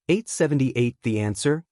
878 The answer?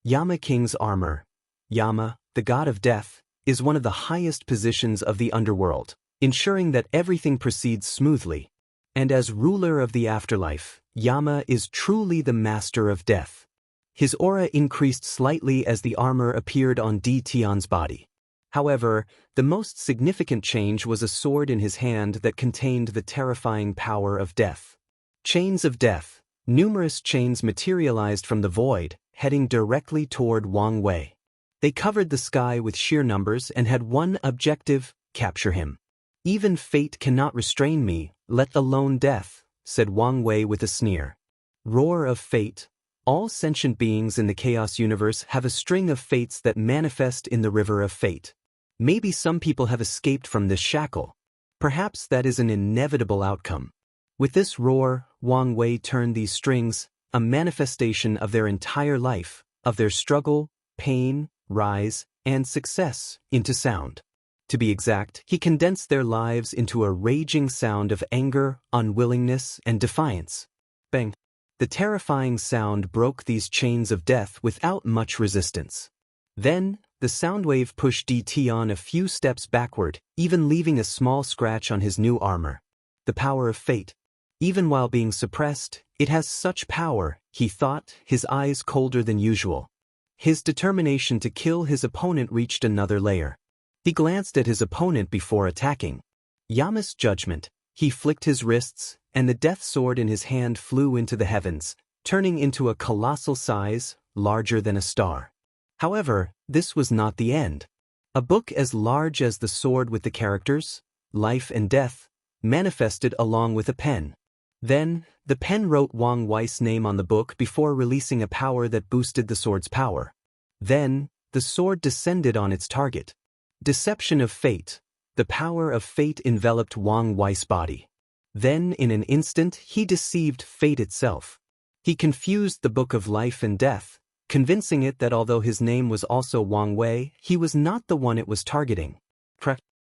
Yama King's armor. Yama, the god of death, is one of the highest positions of the underworld, ensuring that everything proceeds smoothly. And as ruler of the afterlife, Yama is truly the master of death. His aura increased slightly as the armor appeared on Di Tian's body. However, the most significant change was a sword in his hand that contained the terrifying power of death. Chains of death. Numerous chains materialized from the void, heading directly toward Wang Wei. They covered the sky with sheer numbers and had one objective: capture him. Even fate cannot restrain me, let alone death, said Wang Wei with a sneer. Roar of fate. All sentient beings in the chaos universe have a string of fates that manifest in the river of fate. Maybe some people have escaped from this shackle. Perhaps that is an inevitable outcome. With this roar, Wang Wei turned these strings, a manifestation of their entire life, of their struggle, pain, rise, and success, into sound. To be exact, he condensed their lives into a raging sound of anger, unwillingness, and defiance. Bang! The terrifying sound broke these chains of death without much resistance. Then, the sound wave pushed Di Tian a few steps backward, even leaving a small scratch on his new armor. The power of fate. Even while being suppressed, it has such power, he thought, his eyes colder than usual. His determination to kill his opponent reached another layer. He glanced at his opponent before attacking. Yama's judgment. He flicked his wrists, and the death sword in his hand flew into the heavens, turning into a colossal size, larger than a star. However, this was not the end. A book as large as the sword with the characters, life and death, manifested along with a pen. Then, the pen wrote Wang Wei's name on the book before releasing a power that boosted the sword's power. Then, the sword descended on its target. Deception of fate. The power of fate enveloped Wang Wei's body. Then, in an instant, he deceived fate itself. He confused the book of life and death, convincing it that although his name was also Wang Wei, he was not the one it was targeting.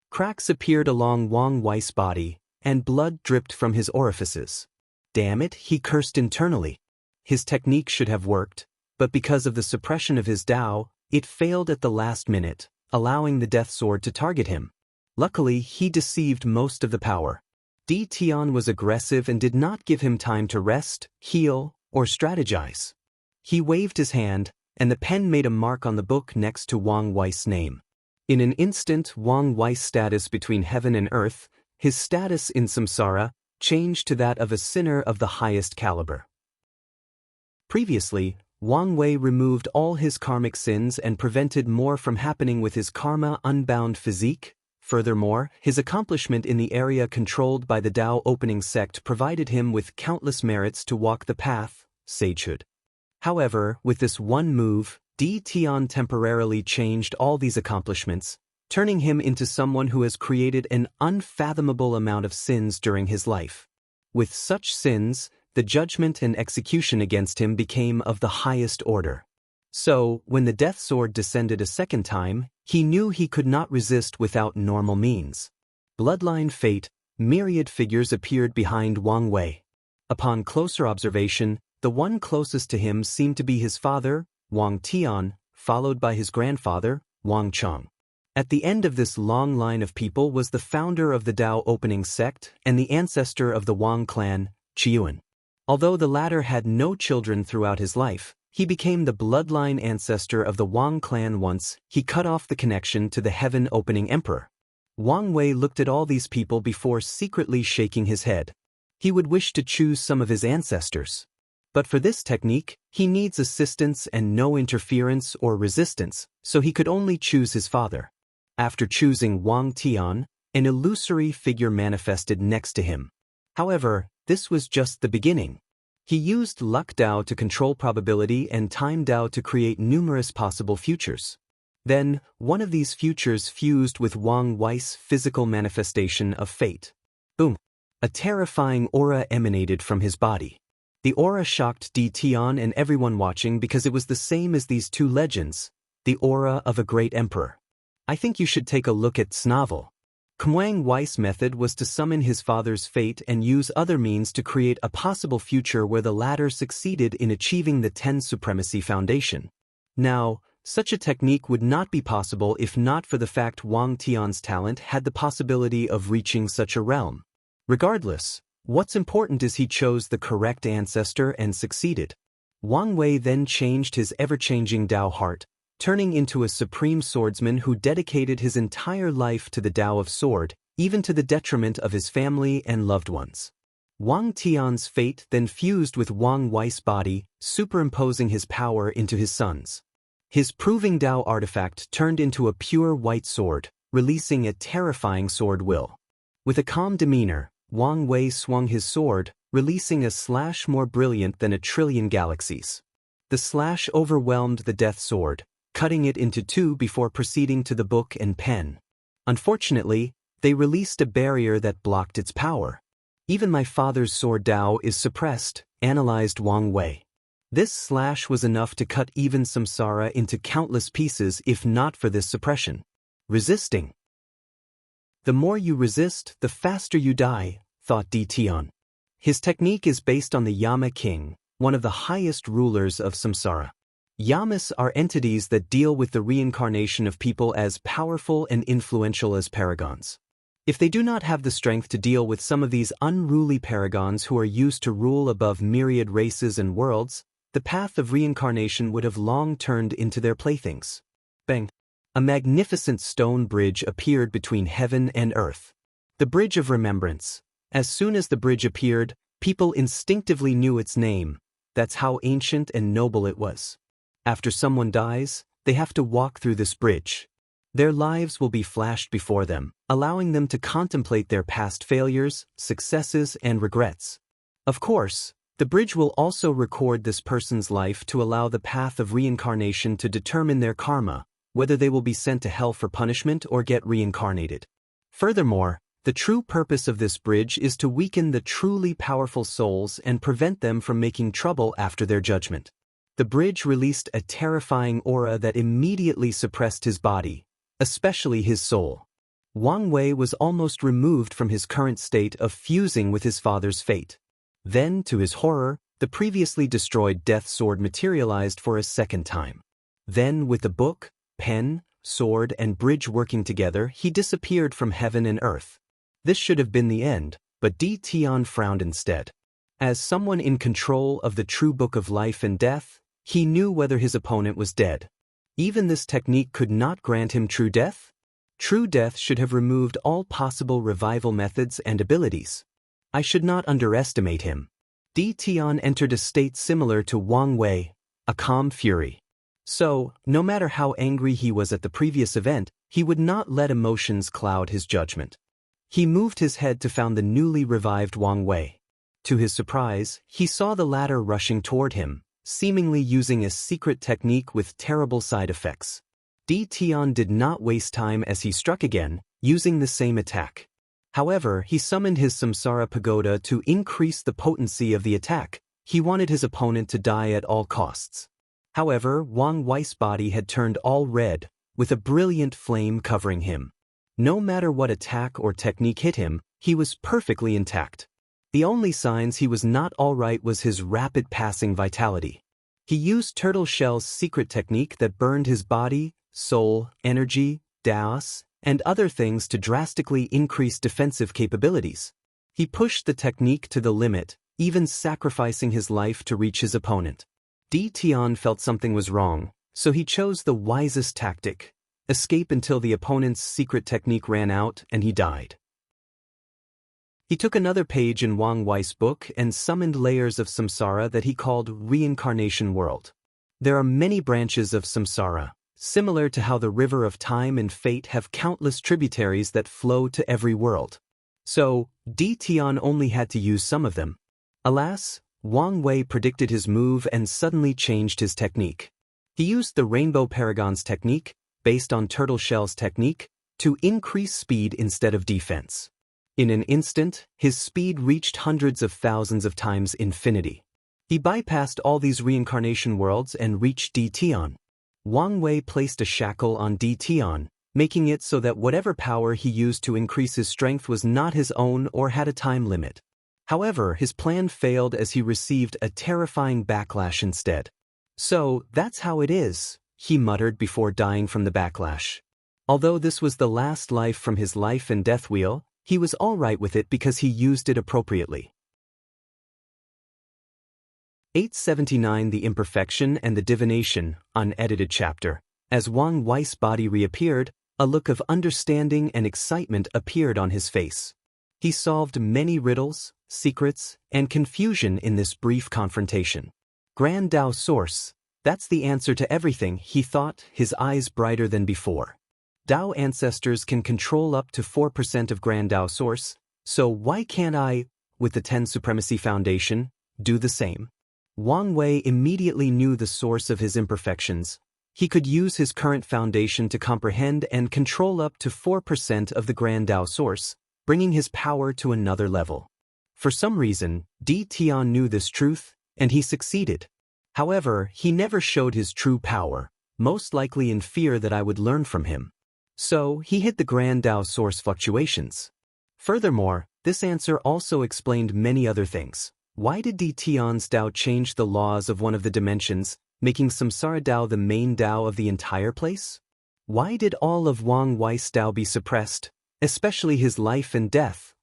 Cracks appeared along Wang Wei's body, and blood dripped from his orifices. Damn it, he cursed internally. His technique should have worked, but because of the suppression of his Tao, it failed at the last minute, allowing the death sword to target him. Luckily, he deceived most of the power. Di Tian was aggressive and did not give him time to rest, heal, or strategize. He waved his hand, and the pen made a mark on the book next to Wang Wei's name. In an instant, Wang Wei's status between heaven and earth, his status in samsara, changed to that of a sinner of the highest caliber. Previously, Wang Wei removed all his karmic sins and prevented more from happening with his karma-unbound physique. Furthermore, his accomplishment in the area controlled by the Tao opening sect provided him with countless merits to walk the path, sagehood. However, with this one move, Di Tian temporarily changed all these accomplishments, turning him into someone who has created an unfathomable amount of sins during his life. With such sins, the judgment and execution against him became of the highest order. So, when the death sword descended a second time, he knew he could not resist without normal means. Bloodline fate, myriad figures appeared behind Wang Wei. Upon closer observation, the one closest to him seemed to be his father, Wang Tian, followed by his grandfather, Wang Cheng. At the end of this long line of people was the founder of the Tao opening sect and the ancestor of the Wang clan, Qiuan. Although the latter had no children throughout his life, he became the bloodline ancestor of the Wang clan once he cut off the connection to the heaven-opening emperor. Wang Wei looked at all these people before secretly shaking his head. He would wish to choose some of his ancestors. But for this technique, he needs assistance and no interference or resistance, so he could only choose his father. After choosing Wang Tian, an illusory figure manifested next to him. However, this was just the beginning. He used luck Tao to control probability and time Tao to create numerous possible futures. Then, one of these futures fused with Wang Wei's physical manifestation of fate. Boom! A terrifying aura emanated from his body. The aura shocked Di Tian and everyone watching because it was the same as these two legends, the aura of a great emperor. I think you should take a look at Snavel. Kumwang Weiss' method was to summon his father's fate and use other means to create a possible future where the latter succeeded in achieving the Ten Supremacy Foundation. Now, such a technique would not be possible if not for the fact Wang Tian's talent had the possibility of reaching such a realm. Regardless, what's important is he chose the correct ancestor and succeeded. Wang Wei then changed his ever-changing Dao heart, turning into a supreme swordsman who dedicated his entire life to the Tao of sword, even to the detriment of his family and loved ones. Wang Tian's fate then fused with Wang Wei's body, superimposing his power into his son's. His proving Tao artifact turned into a pure white sword, releasing a terrifying sword will. With a calm demeanor, Wang Wei swung his sword, releasing a slash more brilliant than a trillion galaxies. The slash overwhelmed the death sword, cutting it into two before proceeding to the book and pen. Unfortunately, they released a barrier that blocked its power. Even my father's sword Dao is suppressed, analyzed Wang Wei. This slash was enough to cut even samsara into countless pieces if not for this suppression. Resisting. The more you resist, the faster you die, thought Di Tian. His technique is based on the Yama King, one of the highest rulers of samsara. Yamas are entities that deal with the reincarnation of people as powerful and influential as paragons. If they do not have the strength to deal with some of these unruly paragons who are used to rule above myriad races and worlds, the path of reincarnation would have long turned into their playthings. Bang! A magnificent stone bridge appeared between heaven and earth. The Bridge of Remembrance. As soon as the bridge appeared, people instinctively knew its name. That's how ancient and noble it was. After someone dies, they have to walk through this bridge. Their lives will be flashed before them, allowing them to contemplate their past failures, successes, and regrets. Of course, the bridge will also record this person's life to allow the path of reincarnation to determine their karma, whether they will be sent to hell for punishment or get reincarnated. Furthermore, the true purpose of this bridge is to weaken the truly powerful souls and prevent them from making trouble after their judgment. The bridge released a terrifying aura that immediately suppressed his body, especially his soul. Wang Wei was almost removed from his current state of fusing with his father's fate. Then, to his horror, the previously destroyed death sword materialized for a second time. Then, with the book, pen, sword, and bridge working together, he disappeared from heaven and earth. This should have been the end, but Di Tian frowned instead. As someone in control of the true book of life and death, he knew whether his opponent was dead. Even this technique could not grant him true death? True death should have removed all possible revival methods and abilities. I should not underestimate him. Di Tian entered a state similar to Wang Wei, a calm fury. So, no matter how angry he was at the previous event, he would not let emotions cloud his judgment. He moved his head to find the newly revived Wang Wei. To his surprise, he saw the latter rushing toward him, seemingly using a secret technique with terrible side effects. Di Tian did not waste time as he struck again, using the same attack. However, he summoned his Samsara Pagoda to increase the potency of the attack. He wanted his opponent to die at all costs. However, Wang Wei's body had turned all red, with a brilliant flame covering him. No matter what attack or technique hit him, he was perfectly intact. The only signs he was not all right was his rapid passing vitality. He used Turtle Shell's secret technique that burned his body, soul, energy, Daos, and other things to drastically increase defensive capabilities. He pushed the technique to the limit, even sacrificing his life to reach his opponent. Di Tian felt something was wrong, so he chose the wisest tactic: escape until the opponent's secret technique ran out and he died. He took another page in Wang Wei's book and summoned layers of samsara that he called Reincarnation World. There are many branches of samsara, similar to how the river of time and fate have countless tributaries that flow to every world. So, Di Tian only had to use some of them. Alas, Wang Wei predicted his move and suddenly changed his technique. He used the Rainbow Paragon's technique, based on Turtle Shell's technique, to increase speed instead of defense. In an instant, his speed reached hundreds of thousands of times infinity. He bypassed all these reincarnation worlds and reached Di Tian. Wang Wei placed a shackle on Di Tian, making it so that whatever power he used to increase his strength was not his own or had a time limit. However, his plan failed as he received a terrifying backlash instead. "So, that's how it is," he muttered before dying from the backlash. Although this was the last life from his life and death wheel, he was all right with it because he used it appropriately. 879 The Imperfection and the Divination, unedited chapter. As Wang Wei's body reappeared, a look of understanding and excitement appeared on his face. He solved many riddles, secrets, and confusion in this brief confrontation. Grand Tao Source, that's the answer to everything, he thought, his eyes brighter than before. Tao ancestors can control up to 4% of Grand Tao Source, so why can't I, with the 10 Supremacy Foundation, do the same? Wang Wei immediately knew the source of his imperfections. He could use his current foundation to comprehend and control up to 4% of the Grand Tao Source, bringing his power to another level. For some reason, Di Tian knew this truth, and he succeeded. However, he never showed his true power, most likely in fear that I would learn from him. So, he hid the Grand Tao Source fluctuations. Furthermore, this answer also explained many other things. Why did Di Tian's Tao change the laws of one of the dimensions, making Samsara Tao the main Tao of the entire place? Why did all of Wang Wei's Tao be suppressed, especially his life and death,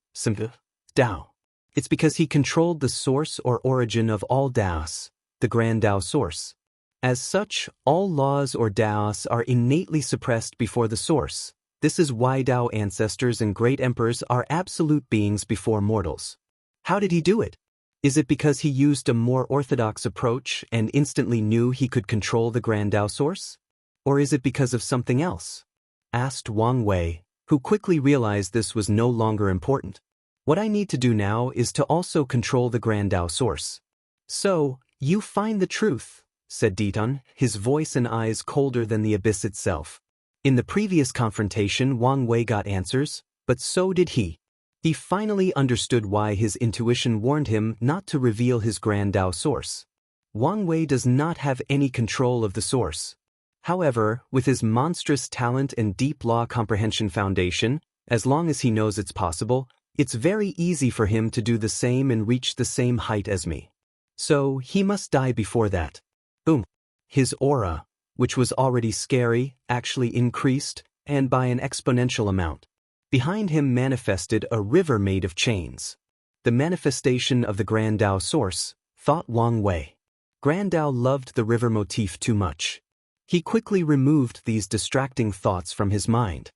Tao? It's because he controlled the source or origin of all Taos, the Grand Tao Source. As such, all laws or Taos are innately suppressed before the source. This is why Tao ancestors and great emperors are absolute beings before mortals. How did he do it? Is it because he used a more orthodox approach and instantly knew he could control the Grand Tao Source? Or is it because of something else? Asked Wang Wei, who quickly realized this was no longer important. What I need to do now is to also control the Grand Tao Source. So, you find the truth, said Ditan, his voice and eyes colder than the abyss itself. In the previous confrontation, Wang Wei got answers, but so did he. He finally understood why his intuition warned him not to reveal his Grand Tao Source. Wang Wei does not have any control of the source. However, with his monstrous talent and deep law comprehension foundation, as long as he knows it's possible, it's very easy for him to do the same and reach the same height as me. So, he must die before that. Boom. His aura, which was already scary, actually increased, and by an exponential amount. Behind him manifested a river made of chains. The manifestation of the Grand Tao Source, thought Wang Wei. Grand Tao loved the river motif too much. He quickly removed these distracting thoughts from his mind.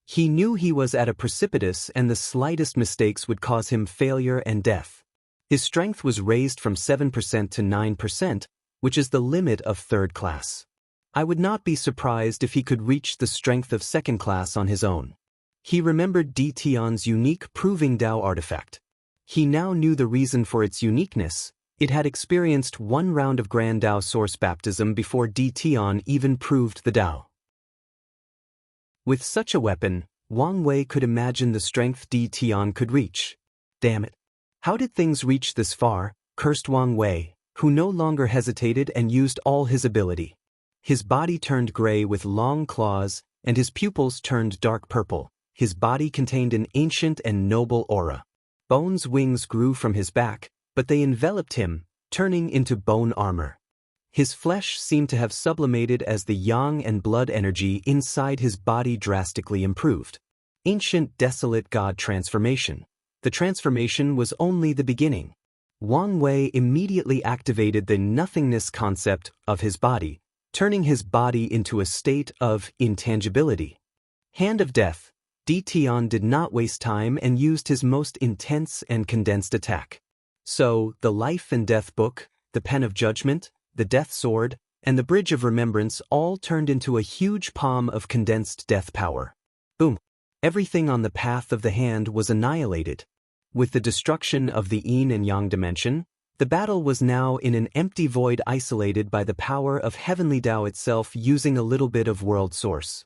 He knew he was at a precipice and the slightest mistakes would cause him failure and death. His strength was raised from 7% to 9%, which is the limit of third class. I would not be surprised if he could reach the strength of second class on his own. He remembered Di Tian's unique Proving Tao artifact. He now knew the reason for its uniqueness. It had experienced one round of Grand Tao Source baptism before Di Tian even proved the Tao. With such a weapon, Wang Wei could imagine the strength Di Tian could reach. Damn it. How did things reach this far? Cursed Wang Wei, who no longer hesitated and used all his ability. His body turned gray with long claws, and his pupils turned dark purple. His body contained an ancient and noble aura. Bone's wings grew from his back, but they enveloped him, turning into bone armor. His flesh seemed to have sublimated as the yang and blood energy inside his body drastically improved. Ancient desolate god transformation. The transformation was only the beginning. Wang Wei immediately activated the nothingness concept of his body, turning his body into a state of intangibility. Hand of Death. Di Tian did not waste time and used his most intense and condensed attack. So, the Life and Death Book, the Pen of Judgment, the Death Sword, and the Bridge of Remembrance all turned into a huge palm of condensed death power. Boom. Everything on the path of the hand was annihilated. With the destruction of the yin and yang dimension, the battle was now in an empty void isolated by the power of Heavenly Tao itself using a little bit of world source.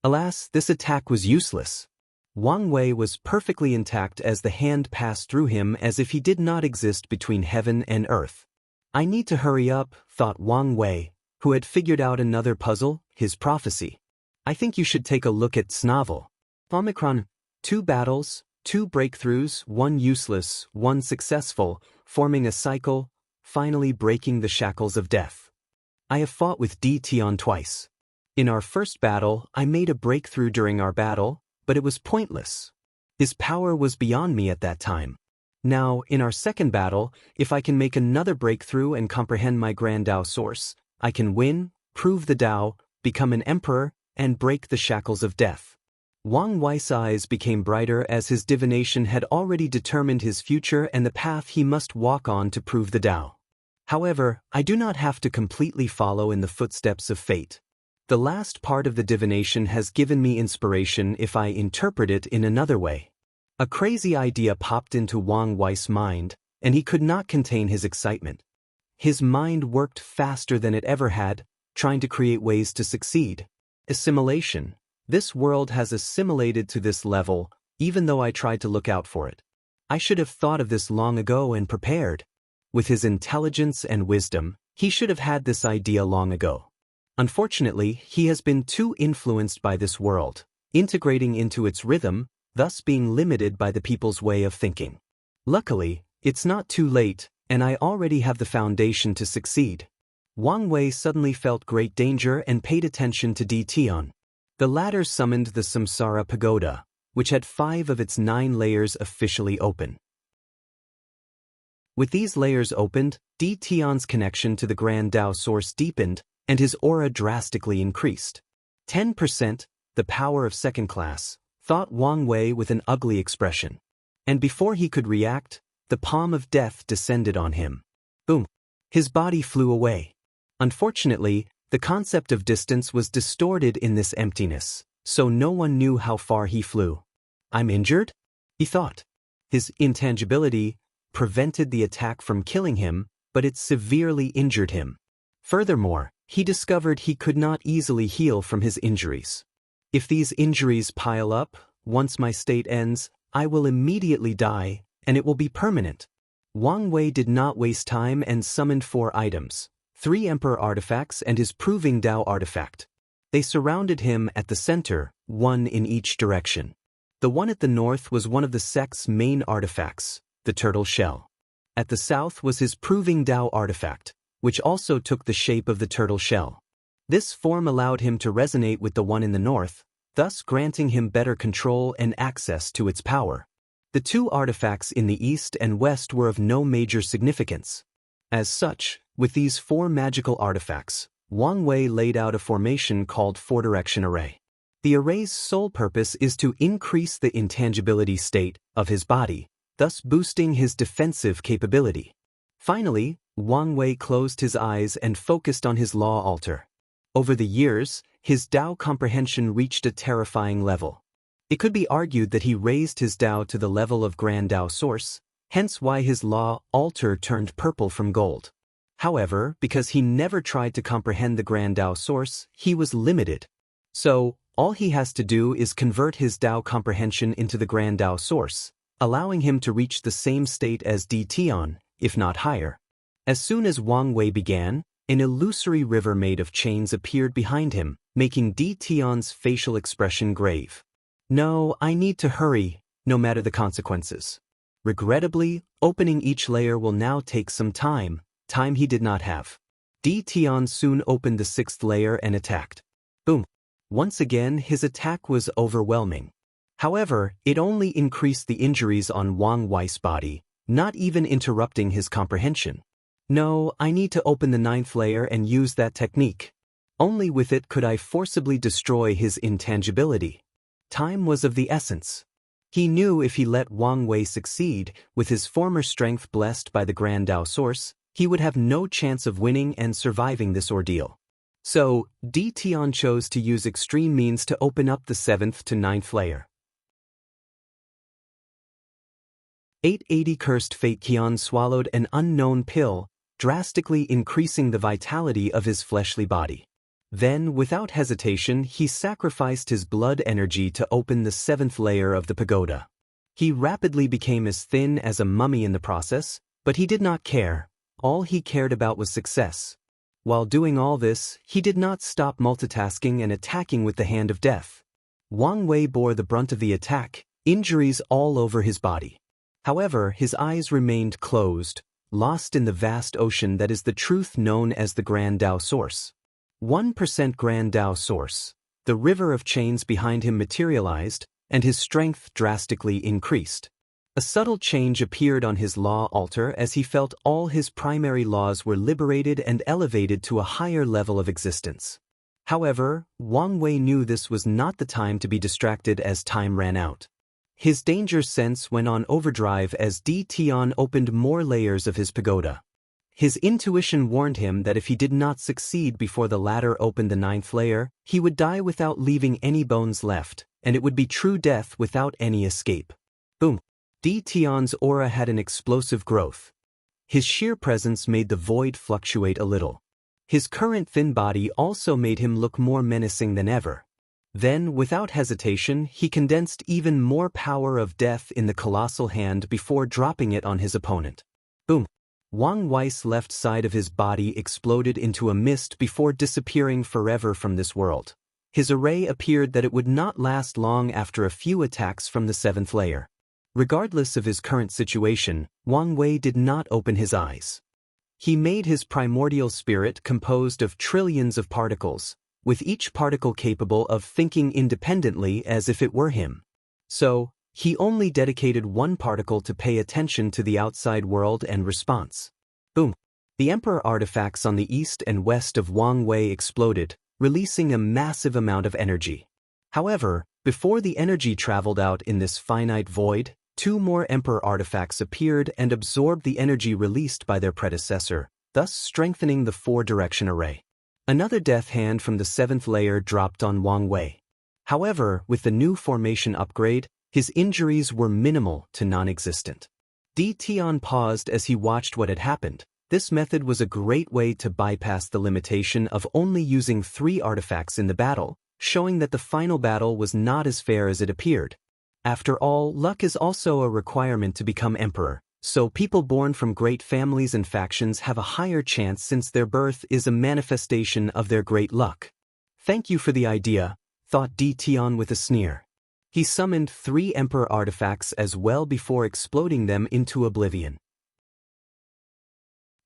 Alas, this attack was useless. Wang Wei was perfectly intact as the hand passed through him as if he did not exist between heaven and earth. I need to hurry up, thought Wang Wei, who had figured out another puzzle, his prophecy. I think you should take a look at Snavel. Omicron, 2 battles, 2 breakthroughs, 1 useless, 1 successful, forming a cycle, finally breaking the shackles of death. I have fought with Tion twice. In our first battle, I made a breakthrough during our battle, but it was pointless. His power was beyond me at that time. Now, in our second battle, if I can make another breakthrough and comprehend my Grand Tao source, I can win, prove the Tao, become an emperor, and break the shackles of death. Wang Wei's eyes became brighter as his divination had already determined his future and the path he must walk on to prove the Tao. However, I do not have to completely follow in the footsteps of fate. The last part of the divination has given me inspiration if I interpret it in another way. A crazy idea popped into Wang Wei's mind, and he could not contain his excitement. His mind worked faster than it ever had, trying to create ways to succeed. Assimilation. This world has assimilated to this level, even though I tried to look out for it. I should have thought of this long ago and prepared. With his intelligence and wisdom, he should have had this idea long ago. Unfortunately, he has been too influenced by this world, integrating into its rhythm, thus being limited by the people's way of thinking. Luckily, it's not too late, and I already have the foundation to succeed. Wang Wei suddenly felt great danger and paid attention to Tion. The latter summoned the Samsara Pagoda, which had 5 of its 9 layers officially open. With these layers opened, Tion's connection to the Grand Tao source deepened, and his aura drastically increased. 10%, the power of second class, thought Wang Wei with an ugly expression. And before he could react, the palm of death descended on him. Boom! His body flew away. Unfortunately, the concept of distance was distorted in this emptiness, so no one knew how far he flew. I'm injured? He thought. His intangibility prevented the attack from killing him, but it severely injured him. Furthermore, he discovered he could not easily heal from his injuries. If these injuries pile up, once my state ends, I will immediately die, and it will be permanent. Wang Wei did not waste time and summoned 4 items, 3 Emperor artifacts and his Proving Tao artifact. They surrounded him at the center, 1 in each direction. The one at the north was one of the sect's main artifacts, the turtle shell. At the south was his Proving Tao artifact, which also took the shape of the turtle shell. This form allowed him to resonate with the one in the north, thus granting him better control and access to its power. The 2 artifacts in the east and west were of no major significance. As such, with these 4 magical artifacts, Wang Wei laid out a formation called 4-direction array. The array's sole purpose is to increase the intangibility state of his body, thus boosting his defensive capability. Finally, Wang Wei closed his eyes and focused on his law altar. Over the years, his Tao comprehension reached a terrifying level. It could be argued that he raised his Tao to the level of Grand Tao source, hence why his law altar turned purple from gold. However, because he never tried to comprehend the Grand Tao source, he was limited. So, all he has to do is convert his Tao comprehension into the Grand Tao source, allowing him to reach the same state as Tion, if not higher. As soon as Wang Wei began, an illusory river made of chains appeared behind him, making Tion's facial expression grave. No, I need to hurry, no matter the consequences. Regrettably, opening each layer will now take some time he did not have. Tion soon opened the 6th layer and attacked. Boom! Once again, his attack was overwhelming. However, it only increased the injuries on Wang Wei's body, not even interrupting his comprehension. No, I need to open the 9th layer and use that technique. Only with it could I forcibly destroy his intangibility. Time was of the essence. He knew if he let Wang Wei succeed, with his former strength blessed by the Grand Tao source, he would have no chance of winning and surviving this ordeal. So, Tion chose to use extreme means to open up the 7th to 9th layer. 880 Cursed Fate. Qian swallowed an unknown pill, drastically increasing the vitality of his fleshly body. Then, without hesitation, he sacrificed his blood energy to open the 7th layer of the pagoda. He rapidly became as thin as a mummy in the process, but he did not care. All he cared about was success. While doing all this, he did not stop multitasking and attacking with the hand of death. Wang Wei bore the brunt of the attack, injuries all over his body. However, his eyes remained closed, lost in the vast ocean that is the truth known as the Grand Tao Source. 1% Grand Tao Source. The river of chains behind him materialized, and his strength drastically increased. A subtle change appeared on his law altar as he felt all his primary laws were liberated and elevated to a higher level of existence. However, Wang Wei knew this was not the time to be distracted as time ran out. His danger sense went on overdrive as Di Tian opened more layers of his pagoda. His intuition warned him that if he did not succeed before the latter opened the 9th layer, he would die without leaving any bones left, and it would be true death without any escape. Boom! Di Tian's aura had an explosive growth. His sheer presence made the void fluctuate a little. His current thin body also made him look more menacing than ever. Then, without hesitation, he condensed even more power of death in the colossal hand before dropping it on his opponent. Boom! Wang Wei's left side of his body exploded into a mist before disappearing forever from this world. His array appeared that it would not last long after a few attacks from the 7th layer. Regardless of his current situation, Wang Wei did not open his eyes. He made his primordial spirit composed of trillions of particles, with each particle capable of thinking independently as if it were him. So, he only dedicated one particle to pay attention to the outside world and response. Boom! The Emperor artifacts on the east and west of Wang Wei exploded, releasing a massive amount of energy. However, before the energy traveled out in this finite void, 2 more Emperor artifacts appeared and absorbed the energy released by their predecessor, thus strengthening the 4-direction array. Another death hand from the 7th layer dropped on Wang Wei. However, with the new formation upgrade, his injuries were minimal to non-existent. Di Tian paused as he watched what had happened. This method was a great way to bypass the limitation of only using 3 artifacts in the battle, showing that the final battle was not as fair as it appeared. After all, luck is also a requirement to become emperor, so people born from great families and factions have a higher chance since their birth is a manifestation of their great luck. Thank you for the idea, thought Di Tian with a sneer. He summoned 3 emperor artifacts as well before exploding them into oblivion.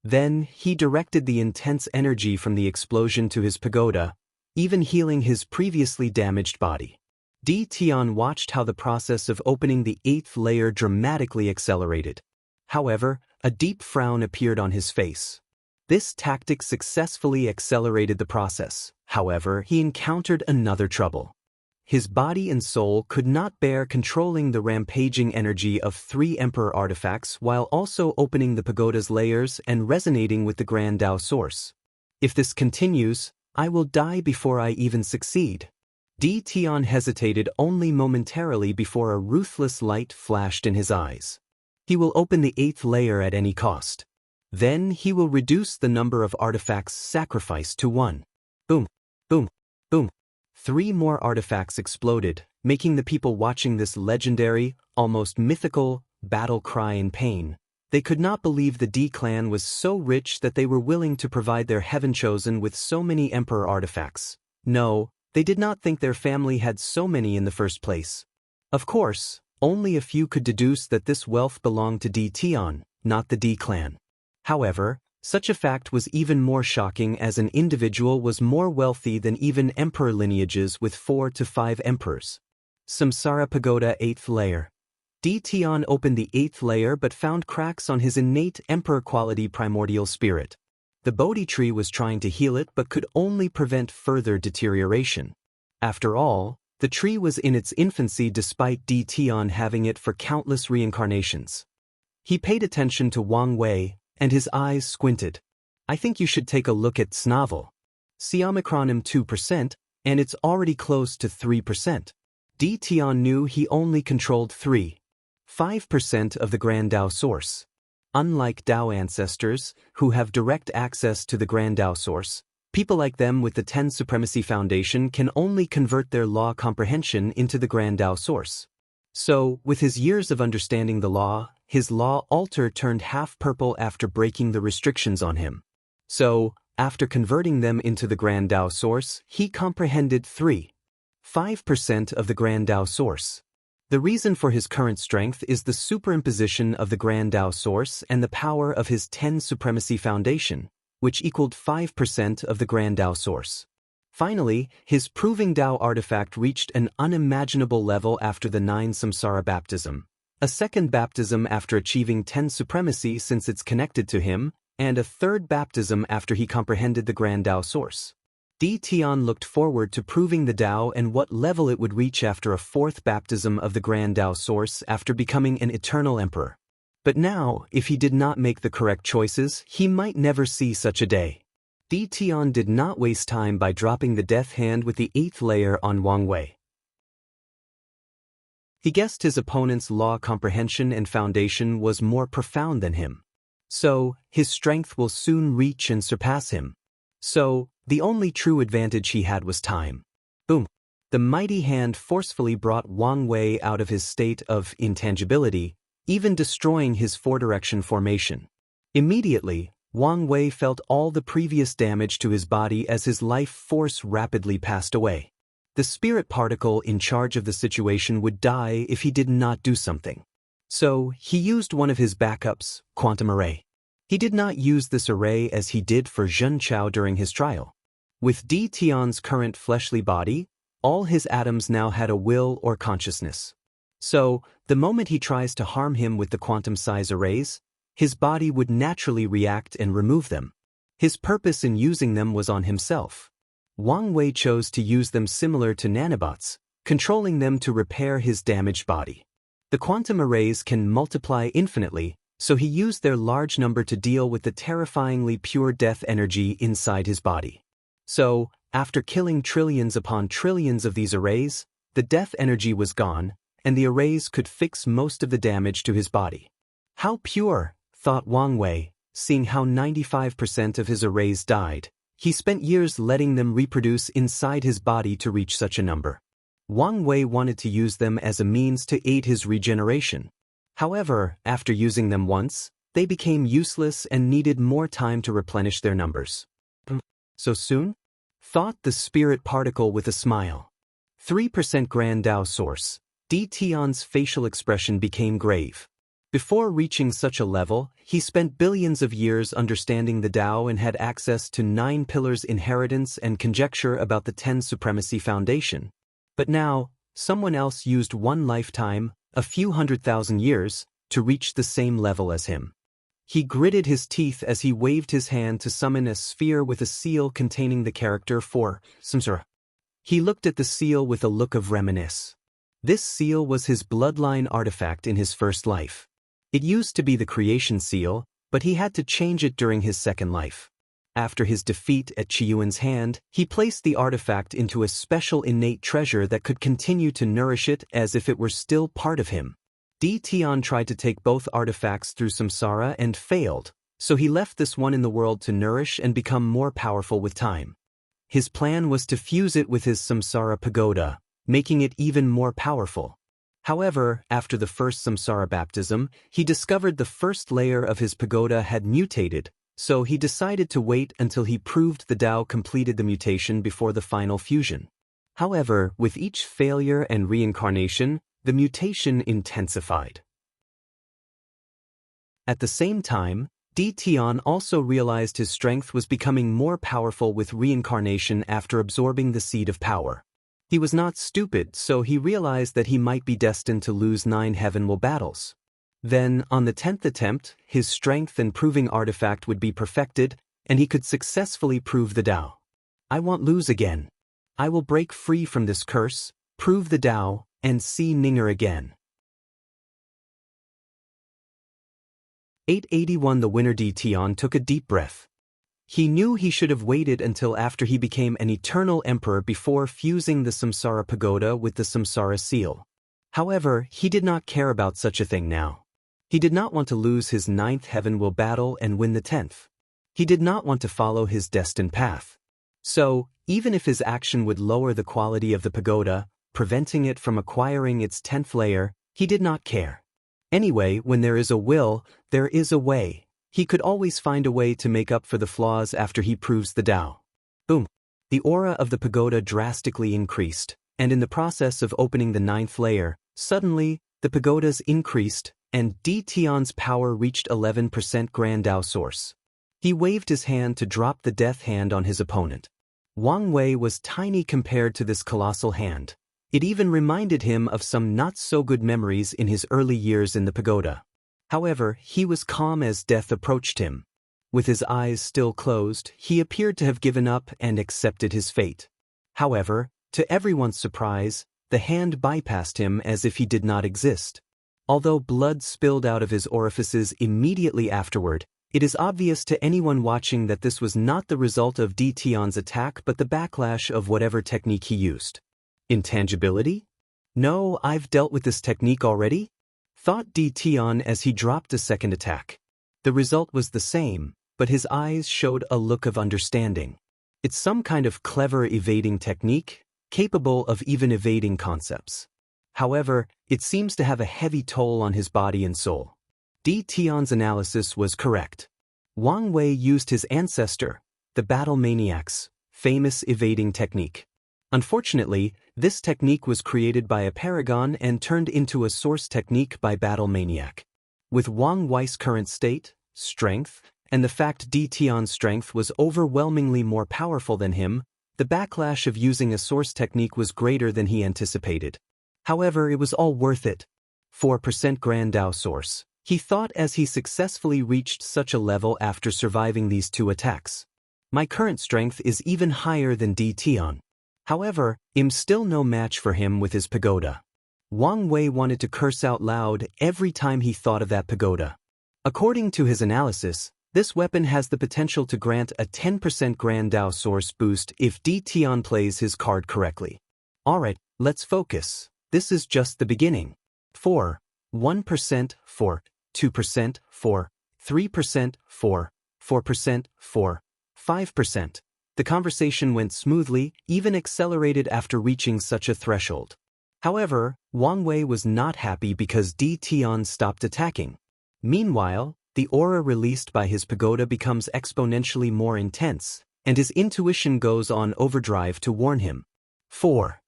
Then, he directed the intense energy from the explosion to his pagoda, even healing his previously damaged body. Di Tian watched how the process of opening the 8th layer dramatically accelerated. However, a deep frown appeared on his face. This tactic successfully accelerated the process. However, he encountered another trouble. His body and soul could not bear controlling the rampaging energy of 3 Emperor artifacts while also opening the pagoda's layers and resonating with the Grand Tao Source. If this continues, I will die before I even succeed. Di Tian hesitated only momentarily before a ruthless light flashed in his eyes. He will open the 8th layer at any cost. Then he will reduce the number of artifacts sacrificed to 1. Boom, boom, boom. 3 more artifacts exploded, making the people watching this legendary, almost mythical, battle cry in pain. They could not believe the Di clan was so rich that they were willing to provide their heaven-chosen with so many emperor artifacts. No, they did not think their family had so many in the first place. Of course, only a few could deduce that this wealth belonged to Di Tian, not the Di clan. However, such a fact was even more shocking as an individual was more wealthy than even emperor lineages with 4 to 5 emperors. Samsara Pagoda 8th layer. Di Tian opened the 8th layer but found cracks on his innate emperor quality primordial spirit. The Bodhi tree was trying to heal it but could only prevent further deterioration. After all, the tree was in its infancy despite Di Tian having it for countless reincarnations. He paid attention to Wang Wei, and his eyes squinted. I think you should take a look at Snavel. Siomicronim 2%, and it's already close to 3%. Di Tian knew he only controlled 5% of the Grand Tao Source. Unlike Tao ancestors, who have direct access to the Grand Tao Source, people like them with the 10 Supremacy Foundation can only convert their law comprehension into the Grand Tao Source. So, with his years of understanding the law, his law altar turned half purple after breaking the restrictions on him. So, After converting them into the Grand Tao source, he comprehended 5% of the Grand Tao source. The reason for his current strength is the superimposition of the Grand Tao source and the power of his 10 Supremacy Foundation, which equaled 5% of the Grand Tao source. Finally, his Proving Tao artifact reached an unimaginable level after the 9 Samsara baptism, a second baptism after achieving 10 supremacy since it's connected to him, and a third baptism after he comprehended the Grand Tao source. Di Tian looked forward to proving the Tao and what level it would reach after a fourth baptism of the Grand Tao source after becoming an eternal emperor. But now, if he did not make the correct choices, he might never see such a day. Di Tian did not waste time by dropping the death hand with the 8th layer on Wang Wei. He guessed his opponent's law comprehension and foundation was more profound than him. So, his strength will soon reach and surpass him. So, the only true advantage he had was time. Boom! The mighty hand forcefully brought Wang Wei out of his state of intangibility, even destroying his four-direction formation. Immediately, Wang Wei felt all the previous damage to his body as his life force rapidly passed away. The spirit particle in charge of the situation would die if he did not do something. So, he used one of his backups, Quantum Array. He did not use this array as he did for Zhenqiao during his trial. With Di Tian's current fleshly body, all his atoms now had a will or consciousness. So, the moment he tries to harm him with the quantum size arrays, his body would naturally react and remove them. His purpose in using them was on himself. Wang Wei chose to use them similar to nanobots, controlling them to repair his damaged body. The quantum arrays can multiply infinitely, so he used their large number to deal with the terrifyingly pure death energy inside his body. So, after killing trillions upon trillions of these arrays, the death energy was gone, and the arrays could fix most of the damage to his body. How pure, thought Wang Wei, seeing how 95% of his arrays died. He spent years letting them reproduce inside his body to reach such a number. Wang Wei wanted to use them as a means to aid his regeneration. However, after using them once, they became useless and needed more time to replenish their numbers. So soon? Thought the spirit particle with a smile. 3% Grand Tao source. Di Tian's facial expression became grave. Before reaching such a level, he spent billions of years understanding the Tao and had access to 9 pillars inheritance and conjecture about the 10 Supremacy Foundation. But now, someone else used one lifetime, a few 100,000 years, to reach the same level as him. He gritted his teeth as he waved his hand to summon a sphere with a seal containing the character for Samsara. He looked at the seal with a look of reminiscence. This seal was his bloodline artifact in his first life. It used to be the creation seal, but he had to change it during his second life. After his defeat at Qiyuan's hand, he placed the artifact into a special innate treasure that could continue to nourish it as if it were still part of him. Di Tian tried to take both artifacts through samsara and failed, so he left this one in the world to nourish and become more powerful with time. His plan was to fuse it with his samsara pagoda, making it even more powerful. However, after the first samsara baptism, he discovered the first layer of his pagoda had mutated, so he decided to wait until he proved the Tao completed the mutation before the final fusion. However, with each failure and reincarnation, the mutation intensified. At the same time, Di Tian also realized his strength was becoming more powerful with reincarnation after absorbing the seed of power. He was not stupid, so he realized that he might be destined to lose 9 heavenly battles. Then, on the 10th attempt, his strength and proving artifact would be perfected, and he could successfully prove the Tao. I won't lose again. I will break free from this curse, prove the Tao, and see Ninger again. 881 The winner Di Tian took a deep breath. He knew he should have waited until after he became an eternal emperor before fusing the Samsara Pagoda with the Samsara Seal. However, he did not care about such a thing now. He did not want to lose his 9th heaven will battle and win the 10th. He did not want to follow his destined path. So, even if his action would lower the quality of the pagoda, preventing it from acquiring its 10th layer, he did not care. Anyway, when there is a will, there is a way. he could always find a way to make up for the flaws after he proves the Tao. Boom. The aura of the pagoda drastically increased, and in the process of opening the 9th layer, suddenly, the pagodas increased, and Di Tian's power reached 11% Grand Tao source. He waved his hand to drop the death hand on his opponent. Wang Wei was tiny compared to this colossal hand. It even reminded him of some not-so-good memories in his early years in the pagoda. However, he was calm as death approached him. With his eyes still closed, he appeared to have given up and accepted his fate. However, to everyone's surprise, the hand bypassed him as if he did not exist. Although blood spilled out of his orifices immediately afterward, it is obvious to anyone watching that this was not the result of Di Tian's attack but the backlash of whatever technique he used. Intangibility? No, I've dealt with this technique already? Thought Di Tian as he dropped a second attack. The result was the same, but his eyes showed a look of understanding. It's some kind of clever evading technique, capable of even evading concepts. However, it seems to have a heavy toll on his body and soul. Di Tian's analysis was correct. Wang Wei used his ancestor, the battle maniac's, famous evading technique. Unfortunately, this technique was created by a paragon and turned into a source technique by battle maniac. With Wang Wei's current state, strength, and the fact Di Tian's strength was overwhelmingly more powerful than him, the backlash of using a source technique was greater than he anticipated. However, it was all worth it. 4% Grand Tao source, he thought as he successfully reached such a level after surviving these 2 attacks. My current strength is even higher than Di Tian. However, I'm still no match for him with his pagoda. Wang Wei wanted to curse out loud every time he thought of that pagoda. According to his analysis, this weapon has the potential to grant a 10% Grand Tao source boost if Di Tian plays his card correctly. Alright, let's focus. This is just the beginning. 4, 1%, 4, 2%, 4, 3%, 4, 4%, 4, 5%. The conversation went smoothly, even accelerated after reaching such a threshold. However, Wang Wei was not happy because Di Tian stopped attacking. Meanwhile, the aura released by his pagoda becomes exponentially more intense, and his intuition goes on overdrive to warn him. 4.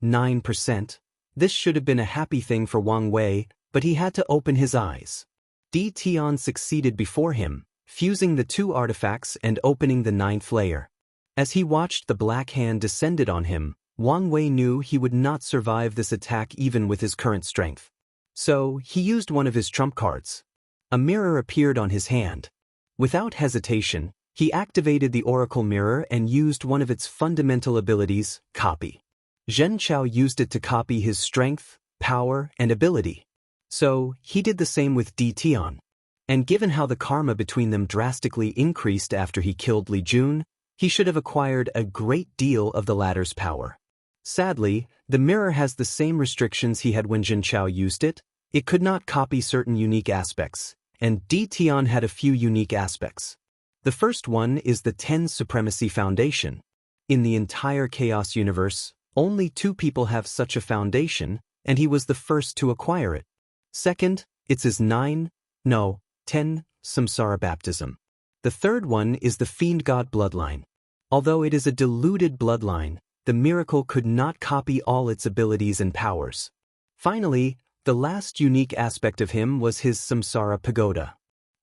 9%. This should have been a happy thing for Wang Wei, but he had to open his eyes. Di Tian succeeded before him, fusing the 2 artifacts and opening the 9th layer. As he watched the black hand descended on him, Wang Wei knew he would not survive this attack even with his current strength. So, he used one of his trump cards. A mirror appeared on his hand. Without hesitation, he activated the Oracle Mirror and used one of its fundamental abilities, Copy. Xianxia used it to copy his strength, power, and ability. So, he did the same with Di Tian. And given how the karma between them drastically increased after he killed Li Jun, he should have acquired a great deal of the latter's power. Sadly, the mirror has the same restrictions he had when Xianxia used it. It could not copy certain unique aspects, and Di Tian had a few unique aspects. The first one is the 10 Supremacy Foundation. In the entire Chaos universe, only 2 people have such a foundation, and he was the first to acquire it. Second, it's his 10 Samsara baptism. The third one is the Fiend God bloodline. Although it is a diluted bloodline, the miracle could not copy all its abilities and powers. Finally, the last unique aspect of him was his Samsara pagoda.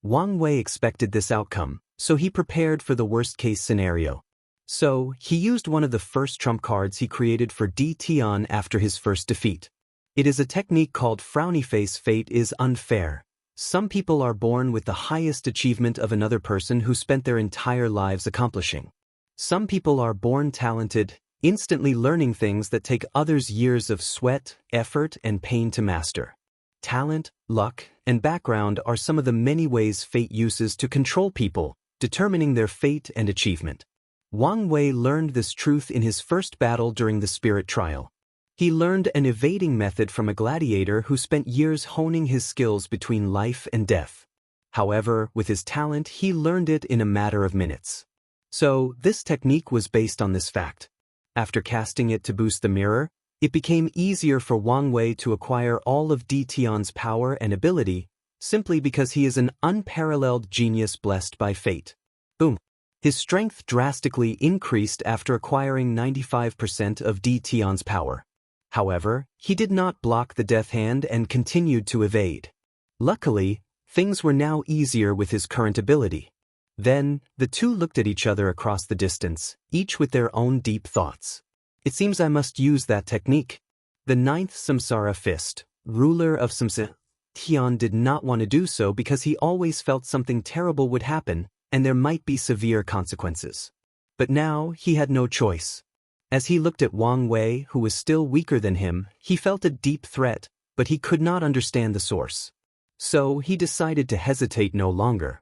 Wang Wei expected this outcome, so he prepared for the worst-case scenario. So, he used one of the first trump cards he created for Di Tian after his first defeat. It is a technique called Frowny Face. Fate is unfair. Some people are born with the highest achievement of another person who spent their entire lives accomplishing. Some people are born talented, instantly learning things that take others years of sweat, effort, and pain to master. Talent, luck, and background are some of the many ways fate uses to control people, determining their fate and achievement. Wang Wei learned this truth in his first battle during the spirit trial. He learned an evading method from a gladiator who spent years honing his skills between life and death. However, with his talent, he learned it in a matter of minutes. So, this technique was based on this fact. After casting it to boost the mirror, it became easier for Wang Wei to acquire all of Di Tian's power and ability, simply because he is an unparalleled genius blessed by fate. Boom. His strength drastically increased after acquiring 95% of Tion's power. However, he did not block the death hand and continued to evade. Luckily, things were now easier with his current ability. Then, the two looked at each other across the distance, each with their own deep thoughts. It seems I must use that technique. The ninth Samsara fist, ruler of Samsara, Tian did not want to do so because he always felt something terrible would happen, and there might be severe consequences. But now, he had no choice. As he looked at Wang Wei, who was still weaker than him, he felt a deep threat, but he could not understand the source. So, he decided to hesitate no longer.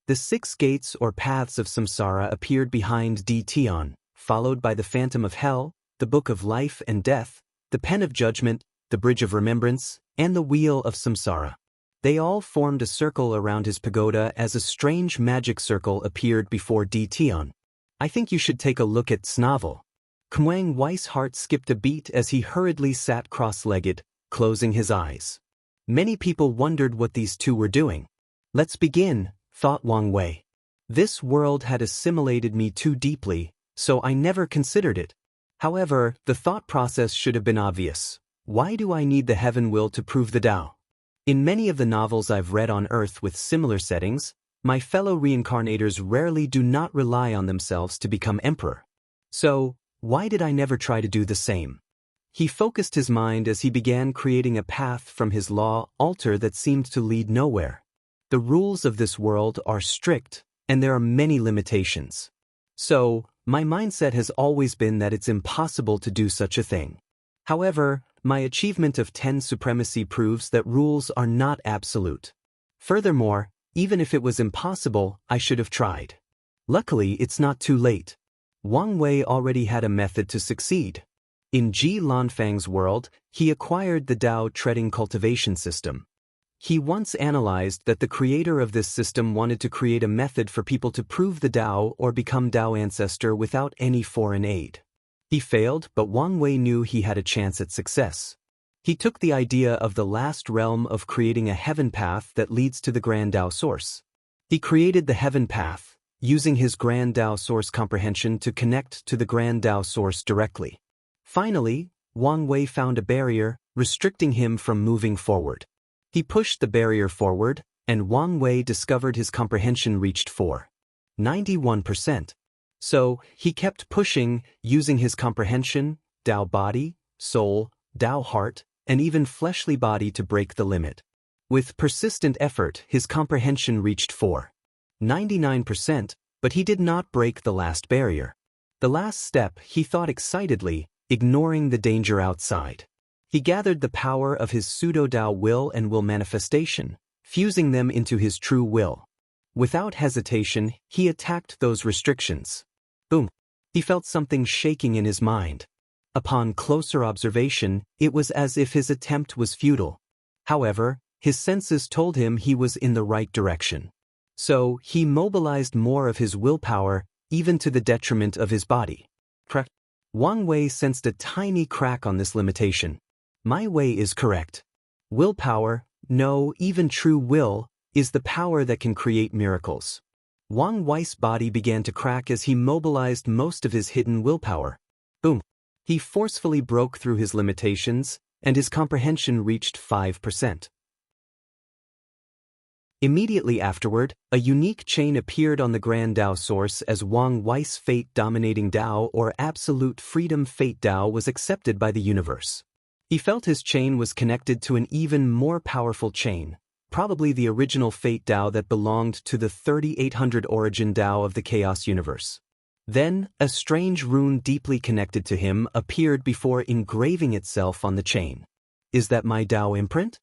The 6 gates or paths of samsara appeared behind Tian, followed by the Phantom of Hell, the Book of Life and Death, the Pen of Judgment, the Bridge of Remembrance, and the Wheel of Samsara. They all formed a circle around his pagoda as a strange magic circle appeared before Tian. I think you should take a look at Snavel. Wang Wei's heart skipped a beat as he hurriedly sat cross-legged, closing his eyes. Many people wondered what these two were doing. Let's begin, thought Wang Wei. This world had assimilated me too deeply, so I never considered it. However, the thought process should have been obvious. Why do I need the heaven will to prove the Tao? In many of the novels I've read on Earth with similar settings, my fellow reincarnators rarely do not rely on themselves to become emperor. So, why did I never try to do the same? He focused his mind as he began creating a path from his law altar that seemed to lead nowhere. The rules of this world are strict, and there are many limitations. So, my mindset has always been that it's impossible to do such a thing. However, my achievement of 10 supremacy proves that rules are not absolute. Furthermore, even if it was impossible, I should have tried. Luckily, it's not too late. Wang Wei already had a method to succeed. In Ji Lanfang's world, he acquired the Tao treading cultivation system. He once analyzed that the creator of this system wanted to create a method for people to prove the Tao or become Tao ancestor without any foreign aid. He failed, but Wang Wei knew he had a chance at success. He took the idea of the last realm of creating a heaven path that leads to the Grand Tao source. He created the heaven path, using his Grand Tao source comprehension to connect to the Grand Tao source directly. Finally, Wang Wei found a barrier, restricting him from moving forward. He pushed the barrier forward, and Wang Wei discovered his comprehension reached 91%. So, he kept pushing, using his comprehension, Tao body, soul, Tao heart, and even fleshly body to break the limit. With persistent effort, his comprehension reached 99%, but he did not break the last barrier. The last step, he thought excitedly, ignoring the danger outside. He gathered the power of his pseudo-Tao will and will manifestation, fusing them into his true will. Without hesitation, he attacked those restrictions. Boom! He felt something shaking in his mind. Upon closer observation, it was as if his attempt was futile. However, his senses told him he was in the right direction. So, he mobilized more of his willpower, even to the detriment of his body. Wang Wei sensed a tiny crack on this limitation. My way is correct. Willpower, no, even true will, is the power that can create miracles. Wang Wei's body began to crack as he mobilized most of his hidden willpower. Boom! He forcefully broke through his limitations, and his comprehension reached 5%. Immediately afterward, a unique chain appeared on the Grand Tao source as Wang Wei's fate-dominating Tao or absolute freedom fate Tao was accepted by the universe. He felt his chain was connected to an even more powerful chain, probably the original fate Tao that belonged to the 3800 origin Tao of the Chaos universe. Then, a strange rune deeply connected to him appeared before engraving itself on the chain. Is that my Tao imprint?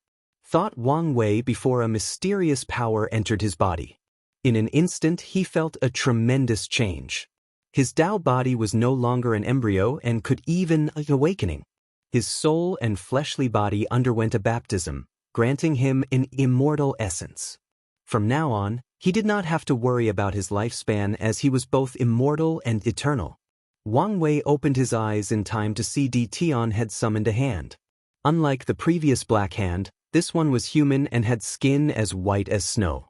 Thought Wang Wei before a mysterious power entered his body. In an instant he felt a tremendous change. His Tao body was no longer an embryo and could even awakening. His soul and fleshly body underwent a baptism, granting him an immortal essence. From now on, he did not have to worry about his lifespan as he was both immortal and eternal. Wang Wei opened his eyes in time to see Tian had summoned a hand. Unlike the previous black hand, This one was human and had skin as white as snow.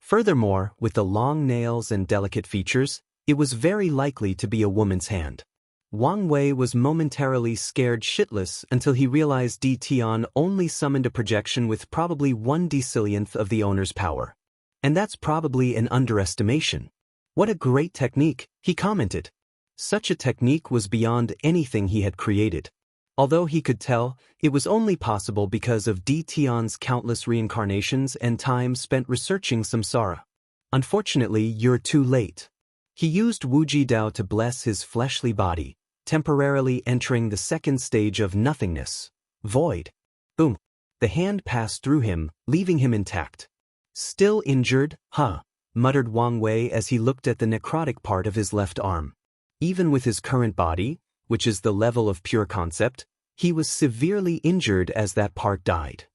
Furthermore, with the long nails and delicate features, it was very likely to be a woman's hand. Wang Wei was momentarily scared shitless until he realized Di Tian only summoned a projection with probably 1 decillionth of the owner's power. And that's probably an underestimation. What a great technique, he commented. Such a technique was beyond anything he had created. Although he could tell, it was only possible because of Di Tian's countless reincarnations and time spent researching samsara. Unfortunately, you're too late. He used Wuji Dao to bless his fleshly body, temporarily entering the second stage of nothingness, void. Boom. The hand passed through him, leaving him intact. Still injured, huh? Muttered Wang Wei as he looked at the necrotic part of his left arm. Even with his current body, which is the level of pure concept, he was severely injured as that part died.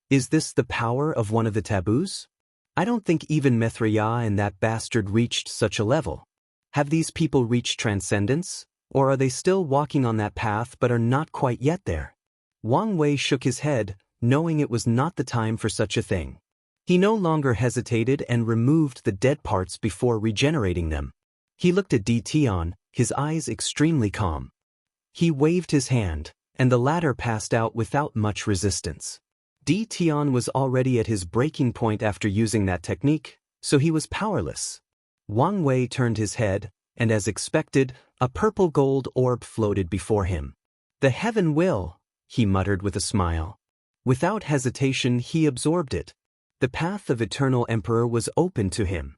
Is this the power of one of the taboos? I don't think even Mithriya and that bastard reached such a level. Have these people reached transcendence, or are they still walking on that path but are not quite yet there? Wang Wei shook his head, knowing it was not the time for such a thing. He no longer hesitated and removed the dead parts before regenerating them. He looked at Di Tian, his eyes extremely calm. He waved his hand, and the latter passed out without much resistance. Di Tian was already at his breaking point after using that technique, so he was powerless. Wang Wei turned his head, and as expected, a purple-gold orb floated before him. The heaven will, he muttered with a smile. Without hesitation he absorbed it. The path of eternal emperor was open to him.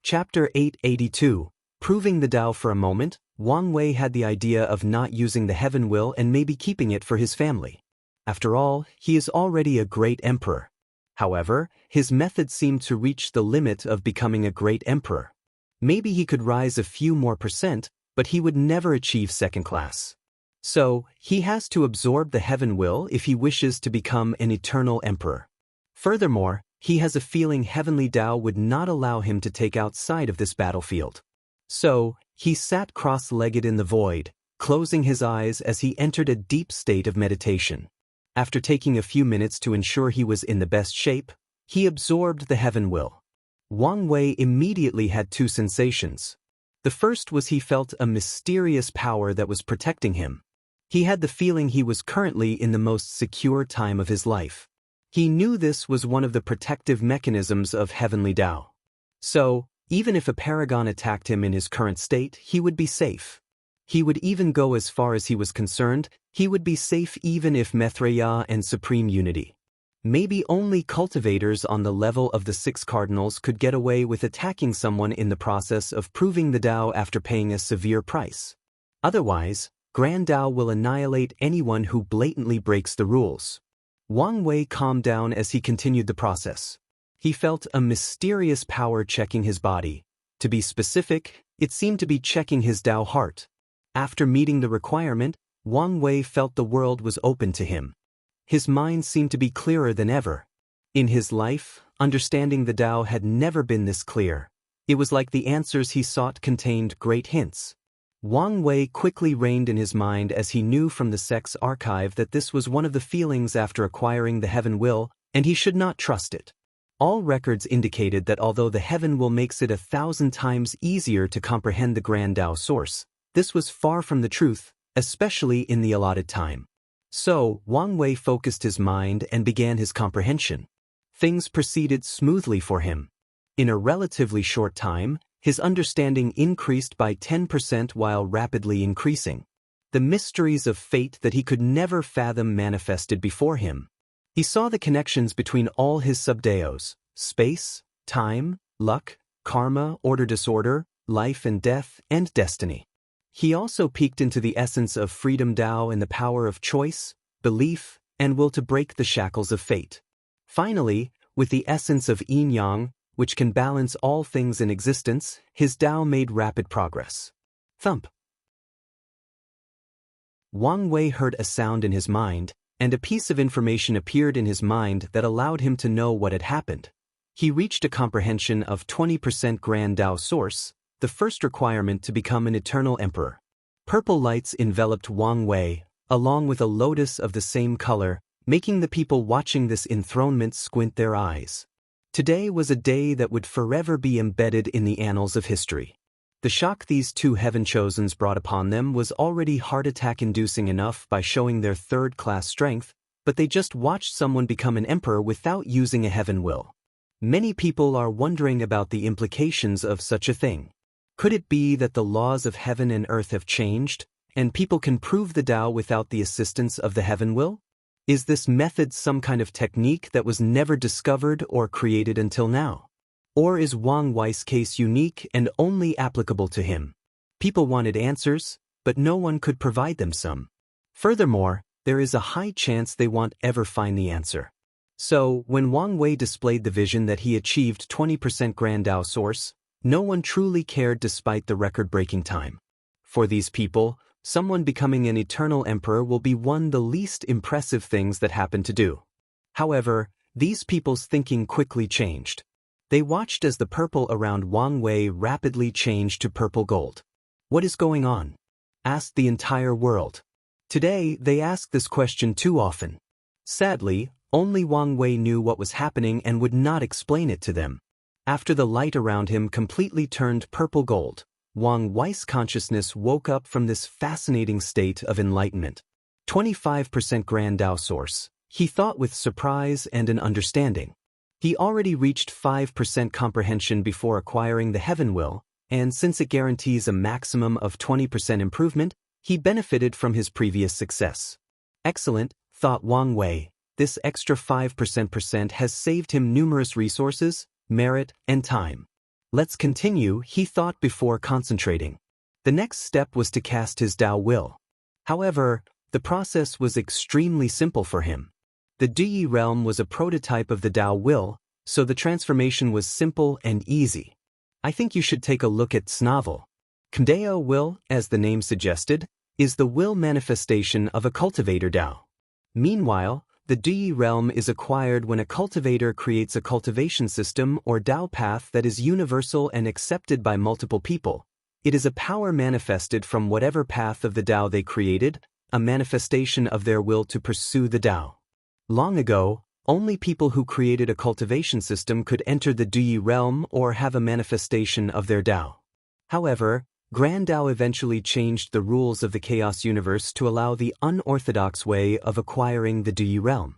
Chapter 882. Proving the Tao. For a moment, Wang Wei had the idea of not using the heaven will and maybe keeping it for his family. After all, he is already a great emperor. However, his method seemed to reach the limit of becoming a great emperor. Maybe he could rise a few more %, but he would never achieve second class. So, he has to absorb the heaven will if he wishes to become an eternal emperor. Furthermore, he has a feeling heavenly Tao would not allow him to take outside of this battlefield. So, he sat cross-legged in the void, closing his eyes as he entered a deep state of meditation. After taking a few minutes to ensure he was in the best shape, he absorbed the heaven will. Wang Wei immediately had 2 sensations. The first was he felt a mysterious power that was protecting him. He had the feeling he was currently in the most secure time of his life. He knew this was one of the protective mechanisms of heavenly Tao. So, even if a paragon attacked him in his current state, he would be safe. He would even go as far as he was concerned, he would be safe even if Mithriya and Supreme Unity. Maybe only cultivators on the level of the 6 cardinals could get away with attacking someone in the process of proving the Tao after paying a severe price. Otherwise, Grand Tao will annihilate anyone who blatantly breaks the rules. Wang Wei calmed down as he continued the process. He felt a mysterious power checking his body. To be specific, it seemed to be checking his Tao heart. After meeting the requirement, Wang Wei felt the world was open to him. His mind seemed to be clearer than ever. In his life, understanding the Tao had never been this clear. It was like the answers he sought contained great hints. Wang Wei quickly reined in his mind as he knew from the sect's archive that this was one of the feelings after acquiring the heaven will, and he should not trust it. All records indicated that although the heaven will makes it 1,000 times easier to comprehend the Grand Tao source, this was far from the truth, especially in the allotted time. So, Wang Wei focused his mind and began his comprehension. Things proceeded smoothly for him. In a relatively short time, his understanding increased by 10% while rapidly increasing. The mysteries of fate that he could never fathom manifested before him. He saw the connections between all his subdeos: space, time, luck, karma, order-disorder, life and death, and destiny. He also peeked into the essence of freedom Tao and the power of choice, belief, and will to break the shackles of fate. Finally, with the essence of yin-yang, which can balance all things in existence, his Tao made rapid progress. Thump. Wang Wei heard a sound in his mind, and a piece of information appeared in his mind that allowed him to know what had happened. He reached a comprehension of 20% Grand Tao source, the first requirement to become an eternal emperor. Purple lights enveloped Wang Wei, along with a lotus of the same color, making the people watching this enthronement squint their eyes. Today was a day that would forever be embedded in the annals of history. The shock these two heaven-chosens brought upon them was already heart-attack-inducing enough by showing their third-class strength, but they just watched someone become an emperor without using a heaven will. Many people are wondering about the implications of such a thing. Could it be that the laws of heaven and earth have changed, and people can prove the Tao without the assistance of the heaven will? Is this method some kind of technique that was never discovered or created until now? Or is Wang Wei's case unique and only applicable to him? People wanted answers, but no one could provide them some. Furthermore, there is a high chance they won't ever find the answer. So, when Wang Wei displayed the vision that he achieved 20% Grand Tao source, no one truly cared despite the record-breaking time. For these people, someone becoming an eternal emperor will be one of the least impressive things that happen to do. However, these people's thinking quickly changed. They watched as the purple around Wang Wei rapidly changed to purple gold. What is going on? Asked the entire world. Today, they ask this question too often. Sadly, only Wang Wei knew what was happening and would not explain it to them. After the light around him completely turned purple gold, Wang Wei's consciousness woke up from this fascinating state of enlightenment. 25% Grand Tao source, he thought with surprise and an understanding. He already reached 5% comprehension before acquiring the heaven will, and since it guarantees a maximum of 20% improvement, he benefited from his previous success. Excellent, thought Wang Wei. This extra 5% has saved him numerous resources, merit, and time. Let's continue, he thought before concentrating. The next step was to cast his Tao will. However, the process was extremely simple for him. The Duyi realm was a prototype of the Tao will, so the transformation was simple and easy. I think you should take a look at Snavel. Kandeo will, as the name suggested, is the will manifestation of a cultivator Tao. Meanwhile, the Duyi realm is acquired when a cultivator creates a cultivation system or Tao path that is universal and accepted by multiple people. It is a power manifested from whatever path of the Tao they created, a manifestation of their will to pursue the Tao. Long ago, only people who created a cultivation system could enter the Duyi realm or have a manifestation of their Tao. However, Grand Tao eventually changed the rules of the chaos universe to allow the unorthodox way of acquiring the Duyi realm.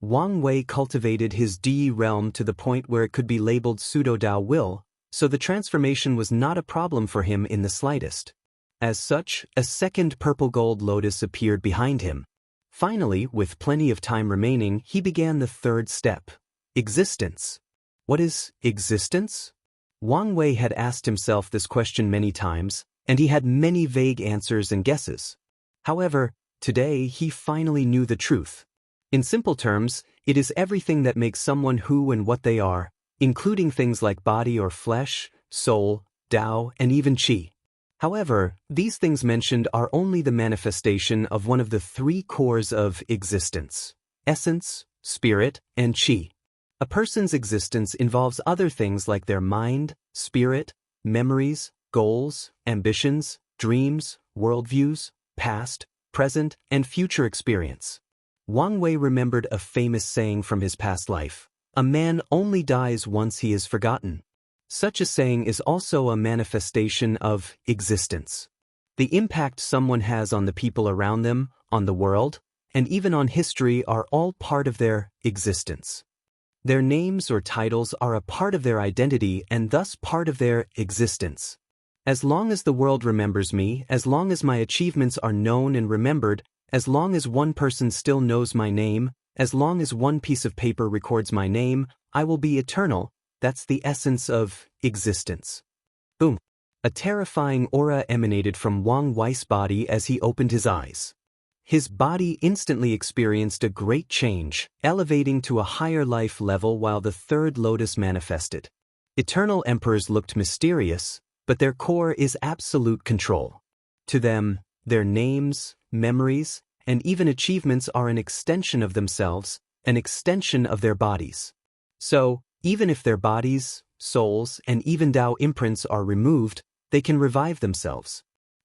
Wang Wei cultivated his Duyi realm to the point where it could be labeled pseudo-Tao will, so the transformation was not a problem for him in the slightest. As such, a second purple gold lotus appeared behind him. Finally, with plenty of time remaining, he began the third step. Existence. What is existence? Wang Wei had asked himself this question many times, and he had many vague answers and guesses. However, today he finally knew the truth. In simple terms, it is everything that makes someone who and what they are, including things like body or flesh, soul, Tao, and even Qi. However, these things mentioned are only the manifestation of one of the three cores of existence: essence, spirit, and Qi. A person's existence involves other things like their mind, spirit, memories, goals, ambitions, dreams, worldviews, past, present, and future experience. Wang Wei remembered a famous saying from his past life: "A man only dies once he is forgotten." Such a saying is also a manifestation of existence. The impact someone has on the people around them, on the world, and even on history are all part of their existence. Their names or titles are a part of their identity and thus part of their existence. As long as the world remembers me, as long as my achievements are known and remembered, as long as one person still knows my name, as long as one piece of paper records my name, I will be eternal. That's the essence of existence. Boom. A terrifying aura emanated from Wang Wei's body as he opened his eyes. His body instantly experienced a great change, elevating to a higher life level while the third lotus manifested. Eternal emperors looked mysterious, but their core is absolute control. To them, their names, memories, and even achievements are an extension of themselves, an extension of their bodies. So, even if their bodies, souls, and even Tao imprints are removed, they can revive themselves.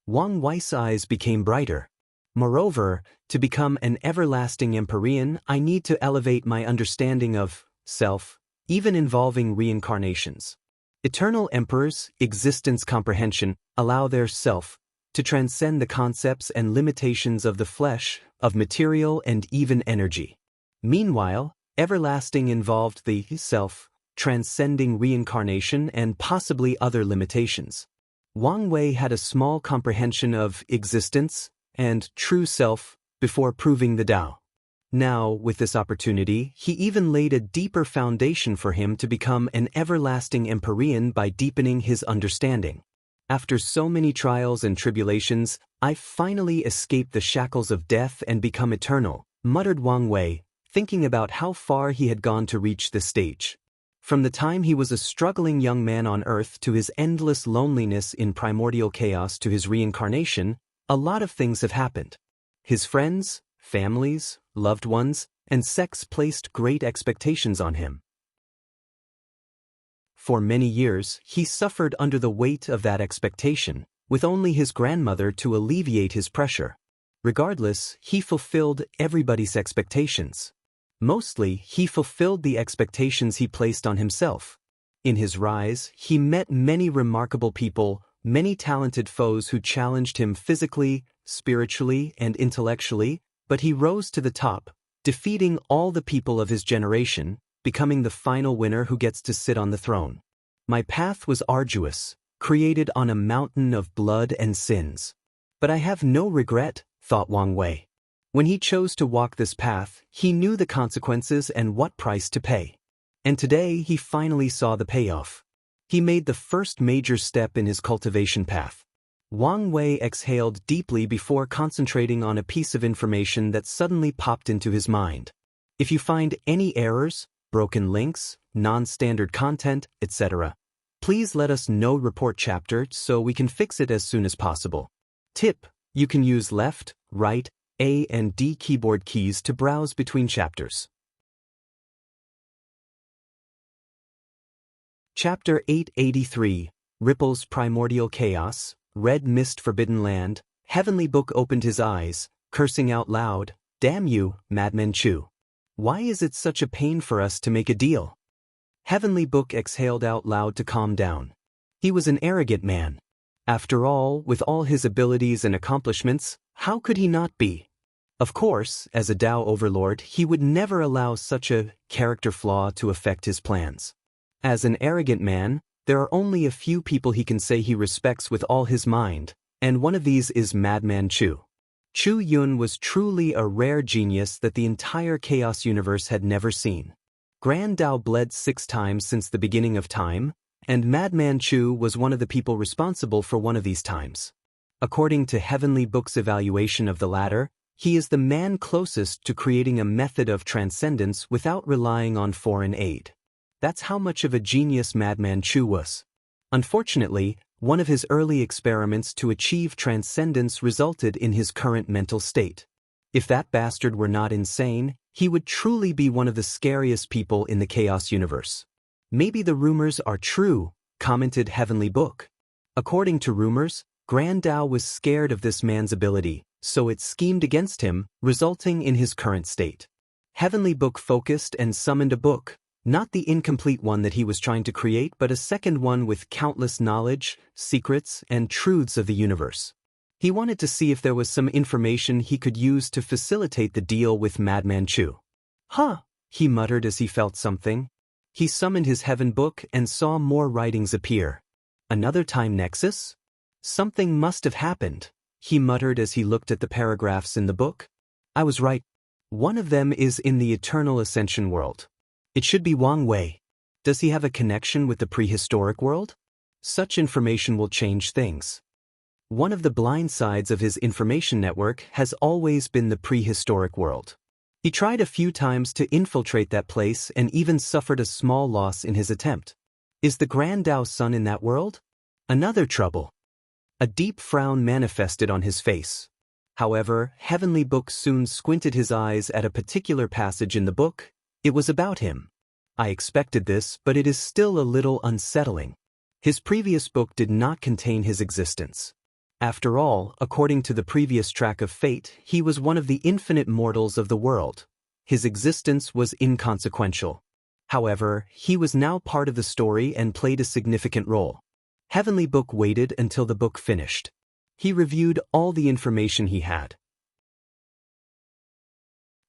Wang Wei's eyes became brighter. Moreover, to become an everlasting Empyrean, I need to elevate my understanding of self, even involving reincarnations. Eternal emperors, existence comprehension, allow their self to transcend the concepts and limitations of the flesh, of material and even energy. Meanwhile, everlasting involved the self, transcending reincarnation and possibly other limitations. Wang Wei had a small comprehension of existence and true self before proving the Tao. Now, with this opportunity, he even laid a deeper foundation for him to become an everlasting Empyrean by deepening his understanding. After so many trials and tribulations, I finally escaped the shackles of death and become eternal, muttered Wang Wei, thinking about how far he had gone to reach this stage. From the time he was a struggling young man on Earth to his endless loneliness in primordial chaos to his reincarnation, a lot of things have happened. His friends, families, loved ones, and sects placed great expectations on him. For many years, he suffered under the weight of that expectation, with only his grandmother to alleviate his pressure. Regardless, he fulfilled everybody's expectations. Mostly, he fulfilled the expectations he placed on himself. In his rise, he met many remarkable people, many talented foes who challenged him physically, spiritually, and intellectually, but he rose to the top, defeating all the people of his generation, becoming the final winner who gets to sit on the throne. My path was arduous, created on a mountain of blood and sins. But I have no regret, thought Wang Wei. When he chose to walk this path, he knew the consequences and what price to pay. And today he finally saw the payoff. He made the first major step in his cultivation path. Wang Wei exhaled deeply before concentrating on a piece of information that suddenly popped into his mind. If you find any errors, broken links, non-standard content, etc., please let us know. Report chapter so we can fix it as soon as possible. Tip: you can use left, right, A and D keyboard keys to browse between chapters. Chapter 883, Ripples Primordial Chaos, Red Mist Forbidden Land. Heavenly Book opened his eyes, cursing out loud, "Damn you, Madman Chu. Why is it such a pain for us to make a deal?" Heavenly Book exhaled out loud to calm down. He was an arrogant man. After all, with all his abilities and accomplishments, how could he not be? Of course, as a Tao overlord, he would never allow such a character flaw to affect his plans. As an arrogant man, there are only a few people he can say he respects with all his mind, and one of these is Madman Chu. Chu Yun was truly a rare genius that the entire Chaos universe had never seen. Grand Tao bled 6 times since the beginning of time, and Madman Chu was one of the people responsible for one of these times. According to Heavenly Book's evaluation of the latter, he is the man closest to creating a method of transcendence without relying on foreign aid. That's how much of a genius Madman Chu was. Unfortunately, one of his early experiments to achieve transcendence resulted in his current mental state. If that bastard were not insane, he would truly be one of the scariest people in the Chaos universe. Maybe the rumors are true, commented Heavenly Book. According to rumors, Grand Tao was scared of this man's ability, so it schemed against him, resulting in his current state. Heavenly Book focused and summoned a book, not the incomplete one that he was trying to create, but a second one with countless knowledge, secrets, and truths of the universe. He wanted to see if there was some information he could use to facilitate the deal with Madman Chu. "Huh," he muttered as he felt something. He summoned his Heaven Book and saw more writings appear. Another time nexus? Something must have happened, he muttered as he looked at the paragraphs in the book. I was right. One of them is in the Eternal Ascension world. It should be Wang Wei. Does he have a connection with the prehistoric world? Such information will change things. One of the blind sides of his information network has always been the prehistoric world. He tried a few times to infiltrate that place and even suffered a small loss in his attempt. Is the Grand Tao Sun in that world? Another trouble. A deep frown manifested on his face. However, Heavenly Book soon squinted his eyes at a particular passage in the book. It was about him. I expected this, but it is still a little unsettling. His previous book did not contain his existence. After all, according to the previous track of fate, he was one of the infinite mortals of the world. His existence was inconsequential. However, he was now part of the story and played a significant role. Heavenly Book waited until the book finished. He reviewed all the information he had.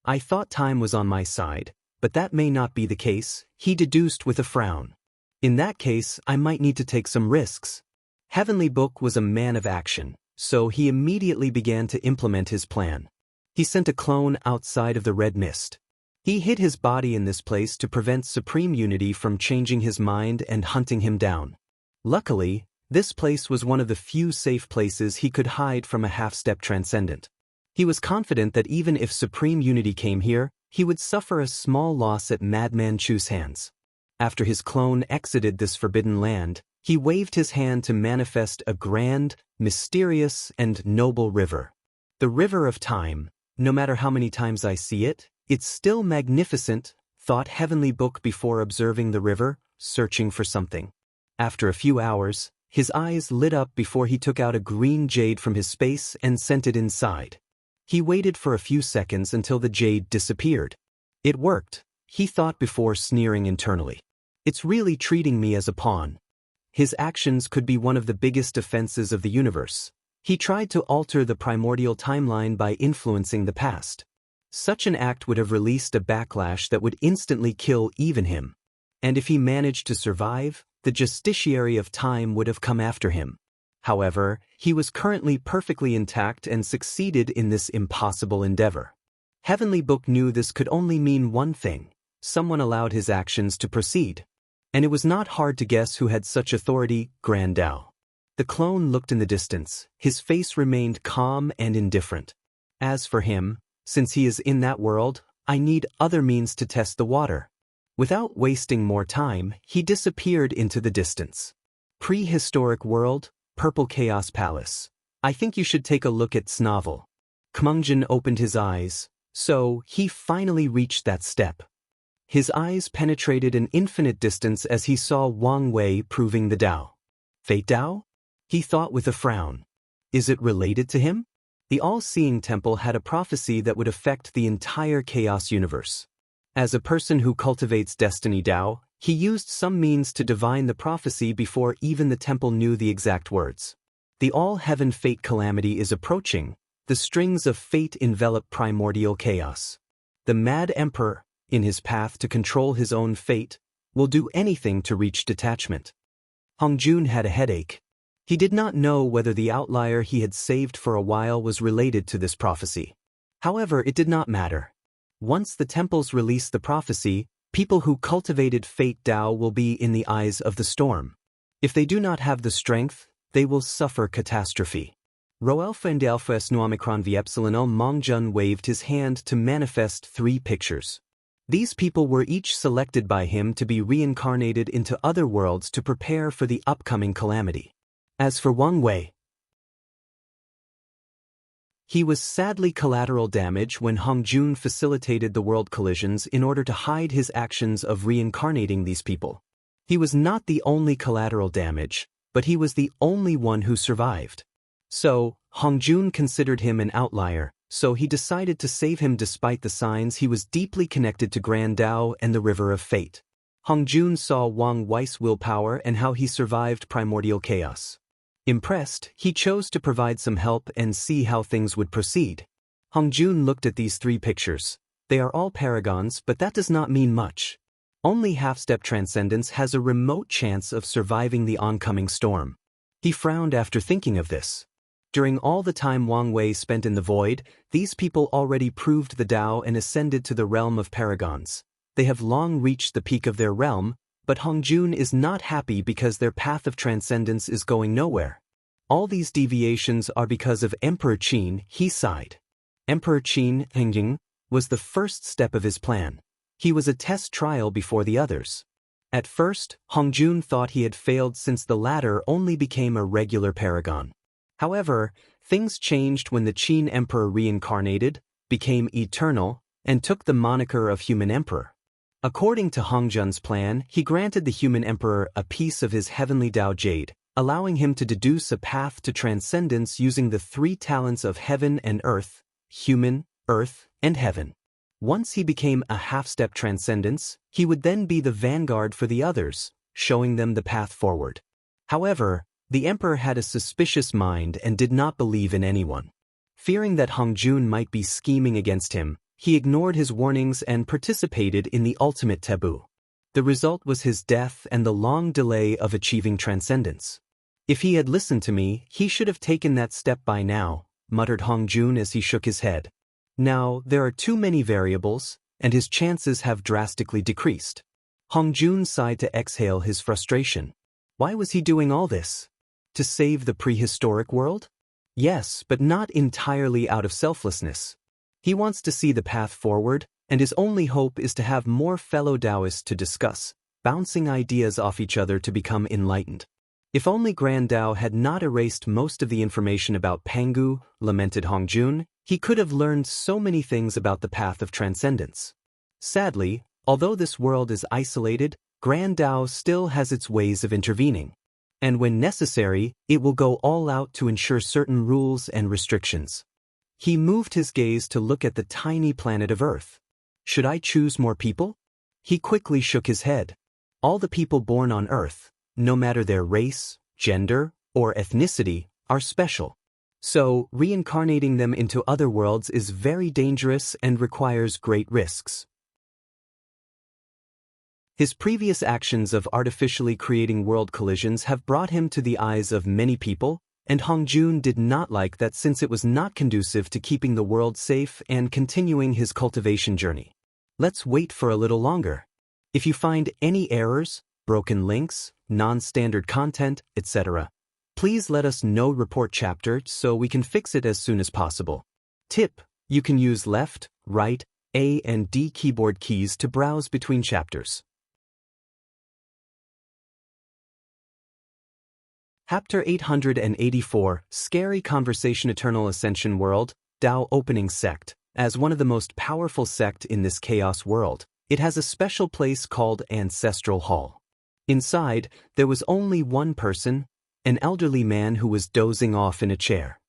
I thought time was on my side, but that may not be the case, he deduced with a frown. In that case, I might need to take some risks. Heavenly Book was a man of action, so he immediately began to implement his plan. He sent a clone outside of the red mist. He hid his body in this place to prevent Supreme Unity from changing his mind and hunting him down. Luckily, this place was one of the few safe places he could hide from a half-step transcendent. He was confident that even if Supreme Unity came here, he would suffer a small loss at Madman Chu's hands. After his clone exited this forbidden land, he waved his hand to manifest a grand, mysterious, and noble river. The river of time, no matter how many times I see it, it's still magnificent, thought Heavenly Book before observing the river, searching for something. After a few hours, his eyes lit up before he took out a green jade from his space and sent it inside. He waited for a few seconds until the jade disappeared. It worked, he thought before sneering internally. It's really treating me as a pawn. His actions could be one of the biggest offenses of the universe. He tried to alter the primordial timeline by influencing the past. Such an act would have released a backlash that would instantly kill even him. And if he managed to survive, the justiciary of time would have come after him. However, he was currently perfectly intact and succeeded in this impossible endeavor. Heavenly Book knew this could only mean one thing: someone allowed his actions to proceed. And it was not hard to guess who had such authority: Grand Tao. The clone looked in the distance, his face remained calm and indifferent. As for him, since he is in that world, I need other means to test the water. Without wasting more time, he disappeared into the distance. Prehistoric world, Purple Chaos Palace. I think you should take a look at Snavel. Kmungjin opened his eyes, so he finally reached that step. His eyes penetrated an infinite distance as he saw Wang Wei proving the Tao. Fate Tao? He thought with a frown. Is it related to him? The all-seeing temple had a prophecy that would affect the entire chaos universe. As a person who cultivates destiny Tao, he used some means to divine the prophecy before even the temple knew the exact words. The all-heaven fate calamity is approaching. The strings of fate envelop primordial chaos. The mad emperor, in his path to control his own fate, will do anything to reach detachment. Hongjun had a headache. He did not know whether the outlier he had saved for a while was related to this prophecy. However, it did not matter. Once the temples release the prophecy, people who cultivated Fate Tao will be in the eyes of the storm. If they do not have the strength, they will suffer catastrophe. Roelfa and Alphas Nuomicron Viepsilon Mongjun waved his hand to manifest 3 pictures. These people were each selected by him to be reincarnated into other worlds to prepare for the upcoming calamity. As for Wang Wei, he was sadly collateral damage when Hongjun facilitated the world collisions in order to hide his actions of reincarnating these people. He was not the only collateral damage, but he was the only one who survived. So, Hongjun considered him an outlier, so he decided to save him despite the signs he was deeply connected to Grand Tao and the River of Fate. Hongjun saw Wang Wei's willpower and how he survived primordial chaos. Impressed, he chose to provide some help and see how things would proceed. Hongjun looked at these 3 pictures. They are all paragons, but that does not mean much. Only half-step transcendence has a remote chance of surviving the oncoming storm. He frowned after thinking of this. During all the time Wang Wei spent in the void, these people already proved the Tao and ascended to the realm of paragons. They have long reached the peak of their realm, but Hongjun is not happy because their path of transcendence is going nowhere. All these deviations are because of Emperor Qin, he sighed. Emperor Qin, Hengjing, was the first step of his plan. He was a test trial before the others. At first, Hongjun thought he had failed since the latter only became a regular paragon. However, things changed when the Qin Emperor reincarnated, became eternal, and took the moniker of Human Emperor. According to Hongjun's plan, he granted the Human Emperor a piece of his heavenly Tao Jade, allowing him to deduce a path to transcendence using the 3 talents of heaven and earth, human, earth, and heaven. Once he became a half-step transcendence, he would then be the vanguard for the others, showing them the path forward. However, the emperor had a suspicious mind and did not believe in anyone. Fearing that Hongjun might be scheming against him, he ignored his warnings and participated in the ultimate taboo. The result was his death and the long delay of achieving transcendence. If he had listened to me, he should have taken that step by now, muttered Hongjun as he shook his head. Now, there are too many variables, and his chances have drastically decreased. Hongjun sighed to exhale his frustration. Why was he doing all this? To save the prehistoric world? Yes, but not entirely out of selflessness. He wants to see the path forward, and his only hope is to have more fellow Taoists to discuss, bouncing ideas off each other to become enlightened. If only Grand Tao had not erased most of the information about Pangu, lamented Hongjun, he could have learned so many things about the path of transcendence. Sadly, although this world is isolated, Grand Tao still has its ways of intervening. And when necessary, it will go all out to ensure certain rules and restrictions. He moved his gaze to look at the tiny planet of Earth. Should I choose more people? He quickly shook his head. All the people born on Earth, no matter their race, gender, or ethnicity, are special. So, reincarnating them into other worlds is very dangerous and requires great risks. His previous actions of artificially creating world collisions have brought him to the eyes of many people, and Hongjun did not like that since it was not conducive to keeping the world safe and continuing his cultivation journey. Let's wait for a little longer. If you find any errors, broken links, non-standard content, etc., please let us know. Report chapter so we can fix it as soon as possible. Tip: you can use left, right, A and D keyboard keys to browse between chapters. Chapter 884, Scary Conversation. Eternal Ascension World, Tao Opening Sect. As one of the most powerful sect in this chaos world, it has a special place called Ancestral Hall. Inside, there was only one person, an elderly man who was dozing off in a chair.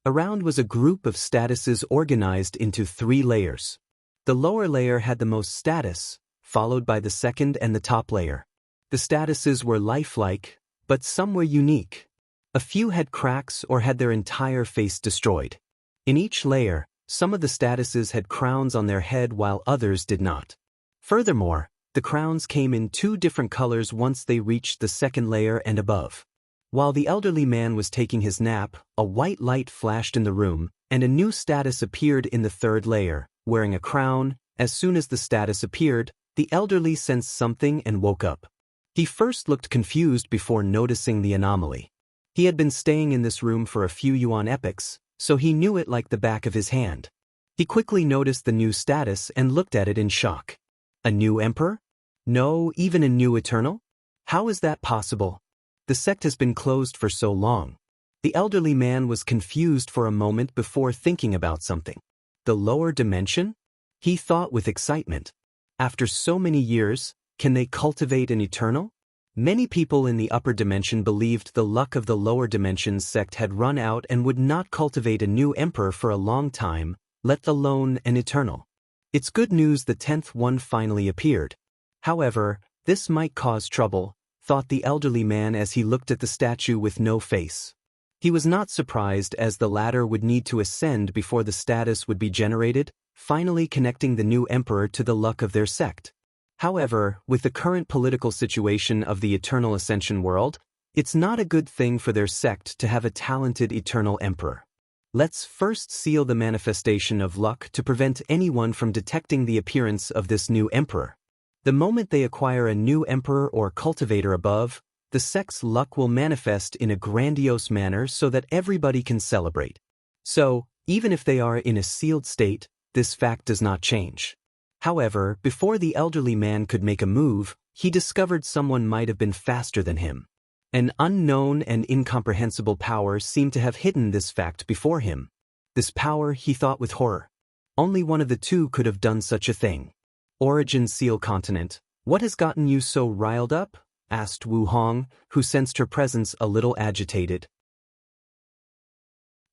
Around was a group of statuses organized into 3 layers. The lower layer had the most status, followed by the second and the top layer. The statuses were lifelike, but some were unique. A few had cracks or had their entire face destroyed. In each layer, some of the statuses had crowns on their head while others did not. Furthermore, the crowns came in 2 different colors once they reached the second layer and above. While the elderly man was taking his nap, a white light flashed in the room, and a new status appeared in the 3rd layer, wearing a crown. As soon as the status appeared, the elderly sensed something and woke up. He first looked confused before noticing the anomaly. He had been staying in this room for a few yuan epochs, so he knew it like the back of his hand. He quickly noticed the new status and looked at it in shock. A new emperor? No, even a new eternal? How is that possible? The sect has been closed for so long. The elderly man was confused for a moment before thinking about something. The lower dimension? He thought with excitement. After so many years, can they cultivate an eternal? Many people in the upper dimension believed the luck of the lower dimensions sect had run out and would not cultivate a new emperor for a long time, let alone an eternal. It's good news the 10th one finally appeared. However, this might cause trouble, thought the elderly man as he looked at the statue with no face. He was not surprised as the ladder would need to ascend before the status would be generated, finally connecting the new emperor to the luck of their sect. However, with the current political situation of the Eternal Ascension world, it's not a good thing for their sect to have a talented eternal emperor. Let's first seal the manifestation of luck to prevent anyone from detecting the appearance of this new emperor. The moment they acquire a new emperor or cultivator above, the sect's luck will manifest in a grandiose manner so that everybody can celebrate. So, even if they are in a sealed state, this fact does not change. However, before the elderly man could make a move, he discovered someone might have been faster than him. An unknown and incomprehensible power seemed to have hidden this fact before him. This power, he thought with horror. Only one of the two could have done such a thing. Origin Seal Continent, what has gotten you so riled up? asked Wu Hong, who sensed her presence a little agitated.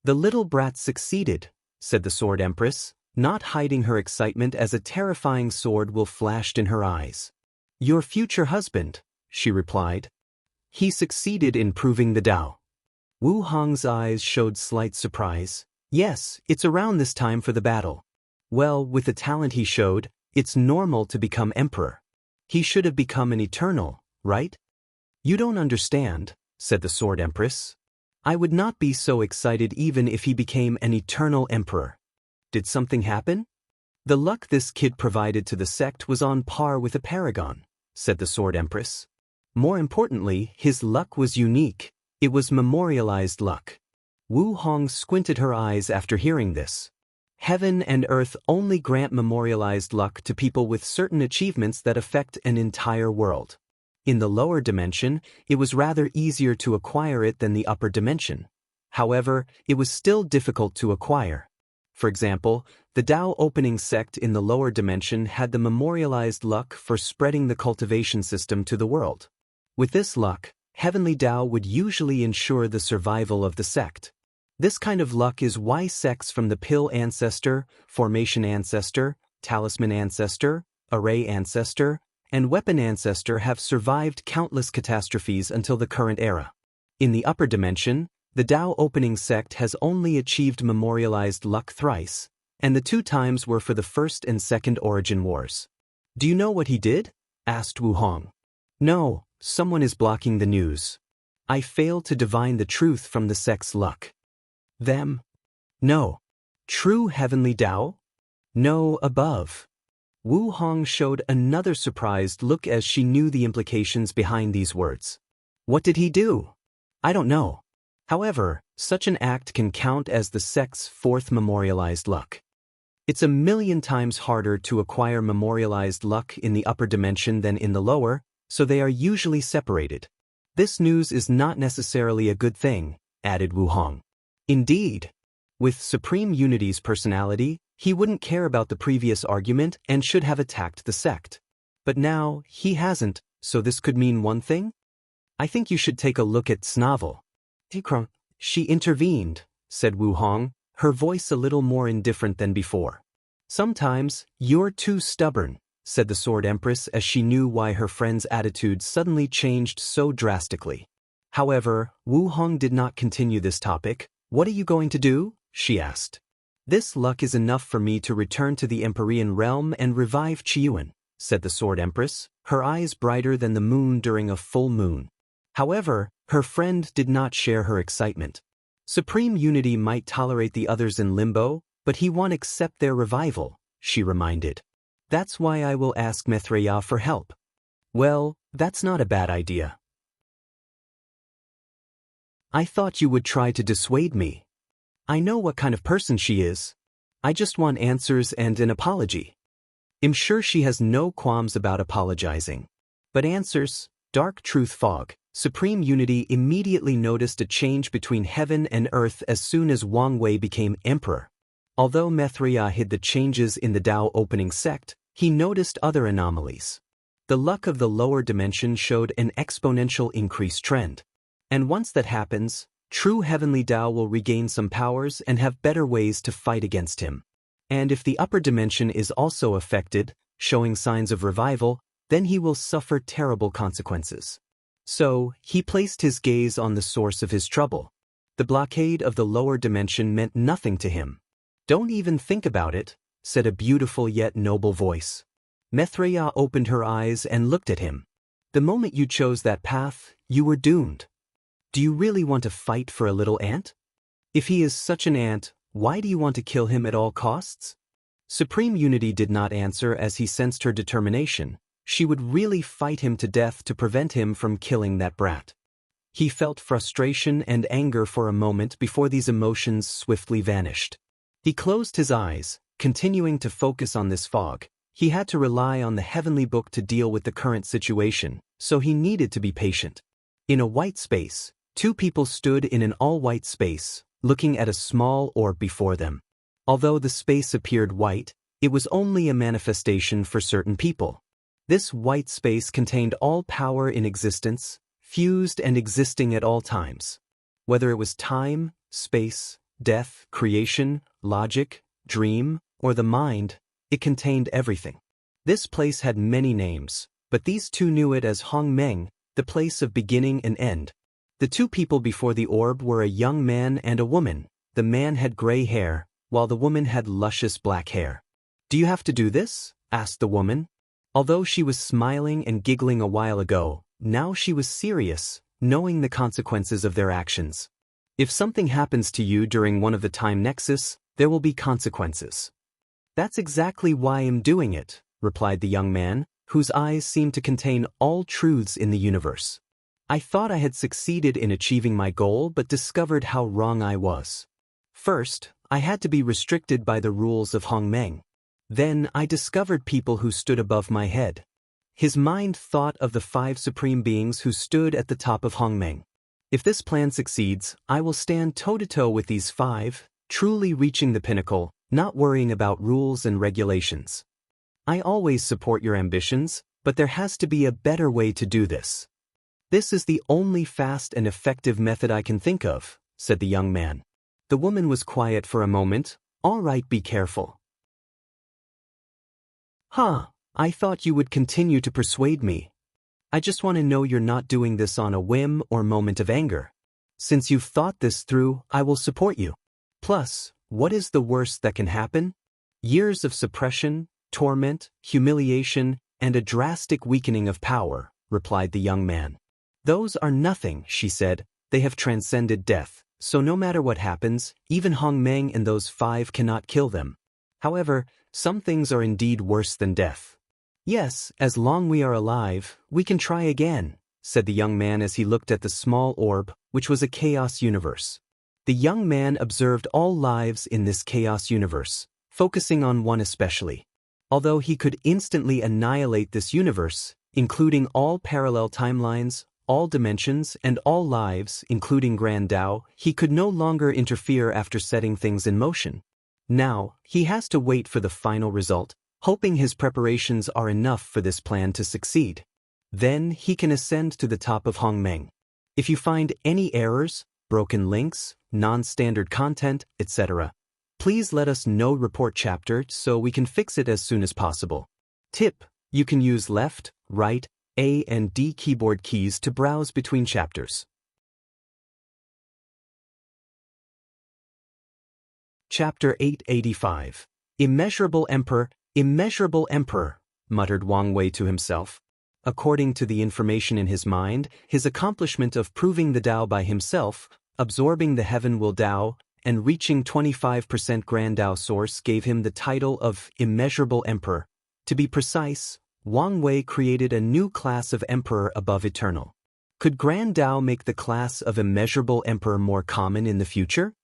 The little brat succeeded, said the Sword Empress, not hiding her excitement as a terrifying sword will flashed in her eyes. Your future husband, she replied. He succeeded in proving the Tao. Wu Hong's eyes showed slight surprise. Yes, it's around this time for the battle. Well, with the talent he showed, it's normal to become emperor. He should have become an eternal, right? You don't understand, said the Sword Empress. I would not be so excited even if he became an eternal emperor. Did something happen? The luck this kid provided to the sect was on par with a paragon, said the Sword Empress. More importantly, his luck was unique. It was memorialized luck. Wu Hong squinted her eyes after hearing this. Heaven and earth only grant memorialized luck to people with certain achievements that affect an entire world. In the lower dimension, it was rather easier to acquire it than the upper dimension. However, it was still difficult to acquire. For example, the Tao opening sect in the lower dimension had the memorialized luck for spreading the cultivation system to the world. With this luck, heavenly Tao would usually ensure the survival of the sect. This kind of luck is why sects from the Pill Ancestor, Formation Ancestor, Talisman Ancestor, Array Ancestor, and Weapon Ancestor have survived countless catastrophes until the current era. In the upper dimension, the Tao opening sect has only achieved memorialized luck thrice, and the 2 times were for the first and second origin wars. Do you know what he did? Asked Wu Hong. No, someone is blocking the news. I fail to divine the truth from the sect's luck. Them? No. True heavenly Tao? No, above. Wu Hong showed another surprised look as she knew the implications behind these words. What did he do? I don't know. However, such an act can count as the sect's 4th memorialized luck. It's a million times harder to acquire memorialized luck in the upper dimension than in the lower, so they are usually separated. This news is not necessarily a good thing, added Wu Hong. Indeed. With Supreme Unity's personality, he wouldn't care about the previous argument and should have attacked the sect. But now, he hasn't, so this could mean one thing? I think you should take a look at Snavel. She intervened, said Wu Hong, her voice a little more indifferent than before. Sometimes, you're too stubborn, said the Sword Empress as she knew why her friend's attitude suddenly changed so drastically. However, Wu Hong did not continue this topic. What are you going to do? She asked. This luck is enough for me to return to the Empyrean realm and revive Qiyuan, said the Sword Empress, her eyes brighter than the moon during a full moon. However, her friend did not share her excitement. Supreme Unity might tolerate the others in limbo, but he won't accept their revival, she reminded. That's why I will ask Maitreya for help. Well, that's not a bad idea. I thought you would try to dissuade me. I know what kind of person she is. I just want answers and an apology. I'm sure she has no qualms about apologizing. But answers, dark truth fog. Supreme Unity immediately noticed a change between heaven and earth as soon as Wang Wei became emperor. Although Maitreya hid the changes in the Tao opening sect, he noticed other anomalies. The luck of the lower dimension showed an exponential increase trend. And once that happens, true heavenly Tao will regain some powers and have better ways to fight against him. And if the upper dimension is also affected, showing signs of revival, then he will suffer terrible consequences. So, he placed his gaze on the source of his trouble. The blockade of the lower dimension meant nothing to him. Don't even think about it, said a beautiful yet noble voice. Maitreya opened her eyes and looked at him. The moment you chose that path, you were doomed. Do you really want to fight for a little ant? If he is such an ant, why do you want to kill him at all costs? Supreme Unity did not answer as he sensed her determination. She would really fight him to death to prevent him from killing that brat. He felt frustration and anger for a moment before these emotions swiftly vanished. He closed his eyes, continuing to focus on this fog. He had to rely on the heavenly book to deal with the current situation, so he needed to be patient. In a white space, 2 people stood in an all-white space, looking at a small orb before them. Although the space appeared white, it was only a manifestation for certain people. This white space contained all power in existence, fused and existing at all times. Whether it was time, space, death, creation, logic, dream, or the mind, it contained everything. This place had many names, but these two knew it as Hongmeng, the place of beginning and end. The two people before the orb were a young man and a woman. The man had gray hair, while the woman had luscious black hair. "Do you have to do this?" asked the woman. Although she was smiling and giggling a while ago, now she was serious, knowing the consequences of their actions. If something happens to you during one of the time nexus, there will be consequences. "That's exactly why I'm doing it," replied the young man, whose eyes seemed to contain all truths in the universe. "I thought I had succeeded in achieving my goal but discovered how wrong I was. First, I had to be restricted by the rules of Hongmeng. Then I discovered people who stood above my head." His mind thought of the 5 supreme beings who stood at the top of Hongmeng. "If this plan succeeds, I will stand toe-to-toe with these 5, truly reaching the pinnacle, not worrying about rules and regulations. I always support your ambitions, but there has to be a better way to do this. This is the only fast and effective method I can think of," said the young man. The woman was quiet for a moment. "All right, be careful." "Huh, I thought you would continue to persuade me. I just want to know you're not doing this on a whim or moment of anger. Since you've thought this through, I will support you. Plus, what is the worst that can happen? Years of suppression, torment, humiliation, and a drastic weakening of power," replied the young man. "Those are nothing," she said. "They have transcended death, so no matter what happens, even Hongmeng and those 5 cannot kill them. However, some things are indeed worse than death. Yes, as long we are alive, we can try again," said the young man as he looked at the small orb, which was a chaos universe. The young man observed all lives in this chaos universe, focusing on one especially. Although he could instantly annihilate this universe, including all parallel timelines, all dimensions, and all lives, including Grand Tao, he could no longer interfere after setting things in motion. Now, he has to wait for the final result, hoping his preparations are enough for this plan to succeed. Then he can ascend to the top of Hongmeng. If you find any errors, broken links, non-standard content, etc., please let us know. Report chapter so we can fix it as soon as possible. Tip: you can use left, right, A and D keyboard keys to browse between chapters. Chapter 885. Immeasurable Emperor, Immeasurable Emperor, muttered Wang Wei to himself. According to the information in his mind, his accomplishment of proving the Tao by himself, absorbing the Heaven Will Tao, and reaching 25% Grand Tao Source gave him the title of Immeasurable Emperor. To be precise, Wang Wei created a new class of Emperor above Eternal. Could Grand Tao make the class of Immeasurable Emperor more common in the future?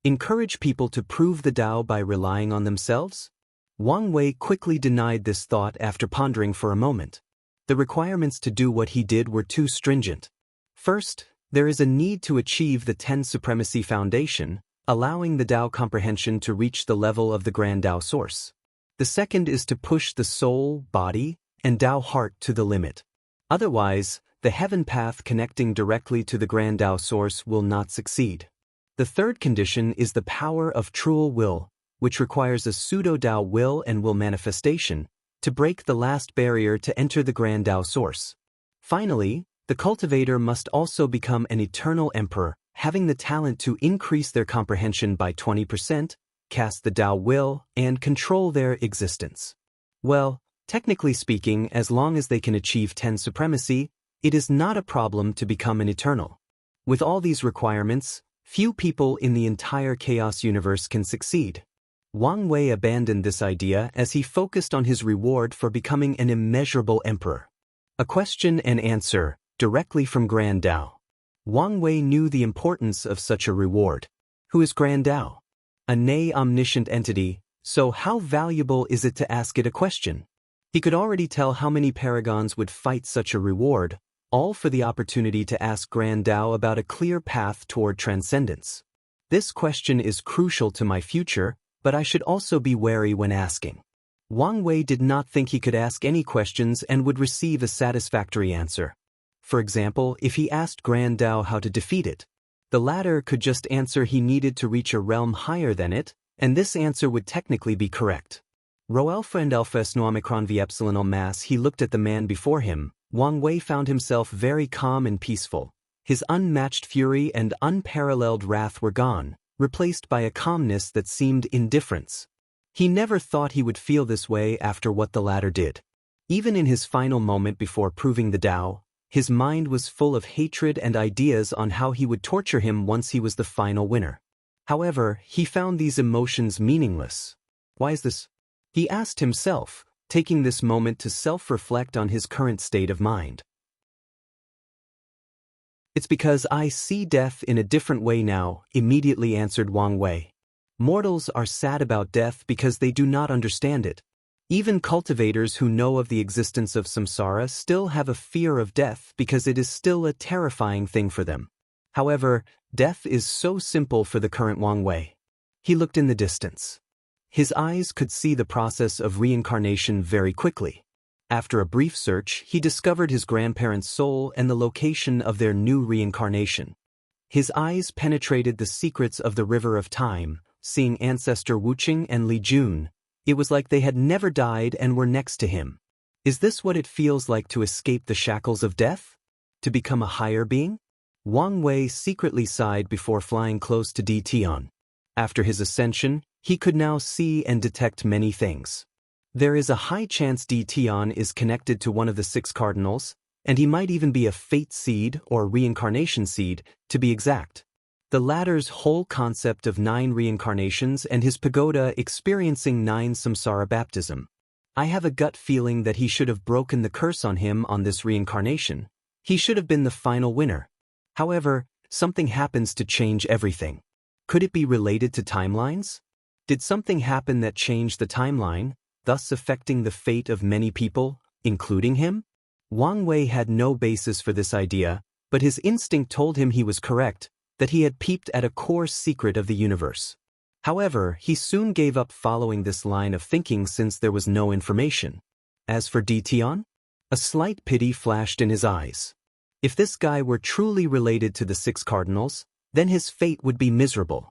Encourage people to prove the Tao by relying on themselves? Wang Wei quickly denied this thought after pondering for a moment. The requirements to do what he did were too stringent. First, there is a need to achieve the 10 Supremacy Foundation, allowing the Tao comprehension to reach the level of the Grand Tao Source. The second is to push the soul, body, and Tao heart to the limit. Otherwise, the heaven path connecting directly to the Grand Tao Source will not succeed. The third condition is the power of true will, which requires a pseudo-Tao will and will manifestation to break the last barrier to enter the Grand Tao Source. Finally, the cultivator must also become an eternal emperor, having the talent to increase their comprehension by 20%, cast the Tao will, and control their existence. Well, technically speaking, as long as they can achieve 10 supremacy, it is not a problem to become an eternal. With all these requirements, few people in the entire chaos universe can succeed. Wang Wei abandoned this idea as he focused on his reward for becoming an immeasurable emperor. A question and answer, directly from Grand Tao. Wang Wei knew the importance of such a reward. Who is Grand Tao? A omniscient entity, so how valuable is it to ask it a question? He could already tell how many paragons would fight such a reward, all for the opportunity to ask Grand Tao about a clear path toward transcendence. This question is crucial to my future, but I should also be wary when asking. Wang Wei did not think he could ask any questions and would receive a satisfactory answer. For example, if he asked Grand Dao how to defeat it, the latter could just answer he needed to reach a realm higher than it, and this answer would technically be correct. Roelfa and Elfes no Omicron v epsilon mass he looked at the man before him. Wang Wei found himself very calm and peaceful. His unmatched fury and unparalleled wrath were gone, replaced by a calmness that seemed indifference. He never thought he would feel this way after what the latter did. Even in his final moment before proving the Tao, his mind was full of hatred and ideas on how he would torture him once he was the final winner. However, he found these emotions meaningless. Why is this? He asked himself, taking this moment to self-reflect on his current state of mind. It's because I see death in a different way now, immediately answered Wang Wei. Mortals are sad about death because they do not understand it. Even cultivators who know of the existence of samsara still have a fear of death because it is still a terrifying thing for them. However, death is so simple for the current Wang Wei. He looked in the distance. His eyes could see the process of reincarnation very quickly. After a brief search, he discovered his grandparents' soul and the location of their new reincarnation. His eyes penetrated the secrets of the river of time, seeing ancestor Wuxia and Li Jun. It was like they had never died and were next to him. Is this what it feels like to escape the shackles of death? To become a higher being? Wang Wei secretly sighed before flying close to Di Tian. After his ascension, he could now see and detect many things. There is a high chance Di Tian is connected to one of the 6 cardinals, and he might even be a fate seed or reincarnation seed, to be exact. The latter's whole concept of 9 reincarnations and his pagoda experiencing 9 samsara baptism. I have a gut feeling that he should have broken the curse on him on this reincarnation. He should have been the final winner. However, something happens to change everything. Could it be related to timelines? Did something happen that changed the timeline, thus affecting the fate of many people, including him? Wang Wei had no basis for this idea, but his instinct told him he was correct, that he had peeped at a core secret of the universe. However, he soon gave up following this line of thinking since there was no information. As for Di Tian, a slight pity flashed in his eyes. If this guy were truly related to the 6 cardinals, then his fate would be miserable.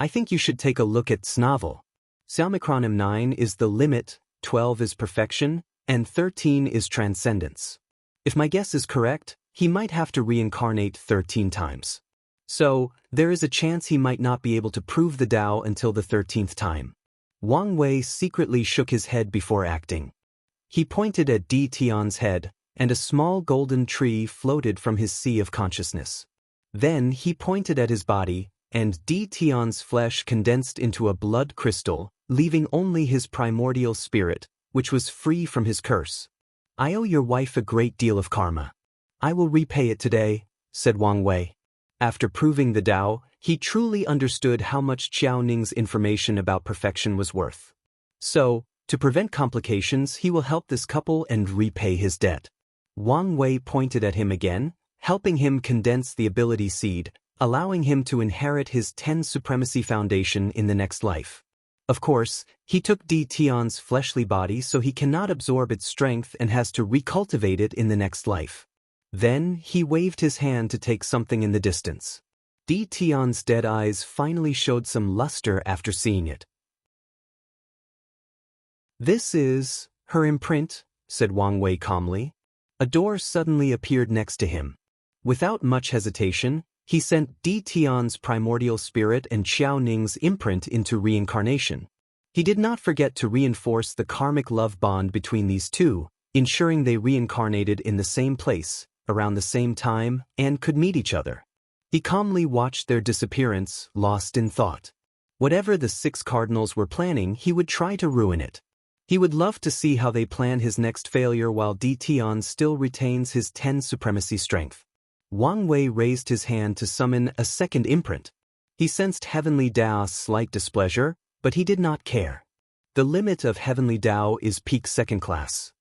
I think you should take a look at Snavel. Xiaomicron M9 is the limit, 12 is perfection, and 13 is transcendence. If my guess is correct, he might have to reincarnate 13 times. So, there is a chance he might not be able to prove the Tao until the 13th time. Wang Wei secretly shook his head before acting. He pointed at Di Tian's head, and a small golden tree floated from his sea of consciousness. Then he pointed at his body, and Di Tian's flesh condensed into a blood crystal, leaving only his primordial spirit, which was free from his curse. I owe your wife a great deal of karma. I will repay it today, said Wang Wei. After proving the Tao, he truly understood how much Qiao Ning's information about perfection was worth. So, to prevent complications, he will help this couple and repay his debt. Wang Wei pointed at him again, helping him condense the ability seed, allowing him to inherit his 10 supremacy foundation in the next life. Of course, he took Di Tian's fleshly body so he cannot absorb its strength and has to recultivate it in the next life. Then, he waved his hand to take something in the distance. Di Tian's dead eyes finally showed some luster after seeing it. This is her imprint, said Wang Wei calmly. A door suddenly appeared next to him. Without much hesitation, he sent Di Tian's primordial spirit and Xiao Ning's imprint into reincarnation. He did not forget to reinforce the karmic love bond between these two, ensuring they reincarnated in the same place, around the same time, and could meet each other. He calmly watched their disappearance, lost in thought. Whatever the 6 cardinals were planning, he would try to ruin it. He would love to see how they plan his next failure while Di Tian still retains his 10 supremacy strength. Wang Wei raised his hand to summon a second imprint. He sensed Heavenly Dao's slight displeasure, but he did not care. The limit of Heavenly Dao is peak 2nd class.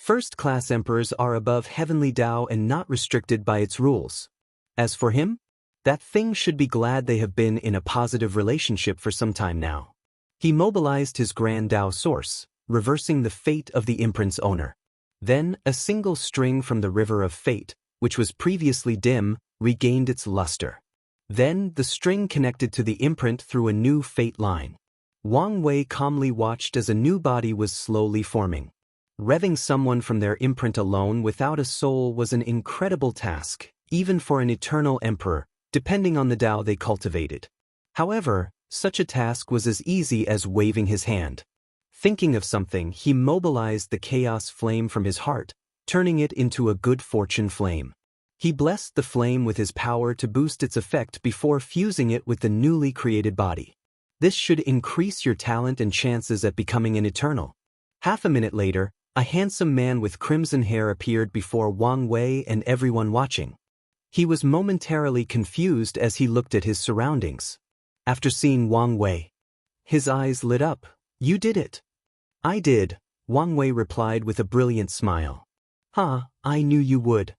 1st class emperors are above Heavenly Dao and not restricted by its rules. As for him, that thing should be glad they have been in a positive relationship for some time now. He mobilized his Grand Dao source, reversing the fate of the imprint's owner. Then, a single string from the river of fate, which was previously dim, regained its luster. Then, the string connected to the imprint through a new fate line. Wang Wei calmly watched as a new body was slowly forming. Revving someone from their imprint alone without a soul was an incredible task, even for an eternal emperor, depending on the Tao they cultivated. However, such a task was as easy as waving his hand. Thinking of something, he mobilized the chaos flame from his heart, turning it into a good fortune flame. He blessed the flame with his power to boost its effect before fusing it with the newly created body. This should increase your talent and chances at becoming an eternal. Half a minute later, a handsome man with crimson hair appeared before Wang Wei and everyone watching. He was momentarily confused as he looked at his surroundings. After seeing Wang Wei, his eyes lit up. "You did it." "I did," Wang Wei replied with a brilliant smile. I knew you would."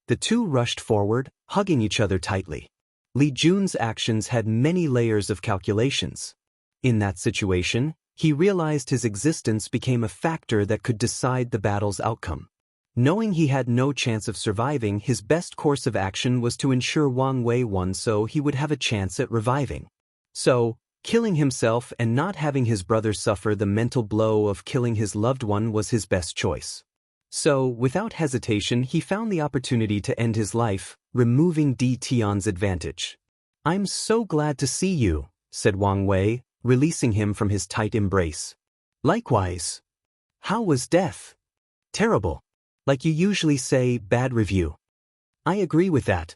The two rushed forward, hugging each other tightly. Li Jun's actions had many layers of calculations. In that situation, he realized his existence became a factor that could decide the battle's outcome. Knowing he had no chance of surviving, his best course of action was to ensure Wang Wei won so he would have a chance at reviving. So, killing himself and not having his brother suffer the mental blow of killing his loved one was his best choice. So, without hesitation, he found the opportunity to end his life, removing Di Tian's advantage. "I'm so glad to see you," said Wang Wei, releasing him from his tight embrace. "Likewise. How was death?" "Terrible. Like you usually say, bad review." "I agree with that.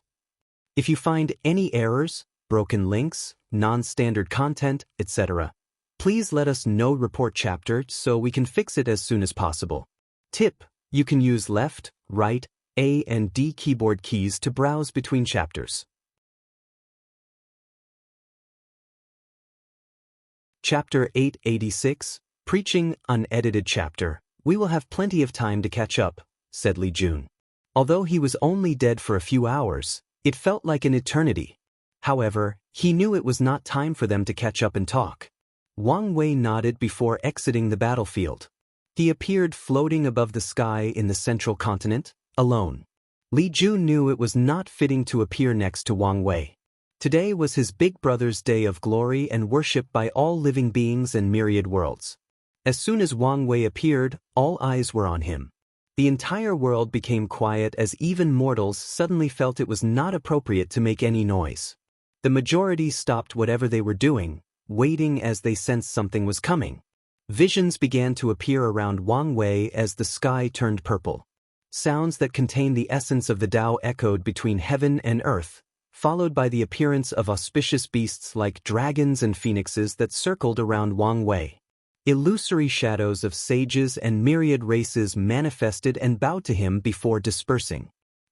If you find any errors, broken links, non-standard content, etc., please let us know. Report chapter so we can fix it as soon as possible. Tip: you can use left, right, A and D keyboard keys to browse between chapters. Chapter 886, Preaching, Unedited Chapter. "We will have plenty of time to catch up," said Li Jun. Although he was only dead for a few hours, it felt like an eternity. However, he knew it was not time for them to catch up and talk. Wang Wei nodded before exiting the battlefield. He appeared floating above the sky in the central continent, alone. Li Jun knew it was not fitting to appear next to Wang Wei. Today was his big brother's day of glory and worship by all living beings and myriad worlds. As soon as Wang Wei appeared, all eyes were on him. The entire world became quiet as even mortals suddenly felt it was not appropriate to make any noise. The majority stopped whatever they were doing, waiting as they sensed something was coming. Visions began to appear around Wang Wei as the sky turned purple. Sounds that contained the essence of the Tao echoed between heaven and earth, followed by the appearance of auspicious beasts like dragons and phoenixes that circled around Wang Wei. Illusory shadows of sages and myriad races manifested and bowed to him before dispersing.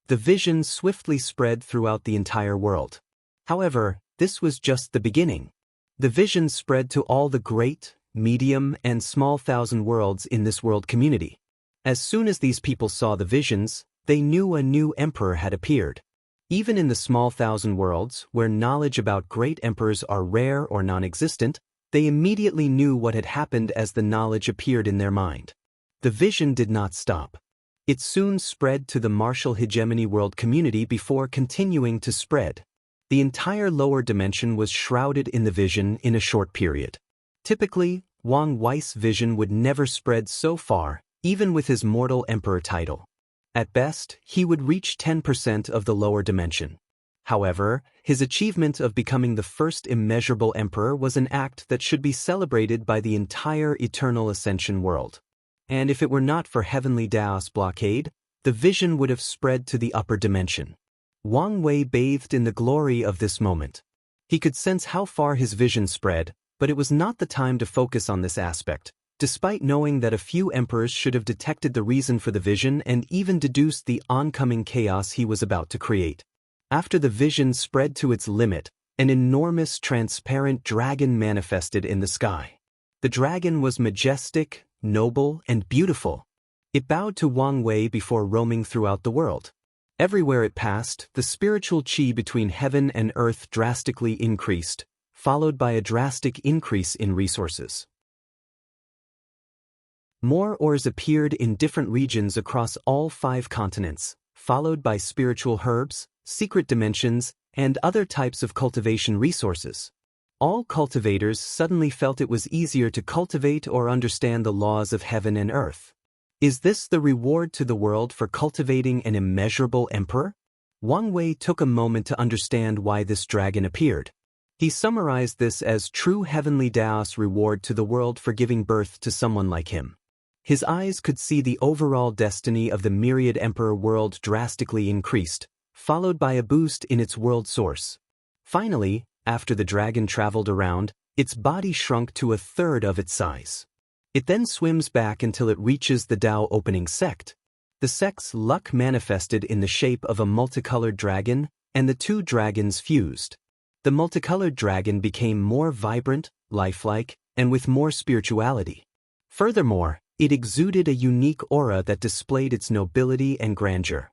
The vision swiftly spread throughout the entire world. However, this was just the beginning. The vision spread to all the great, medium, and small thousand worlds in this world community. As soon as these people saw the visions, they knew a new emperor had appeared. Even in the small thousand worlds, where knowledge about great emperors are rare or non-existent, they immediately knew what had happened as the knowledge appeared in their mind. The vision did not stop. It soon spread to the martial hegemony world community before continuing to spread. The entire lower dimension was shrouded in the vision in a short period. Typically, Wang Wei's vision would never spread so far, even with his mortal emperor title. At best, he would reach 10% of the lower dimension. However, his achievement of becoming the first immeasurable emperor was an act that should be celebrated by the entire eternal ascension world. And if it were not for heavenly Tao's blockade, the vision would have spread to the upper dimension. Wang Wei bathed in the glory of this moment. He could sense how far his vision spread, but it was not the time to focus on this aspect, despite knowing that a few emperors should have detected the reason for the vision and even deduced the oncoming chaos he was about to create. After the vision spread to its limit, an enormous transparent dragon manifested in the sky. The dragon was majestic, noble, and beautiful. It bowed to Wang Wei before roaming throughout the world. Everywhere it passed, the spiritual qi between heaven and earth drastically increased, followed by a drastic increase in resources. More ores appeared in different regions across all 5 continents, followed by spiritual herbs, secret dimensions, and other types of cultivation resources. All cultivators suddenly felt it was easier to cultivate or understand the laws of heaven and earth. Is this the reward to the world for cultivating an immeasurable emperor? Wang Wei took a moment to understand why this dragon appeared. He summarized this as true heavenly Daos reward to the world for giving birth to someone like him. His eyes could see the overall destiny of the myriad emperor world drastically increased, followed by a boost in its world source. Finally, after the dragon traveled around, its body shrunk to 1/3 of its size. It then swims back until it reaches the Dao opening sect. The sect's luck manifested in the shape of a multicolored dragon, and the 2 dragons fused. The multicolored dragon became more vibrant, lifelike, and with more spirituality. Furthermore, it exuded a unique aura that displayed its nobility and grandeur.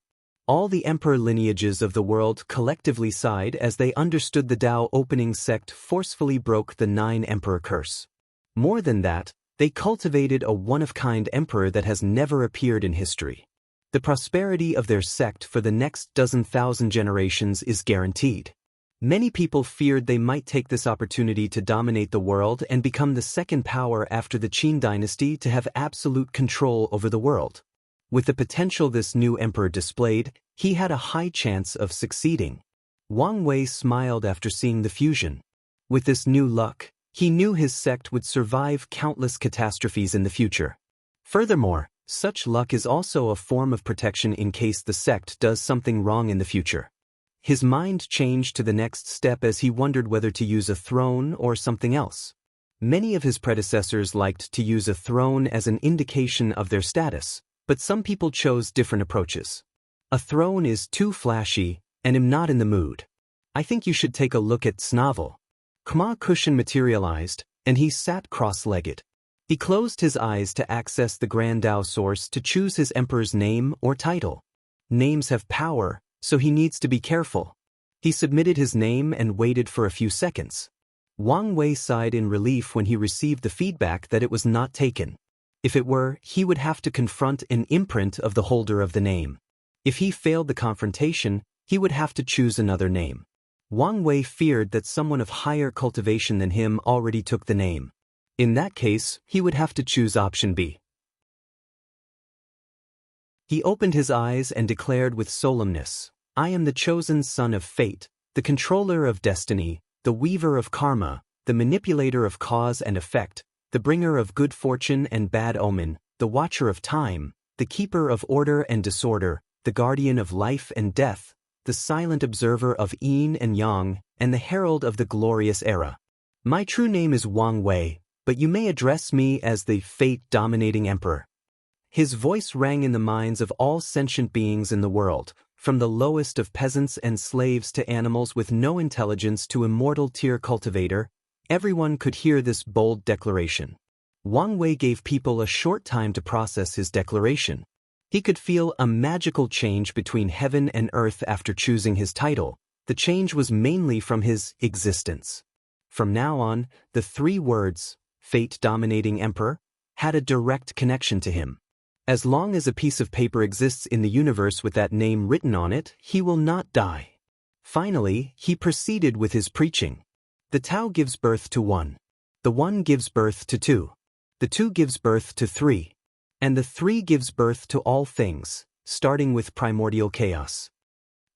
All the emperor lineages of the world collectively sighed as they understood the Dao opening sect forcefully broke the 9 emperor curse. More than that, they cultivated a one-of-kind emperor that has never appeared in history. The prosperity of their sect for the next 12,000 generations is guaranteed. Many people feared they might take this opportunity to dominate the world and become the second power after the Qin dynasty to have absolute control over the world. With the potential this new emperor displayed, he had a high chance of succeeding. Wang Wei smiled after seeing the fusion. With this new luck, he knew his sect would survive countless catastrophes in the future. Furthermore, such luck is also a form of protection in case the sect does something wrong in the future. His mind changed to the next step as he wondered whether to use a throne or something else. Many of his predecessors liked to use a throne as an indication of their status, but some people chose different approaches. A throne is too flashy, and I'm not in the mood. I think you should take a look at Snavel. Kma cushion materialized, and he sat cross-legged. He closed his eyes to access the Grand Dao source to choose his emperor's name or title. Names have power, so he needs to be careful. He submitted his name and waited for a few seconds. Wang Wei sighed in relief when he received the feedback that it was not taken. If it were, he would have to confront an imprint of the holder of the name. If he failed the confrontation, he would have to choose another name. Wang Wei feared that someone of higher cultivation than him already took the name. In that case, he would have to choose option B. He opened his eyes and declared with solemnness, I am the chosen son of fate, the controller of destiny, the weaver of karma, the manipulator of cause and effect, the bringer of good fortune and bad omen, the watcher of time, the keeper of order and disorder, the guardian of life and death, the silent observer of yin and yang, and the herald of the glorious era. My true name is Wang Wei, but you may address me as the fate-dominating emperor. His voice rang in the minds of all sentient beings in the world, from the lowest of peasants and slaves to animals with no intelligence to immortal tier cultivator. Everyone could hear this bold declaration. Wang Wei gave people a short time to process his declaration. He could feel a magical change between heaven and earth after choosing his title. The change was mainly from his existence. From now on, the 3 words, fate-dominating emperor, had a direct connection to him. As long as a piece of paper exists in the universe with that name written on it, he will not die. Finally, he proceeded with his preaching. The Tao gives birth to 1. The 1 gives birth to 2. The 2 gives birth to 3. And the 3 gives birth to all things, starting with primordial chaos.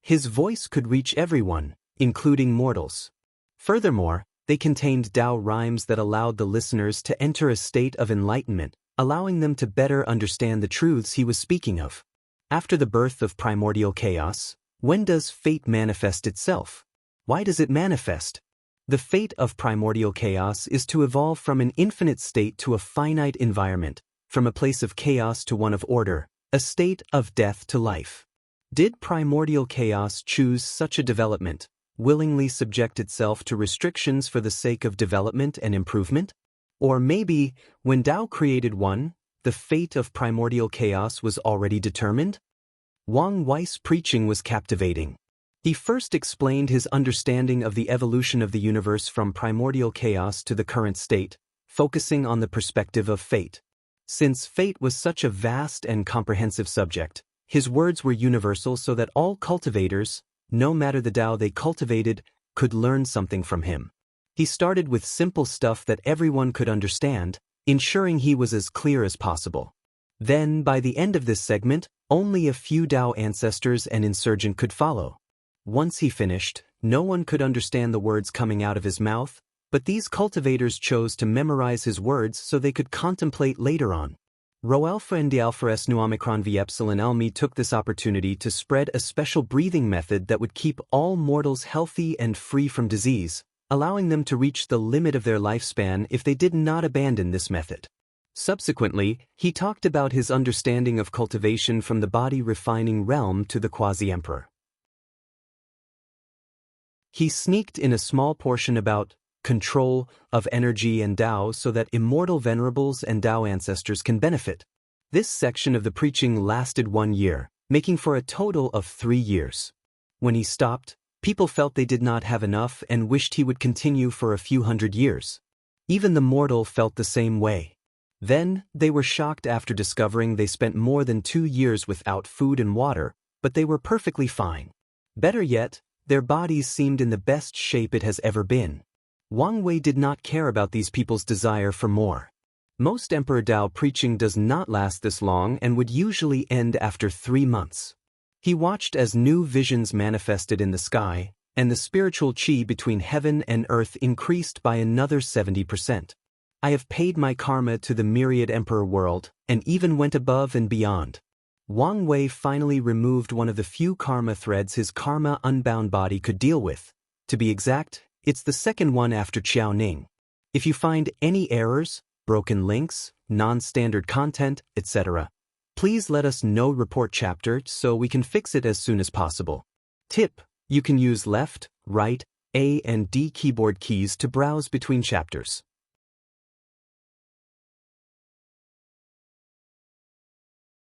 His voice could reach everyone, including mortals. Furthermore, they contained Tao rhymes that allowed the listeners to enter a state of enlightenment, allowing them to better understand the truths he was speaking of. After the birth of primordial chaos, when does fate manifest itself? Why does it manifest? The fate of primordial chaos is to evolve from an infinite state to a finite environment, from a place of chaos to one of order, a state of death to life. Did primordial chaos choose such a development, willingly subject itself to restrictions for the sake of development and improvement? Or maybe, when Tao created one, the fate of primordial chaos was already determined? Wang Wei's preaching was captivating. He first explained his understanding of the evolution of the universe from primordial chaos to the current state, focusing on the perspective of fate. Since fate was such a vast and comprehensive subject, his words were universal so that all cultivators, no matter the Tao they cultivated, could learn something from him. He started with simple stuff that everyone could understand, ensuring he was as clear as possible. Then, by the end of this segment, only a few Tao ancestors and insurgent could follow. Once he finished, no one could understand the words coming out of his mouth, but these cultivators chose to memorize his words so they could contemplate later on. Roalpha and Dialphares nu Omicron v Epsilon Elmi took this opportunity to spread a special breathing method that would keep all mortals healthy and free from disease, allowing them to reach the limit of their lifespan if they did not abandon this method. Subsequently, he talked about his understanding of cultivation from the body-refining realm to the quasi-emperor. He sneaked in a small portion about control of energy and Tao so that immortal venerables and Tao ancestors can benefit. This section of the preaching lasted 1 year, making for a total of 3 years. When he stopped, people felt they did not have enough and wished he would continue for a few hundred years. Even the mortal felt the same way. Then, they were shocked after discovering they spent more than 2 years without food and water, but they were perfectly fine. Better yet, their bodies seemed in the best shape it has ever been. Wang Wei did not care about these people's desire for more. Most Emperor Tao preaching does not last this long and would usually end after 3 months. He watched as new visions manifested in the sky, and the spiritual qi between heaven and earth increased by another 70%. I have paid my karma to the myriad emperor world, and even went above and beyond. Wang Wei finally removed one of the few karma threads his karma unbound body could deal with. To be exact, it's the second one after Qiao Ning. If you find any errors, broken links, non-standard content, etc., please let us know. Report chapter so we can fix it as soon as possible. Tip: you can use left, right, A and D keyboard keys to browse between chapters.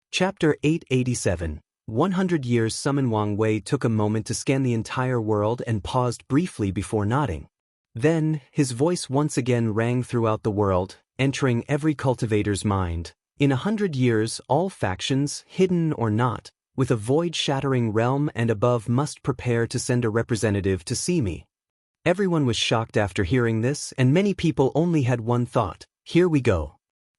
Chapter 887. 100 Years. Summon. Wang Wei took a moment to scan the entire world and paused briefly before nodding. Then, his voice once again rang throughout the world, entering every cultivator's mind. In 100 years, all factions, hidden or not, with a void-shattering realm and above must prepare to send a representative to see me. Everyone was shocked after hearing this, and many people only had one thought: here we go.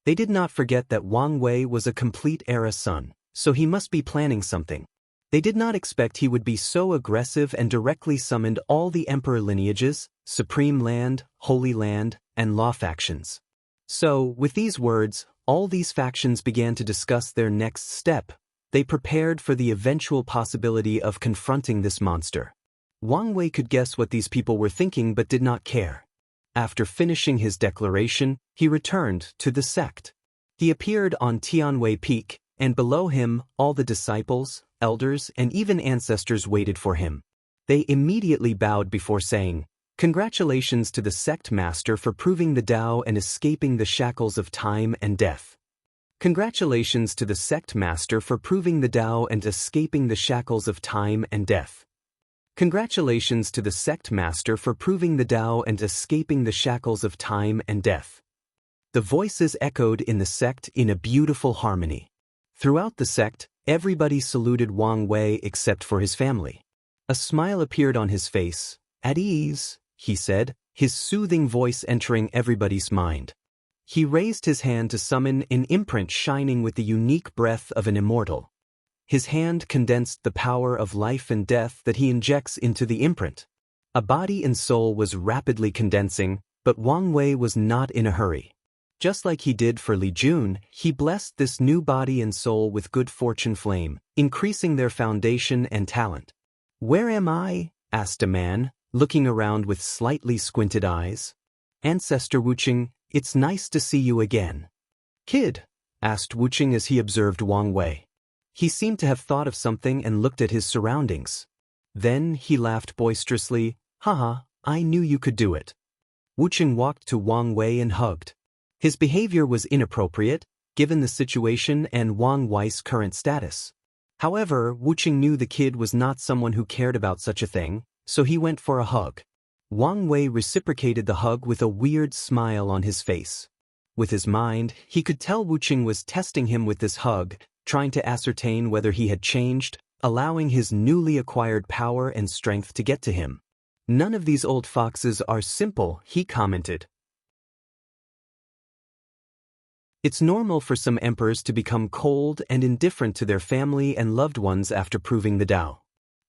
They did not forget that Wang Wei was a complete era son, so he must be planning something. They did not expect he would be so aggressive and directly summoned all the emperor lineages, supreme land, holy land, and law factions. So, with these words, all these factions began to discuss their next step. They prepared for the eventual possibility of confronting this monster. Wang Wei could guess what these people were thinking but did not care. After finishing his declaration, he returned to the sect. He appeared on Tianwei Peak, and below him, all the disciples, elders, and even ancestors waited for him. They immediately bowed before saying, "Congratulations to the sect master for proving the Tao and escaping the shackles of time and death." Congratulations to the sect master for proving the Tao and escaping the shackles of time and death. Congratulations to the sect master for proving the Tao and escaping the shackles of time and death. The voices echoed in the sect in a beautiful harmony. Throughout the sect, everybody saluted Wang Wei except for his family. A smile appeared on his face. "At ease," he said, his soothing voice entering everybody's mind. He raised his hand to summon an imprint shining with the unique breath of an immortal. His hand condensed the power of life and death that he injects into the imprint. A body and soul was rapidly condensing, but Wang Wei was not in a hurry. Just like he did for Li Jun, he blessed this new body and soul with good fortune flame, increasing their foundation and talent. "Where am I?" asked a man, looking around with slightly squinted eyes. "Ancestor Wuqing, it's nice to see you again." "Kid?" asked Wuqing as he observed Wang Wei. He seemed to have thought of something and looked at his surroundings. Then he laughed boisterously. "Haha, I knew you could do it." Wuqing walked to Wang Wei and hugged. His behavior was inappropriate, given the situation and Wang Wei's current status. However, Wuqing knew the kid was not someone who cared about such a thing, so he went for a hug. Wang Wei reciprocated the hug with a weird smile on his face. With his mind, he could tell Wuxia was testing him with this hug, trying to ascertain whether he had changed, allowing his newly acquired power and strength to get to him. None of these old foxes are simple, he commented. It's normal for some emperors to become cold and indifferent to their family and loved ones after proving the Tao.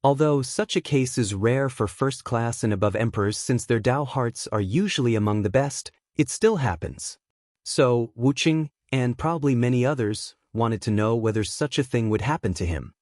Although such a case is rare for first-class and above emperors since their Tao hearts are usually among the best, it still happens. So, Wuxia, and probably many others, wanted to know whether such a thing would happen to him.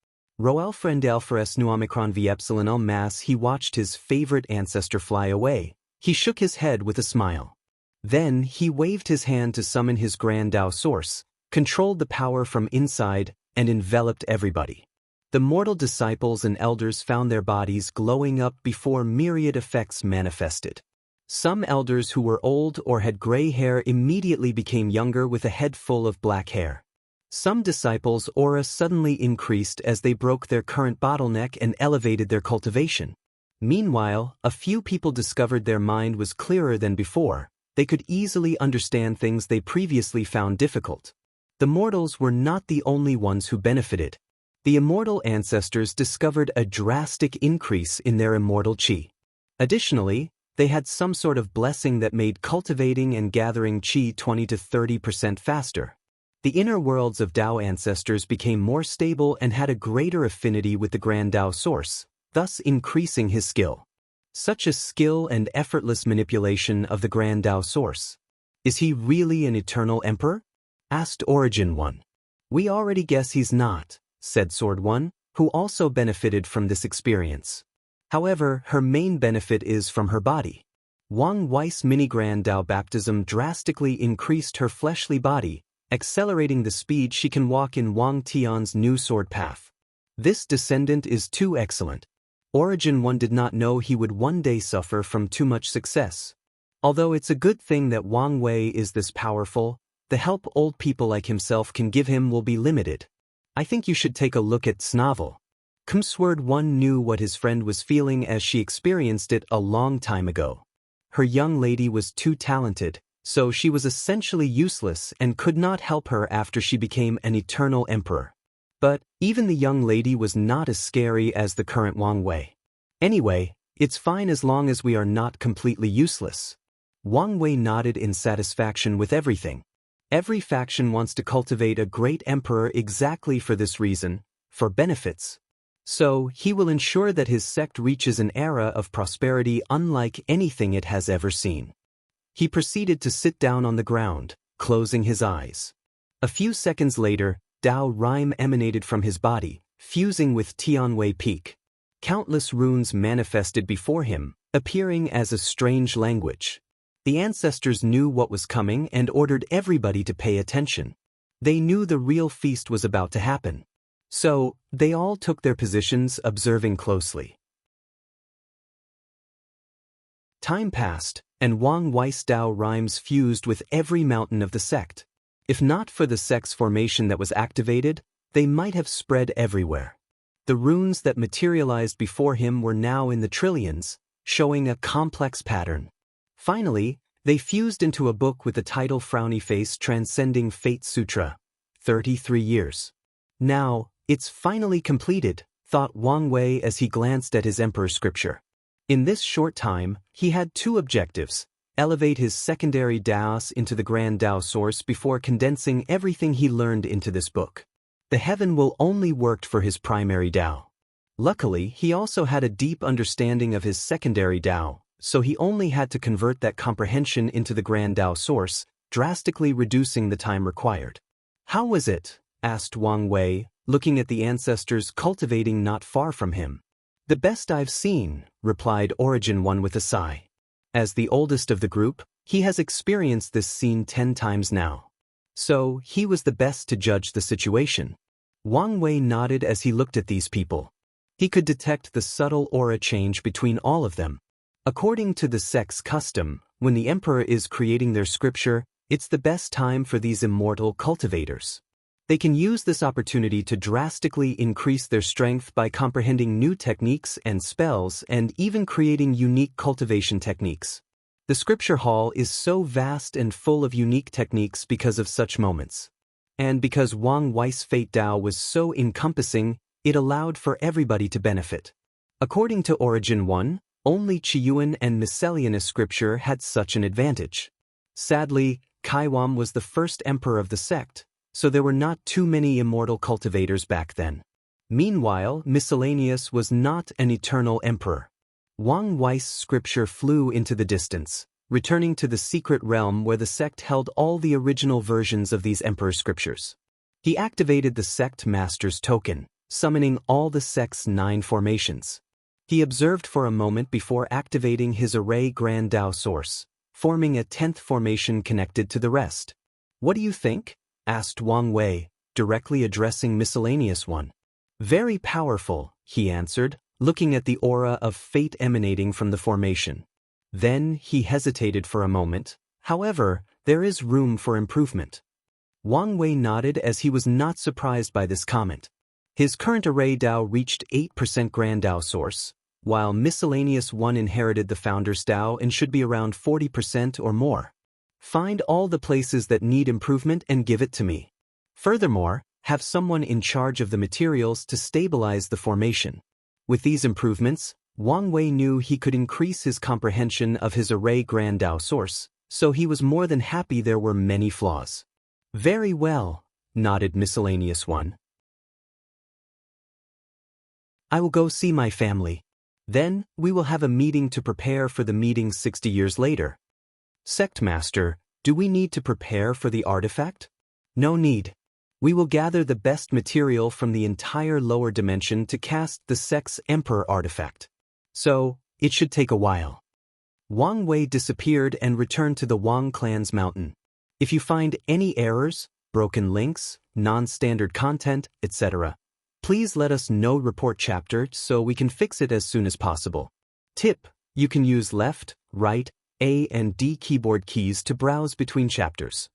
Roelfriend Alferes nu Omicron v Epsilon el Mass he watched his favorite ancestor fly away. He shook his head with a smile. Then he waved his hand to summon his grand Tao source, controlled the power from inside, and enveloped everybody. The mortal disciples and elders found their bodies glowing up before myriad effects manifested. Some elders who were old or had gray hair immediately became younger with a head full of black hair. Some disciples' aura suddenly increased as they broke their current bottleneck and elevated their cultivation. Meanwhile, a few people discovered their mind was clearer than before. They could easily understand things they previously found difficult. The mortals were not the only ones who benefited. The immortal ancestors discovered a drastic increase in their immortal qi. Additionally, they had some sort of blessing that made cultivating and gathering qi 20 to 30% faster. The inner worlds of Tao ancestors became more stable and had a greater affinity with the grand Tao source, thus increasing his skill. Such a skill and effortless manipulation of the grand Tao source. Is he really an eternal emperor? Asked Origin 1. We already guess he's not, said Sword 1, who also benefited from this experience. However, her main benefit is from her body. Wang Wei's mini-grand Tao baptism drastically increased her fleshly body, accelerating the speed she can walk in Wang Tian's new sword path. This descendant is too excellent. Origin 1 did not know he would one day suffer from too much success. Although it's a good thing that Wang Wei is this powerful, the help old people like himself can give him will be limited. I think you should take a look at Snavel. Sword 1 knew what his friend was feeling as she experienced it a long time ago. Her young lady was too talented, so she was essentially useless and could not help her after she became an eternal emperor. But even the young lady was not as scary as the current Wang Wei. Anyway, it's fine as long as we are not completely useless. Wang Wei nodded in satisfaction with everything. Every faction wants to cultivate a great emperor exactly for this reason, for benefits. So, he will ensure that his sect reaches an era of prosperity unlike anything it has ever seen. He proceeded to sit down on the ground, closing his eyes. A few seconds later, Tao rhyme emanated from his body, fusing with Tianwei Peak. Countless runes manifested before him, appearing as a strange language. The ancestors knew what was coming and ordered everybody to pay attention. They knew the real feast was about to happen. So, they all took their positions, observing closely. Time passed, and Wang Wei's Tao rhymes fused with every mountain of the sect. If not for the sect's formation that was activated, they might have spread everywhere. The runes that materialized before him were now in the trillions, showing a complex pattern. Finally, they fused into a book with the title Frowny Face Transcending Fate Sutra, 33 years. Now, it's finally completed, thought Wang Wei as he glanced at his emperor's scripture. In this short time, he had two objectives: elevate his secondary Taos into the grand Tao source before condensing everything he learned into this book. The heaven will only worked for his primary Tao. Luckily, he also had a deep understanding of his secondary Tao, so he only had to convert that comprehension into the grand Tao source, drastically reducing the time required. How was it? Asked Wang Wei, looking at the ancestors cultivating not far from him. The best I've seen, replied Origin 1 with a sigh. As the oldest of the group, he has experienced this scene 10 times now. So, he was the best to judge the situation. Wang Wei nodded as he looked at these people. He could detect the subtle aura change between all of them. According to the sect's custom, when the emperor is creating their scripture, it's the best time for these immortal cultivators. They can use this opportunity to drastically increase their strength by comprehending new techniques and spells and even creating unique cultivation techniques. The scripture hall is so vast and full of unique techniques because of such moments. And because Wang Wei's Fate Dao was so encompassing, it allowed for everybody to benefit. According to Origin 1, only Qiyuan and miscellaneous scripture had such an advantage. Sadly, Kaiwam was the first emperor of the sect, so there were not too many immortal cultivators back then. Meanwhile, miscellaneous was not an eternal emperor. Wang Wei's scripture flew into the distance, returning to the secret realm where the sect held all the original versions of these emperor scriptures. He activated the sect master's token, summoning all the sect's 9 formations. He observed for a moment before activating his array Grand Dao source, forming a 10th formation connected to the rest. "What do you think?" asked Wang Wei, directly addressing miscellaneous one. "Very powerful," he answered, looking at the aura of fate emanating from the formation. Then he hesitated for a moment. "However, there is room for improvement." Wang Wei nodded as he was not surprised by this comment. His current array Dao reached 8% Grand Dao source, while miscellaneous one inherited the founder's Dao and should be around 40% or more. "Find all the places that need improvement and give it to me. Furthermore, have someone in charge of the materials to stabilize the formation." With these improvements, Wang Wei knew he could increase his comprehension of his array Grand Dao source, so he was more than happy there were many flaws. "Very well," nodded miscellaneous one. "I will go see my family. Then, we will have a meeting to prepare for the meeting 60 years later." "Sect Master, do we need to prepare for the artifact?" "No need. We will gather the best material from the entire lower dimension to cast the sect's Emperor artifact. So, it should take a while." Wang Wei disappeared and returned to the Wang clan's mountain. If you find any errors, broken links, non-standard content, etc., please let us know. Report chapter so we can fix it as soon as possible. Tip: you can use left, right, A and D keyboard keys to browse between chapters.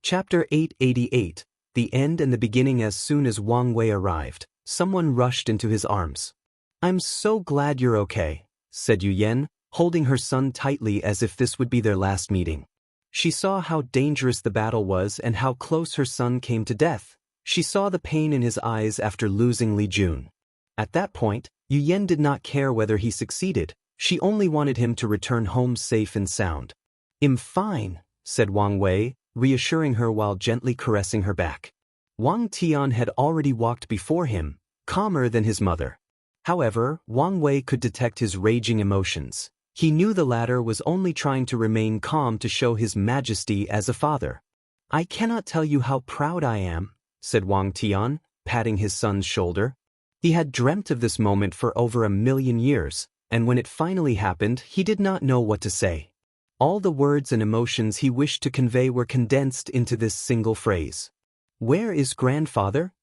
Chapter 888, The End and the Beginning. As soon as Wang Wei arrived, someone rushed into his arms. "I'm so glad you're okay," said Yu Yan, holding her son tightly as if this would be their last meeting. She saw how dangerous the battle was and how close her son came to death. She saw the pain in his eyes after losing Li Jun. At that point, Yu Yan did not care whether he succeeded. She only wanted him to return home safe and sound. "I'm fine," said Wang Wei, reassuring her while gently caressing her back. Wang Tian had already walked before him, calmer than his mother. However, Wang Wei could detect his raging emotions. He knew the latter was only trying to remain calm to show his majesty as a father. "I cannot tell you how proud I am," said Wang Tian, patting his son's shoulder. He had dreamt of this moment for over 1,000,000 years, and when it finally happened, he did not know what to say. All the words and emotions he wished to convey were condensed into this single phrase. "Where is grandfather?"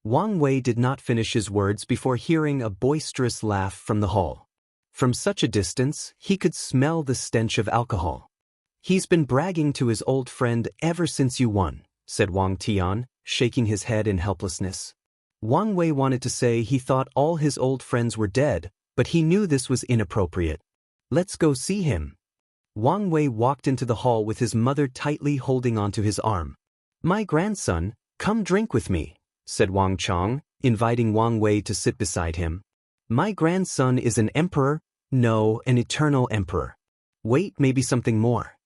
Wang Wei did not finish his words before hearing a boisterous laugh from the hall. From such a distance, he could smell the stench of alcohol. "He's been bragging to his old friend ever since you won," said Wang Tian, shaking his head in helplessness. Wang Wei wanted to say he thought all his old friends were dead, but he knew this was inappropriate. "Let's go see him." Wang Wei walked into the hall with his mother tightly holding onto his arm. "My grandson, come drink with me," said Wang Chong, inviting Wang Wei to sit beside him. "My grandson is an emperor, no, an eternal emperor. Wait, maybe something more."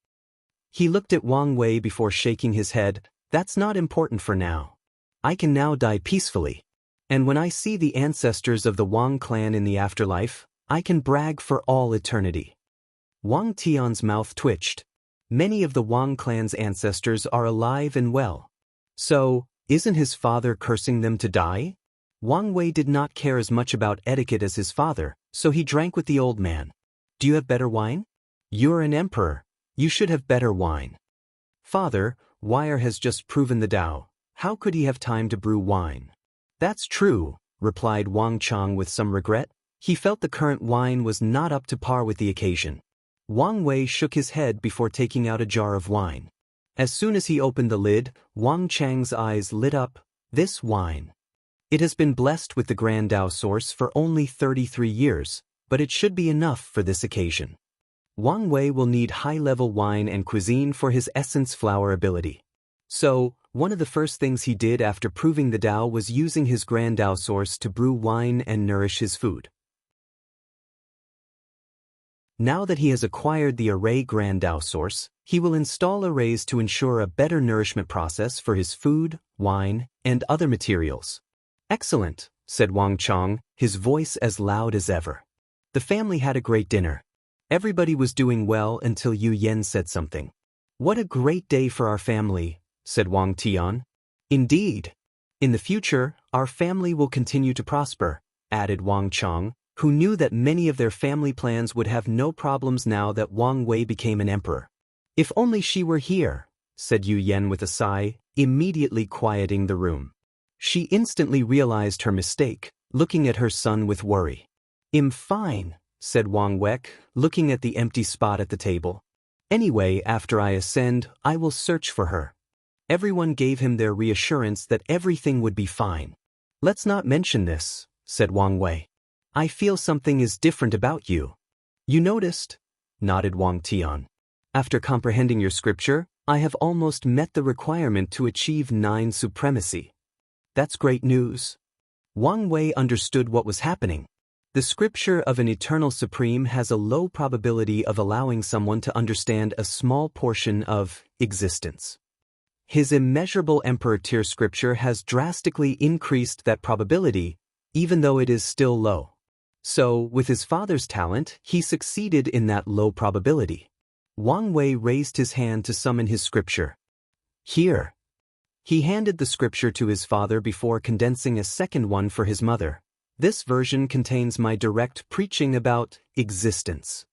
He looked at Wang Wei before shaking his head. "That's not important for now. I can now die peacefully. And when I see the ancestors of the Wang clan in the afterlife, I can brag for all eternity." Wang Tian's mouth twitched. Many of the Wang clan's ancestors are alive and well. So, isn't his father cursing them to die? Wang Wei did not care as much about etiquette as his father, so he drank with the old man. "Do you have better wine? You're an emperor. You should have better wine." "Father, Wire has just proven the Tao. How could he have time to brew wine?" "That's true," replied Wang Chong with some regret. He felt the current wine was not up to par with the occasion. Wang Wei shook his head before taking out a jar of wine. As soon as he opened the lid, Wang Chang's eyes lit up. "This wine." It has been blessed with the Grand Dao source for only 33 years, but it should be enough for this occasion. Wang Wei will need high-level wine and cuisine for his essence flower ability. So, one of the first things he did after proving the Dao was using his Grand Dao source to brew wine and nourish his food. Now that he has acquired the array Grand Dao source, he will install arrays to ensure a better nourishment process for his food, wine, and other materials. Excellent, said Wang Chong, his voice as loud as ever. The family had a great dinner. Everybody was doing well until Yu Yen said something. What a great day for our family, said Wang Tian. Indeed. In the future, our family will continue to prosper, added Wang Chong, who knew that many of their family plans would have no problems now that Wang Wei became an emperor. If only she were here, said Yu Yen with a sigh, immediately quieting the room. She instantly realized her mistake, looking at her son with worry. I'm fine, said Wang Wek, looking at the empty spot at the table. Anyway, after I ascend, I will search for her. Everyone gave him their reassurance that everything would be fine. Let's not mention this, said Wang Wei. I feel something is different about you. You noticed? Nodded Wang Tian. After comprehending your scripture, I have almost met the requirement to achieve 9 supremacy. That's great news. Wang Wei understood what was happening. The scripture of an eternal supreme has a low probability of allowing someone to understand a small portion of existence. His immeasurable emperor tier scripture has drastically increased that probability, even though it is still low. So, with his father's talent, he succeeded in that low probability. Wang Wei raised his hand to summon his scripture. Here. He handed the scripture to his father before condensing a second one for his mother. This version contains my direct preaching about existence.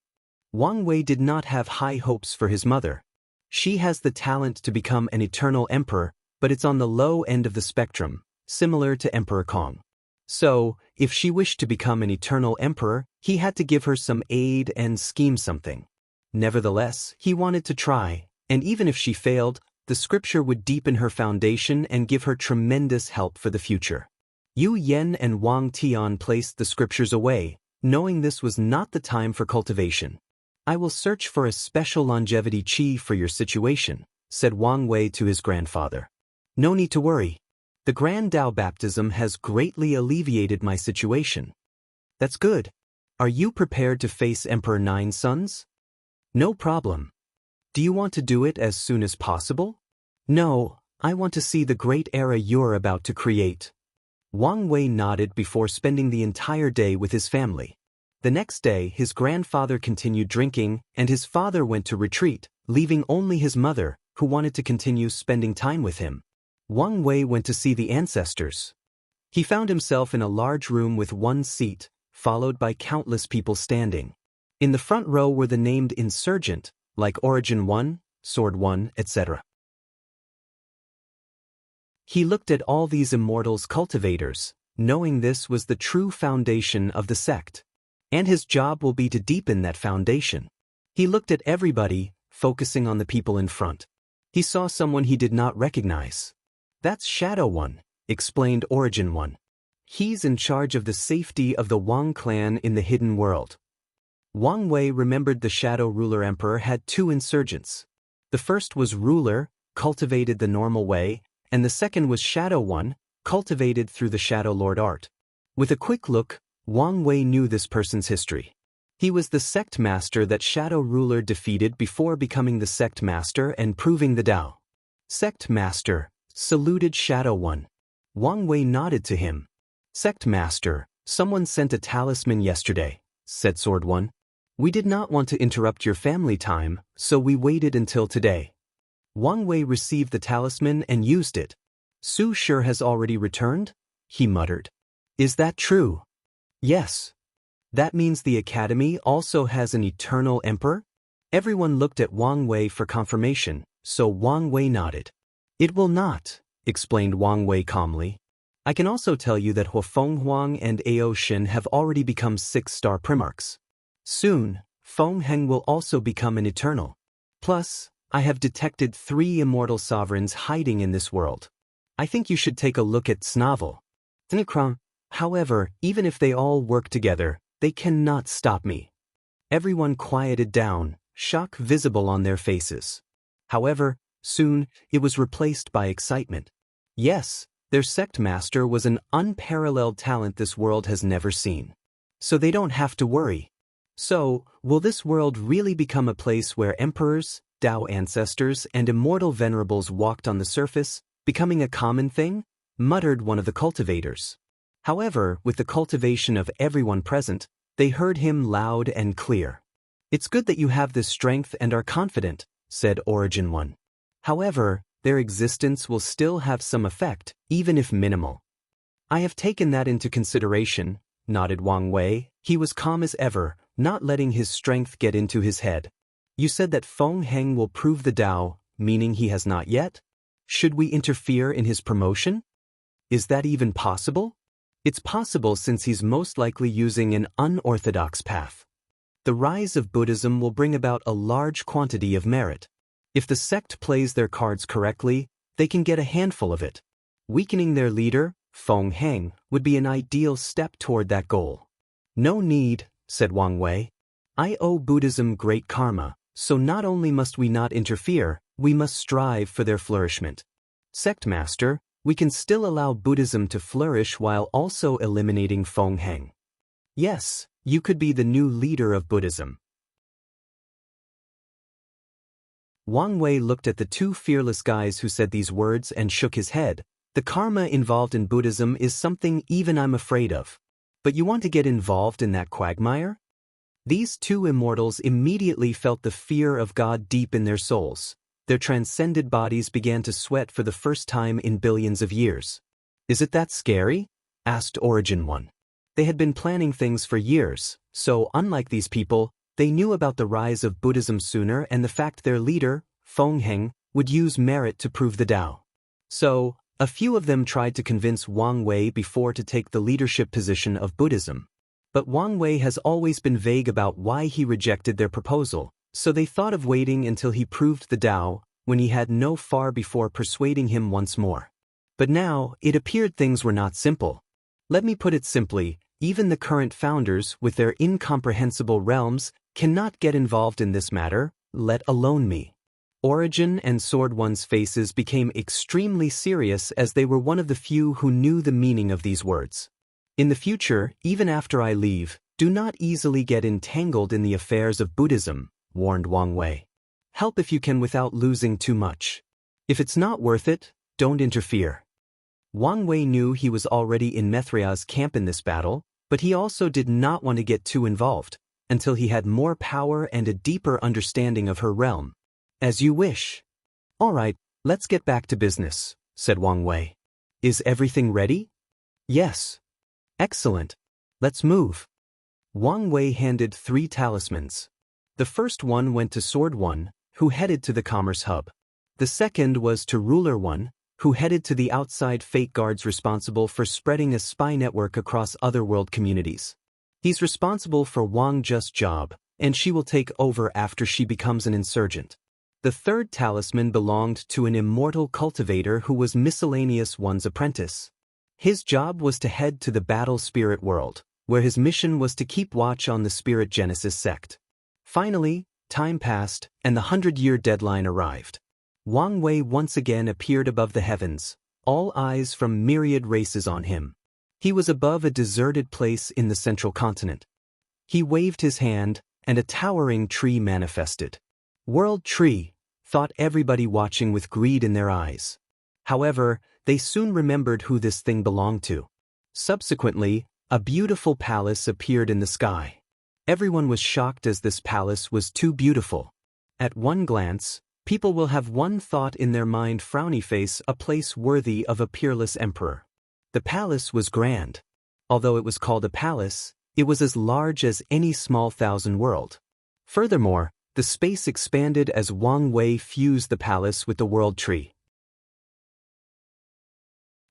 Wang Wei did not have high hopes for his mother. She has the talent to become an eternal emperor, but it's on the low end of the spectrum, similar to Emperor Kong. So, if she wished to become an eternal emperor, he had to give her some aid and scheme something. Nevertheless, he wanted to try, and even if she failed, the scripture would deepen her foundation and give her tremendous help for the future. Yu Yen and Wang Tian placed the scriptures away, knowing this was not the time for cultivation. I will search for a special longevity chi for your situation, said Wang Wei to his grandfather. No need to worry. The Grand Dao baptism has greatly alleviated my situation. That's good. Are you prepared to face Emperor Nine Sons? No problem. Do you want to do it as soon as possible? No, I want to see the great era you're about to create. Wang Wei nodded before spending the entire day with his family. The next day, his grandfather continued drinking, and his father went to retreat, leaving only his mother, who wanted to continue spending time with him. Wang Wei went to see the ancestors. He found himself in a large room with one seat, followed by countless people standing. In the front row were the named insurgent, like Origin 1, Sword 1, etc. He looked at all these immortals cultivators, knowing this was the true foundation of the sect. And his job will be to deepen that foundation. He looked at everybody, focusing on the people in front. He saw someone he did not recognize. That's Shadow 1, explained Origin 1. He's in charge of the safety of the Wang clan in the hidden world. Wang Wei remembered the Shadow Ruler Emperor had 2 insurgents. The first was Ruler, cultivated the normal way, and the second was Shadow 1, cultivated through the Shadow Lord art. With a quick look, Wang Wei knew this person's history. He was the sect master that Shadow Ruler defeated before becoming the sect master and proving the Dao. Sect master, saluted Shadow 1. Wang Wei nodded to him. Sect master, someone sent a talisman yesterday, said Sword 1. We did not want to interrupt your family time, so we waited until today. Wang Wei received the talisman and used it. Su sure has already returned? He muttered. Is that true? Yes. That means the academy also has an eternal emperor? Everyone looked at Wang Wei for confirmation, so Wang Wei nodded. It will not, explained Wang Wei calmly. I can also tell you that Huafeng Huang and Ao Shin have already become 6-star primarchs. Soon, Feng Heng will also become an eternal. Plus, I have detected 3 immortal sovereigns hiding in this world. I think you should take a look at Snavel. However, even if they all work together, they cannot stop me. Everyone quieted down, shock visible on their faces. However, soon, it was replaced by excitement. Yes, their sect master was an unparalleled talent this world has never seen. So they don't have to worry. So, will this world really become a place where emperors, Tao ancestors, and immortal venerables walked on the surface, becoming a common thing? Muttered one of the cultivators. However, with the cultivation of everyone present, they heard him loud and clear. It's good that you have this strength and are confident, said Origin One. However, their existence will still have some effect, even if minimal. I have taken that into consideration, nodded Wang Wei. He was calm as ever, not letting his strength get into his head. You said that Feng Heng will prove the Tao, meaning he has not yet? Should we interfere in his promotion? Is that even possible? It's possible since he's most likely using an unorthodox path. The rise of Buddhism will bring about a large quantity of merit. If the sect plays their cards correctly, they can get a handful of it. Weakening their leader, Feng Heng, would be an ideal step toward that goal. No need, said Wang Wei. I owe Buddhism great karma, so not only must we not interfere, we must strive for their flourishment. Sect Master, we can still allow Buddhism to flourish while also eliminating Feng Heng. Yes, you could be the new leader of Buddhism. Wang Wei looked at the two fearless guys who said these words and shook his head. The karma involved in Buddhism is something even I'm afraid of. But you want to get involved in that quagmire? These two immortals immediately felt the fear of God deep in their souls. Their transcended bodies began to sweat for the first time in billions of years. Is it that scary? Asked Origin One. They had been planning things for years, so unlike these people, they knew about the rise of Buddhism sooner and the fact their leader, Feng Heng, would use merit to prove the Tao. So, a few of them tried to convince Wang Wei before to take the leadership position of Buddhism. But Wang Wei has always been vague about why he rejected their proposal, so they thought of waiting until he proved the Tao, when he had no far before persuading him once more. But now, it appeared things were not simple. Let me put it simply, even the current founders, with their incomprehensible realms, cannot get involved in this matter, let alone me. Origin and Sword One's faces became extremely serious as they were one of the few who knew the meaning of these words. In the future, even after I leave, do not easily get entangled in the affairs of Buddhism, warned Wang Wei. Help if you can without losing too much. If it's not worth it, don't interfere. Wang Wei knew he was already in Mithra's camp in this battle, but he also did not want to get too involved, until he had more power and a deeper understanding of her realm. As you wish. All right, let's get back to business, said Wang Wei. Is everything ready? Yes. Excellent. Let's move. Wang Wei handed 3 talismans. The first one went to Sword One, who headed to the Commerce Hub. The second was to Ruler One, who headed to the outside fate guards responsible for spreading a spy network across otherworld communities. He's responsible for Wang Just job, and she will take over after she becomes an insurgent. The third talisman belonged to an immortal cultivator who was Miscellaneous One's apprentice. His job was to head to the battle spirit world, where his mission was to keep watch on the Spirit Genesis sect. Finally, time passed, and the 100-year deadline arrived. Wang Wei once again appeared above the heavens, all eyes from myriad races on him. He was above a deserted place in the central continent. He waved his hand, and a towering tree manifested. World Tree, thought everybody watching with greed in their eyes. However, they soon remembered who this thing belonged to. Subsequently, a beautiful palace appeared in the sky. Everyone was shocked as this palace was too beautiful. At one glance, people will have one thought in their mind: frowny face, a place worthy of a peerless emperor. The palace was grand. Although it was called a palace, it was as large as any small thousand world. Furthermore, the space expanded as Wang Wei fused the palace with the world tree.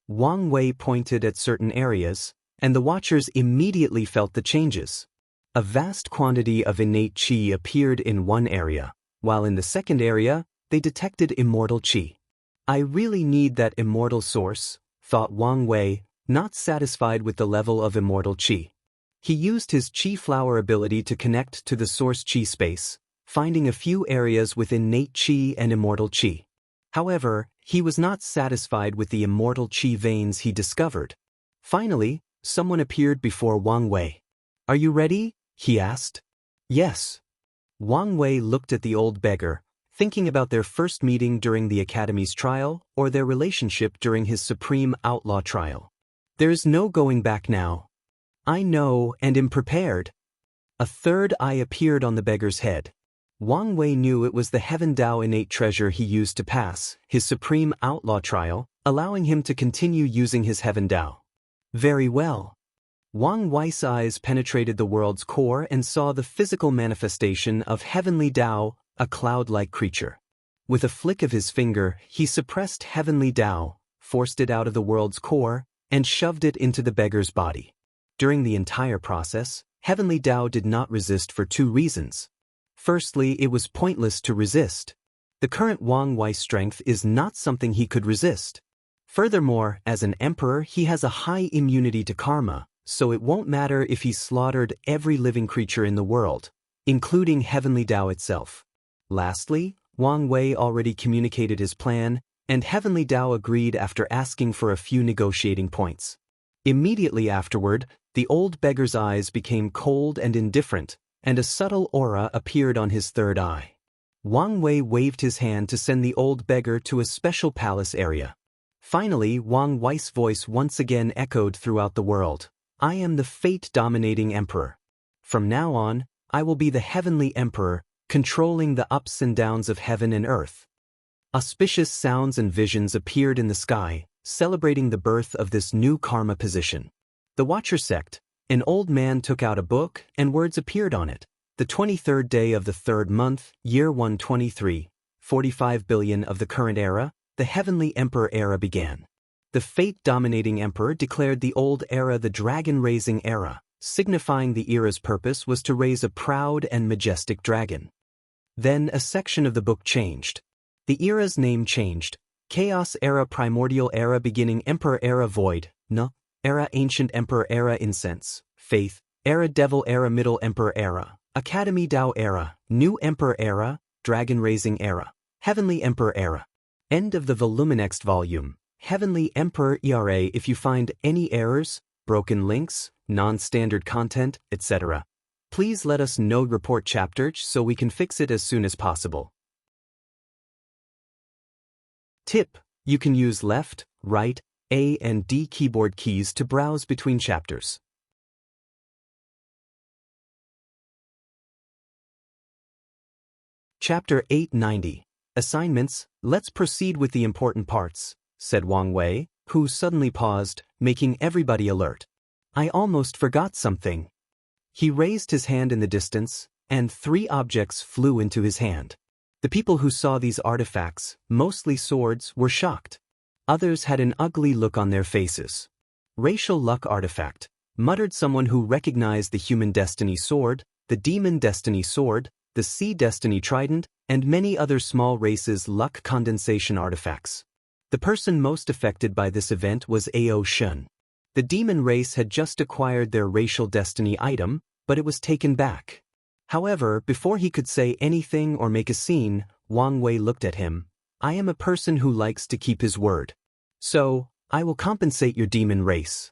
Wang Wei pointed at certain areas, and the watchers immediately felt the changes. A vast quantity of innate qi appeared in one area, while in the second area, they detected immortal qi. I really need that immortal source, thought Wang Wei, Not satisfied with the level of immortal qi, he used his qi flower ability to connect to the source qi space, finding a few areas with innate qi and immortal qi. However, he was not satisfied with the immortal qi veins he discovered. Finally, someone appeared before Wang Wei. "Are you ready?" he asked. "Yes." Wang Wei looked at the old beggar, thinking about their first meeting during the Academy's trial or their relationship during his Supreme Outlaw trial. "There's no going back now. I know and am prepared." A third eye appeared on the beggar's head. Wang Wei knew it was the Heaven Dao innate treasure he used to pass his Supreme Outlaw trial, allowing him to continue using his Heaven Dao. Very well. Wang Wei's eyes penetrated the world's core and saw the physical manifestation of Heavenly Dao, a cloud-like creature. With a flick of his finger, he suppressed Heavenly Dao, forced it out of the world's core, and shoved it into the beggar's body. During the entire process, Heavenly Dao did not resist for two reasons. Firstly, it was pointless to resist. The current Wang Wei strength is not something he could resist. Furthermore, as an emperor, he has a high immunity to karma, so it won't matter if he slaughtered every living creature in the world, including Heavenly Dao itself. Lastly, Wang Wei already communicated his plan, and Heavenly Dao agreed after asking for a few negotiating points. Immediately afterward, the old beggar's eyes became cold and indifferent, and a subtle aura appeared on his third eye. Wang Wei waved his hand to send the old beggar to a special palace area. Finally, Wang Wei's voice once again echoed throughout the world. "I am the fate-dominating emperor. From now on, I will be the heavenly emperor, controlling the ups and downs of heaven and earth." Auspicious sounds and visions appeared in the sky, celebrating the birth of this new karma position. The Watcher sect. An old man took out a book, and words appeared on it. The 23rd day of the 3rd month, year 123, 45 billion of the current era, the Heavenly Emperor era began. The fate-dominating emperor declared the old era the dragon-raising era, signifying the era's purpose was to raise a proud and majestic dragon. Then a section of the book changed. The era's name changed. Chaos era, primordial era, beginning emperor era, void, era, ancient emperor era, incense, faith, era, devil era, middle emperor era, Academy Dao era, new emperor era, dragon-raising era, heavenly emperor era. End of the volume. Next volume, Heavenly Emperor era. If you find any errors, broken links, non-standard content, etc., please let us know. Report chapter so we can fix it as soon as possible. Tip: you can use left, right, A and D keyboard keys to browse between chapters. Chapter 890. Assignments. Let's proceed with the important parts, said Wang Wei, who suddenly paused, making everybody alert. I almost forgot something. He raised his hand in the distance, and 3 objects flew into his hand. The people who saw these artifacts, mostly swords, were shocked. Others had an ugly look on their faces. Racial luck artifact, muttered someone who recognized the human destiny sword, the demon destiny sword, the sea destiny trident, and many other small races' luck condensation artifacts. The person most affected by this event was Ao Shun. The demon race had just acquired their racial destiny item, but it was taken back. However, before he could say anything or make a scene, Wang Wei looked at him. I am a person who likes to keep his word. So, I will compensate your demon race.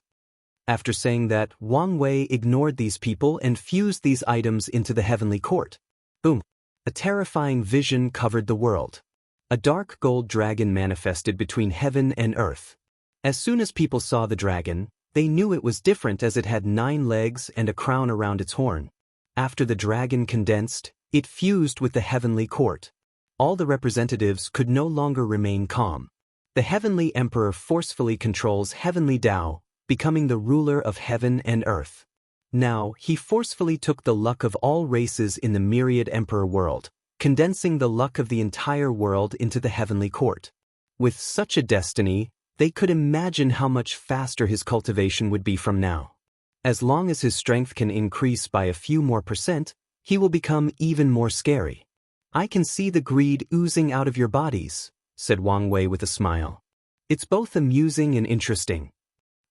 After saying that, Wang Wei ignored these people and fused these items into the heavenly court. Boom! A terrifying vision covered the world. A dark gold dragon manifested between heaven and earth. As soon as people saw the dragon, they knew it was different as it had 9 legs and a crown around its horn. After the dragon condensed, it fused with the heavenly court. All the representatives could no longer remain calm. The heavenly emperor forcefully controls heavenly Dao, becoming the ruler of heaven and earth. Now, he forcefully took the luck of all races in the myriad emperor world, condensing the luck of the entire world into the heavenly court. With such a destiny, they could imagine how much faster his cultivation would be from now. As long as his strength can increase by a few more %, he will become even more scary. I can see the greed oozing out of your bodies, said Wang Wei with a smile. It's both amusing and interesting.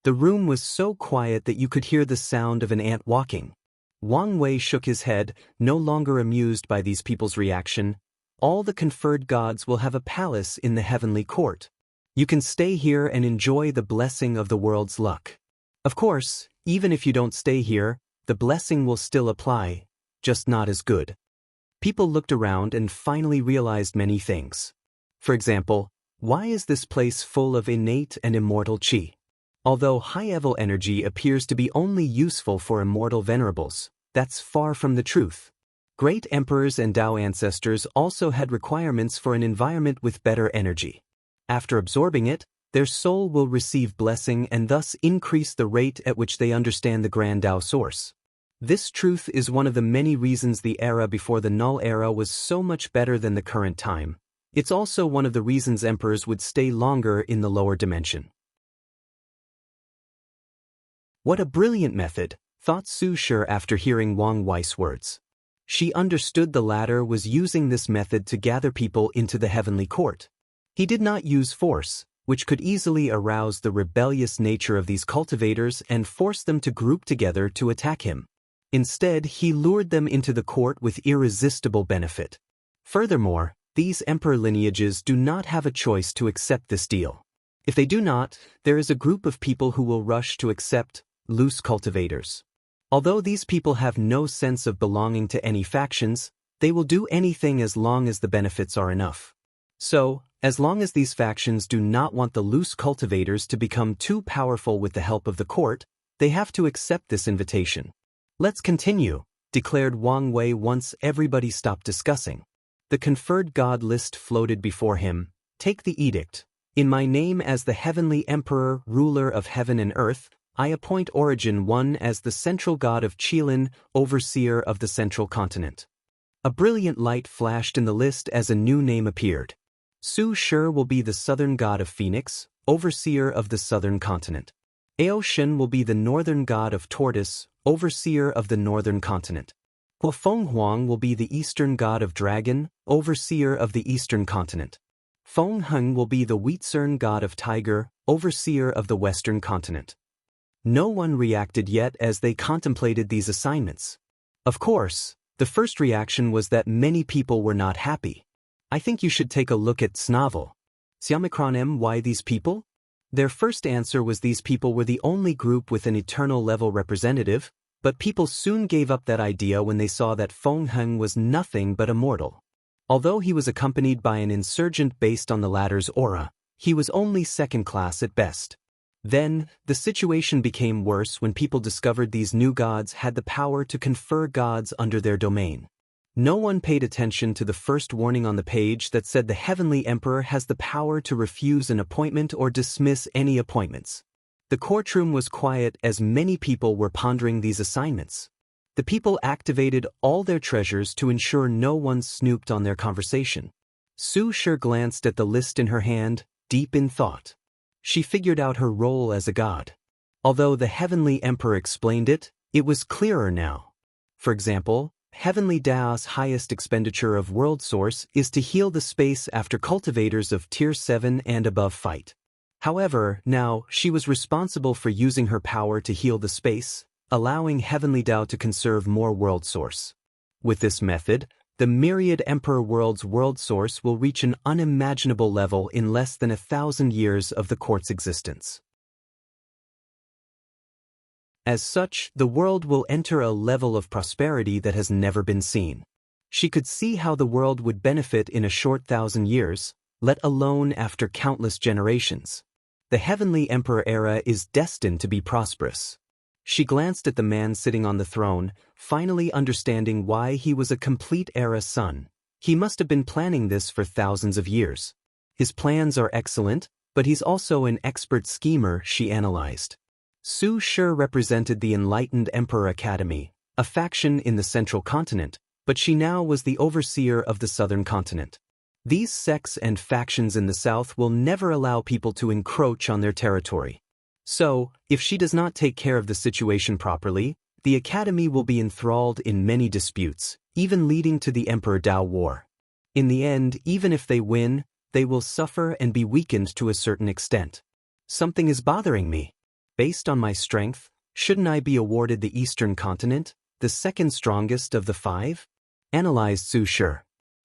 The room was so quiet that you could hear the sound of an ant walking. Wang Wei shook his head, no longer amused by these people's reaction. All the conferred gods will have a palace in the heavenly court. You can stay here and enjoy the blessing of the world's luck. Of course, even if you don't stay here, the blessing will still apply, just not as good. People looked around and finally realized many things. For example, why is this place full of innate and immortal qi? Although high-level energy appears to be only useful for immortal venerables, that's far from the truth. Great emperors and Tao ancestors also had requirements for an environment with better energy. After absorbing it, their soul will receive blessing and thus increase the rate at which they understand the grand Tao source. This truth is one of the many reasons the era before the Null Era was so much better than the current time. It's also one of the reasons emperors would stay longer in the lower dimension. What a brilliant method, thought Su Shi after hearing Wang Wei's words. She understood the latter was using this method to gather people into the heavenly court. He did not use force, which could easily arouse the rebellious nature of these cultivators and force them to group together to attack him. Instead, he lured them into the court with irresistible benefit. Furthermore, these emperor lineages do not have a choice to accept this deal. If they do not, there is a group of people who will rush to accept loose cultivators. Although these people have no sense of belonging to any factions, they will do anything as long as the benefits are enough. So, as long as these factions do not want the loose cultivators to become too powerful with the help of the court, they have to accept this invitation. Let's continue, declared Wang Wei once everybody stopped discussing. The conferred god list floated before him. Take the edict. In my name as the heavenly emperor, ruler of heaven and earth, I appoint Origin One as the central god of Qilin, overseer of the central continent. A brilliant light flashed in the list as a new name appeared. Su Shi will be the southern god of Phoenix, overseer of the southern continent. Ao Shen will be the northern god of Tortoise, overseer of the northern continent. Huafeng Huang will be the eastern god of Dragon, overseer of the eastern continent. Feng Heng will be the Wheatsern god of Tiger, overseer of the western continent. No one reacted yet as they contemplated these assignments. Of course, the first reaction was that many people were not happy. I think you should take a look at Snavel. Xiaomicron, why these people? Their first answer was these people were the only group with an eternal level representative, but people soon gave up that idea when they saw that Feng Heng was nothing but immortal. Although he was accompanied by an insurgent based on the latter's aura, he was only second class at best. Then, the situation became worse when people discovered these new gods had the power to confer gods under their domain. No one paid attention to the first warning on the page that said the Heavenly Emperor has the power to refuse an appointment or dismiss any appointments. The courtroom was quiet as many people were pondering these assignments. The people activated all their treasures to ensure no one snooped on their conversation. Su Shi glanced at the list in her hand, deep in thought. She figured out her role as a god. Although the Heavenly Emperor explained it, it was clearer now. For example, Heavenly Dao's highest expenditure of world source is to heal the space after cultivators of Tier 7 and above fight. However, now, she was responsible for using her power to heal the space, allowing Heavenly Dao to conserve more world source. With this method, the myriad Emperor World's world source will reach an unimaginable level in less than 1,000 years of the court's existence. As such, the world will enter a level of prosperity that has never been seen. She could see how the world would benefit in a short 1,000 years, let alone after countless generations. The Heavenly Emperor era is destined to be prosperous. She glanced at the man sitting on the throne, finally understanding why he was a complete era son. He must have been planning this for thousands of years. His plans are excellent, but he's also an expert schemer, she analyzed. Su Shi represented the Enlightened Emperor Academy, a faction in the central continent, but she now was the overseer of the southern continent. These sects and factions in the south will never allow people to encroach on their territory. So, if she does not take care of the situation properly, the academy will be enthralled in many disputes, even leading to the Emperor Dao War. In the end, even if they win, they will suffer and be weakened to a certain extent. Something is bothering me. Based on my strength, shouldn't I be awarded the Eastern continent, the second strongest of the 5? Analyzed Su Shi.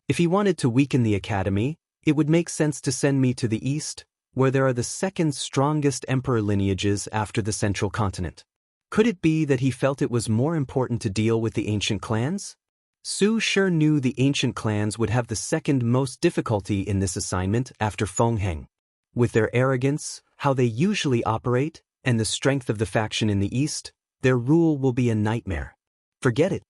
If he wanted to weaken the academy, it would make sense to send me to the east, where there are the second strongest emperor lineages after the central continent. Could it be that he felt it was more important to deal with the ancient clans? Su Shi knew the ancient clans would have the second most difficulty in this assignment after Fengheng. With their arrogance, how they usually operate, and the strength of the faction in the east, their rule will be a nightmare. Forget it.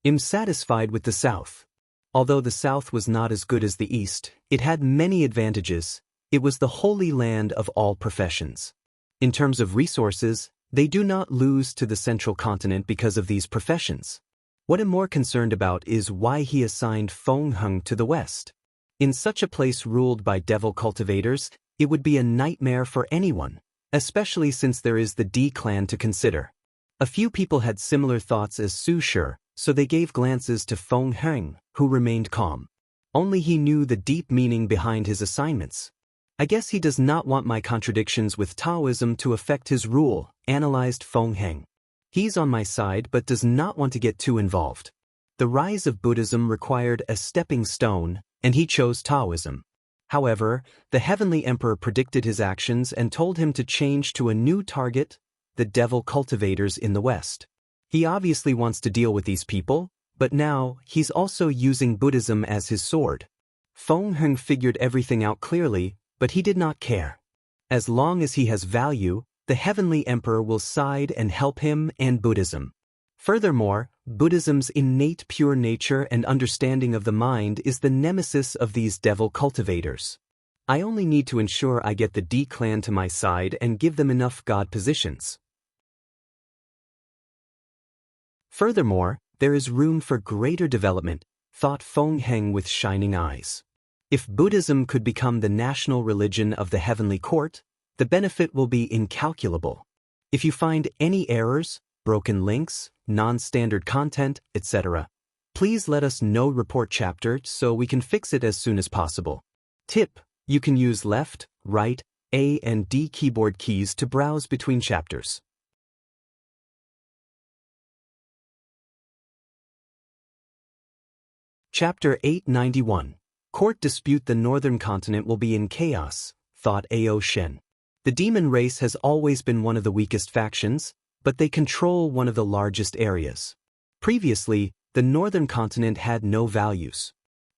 I'm satisfied with the south. Although the south was not as good as the east, it had many advantages. It was the holy land of all professions. In terms of resources, they do not lose to the central continent because of these professions. What I'm more concerned about is why he assigned Fengheng to the west. In such a place ruled by devil cultivators, it would be a nightmare for anyone, especially since there is the D clan to consider. A few people had similar thoughts as Su Shi, so they gave glances to Fengheng, who remained calm. Only he knew the deep meaning behind his assignments. I guess he does not want my contradictions with Taoism to affect his rule, analyzed Fengheng. He's on my side but does not want to get too involved. The rise of Buddhism required a stepping stone, and he chose Taoism. However, the Heavenly Emperor predicted his actions and told him to change to a new target, the devil cultivators in the West. He obviously wants to deal with these people, but now he's also using Buddhism as his sword. Fengheng figured everything out clearly, but he did not care. As long as he has value, the Heavenly Emperor will side and help him and Buddhism. Furthermore, Buddhism's innate pure nature and understanding of the mind is the nemesis of these devil cultivators. I only need to ensure I get the D clan to my side and give them enough god positions. Furthermore, there is room for greater development, thought Fengheng with shining eyes. If Buddhism could become the national religion of the heavenly court, the benefit will be incalculable. If you find any errors, broken links, non-standard content, etc., please let us know. Report chapter so we can fix it as soon as possible. Tip: you can use left, right, A and D keyboard keys to browse between chapters. Chapter 891. Court dispute. The northern continent will be in chaos, thought Ao Shen. The demon race has always been one of the weakest factions, but they control one of the largest areas. Previously, the northern continent had no values.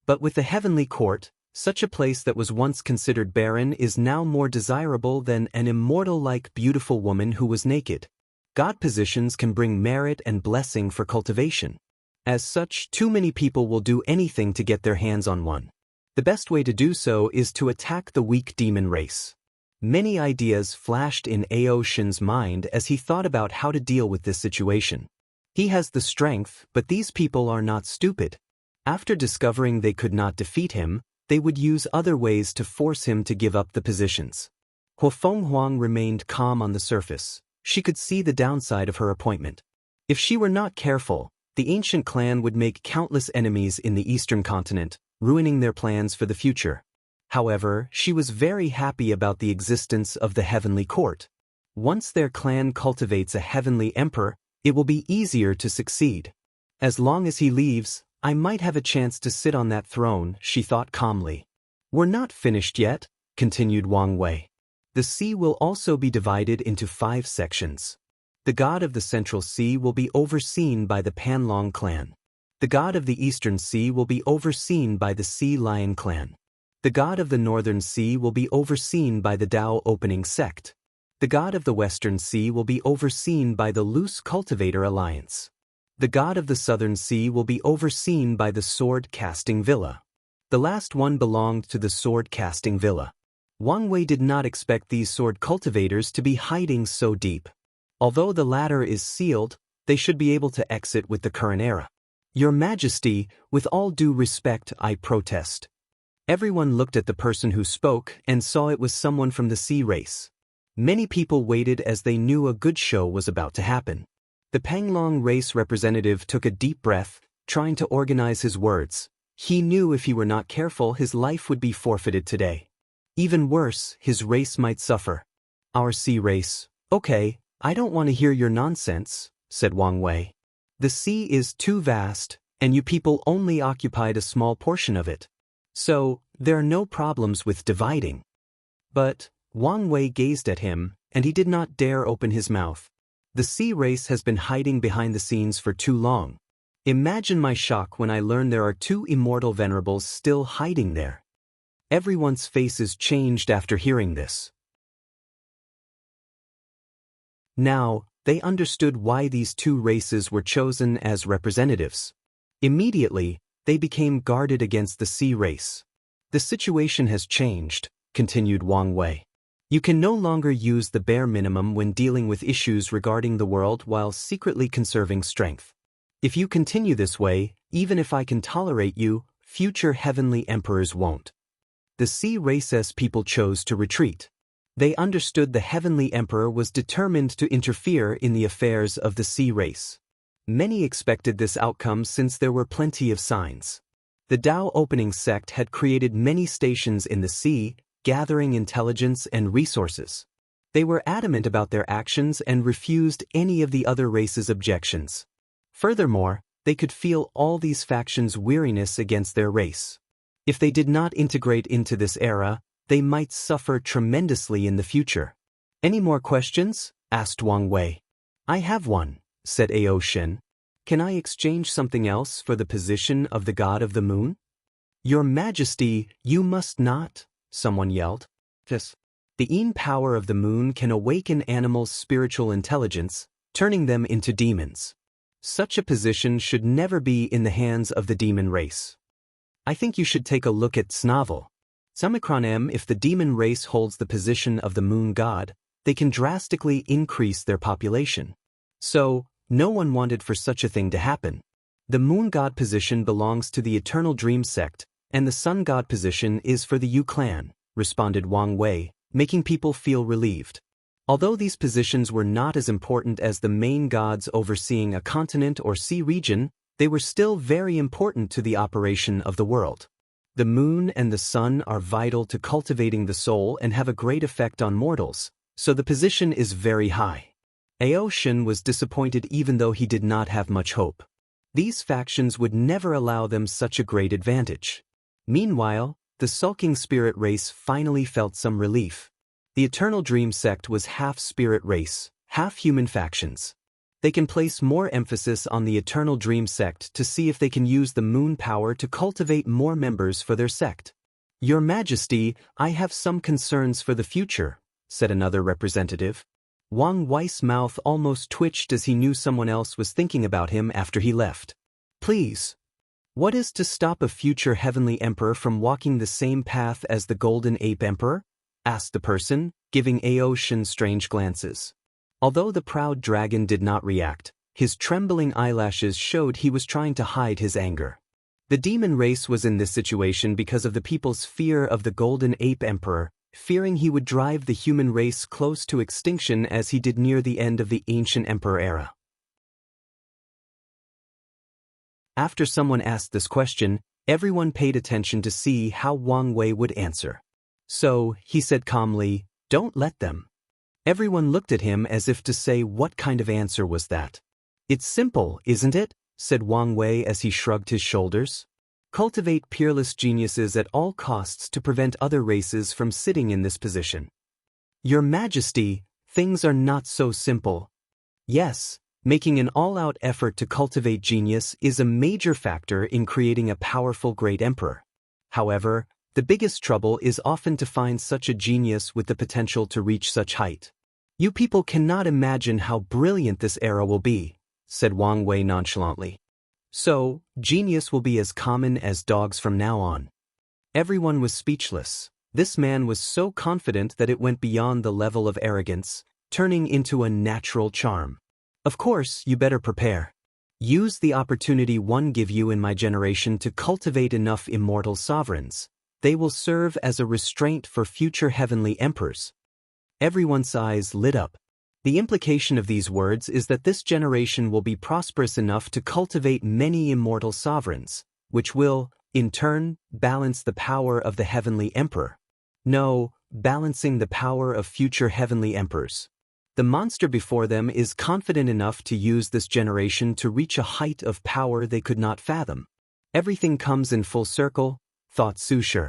But with the heavenly court, such a place that was once considered barren is now more desirable than an immortal-like beautiful woman who was naked. God positions can bring merit and blessing for cultivation. As such, too many people will do anything to get their hands on one. The best way to do so is to attack the weak demon race. Many ideas flashed in Ao Shen's mind as he thought about how to deal with this situation. He has the strength, but these people are not stupid. After discovering they could not defeat him, they would use other ways to force him to give up the positions. Hua Fenghuang remained calm on the surface. She could see the downside of her appointment. If she were not careful, the ancient clan would make countless enemies in the eastern continent, ruining their plans for the future. However, she was very happy about the existence of the heavenly court. Once their clan cultivates a heavenly emperor, it will be easier to succeed. As long as he leaves, I might have a chance to sit on that throne, she thought calmly. We're not finished yet, continued Wang Wei. The sea will also be divided into 5 sections. The god of the Central Sea will be overseen by the Panlong clan. The god of the Eastern Sea will be overseen by the Sea Lion clan. The god of the Northern Sea will be overseen by the Dao Opening sect. The god of the Western Sea will be overseen by the Loose Cultivator Alliance. The god of the Southern Sea will be overseen by the Sword Casting Villa. The last one belonged to the Sword Casting Villa. Wang Wei did not expect these sword cultivators to be hiding so deep. Although the latter is sealed, they should be able to exit with the current era. Your Majesty, with all due respect, I protest. Everyone looked at the person who spoke and saw it was someone from the sea race. Many people waited as they knew a good show was about to happen. The Panglong race representative took a deep breath, trying to organize his words. He knew if he were not careful, his life would be forfeited today. Even worse, his race might suffer. Our sea race. Okay, I don't want to hear your nonsense, said Wang Wei. The sea is too vast, and you people only occupied a small portion of it. So, there are no problems with dividing. But Wang Wei gazed at him, and he did not dare open his mouth. The sea race has been hiding behind the scenes for too long. Imagine my shock when I learned there are 2 immortal venerables still hiding there. Everyone's faces changed after hearing this. Now, they understood why these 2 races were chosen as representatives. Immediately, they became guarded against the sea race. The situation has changed, continued Wang Wei. You can no longer use the bare minimum when dealing with issues regarding the world while secretly conserving strength. If you continue this way, even if I can tolerate you, future heavenly emperors won't. The sea race's people chose to retreat. They understood the heavenly emperor was determined to interfere in the affairs of the sea race. Many expected this outcome since there were plenty of signs. The Tao opening sect had created many stations in the sea, gathering intelligence and resources. They were adamant about their actions and refused any of the other races' objections. Furthermore, they could feel all these factions' weariness against their race. If they did not integrate into this era, they might suffer tremendously in the future. Any more questions? Asked Wang Wei. I have one, said Aoshin. Can I exchange something else for the position of the god of the moon? Your Majesty, you must not, someone yelled. Yes. The Yin power of the moon can awaken animals' spiritual intelligence, turning them into demons. Such a position should never be in the hands of the demon race. I think you should take a look at Snavel. Samikronem, if the demon race holds the position of the moon god, they can drastically increase their population. So, no one wanted for such a thing to happen. The moon god position belongs to the Eternal Dream sect, and the sun god position is for the Yu clan, responded Wang Wei, making people feel relieved. Although these positions were not as important as the main gods overseeing a continent or sea region, they were still very important to the operation of the world. The moon and the sun are vital to cultivating the soul and have a great effect on mortals, so the position is very high. Aoshin was disappointed even though he did not have much hope. These factions would never allow them such a great advantage. Meanwhile, the sulking spirit race finally felt some relief. The Eternal Dream sect was half spirit race, half human factions. They can place more emphasis on the Eternal Dream sect to see if they can use the moon power to cultivate more members for their sect. Your Majesty, I have some concerns for the future, said another representative. Wang Wei's mouth almost twitched as he knew someone else was thinking about him after he left. Please. What is to stop a future heavenly emperor from walking the same path as the Golden Ape Emperor? Asked the person, giving Aoshin strange glances. Although the proud dragon did not react, his trembling eyelashes showed he was trying to hide his anger. The demon race was in this situation because of the people's fear of the Golden Ape Emperor, fearing he would drive the human race close to extinction as he did near the end of the ancient emperor era. After someone asked this question, everyone paid attention to see how Wang Wei would answer. So, he said calmly, "Don't let them." Everyone looked at him as if to say what kind of answer was that. "It's simple, isn't it?" said Wang Wei as he shrugged his shoulders. "Cultivate peerless geniuses at all costs to prevent other races from sitting in this position." Your Majesty, things are not so simple. Yes, making an all-out effort to cultivate genius is a major factor in creating a powerful great emperor. However, the biggest trouble is often to find such a genius with the potential to reach such height. You people cannot imagine how brilliant this era will be, said Wang Wei nonchalantly. So, genius will be as common as dogs from now on. Everyone was speechless. This man was so confident that it went beyond the level of arrogance, turning into a natural charm. Of course, you better prepare. Use the opportunity one give you in my generation to cultivate enough immortal sovereigns. They will serve as a restraint for future heavenly emperors. Everyone's eyes lit up. The implication of these words is that this generation will be prosperous enough to cultivate many immortal sovereigns, which will, in turn, balance the power of the heavenly emperor. No, balancing the power of future heavenly emperors. The monster before them is confident enough to use this generation to reach a height of power they could not fathom. Everything comes in full circle, thought Su Shi.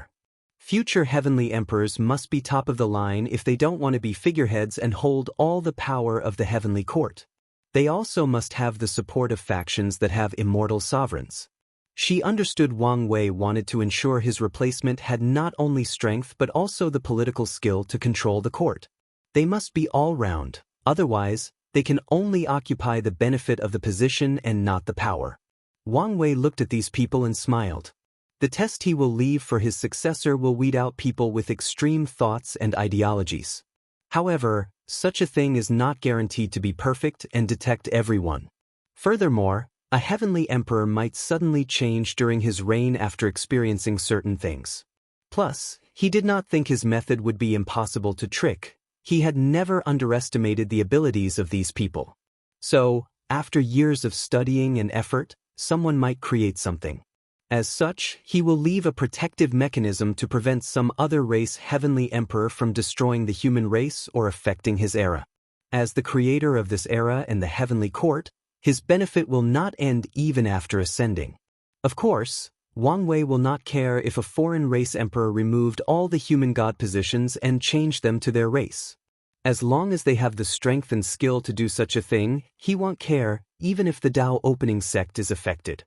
Future heavenly emperors must be top of the line if they don't want to be figureheads and hold all the power of the heavenly court. They also must have the support of factions that have immortal sovereigns. She understood Wang Wei wanted to ensure his replacement had not only strength but also the political skill to control the court. They must be all-round, otherwise, they can only occupy the benefit of the position and not the power. Wang Wei looked at these people and smiled. The test he will leave for his successor will weed out people with extreme thoughts and ideologies. However, such a thing is not guaranteed to be perfect and detect everyone. Furthermore, a heavenly emperor might suddenly change during his reign after experiencing certain things. Plus, he did not think his method would be impossible to trick. He had never underestimated the abilities of these people. So, after years of studying and effort, someone might create something. As such, he will leave a protective mechanism to prevent some other race heavenly emperor from destroying the human race or affecting his era. As the creator of this era and the heavenly court, his benefit will not end even after ascending. Of course, Wang Wei will not care if a foreign race emperor removed all the human god positions and changed them to their race. As long as they have the strength and skill to do such a thing, he won't care, even if the Dao opening sect is affected.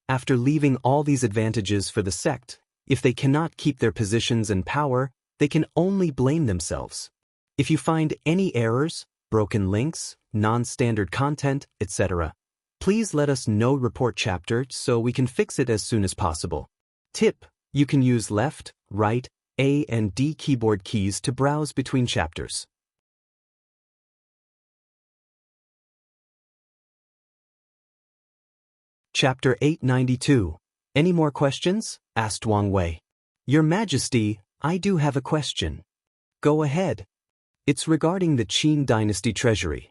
After leaving all these advantages for the sect, if they cannot keep their positions and power, they can only blame themselves. If you find any errors, broken links, non-standard content, etc., please let us know. Report chapter so we can fix it as soon as possible. Tip: you can use left, right, A and D keyboard keys to browse between chapters. Chapter 892. Any more questions? Asked Wang Wei. Your Majesty, I do have a question. Go ahead. It's regarding the Qin dynasty treasury.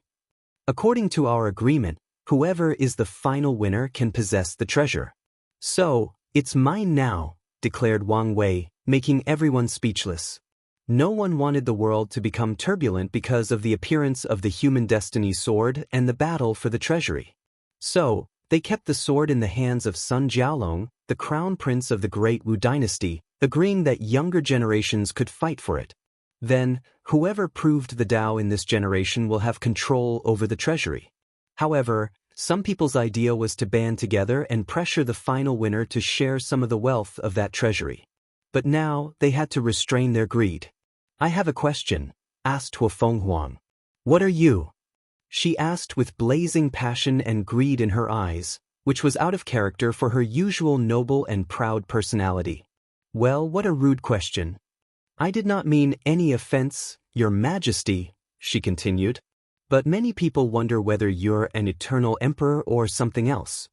According to our agreement, whoever is the final winner can possess the treasure. So, it's mine now, declared Wang Wei, making everyone speechless. No one wanted the world to become turbulent because of the appearance of the human destiny sword and the battle for the treasury. So, they kept the sword in the hands of Sun Jiaolong, the crown prince of the great Wu dynasty, agreeing that younger generations could fight for it. Then, whoever proved the Dao in this generation will have control over the treasury. However, some people's idea was to band together and pressure the final winner to share some of the wealth of that treasury. But now, they had to restrain their greed. I have a question, asked Huafeng Huang. What are you? She asked with blazing passion and greed in her eyes, which was out of character for her usual noble and proud personality. Well, what a rude question. I did not mean any offense, Your Majesty, she continued. But many people wonder whether you're an eternal emperor or something else.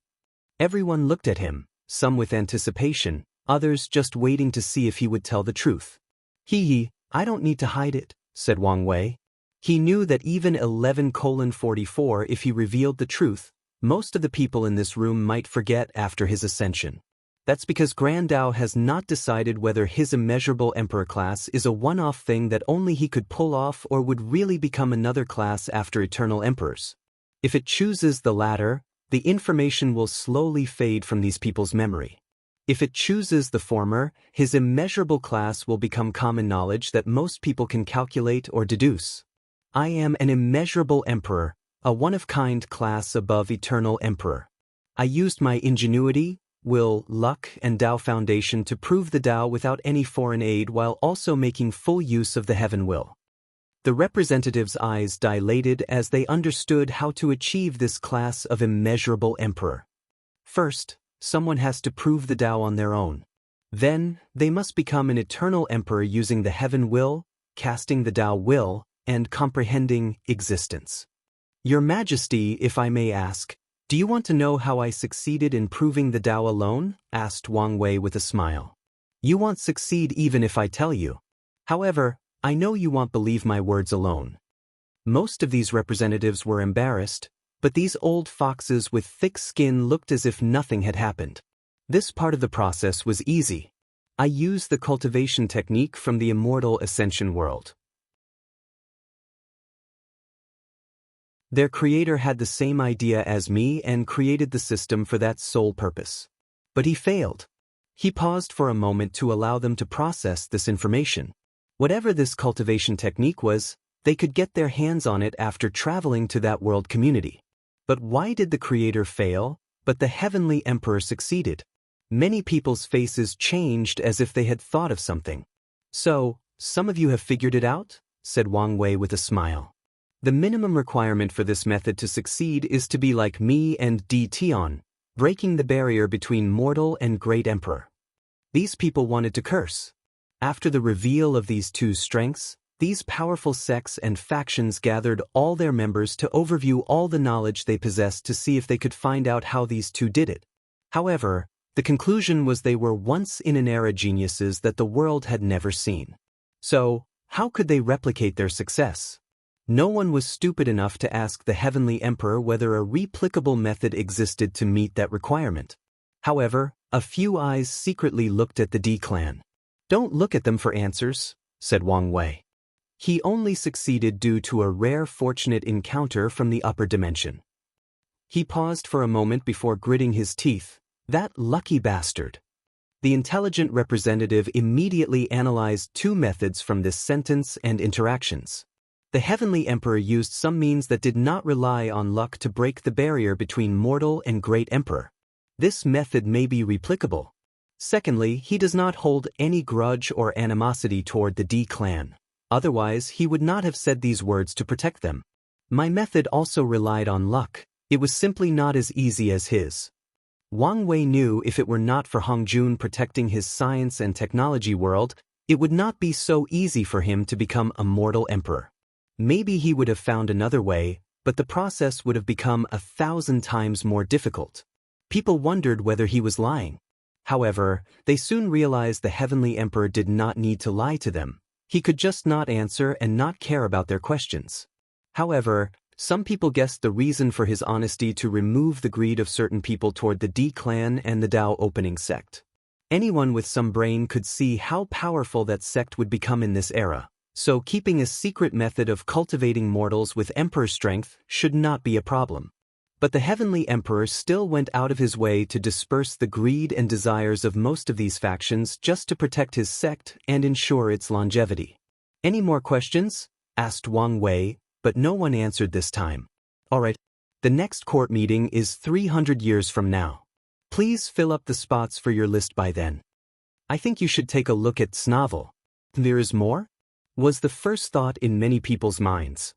Everyone looked at him, some with anticipation, others just waiting to see if he would tell the truth. I don't need to hide it, said Wang Wei. He knew that even 11:44, if he revealed the truth, most of the people in this room might forget after his ascension. That's because Grand Dao has not decided whether his immeasurable emperor class is a one-off thing that only he could pull off or would really become another class after eternal emperors. If it chooses the latter, the information will slowly fade from these people's memory. If it chooses the former, his immeasurable class will become common knowledge that most people can calculate or deduce. I am an immeasurable emperor, a one-of-kind class above eternal emperor. I used my ingenuity, will, luck, and Dao foundation to prove the Dao without any foreign aid while also making full use of the heaven will. The representatives' eyes dilated as they understood how to achieve this class of immeasurable emperor. First, someone has to prove the Dao on their own. Then, they must become an eternal emperor using the heaven will, casting the Dao will, and comprehending existence. Your Majesty, if I may ask, do you want to know how I succeeded in proving the Dao alone? Asked Wang Wei with a smile. You won't succeed even if I tell you. However, I know you won't believe my words alone. Most of these representatives were embarrassed, but these old foxes with thick skin looked as if nothing had happened. This part of the process was easy. I used the cultivation technique from the Immortal Ascension world. Their creator had the same idea as me and created the system for that sole purpose. But he failed. He paused for a moment to allow them to process this information. Whatever this cultivation technique was, they could get their hands on it after traveling to that world community. But why did the creator fail, but the heavenly emperor succeeded? Many people's faces changed as if they had thought of something. So, some of you have figured it out? Said Wang Wei with a smile. The minimum requirement for this method to succeed is to be like me and Di Tian, breaking the barrier between mortal and great emperor. These people wanted to curse. After the reveal of these two strengths, these powerful sects and factions gathered all their members to overview all the knowledge they possessed to see if they could find out how these two did it. However, the conclusion was they were once-in-an-era geniuses that the world had never seen. So, how could they replicate their success? No one was stupid enough to ask the Heavenly Emperor whether a replicable method existed to meet that requirement. However, a few eyes secretly looked at the D clan. Don't look at them for answers, said Wang Wei. He only succeeded due to a rare fortunate encounter from the upper dimension. He paused for a moment before gritting his teeth. That lucky bastard. The intelligent representative immediately analyzed two methods from this sentence and interactions. The Heavenly Emperor used some means that did not rely on luck to break the barrier between mortal and great emperor. This method may be replicable. Secondly, he does not hold any grudge or animosity toward the D clan. Otherwise, he would not have said these words to protect them. My method also relied on luck. It was simply not as easy as his. Wang Wei knew if it were not for Hongjun protecting his science and technology world, it would not be so easy for him to become a mortal emperor. Maybe he would have found another way, but the process would have become 1,000 times more difficult. People wondered whether he was lying. However, they soon realized the Heavenly Emperor did not need to lie to them. He could just not answer and not care about their questions. However, some people guessed the reason for his honesty to remove the greed of certain people toward the D clan and the Dao opening sect. Anyone with some brain could see how powerful that sect would become in this era, so keeping a secret method of cultivating mortals with emperor strength should not be a problem. But the Heavenly Emperor still went out of his way to disperse the greed and desires of most of these factions just to protect his sect and ensure its longevity. Any more questions? Asked Wang Wei, but no one answered this time. Alright, the next court meeting is 300 years from now. Please fill up the spots for your list by then. I think you should take a look at Snavel. There is more? Was the first thought in many people's minds.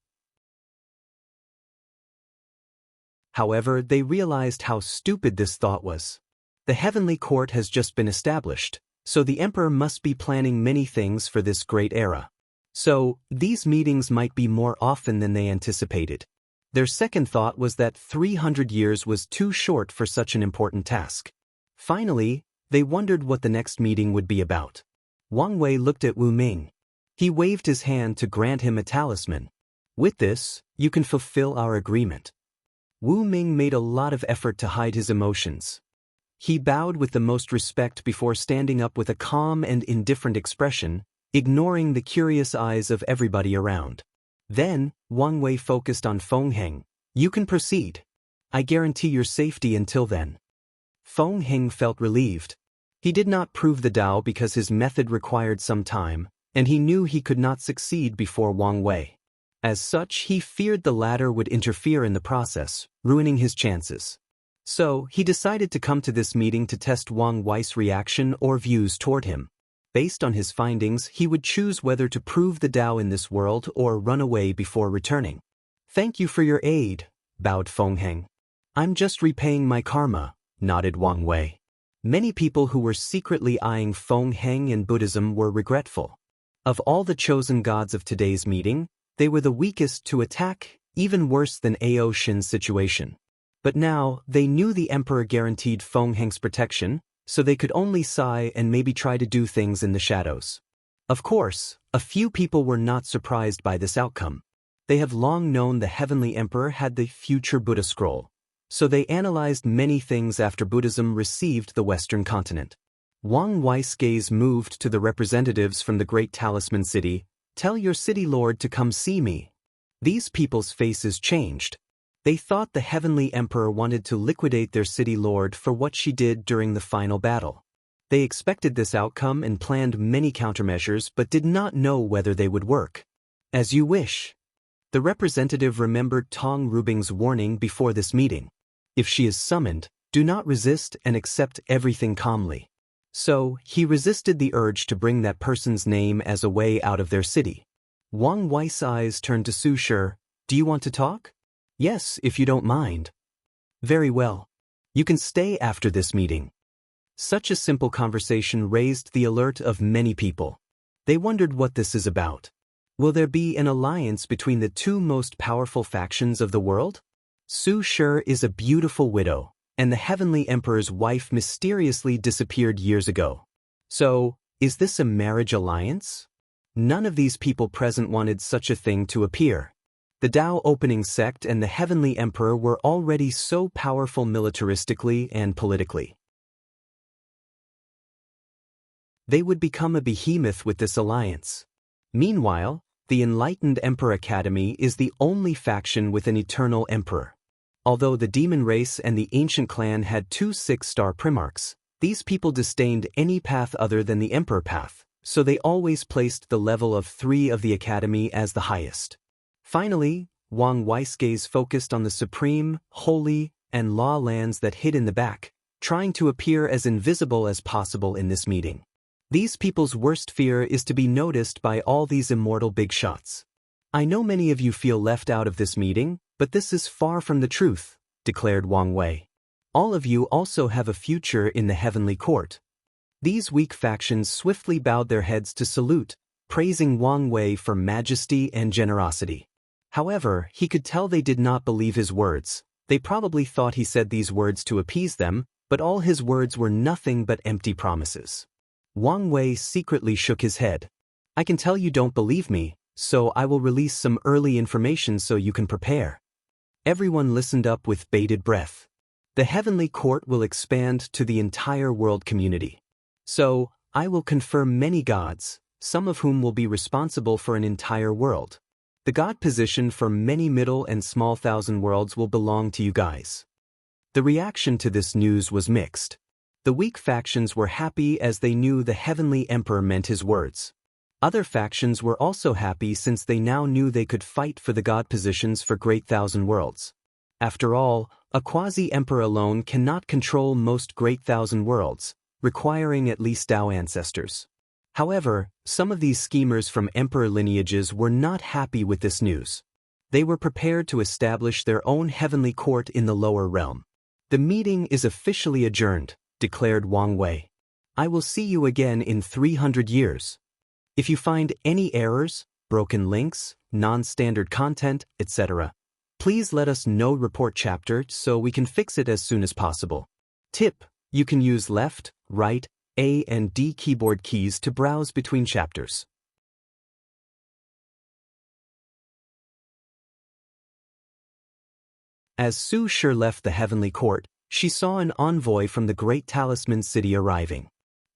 However, they realized how stupid this thought was. The Heavenly Court has just been established, so the Emperor must be planning many things for this great era. So, these meetings might be more often than they anticipated. Their second thought was that 300 years was too short for such an important task. Finally, they wondered what the next meeting would be about. Wang Wei looked at Wu Ming. He waved his hand to grant him a talisman. With this, you can fulfill our agreement. Wu Ming made a lot of effort to hide his emotions. He bowed with the most respect before standing up with a calm and indifferent expression, ignoring the curious eyes of everybody around. Then, Wang Wei focused on Feng Heng. You can proceed. I guarantee your safety until then. Feng Heng felt relieved. He did not prove the Dao because his method required some time, and he knew he could not succeed before Wang Wei. As such, he feared the latter would interfere in the process, ruining his chances. So, he decided to come to this meeting to test Wang Wei's reaction or views toward him. Based on his findings, he would choose whether to prove the Dao in this world or run away before returning. Thank you for your aid, bowed Feng Heng. I'm just repaying my karma, nodded Wang Wei. Many people who were secretly eyeing Feng Heng and Buddhism were regretful. Of all the chosen gods of today's meeting, they were the weakest to attack, even worse than Ao Shin's situation. But now, they knew the Emperor guaranteed Feng Heng's protection, so they could only sigh and maybe try to do things in the shadows. Of course, a few people were not surprised by this outcome. They have long known the Heavenly Emperor had the future Buddha scroll, so they analyzed many things after Buddhism received the Western continent. Wang Wei's gaze moved to the representatives from the Great Talisman City. Tell your city lord to come see me. These people's faces changed. They thought the Heavenly Emperor wanted to liquidate their city lord for what she did during the final battle. They expected this outcome and planned many countermeasures but did not know whether they would work. As you wish. The representative remembered Tong Rubing's warning before this meeting. If she is summoned, do not resist and accept everything calmly. So, he resisted the urge to bring that person's name as a way out of their city. Wang Wei's eyes turned to Su Shi. Do you want to talk? Yes, if you don't mind. Very well. You can stay after this meeting. Such a simple conversation raised the alert of many people. They wondered what this is about. Will there be an alliance between the two most powerful factions of the world? Su Shi is a beautiful widow, and the Heavenly Emperor's wife mysteriously disappeared years ago. So, is this a marriage alliance? None of these people present wanted such a thing to appear. The Dao opening sect and the Heavenly Emperor were already so powerful militaristically and politically. They would become a behemoth with this alliance. Meanwhile, the Enlightened Emperor Academy is the only faction with an eternal emperor. Although the demon race and the ancient clan had 2 6-star primarchs, these people disdained any path other than the emperor path, so they always placed the level of 3 of the academy as the highest. Finally, Wang Wei's gaze focused on the supreme, holy, and law lands that hid in the back, trying to appear as invisible as possible in this meeting. These people's worst fear is to be noticed by all these immortal big shots. I know many of you feel left out of this meeting, but this is far from the truth, declared Wang Wei. All of you also have a future in the heavenly court. These weak factions swiftly bowed their heads to salute, praising Wang Wei for majesty and generosity. However, he could tell they did not believe his words. They probably thought he said these words to appease them, but all his words were nothing but empty promises. Wang Wei secretly shook his head. I can tell you don't believe me, so I will release some early information so you can prepare. Everyone listened up with bated breath. The heavenly court will expand to the entire world community. So, I will confer many gods, some of whom will be responsible for an entire world. The god position for many middle and small thousand worlds will belong to you guys. The reaction to this news was mixed. The weak factions were happy as they knew the Heavenly Emperor meant his words. Other factions were also happy since they now knew they could fight for the god positions for Great Thousand Worlds. After all, a quasi-emperor alone cannot control most Great Thousand Worlds, requiring at least Dao ancestors. However, some of these schemers from emperor lineages were not happy with this news. They were prepared to establish their own heavenly court in the lower realm. The meeting is officially adjourned, declared Wang Wei. I will see you again in 300 years. If you find any errors, broken links, non-standard content, etc., please let us know. Report chapter so we can fix it as soon as possible. Tip: you can use left, right, A and D keyboard keys to browse between chapters. As Su Shi left the heavenly court, she saw an envoy from the Great Talisman City arriving.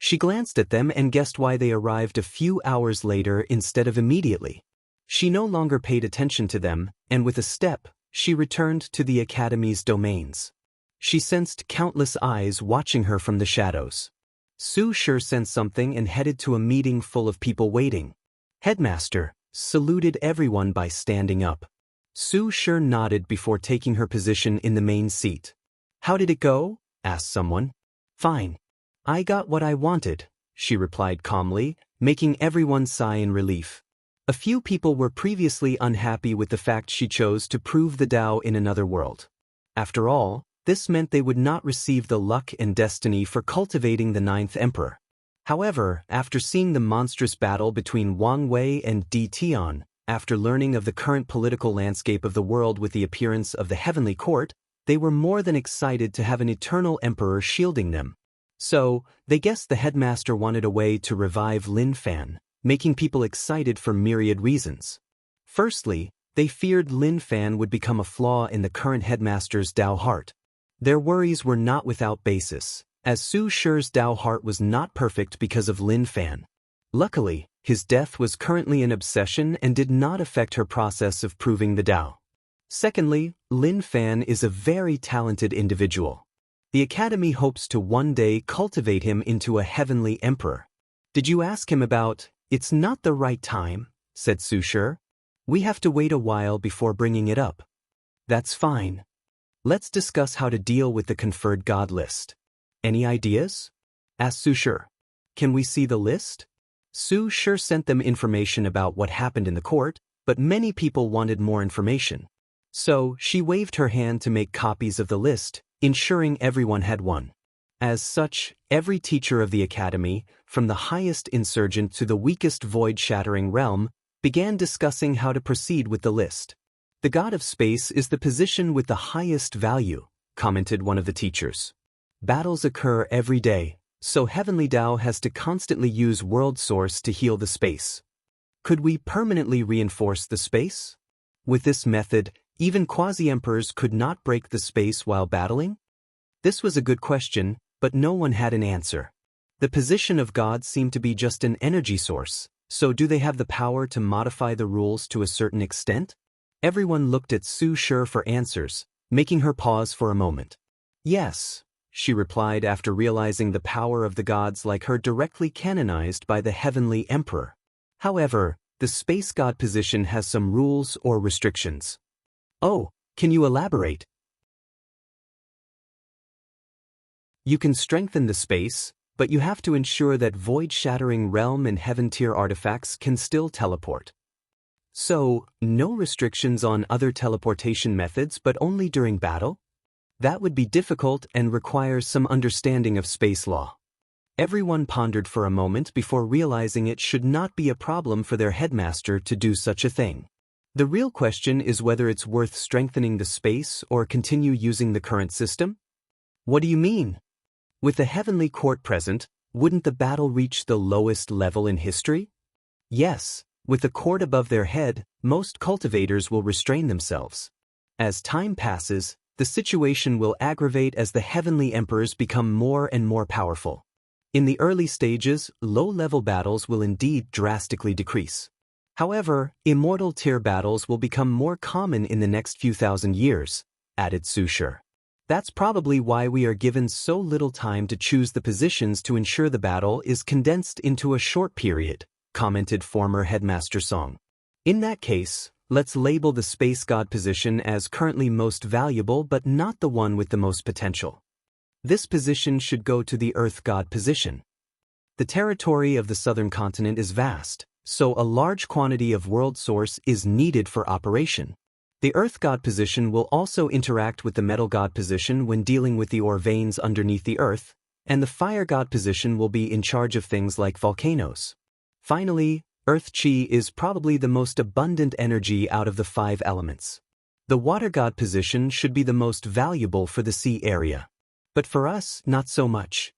She glanced at them and guessed why they arrived a few hours later instead of immediately. She no longer paid attention to them, and with a step, she returned to the Academy's domains. She sensed countless eyes watching her from the shadows. Su Shi sensed something and headed to a meeting full of people waiting. Headmaster saluted everyone by standing up. Su Shi nodded before taking her position in the main seat. How did it go? Asked someone. Fine. I got what I wanted, she replied calmly, making everyone sigh in relief. A few people were previously unhappy with the fact she chose to prove the Dao in another world. After all, this meant they would not receive the luck and destiny for cultivating the 9th Emperor. However, after seeing the monstrous battle between Wang Wei and Di Tian, after learning of the current political landscape of the world with the appearance of the Heavenly Court, they were more than excited to have an eternal emperor shielding them. So, they guessed the headmaster wanted a way to revive Lin Fan, making people excited for myriad reasons. Firstly, they feared Lin Fan would become a flaw in the current headmaster's Dao heart. Their worries were not without basis, as Su Shi's Dao heart was not perfect because of Lin Fan. Luckily, his death was currently an obsession and did not affect her process of proving the Dao. Secondly, Lin Fan is a very talented individual. The Academy hopes to one day cultivate him into a heavenly emperor. Did you ask him about, "It's not the right time," said Su Shi. "We have to wait a while before bringing it up." "That's fine. Let's discuss how to deal with the conferred god list." "Any ideas?" asked Su Shi. "Can we see the list?" Su Shi sent them information about what happened in the court, but many people wanted more information. So she waved her hand to make copies of the list, ensuring everyone had one. As such, every teacher of the Academy, from the highest insurgent to the weakest void-shattering realm, began discussing how to proceed with the list. "The god of space is the position with the highest value," commented one of the teachers. "Battles occur every day, so Heavenly Tao has to constantly use World Source to heal the space. Could we permanently reinforce the space? With this method, even quasi-emperors could not break the space while battling?" This was a good question, but no one had an answer. The position of God seemed to be just an energy source, so do they have the power to modify the rules to a certain extent? Everyone looked at Su Shi for answers, making her pause for a moment. "Yes," she replied after realizing the power of the gods like her directly canonized by the heavenly emperor. However, the space god position has some rules or restrictions. "Oh, can you elaborate?" "You can strengthen the space, but you have to ensure that void-shattering realm and heaven-tier artifacts can still teleport. So, no restrictions on other teleportation methods but only during battle? That would be difficult and requires some understanding of space law." Everyone pondered for a moment before realizing it should not be a problem for their headmaster to do such a thing. The real question is whether it's worth strengthening the space or continue using the current system? "What do you mean? With the heavenly court present, wouldn't the battle reach the lowest level in history?" "Yes, with the court above their head, most cultivators will restrain themselves. As time passes, the situation will aggravate as the heavenly emperors become more and more powerful. In the early stages, low-level battles will indeed drastically decrease. However, immortal tier battles will become more common in the next few thousand years," added Su Shi. "That's probably why we are given so little time to choose the positions to ensure the battle is condensed into a short period," commented former Headmaster Song. "In that case, let's label the space god position as currently most valuable but not the one with the most potential. This position should go to the Earth god position. The territory of the southern continent is vast, so a large quantity of world source is needed for operation. The Earth god position will also interact with the metal god position when dealing with the ore veins underneath the Earth, and the fire god position will be in charge of things like volcanoes. Finally, Earth Chi is probably the most abundant energy out of the 5 elements. The water god position should be the most valuable for the sea area. But for us, not so much.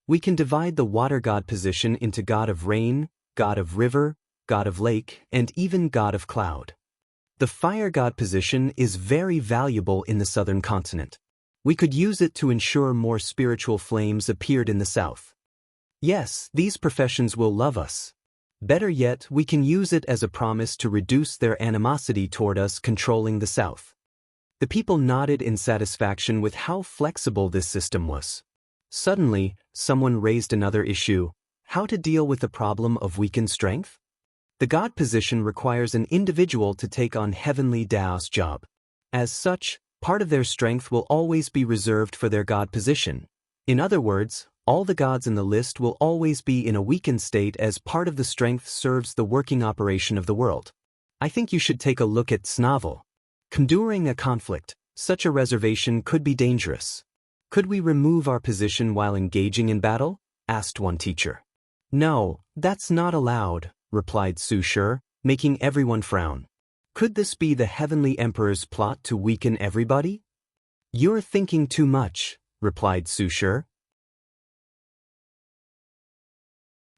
We can divide the water god position into god of rain, god of river, god of lake, and even god of cloud. The fire god position is very valuable in the southern continent. We could use it to ensure more spiritual flames appeared in the south. Yes, these professions will love us. Better yet, we can use it as a promise to reduce their animosity toward us controlling the south." The people nodded in satisfaction with how flexible this system was. Suddenly, someone raised another issue: how to deal with the problem of weakened strength? The god position requires an individual to take on heavenly Tao's job. As such, part of their strength will always be reserved for their god position. In other words, all the gods in the list will always be in a weakened state as part of the strength serves the working operation of the world. I think you should take a look at Snavel. During a conflict, such a reservation could be dangerous. "Could we remove our position while engaging in battle?" asked one teacher. "No, that's not allowed," replied Su Shi, making everyone frown. "Could this be the Heavenly Emperor's plot to weaken everybody?" "You're thinking too much," replied Su Shi.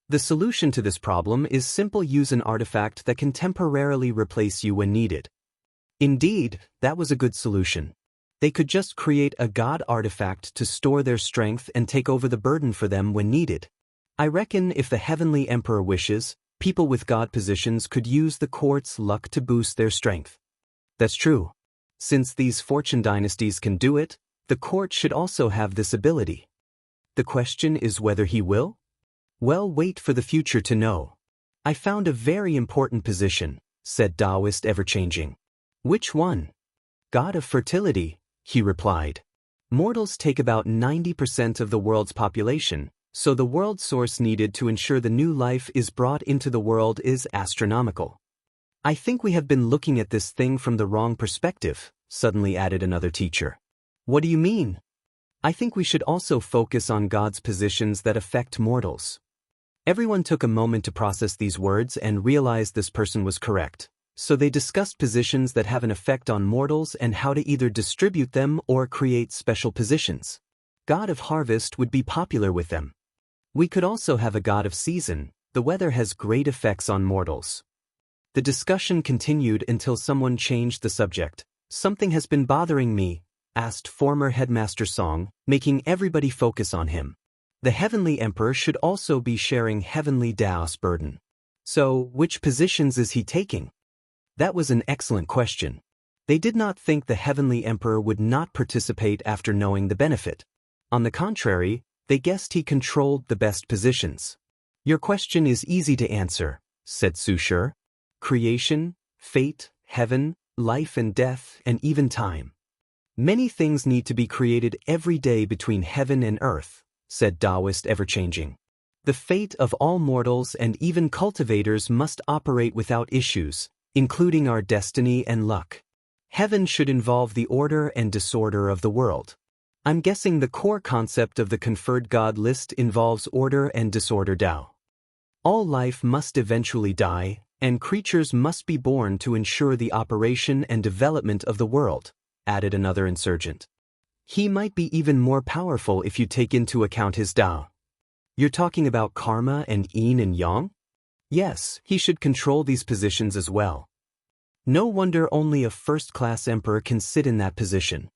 The solution to this problem is simple: use an artifact that can temporarily replace you when needed. Indeed, that was a good solution. They could just create a god artifact to store their strength and take over the burden for them when needed. I reckon if the Heavenly Emperor wishes, people with god positions could use the quartz luck to boost their strength. That's true. Since these fortune dynasties can do it, the court should also have this ability. The question is whether he will? Well, wait for the future to know. I found a very important position, said Taoist ever-changing. Which one? God of fertility, he replied. Mortals take about 90% of the world's population, so the world source needed to ensure the new life is brought into the world is astronomical. I think we have been looking at this thing from the wrong perspective, suddenly added another teacher. What do you mean? I think we should also focus on God's positions that affect mortals. Everyone took a moment to process these words and realized this person was correct, so they discussed positions that have an effect on mortals and how to either distribute them or create special positions. God of harvest would be popular with them. We could also have a god of season. The weather has great effects on mortals. The discussion continued until someone changed the subject. Something has been bothering me, asked former headmaster Song, making everybody focus on him. The Heavenly Emperor should also be sharing Heavenly Dao's burden. So, which positions is he taking? That was an excellent question. They did not think the Heavenly Emperor would not participate after knowing the benefit. On the contrary, they guessed he controlled the best positions. Your question is easy to answer, said Su Shi. Creation, fate, heaven, life and death, and even time. Many things need to be created every day between heaven and earth, said Taoist ever-changing. The fate of all mortals and even cultivators must operate without issues, including our destiny and luck. Heaven should involve the order and disorder of the world. I'm guessing the core concept of the conferred God list involves order and disorder Tao. All life must eventually die, and creatures must be born to ensure the operation and development of the world, added another insurgent. He might be even more powerful if you take into account his Tao. You're talking about karma and yin and yang? Yes, he should control these positions as well. No wonder only a first-class emperor can sit in that position.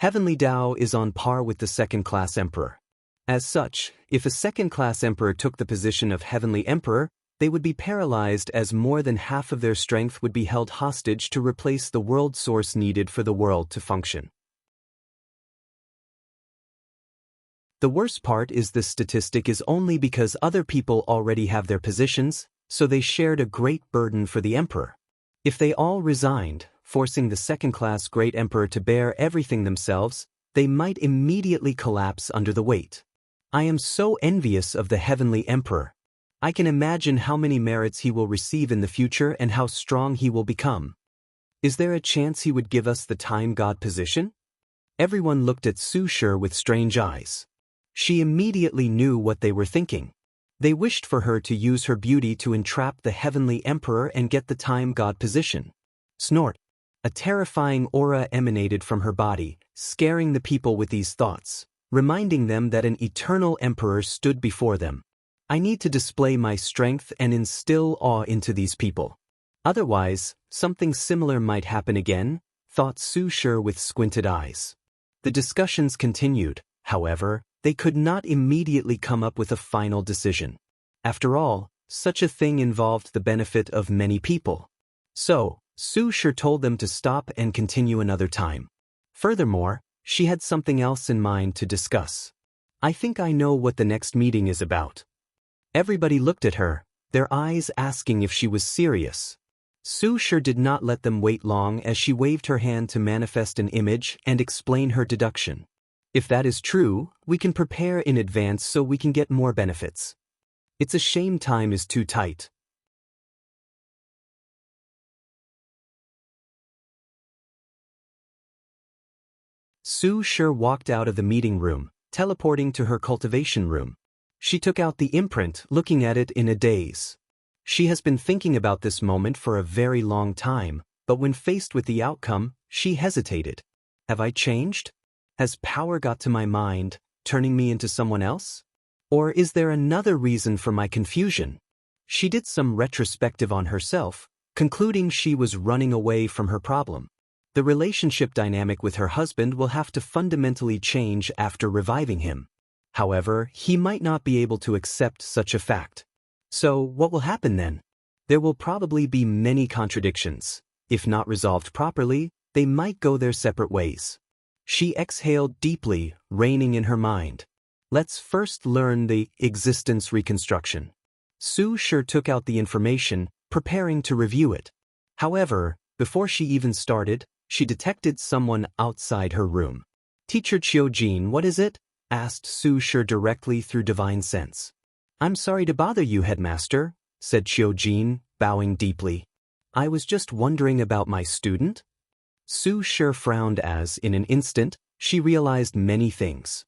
Heavenly Tao is on par with the second-class emperor. As such, if a second-class emperor took the position of Heavenly Emperor, they would be paralyzed as more than half of their strength would be held hostage to replace the world source needed for the world to function. The worst part is this statistic is only because other people already have their positions, so they shared a great burden for the emperor. If they all resigned, forcing the second-class great emperor to bear everything themselves, they might immediately collapse under the weight. I am so envious of the Heavenly Emperor. I can imagine how many merits he will receive in the future and how strong he will become. Is there a chance he would give us the time god position? Everyone looked at Su Shi with strange eyes. She immediately knew what they were thinking. They wished for her to use her beauty to entrap the Heavenly Emperor and get the time god position. Snort. A terrifying aura emanated from her body, scaring the people with these thoughts, reminding them that an eternal emperor stood before them. I need to display my strength and instill awe into these people. Otherwise, something similar might happen again, thought Su Shi with squinted eyes. The discussions continued, however, they could not immediately come up with a final decision. After all, such a thing involved the benefit of many people. So, Su Shi told them to stop and continue another time. Furthermore, she had something else in mind to discuss. I think I know what the next meeting is about. Everybody looked at her, their eyes asking if she was serious. Su Shi did not let them wait long as she waved her hand to manifest an image and explain her deduction. If that is true, we can prepare in advance so we can get more benefits. It's a shame time is too tight. Su Shi walked out of the meeting room, teleporting to her cultivation room. She took out the imprint, looking at it in a daze. She has been thinking about this moment for a very long time, but when faced with the outcome, she hesitated. Have I changed? Has power got to my mind, turning me into someone else? Or is there another reason for my confusion? She did some retrospective on herself, concluding she was running away from her problem. The relationship dynamic with her husband will have to fundamentally change after reviving him. However, he might not be able to accept such a fact. So, what will happen then? There will probably be many contradictions. If not resolved properly, they might go their separate ways. She exhaled deeply, reining in her mind. Let's first learn the existence reconstruction. Su Shi took out the information, preparing to review it. However, before she even started, she detected someone outside her room. Teacher Qiujin, what is it? Asked Su Shi directly through divine sense. I'm sorry to bother you, headmaster, said Qiujin, bowing deeply. I was just wondering about my student. Su Shi frowned as, in an instant, she realized many things.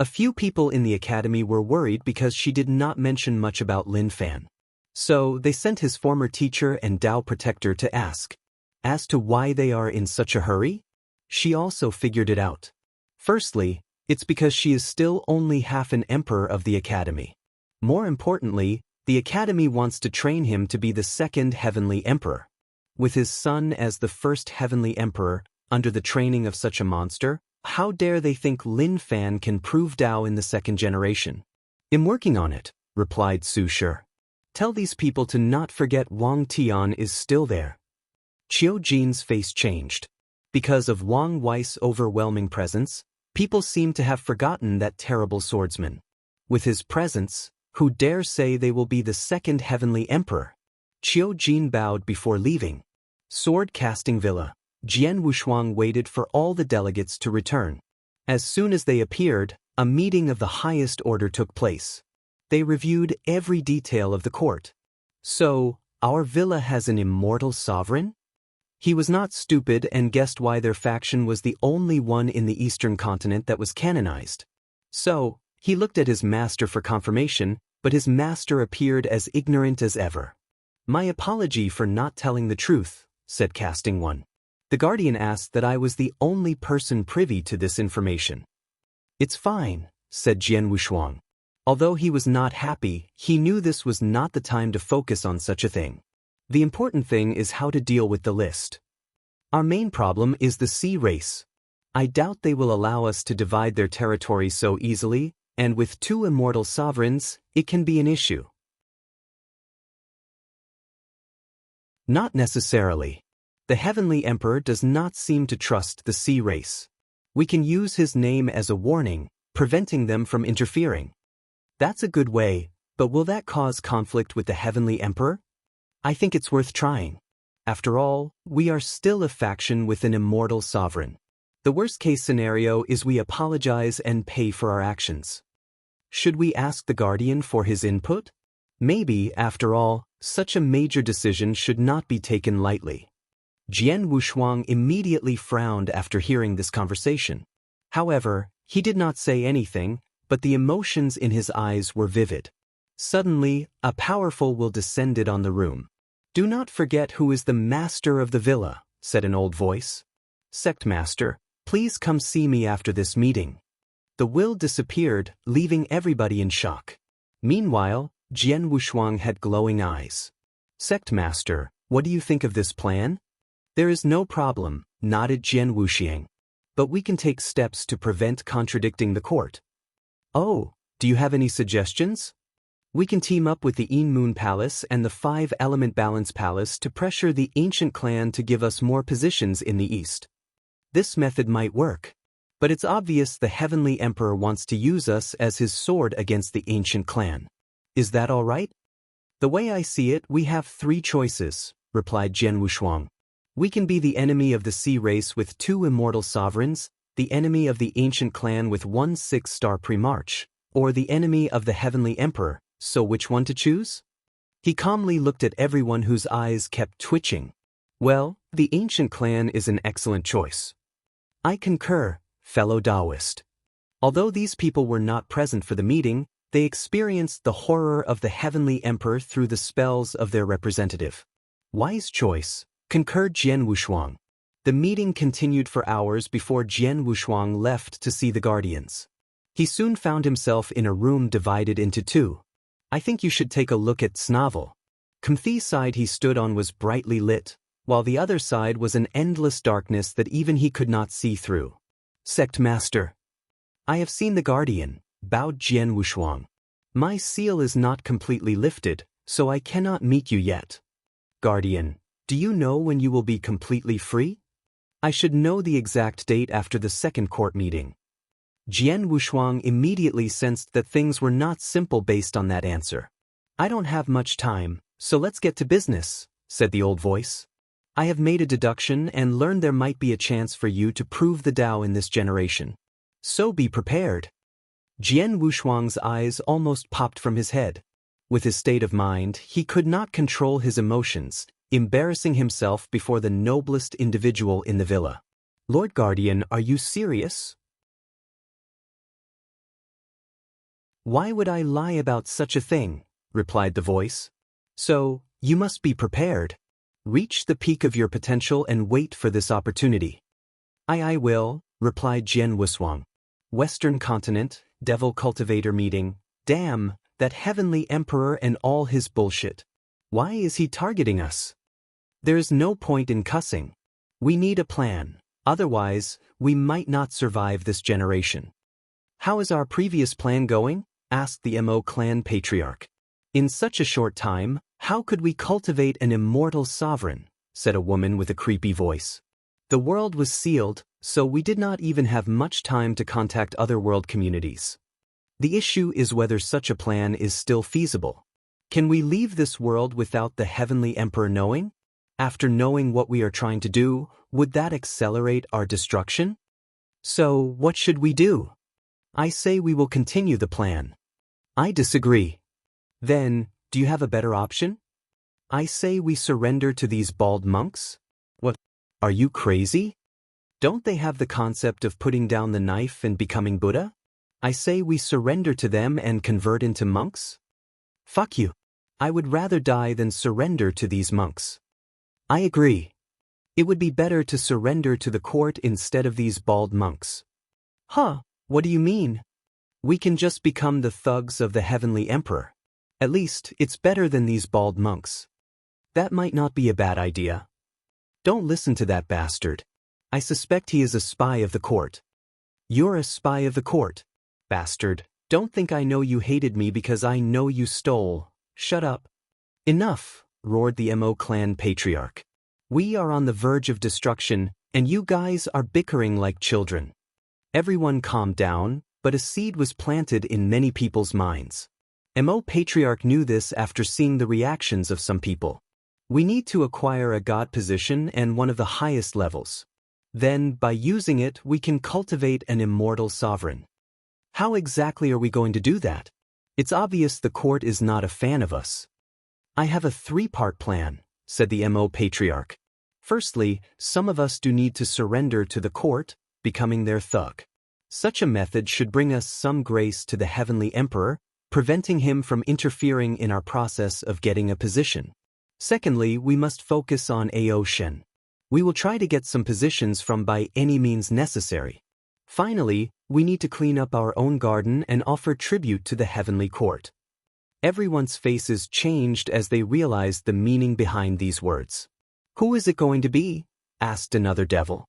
A few people in the academy were worried because she did not mention much about Lin Fan. So they sent his former teacher and Dao protector to ask. As to why they are in such a hurry? She also figured it out. Firstly, it's because she is still only half an emperor of the academy. More importantly, the academy wants to train him to be the second heavenly emperor. With his son as the first heavenly emperor, under the training of such a monster, how dare they think Lin Fan can prove Dao in the second generation? I'm working on it, replied Su Shi. Tell these people to not forget Wang Tian is still there. Qiujin's face changed. Because of Wang Wei's overwhelming presence, people seem to have forgotten that terrible swordsman. With his presence, who dare say they will be the second heavenly emperor? Qiujin bowed before leaving. Sword-casting villa. Jian Wushuang waited for all the delegates to return. As soon as they appeared, a meeting of the highest order took place. They reviewed every detail of the court. So, our villa has an immortal sovereign? He was not stupid and guessed why their faction was the only one in the eastern continent that was canonized. So, he looked at his master for confirmation, but his master appeared as ignorant as ever. My apology for not telling the truth, said Casting One. The guardian asked that I was the only person privy to this information. It's fine, said Jian Wushuang. Although he was not happy, he knew this was not the time to focus on such a thing. The important thing is how to deal with the list. Our main problem is the sea race. I doubt they will allow us to divide their territory so easily, and with 2 immortal sovereigns, it can be an issue. Not necessarily. The Heavenly Emperor does not seem to trust the sea race. We can use his name as a warning, preventing them from interfering. That's a good way, but will that cause conflict with the Heavenly Emperor? I think it's worth trying. After all, we are still a faction with an immortal sovereign. The worst-case scenario is we apologize and pay for our actions. Should we ask the Guardian for his input? Maybe, after all, such a major decision should not be taken lightly. Jian Wushuang immediately frowned after hearing this conversation. However, he did not say anything, but the emotions in his eyes were vivid. Suddenly, a powerful will descended on the room. Do not forget who is the master of the villa, said an old voice. Sect Master, please come see me after this meeting. The will disappeared, leaving everybody in shock. Meanwhile, Jian Wushuang had glowing eyes. Sect Master, what do you think of this plan? There is no problem, nodded Jian Wuxiang. But we can take steps to prevent contradicting the court. Oh, do you have any suggestions? We can team up with the Yin Moon Palace and the 5-Element Balance Palace to pressure the ancient clan to give us more positions in the east. This method might work. But it's obvious the Heavenly Emperor wants to use us as his sword against the ancient clan. Is that all right? The way I see it, we have 3 choices, replied Jian Wushuang. We can be the enemy of the sea race with 2 immortal sovereigns, the enemy of the ancient clan with 1 6-star pre-march, or the enemy of the Heavenly Emperor, so which one to choose? He calmly looked at everyone whose eyes kept twitching. Well, the ancient clan is an excellent choice. I concur, fellow Taoist. Although these people were not present for the meeting, they experienced the horror of the Heavenly Emperor through the spells of their representative. Wise choice, concurred Jian Wushuang. The meeting continued for hours before Jian Wushuang left to see the guardians. He soon found himself in a room divided into 2. I think you should take a look at Snavel. Comthe's side he stood on was brightly lit, while the other side was an endless darkness that even he could not see through. Sect Master. I have seen the guardian, bowed Jian Wushuang. My seal is not completely lifted, so I cannot meet you yet. Guardian, do you know when you will be completely free? I should know the exact date after the second court meeting. Jian Wushuang immediately sensed that things were not simple based on that answer. I don't have much time, so let's get to business, said the old voice. I have made a deduction and learned there might be a chance for you to prove the Tao in this generation. So be prepared. Jian Wushuang's eyes almost popped from his head. With his state of mind, he could not control his emotions, embarrassing himself before the noblest individual in the villa. Lord Guardian, are you serious? Why would I lie about such a thing? Replied the voice. So, you must be prepared. Reach the peak of your potential and wait for this opportunity. I will, replied Jian Wushuang. Western Continent, Devil Cultivator meeting. Damn, that heavenly emperor and all his bullshit. Why is he targeting us? There's no point in cussing. We need a plan, otherwise, we might not survive this generation. How is our previous plan going? Asked the Mo clan patriarch. In such a short time, how could we cultivate an immortal sovereign? Said a woman with a creepy voice. The world was sealed, so we did not even have much time to contact other world communities. The issue is whether such a plan is still feasible. Can we leave this world without the Heavenly Emperor knowing? After knowing what we are trying to do, would that accelerate our destruction? So, what should we do? I say we will continue the plan. I disagree. Then, do you have a better option? I say we surrender to these bald monks? What? Are you crazy? Don't they have the concept of putting down the knife and becoming Buddha? I say we surrender to them and convert into monks? Fuck you. I would rather die than surrender to these monks. I agree. It would be better to surrender to the court instead of these bald monks. Huh, what do you mean? We can just become the thugs of the Heavenly Emperor. At least, it's better than these bald monks. That might not be a bad idea. Don't listen to that bastard. I suspect he is a spy of the court. You're a spy of the court. Bastard, don't think I know you hated me because I know you stole. Shut up. Enough, roared the Mo clan patriarch. We are on the verge of destruction, and you guys are bickering like children. Everyone calmed down, but a seed was planted in many people's minds. Mo patriarch knew this after seeing the reactions of some people. We need to acquire a god position and one of the highest levels. Then, by using it, we can cultivate an immortal sovereign. How exactly are we going to do that? It's obvious the court is not a fan of us. I have a three-part plan, said the Mo patriarch. Firstly, some of us do need to surrender to the court, becoming their thug. Such a method should bring us some grace to the Heavenly Emperor, preventing him from interfering in our process of getting a position. Secondly, we must focus on Ao Shen. We will try to get some positions from by any means necessary. Finally, we need to clean up our own garden and offer tribute to the Heavenly Court. Everyone's faces changed as they realized the meaning behind these words. Who is it going to be? Asked another devil.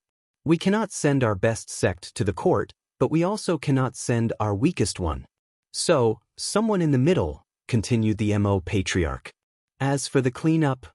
We cannot send our best sect to the court, but we also cannot send our weakest one. So, someone in the middle, continued the Mo patriarch. As for the cleanup,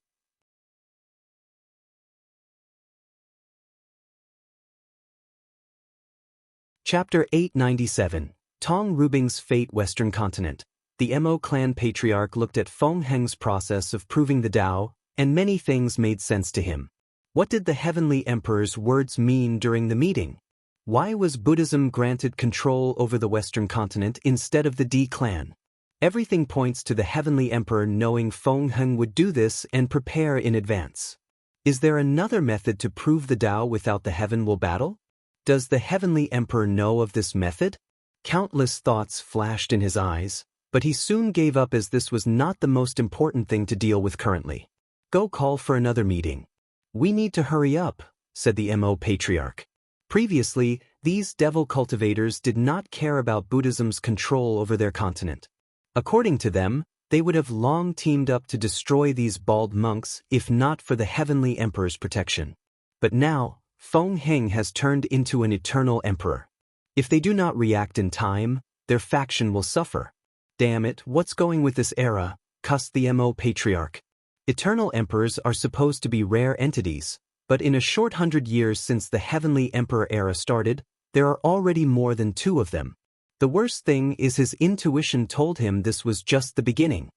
Chapter 897, Tong Rubing's Fate Western Continent. The Mo clan patriarch looked at Feng Heng's process of proving the Tao, and many things made sense to him. What did the Heavenly Emperor's words mean during the meeting? Why was Buddhism granted control over the Western Continent instead of the D clan? Everything points to the Heavenly Emperor knowing Feng Heng would do this and prepare in advance. Is there another method to prove the Tao without the Heavenly battle? Does the Heavenly Emperor know of this method? Countless thoughts flashed in his eyes, but he soon gave up as this was not the most important thing to deal with currently. Go call for another meeting. We need to hurry up, said the Mo patriarch. Previously, these devil cultivators did not care about Buddhism's control over their continent. According to them, they would have long teamed up to destroy these bald monks if not for the Heavenly Emperor's protection. But now, Feng Heng has turned into an eternal emperor. If they do not react in time, their faction will suffer. Damn it, what's going with this era? Cussed the Mo patriarch. Eternal emperors are supposed to be rare entities, But in a short 100 years since the Heavenly Emperor era started, there are already more than 2 of them. The worst thing is his intuition told him this was just the beginning.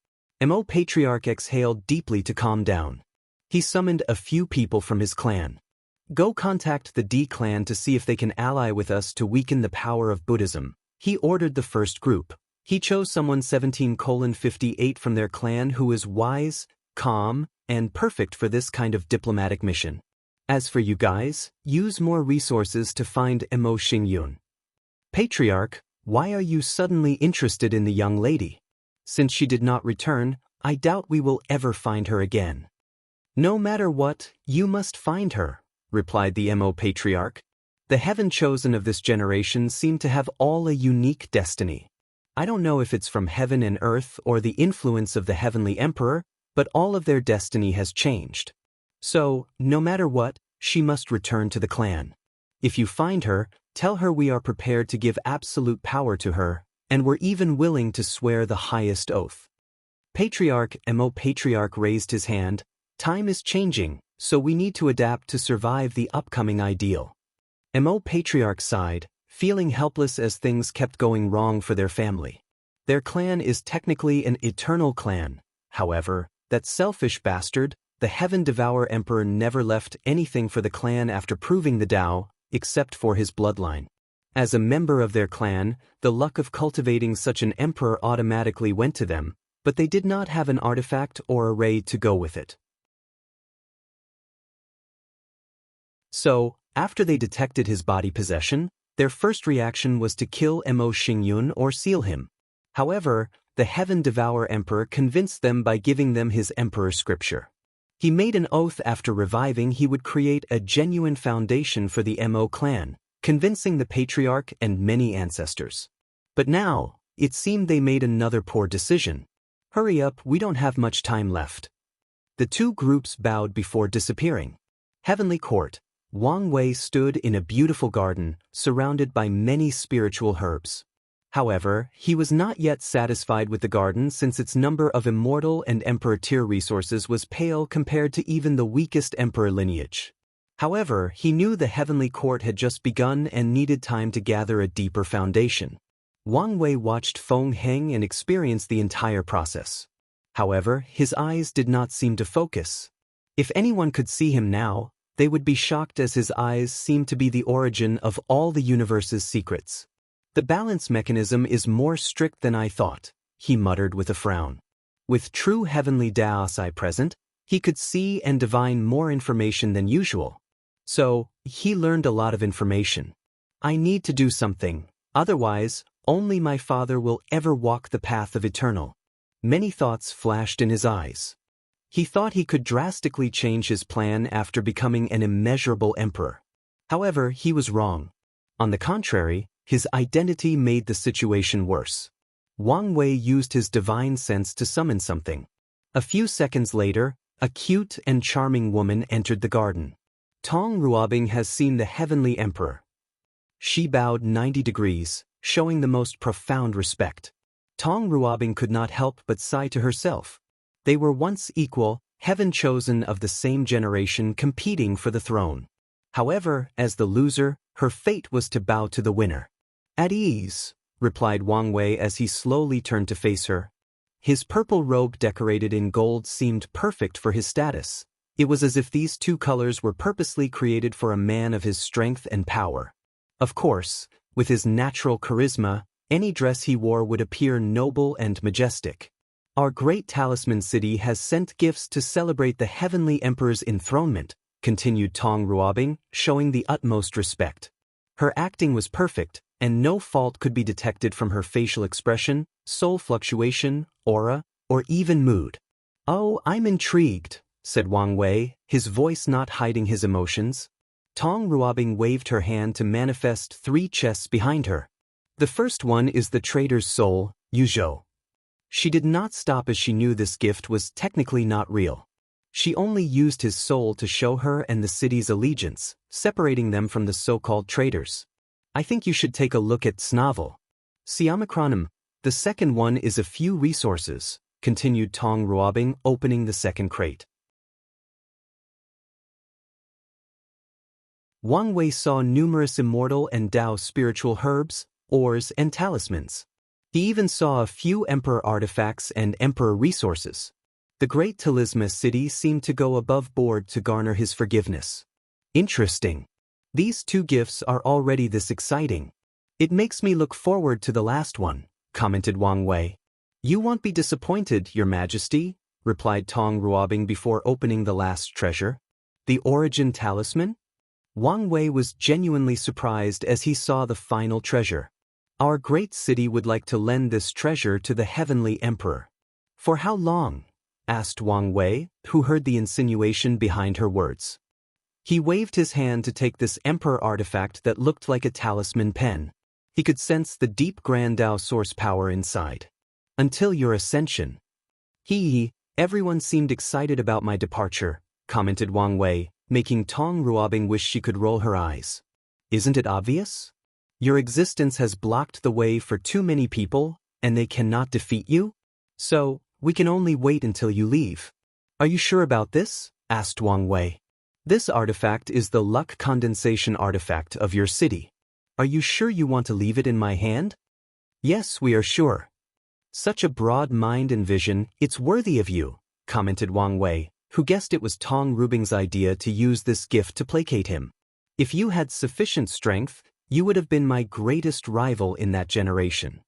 Mo Patriarch exhaled deeply to calm down. He summoned a few people from his clan. Go contact the D clan to see if they can ally with us to weaken the power of Buddhism, he ordered the first group. He chose someone 17:58 from their clan who is wise, calm, and perfect for this kind of diplomatic mission. As for you guys, use more resources to find Mo Xingyun. Patriarch, why are you suddenly interested in the young lady? Since she did not return, I doubt we will ever find her again. No matter what, you must find her, replied the Mo Patriarch. The heaven chosen of this generation seem to have all a unique destiny. I don't know if it's from heaven and earth or the influence of the Heavenly Emperor, but all of their destiny has changed. So, no matter what, she must return to the clan. If you find her, tell her we are prepared to give absolute power to her, and we're even willing to swear the highest oath. Patriarch Mo Patriarch raised his hand. Time is changing, so we need to adapt to survive the upcoming ideal. Mo Patriarch sighed, feeling helpless as things kept going wrong for their family. Their clan is technically an eternal clan. However, that selfish bastard, the Heaven Devourer Emperor, never left anything for the clan after proving the Tao, except for his bloodline. As a member of their clan, the luck of cultivating such an emperor automatically went to them, but they did not have an artifact or a raid to go with it. So, after they detected his body possession, their first reaction was to kill Mo Xingyun or seal him. However, the Heaven Devourer Emperor convinced them by giving them his Emperor Scripture. He made an oath after reviving he would create a genuine foundation for the Mo clan, convincing the Patriarch and many ancestors. But now, it seemed they made another poor decision. Hurry up, we don't have much time left. The 2 groups bowed before disappearing. Heavenly Court. Wang Wei stood in a beautiful garden, surrounded by many spiritual herbs. However, he was not yet satisfied with the garden since its number of immortal and emperor tier resources was pale compared to even the weakest emperor lineage. However, he knew the Heavenly Court had just begun and needed time to gather a deeper foundation. Wang Wei watched Feng Heng and experienced the entire process. However, his eyes did not seem to focus. If anyone could see him now, they would be shocked as his eyes seemed to be the origin of all the universe's secrets. The balance mechanism is more strict than I thought, he muttered with a frown. With true heavenly Daosai present, he could see and divine more information than usual. So, he learned a lot of information. I need to do something, otherwise, only my father will ever walk the path of eternal. Many thoughts flashed in his eyes. He thought he could drastically change his plan after becoming an immeasurable emperor. However, he was wrong. On the contrary, his identity made the situation worse. Wang Wei used his divine sense to summon something. A few seconds later, a cute and charming woman entered the garden. Tong Ruobing has seen the Heavenly Emperor. She bowed 90 degrees, showing the most profound respect. Tong Ruobing could not help but sigh to herself. They were once equal, heaven chosen of the same generation competing for the throne. However, as the loser, her fate was to bow to the winner. At ease, replied Wang Wei as he slowly turned to face her. His purple robe decorated in gold seemed perfect for his status. It was as if these 2 colors were purposely created for a man of his strength and power. Of course, with his natural charisma, any dress he wore would appear noble and majestic. Our great talisman city has sent gifts to celebrate the Heavenly Emperor's enthronement, continued Tong Ruobing, showing the utmost respect. Her acting was perfect, and no fault could be detected from her facial expression, soul fluctuation, aura, or even mood. Oh, I'm intrigued, said Wang Wei, his voice not hiding his emotions. Tong Ruobing waved her hand to manifest 3 chests behind her. The first one is the trader's soul, Yuzhou. She did not stop as she knew this gift was technically not real. She only used his soul to show her and the city's allegiance, separating them from the so-called traitors. I think you should take a look at Snavel. Siamachronim. The second one is a few resources, continued Tong Ruobing, opening the second crate. Wang Wei saw numerous immortal and Dao spiritual herbs, ores, and talismans. He even saw a few emperor artifacts and emperor resources. The great talisman city seemed to go above board to garner his forgiveness. Interesting. These two gifts are already this exciting. It makes me look forward to the last one, commented Wang Wei. You won't be disappointed, Your Majesty, replied Tong Ruobing before opening the last treasure. The origin talisman? Wang Wei was genuinely surprised as he saw the final treasure. Our great city would like to lend this treasure to the heavenly emperor. For how long? Asked Wang Wei, who heard the insinuation behind her words. He waved his hand to take this emperor artifact that looked like a talisman pen. He could sense the deep Grand Dao source power inside. Until your ascension. Everyone seemed excited about my departure, commented Wang Wei, making Tong Ruobing wish she could roll her eyes. Isn't it obvious? Your existence has blocked the way for too many people, and they cannot defeat you? So, we can only wait until you leave. Are you sure about this? Asked Wang Wei. This artifact is the luck condensation artifact of your city. Are you sure you want to leave it in my hand? Yes, we are sure. Such a broad mind and vision, it's worthy of you, commented Wang Wei, who guessed it was Tong Ruobing's idea to use this gift to placate him. If you had sufficient strength, you would have been my greatest rival in that generation.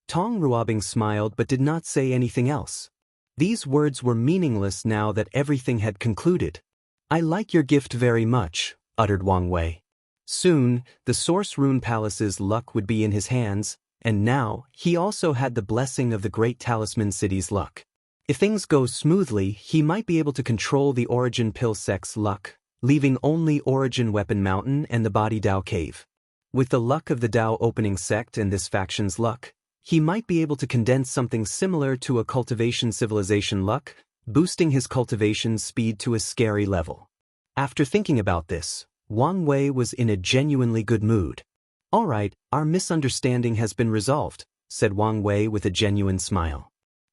Tong Ruobing smiled but did not say anything else. These words were meaningless now that everything had concluded. I like your gift very much, uttered Wang Wei. Soon, the Source Rune Palace's luck would be in his hands, and now, he also had the blessing of the great Talisman City's luck. If things go smoothly, he might be able to control the Origin Pill sect's luck, leaving only Origin Weapon Mountain and the Body Dao Cave. With the luck of the Dao Opening sect and this faction's luck, he might be able to condense something similar to a Cultivation civilization luck, boosting his cultivation speed to a scary level. After thinking about this, Wang Wei was in a genuinely good mood. All right, our misunderstanding has been resolved, said Wang Wei with a genuine smile.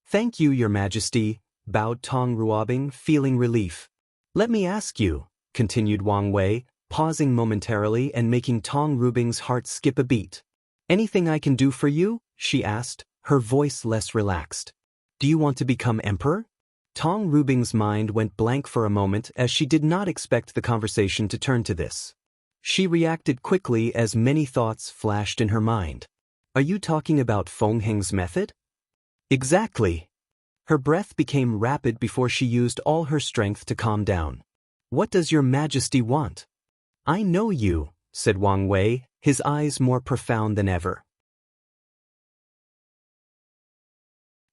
Thank you, Your Majesty, bowed Tong Ruobing, feeling relief. Let me ask you, continued Wang Wei, pausing momentarily and making Tong Ruobing's heart skip a beat. Anything I can do for you? She asked, her voice less relaxed. Do you want to become emperor? Tong Ruobing's mind went blank for a moment as she did not expect the conversation to turn to this. She reacted quickly as many thoughts flashed in her mind. Are you talking about Feng Heng's method? Exactly. Her breath became rapid before she used all her strength to calm down. What does Your Majesty want? I know you, said Wang Wei, his eyes more profound than ever.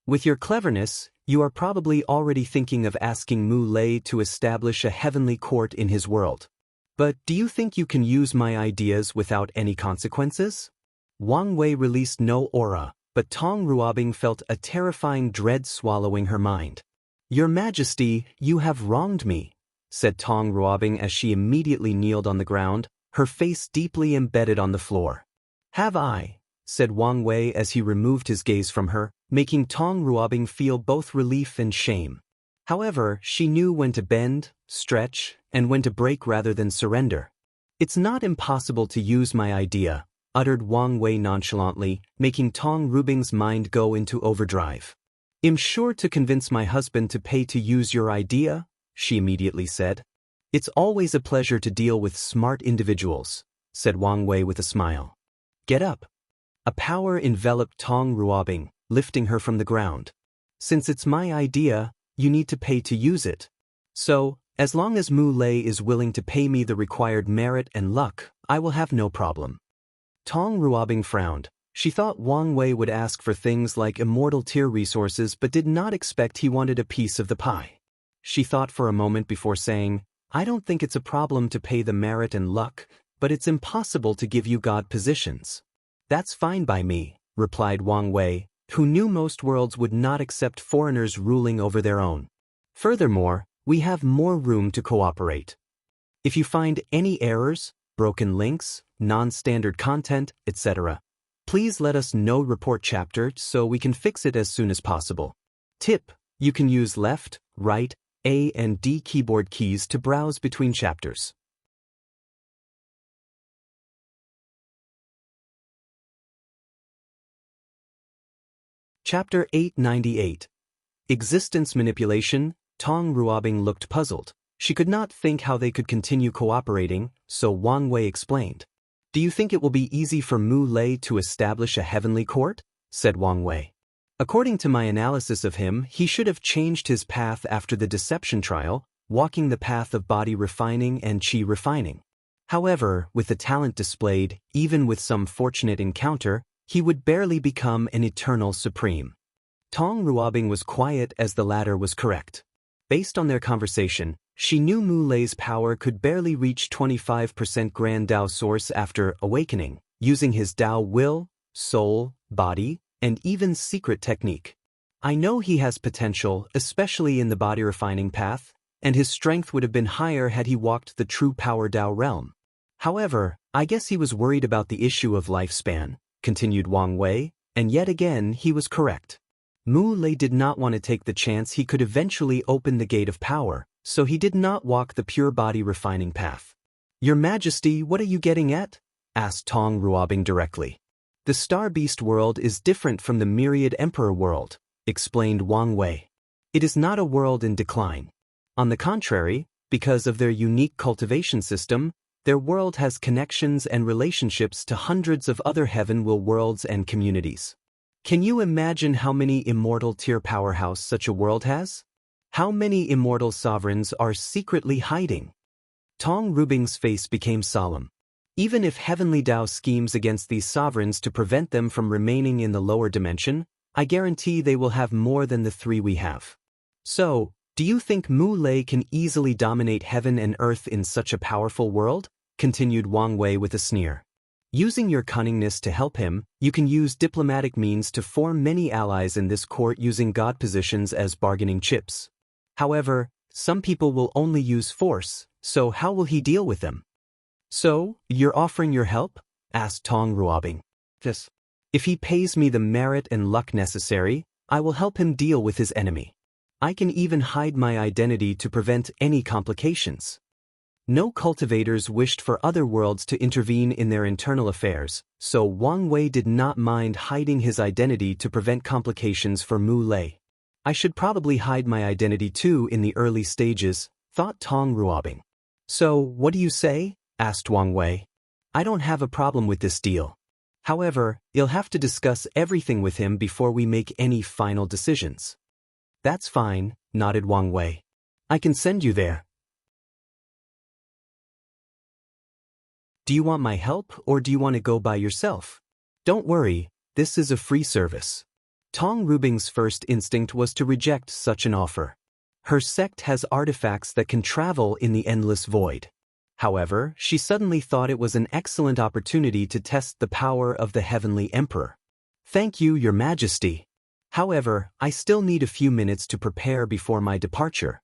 With your cleverness, you are probably already thinking of asking Mu Lei to establish a heavenly court in his world. But do you think you can use my ideas without any consequences? Wang Wei released no aura, but Tong Ruobing felt a terrifying dread swallowing her mind. Your Majesty, you have wronged me, said Tong Ruobing as she immediately kneeled on the ground, her face deeply embedded on the floor. Have I? Said Wang Wei as he removed his gaze from her, making Tong Ruobing feel both relief and shame. However, she knew when to bend, stretch, and when to break rather than surrender. It's not impossible to use my idea, uttered Wang Wei nonchalantly, making Tong Ruobing's mind go into overdrive. I'm sure to convince my husband to pay to use your idea, she immediately said. It's always a pleasure to deal with smart individuals, said Wang Wei with a smile. Get up. A power enveloped Tong Ruobing, lifting her from the ground. Since it's my idea, you need to pay to use it. So, as long as Mu Lei is willing to pay me the required merit and luck, I will have no problem. Tong Ruobing frowned. She thought Wang Wei would ask for things like immortal tier resources but did not expect he wanted a piece of the pie. She thought for a moment before saying, I don't think it's a problem to pay the merit and luck, but it's impossible to give you god positions. That's fine by me, replied Wang Wei, who knew most worlds would not accept foreigners ruling over their own. Furthermore, we have more room to cooperate. If you find any errors, broken links, non-standard content, etc., please let us know. Report chapter so we can fix it as soon as possible. Tip: you can use left, right, A and D keyboard keys to browse between chapters. Chapter 898. Existence Manipulation. Tong Ruobing looked puzzled. She could not think how they could continue cooperating, so Wang Wei explained. Do you think it will be easy for Mu Lei to establish a heavenly court? Said Wang Wei. According to my analysis of him, he should have changed his path after the deception trial, walking the path of body refining and qi refining. However, with the talent displayed, even with some fortunate encounter, he would barely become an eternal supreme. Tong Ruobing was quiet as the latter was correct. Based on their conversation, she knew Mu Lei's power could barely reach 25% Grand Dao source after awakening, using his Dao will, soul, body, and even secret technique. I know he has potential, especially in the body refining path, and his strength would have been higher had he walked the true power Dao realm. However, I guess he was worried about the issue of lifespan, continued Wang Wei, and yet again he was correct. Mu Lei did not want to take the chance he could eventually open the gate of power, so he did not walk the pure body refining path. Your Majesty, what are you getting at? Asked Tong Ruobing directly. The Star Beast world is different from the Myriad Emperor world, explained Wang Wei. It is not a world in decline. On the contrary, because of their unique cultivation system, their world has connections and relationships to hundreds of other heaven-will worlds and communities. Can you imagine how many immortal tier powerhouse such a world has? How many immortal sovereigns are secretly hiding? Tong Ruobing's face became solemn. Even if Heavenly Dao schemes against these sovereigns to prevent them from remaining in the lower dimension, I guarantee they will have more than the 3 we have. So, do you think Mu Lei can easily dominate heaven and earth in such a powerful world? Continued Wang Wei with a sneer. Using your cunningness to help him, you can use diplomatic means to form many allies in this court using god positions as bargaining chips. However, some people will only use force, so how will he deal with them? So, you're offering your help? Asked Tong Ruobing. Yes. If he pays me the merit and luck necessary, I will help him deal with his enemy. I can even hide my identity to prevent any complications. No cultivators wished for other worlds to intervene in their internal affairs, so Wang Wei did not mind hiding his identity to prevent complications for Mu Lei. I should probably hide my identity too in the early stages, thought Tong Ruobing. So, what do you say? Asked Wang Wei. I don't have a problem with this deal. However, you'll have to discuss everything with him before we make any final decisions. That's fine, nodded Wang Wei. I can send you there. Do you want my help or do you want to go by yourself? Don't worry, this is a free service. Tong Ruobing's first instinct was to reject such an offer. Her sect has artifacts that can travel in the endless void. However, she suddenly thought it was an excellent opportunity to test the power of the Heavenly Emperor. Thank you, Your Majesty. However, I still need a few minutes to prepare before my departure.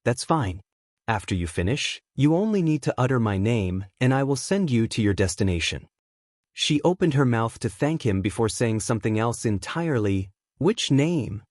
That's fine. After you finish, you only need to utter my name, and I will send you to your destination. She opened her mouth to thank him before saying something else entirely. Which name?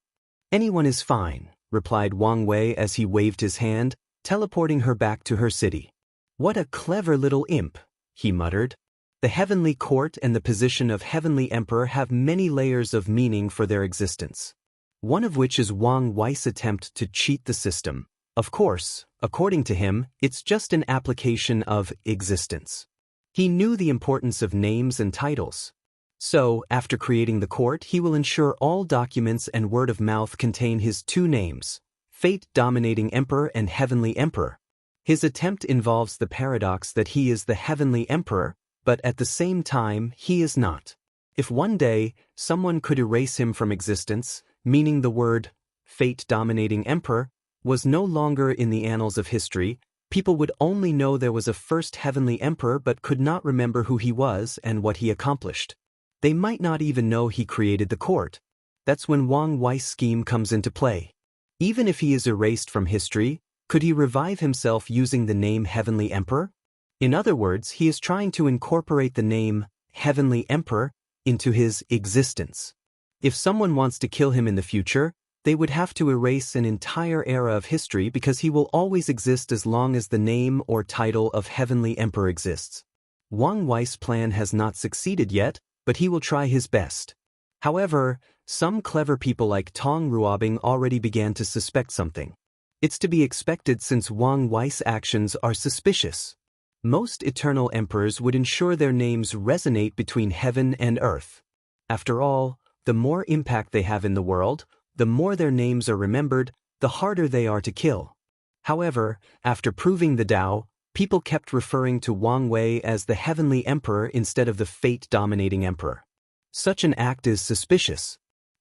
Anyone is fine, replied Wang Wei as he waved his hand, teleporting her back to her city. What a clever little imp, he muttered. The heavenly court and the position of heavenly emperor have many layers of meaning for their existence. One of which is Wang Wei's attempt to cheat the system. Of course, according to him, it's just an application of existence. He knew the importance of names and titles. So, after creating the court, he will ensure all documents and word of mouth contain his 2 names, Fate-dominating Emperor and Heavenly Emperor. His attempt involves the paradox that he is the Heavenly Emperor, but at the same time, he is not. If one day, someone could erase him from existence, meaning the word, Fate-dominating Emperor, was no longer in the annals of history, people would only know there was a first heavenly emperor but could not remember who he was and what he accomplished. They might not even know he created the court. That's when Wang Wei's scheme comes into play. Even if he is erased from history, could he revive himself using the name Heavenly Emperor? In other words, he is trying to incorporate the name Heavenly Emperor into his existence. If someone wants to kill him in the future, they would have to erase an entire era of history because he will always exist as long as the name or title of Heavenly Emperor exists. Wang Wei's plan has not succeeded yet, but he will try his best. However, some clever people like Tong Ruobing already began to suspect something. It's to be expected since Wang Wei's actions are suspicious. Most eternal emperors would ensure their names resonate between heaven and earth. After all, the more impact they have in the world, the more their names are remembered, the harder they are to kill. However, after proving the Tao, people kept referring to Wang Wei as the heavenly emperor instead of the fate-dominating emperor. Such an act is suspicious.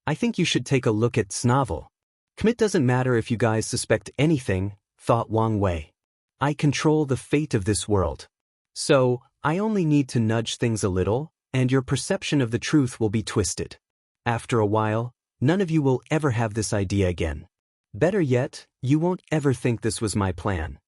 I think you should take a look at Snavel. It doesn't matter if you guys suspect anything, thought Wang Wei. I control the fate of this world. So, I only need to nudge things a little, and your perception of the truth will be twisted. After a while, none of you will ever have this idea again. Better yet, you won't ever think this was my plan.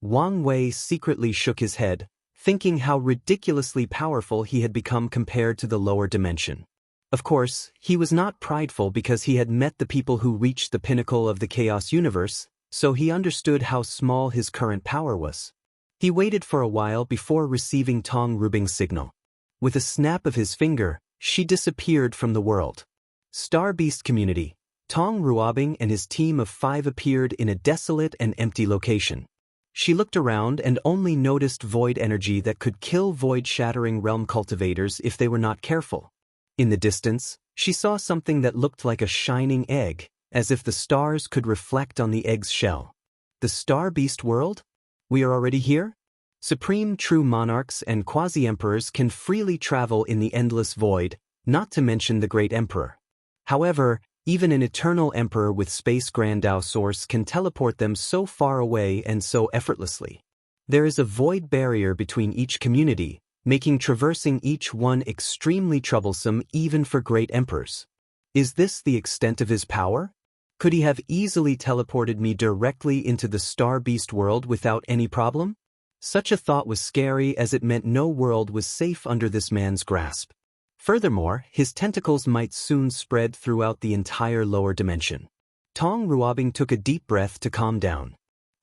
Wang Wei secretly shook his head, thinking how ridiculously powerful he had become compared to the lower dimension. Of course, he was not prideful because he had met the people who reached the pinnacle of the Chaos Universe, so he understood how small his current power was. He waited for a while before receiving Tong Ruobing's signal. With a snap of his finger, she disappeared from the world. Star Beast Community. Tong Ruobing and his team of 5 appeared in a desolate and empty location. She looked around and only noticed void energy that could kill void-shattering realm cultivators if they were not careful. In the distance, she saw something that looked like a shining egg, as if the stars could reflect on the egg's shell. The Star Beast world? We are already here? Supreme true monarchs and quasi-emperors can freely travel in the endless void, not to mention the great emperor. However, even an eternal emperor with space Grandao source can teleport them so far away and so effortlessly. There is a void barrier between each community, making traversing each one extremely troublesome even for great emperors. Is this the extent of his power? Could he have easily teleported me directly into the Star Beast world without any problem? Such a thought was scary as it meant no world was safe under this man's grasp. Furthermore, his tentacles might soon spread throughout the entire lower dimension. Tong Ruobing took a deep breath to calm down.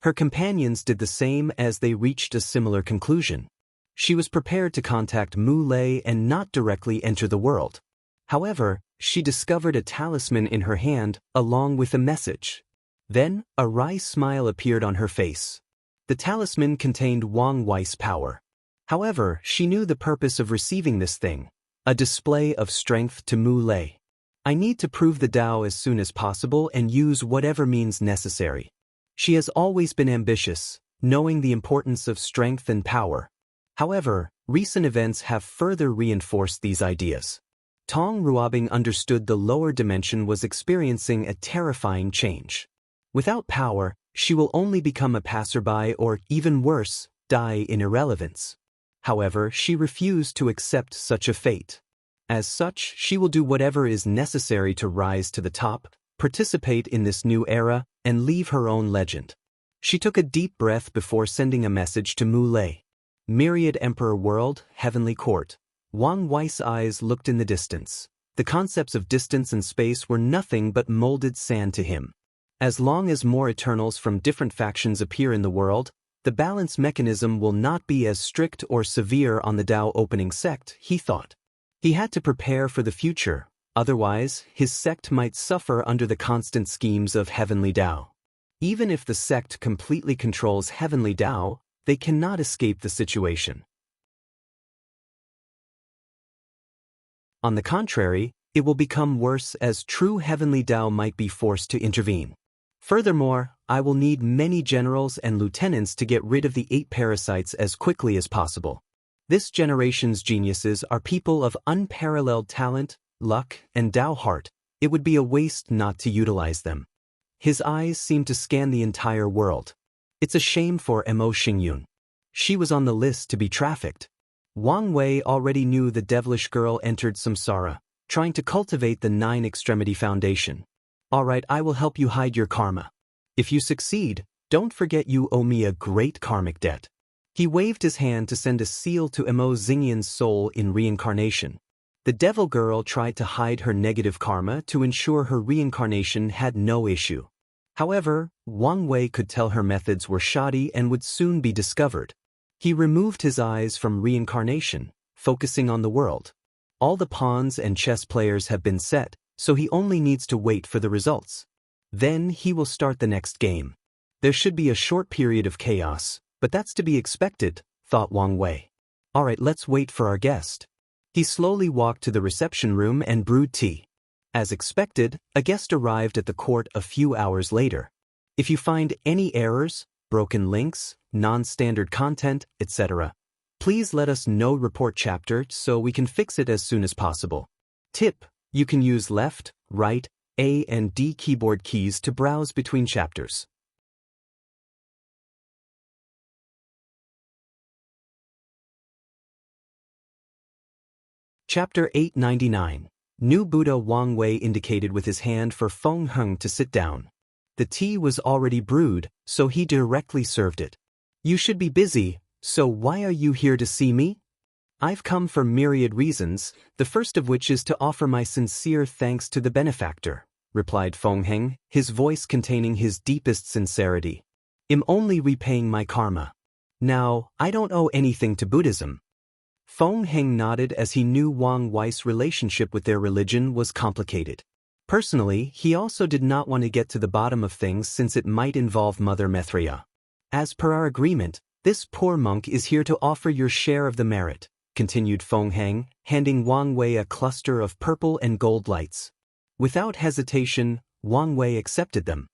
Her companions did the same as they reached a similar conclusion. She was prepared to contact Mu Lei and not directly enter the world. However, she discovered a talisman in her hand along with a message. Then, a wry smile appeared on her face. The talisman contained Wang Wei's power. However, she knew the purpose of receiving this thing, a display of strength to Mu Lei. I need to prove the Tao as soon as possible and use whatever means necessary. She has always been ambitious, knowing the importance of strength and power. However, recent events have further reinforced these ideas. Tong Ruobing understood the lower dimension was experiencing a terrifying change. Without power, she will only become a passerby or, even worse, die in irrelevance. However, she refused to accept such a fate. As such, she will do whatever is necessary to rise to the top, participate in this new era, and leave her own legend. She took a deep breath before sending a message to Mu Lei. Myriad Emperor World, Heavenly Court. Wang Wei's eyes looked in the distance. The concepts of distance and space were nothing but molded sand to him. As long as more Eternals from different factions appear in the world, the balance mechanism will not be as strict or severe on the Tao opening sect, he thought. He had to prepare for the future, otherwise his sect might suffer under the constant schemes of Heavenly Tao. Even if the sect completely controls Heavenly Tao, they cannot escape the situation. On the contrary, it will become worse as true Heavenly Tao might be forced to intervene. Furthermore, I will need many generals and lieutenants to get rid of the 8 parasites as quickly as possible. This generation's geniuses are people of unparalleled talent, luck, and Tao heart. It would be a waste not to utilize them. His eyes seemed to scan the entire world. It's a shame for Mo Xingyun. She was on the list to be trafficked. Wang Wei already knew the devilish girl entered samsara, trying to cultivate the 9 Extremity Foundation. Alright, I will help you hide your karma. If you succeed, don't forget you owe me a great karmic debt. He waved his hand to send a seal to Mo Xingyun's soul in reincarnation. The devil girl tried to hide her negative karma to ensure her reincarnation had no issue. However, Wang Wei could tell her methods were shoddy and would soon be discovered. He removed his eyes from reincarnation, focusing on the world. All the pawns and chess players have been set, so he only needs to wait for the results. Then he will start the next game. There should be a short period of chaos, but that's to be expected, thought Wang Wei. Alright, let's wait for our guest. He slowly walked to the reception room and brewed tea. As expected, a guest arrived at the court a few hours later. If you find any errors, broken links, non-standard content, etc., please let us know. Report chapter so we can fix it as soon as possible. Tip: you can use left, right, A and D keyboard keys to browse between chapters. Chapter 899. New Buddha. Wang Wei indicated with his hand for Feng Heng to sit down. The tea was already brewed, so he directly served it. You should be busy, so why are you here to see me? I've come for myriad reasons, the first of which is to offer my sincere thanks to the benefactor, replied Feng Heng, his voice containing his deepest sincerity. I'm only repaying my karma. Now, I don't owe anything to Buddhism. Feng Heng nodded as he knew Wang Wei's relationship with their religion was complicated. Personally, he also did not want to get to the bottom of things since it might involve Mother Maitreya. As per our agreement, this poor monk is here to offer your share of the merit, continued Feng Heng, handing Wang Wei a cluster of purple and gold lights. Without hesitation, Wang Wei accepted them.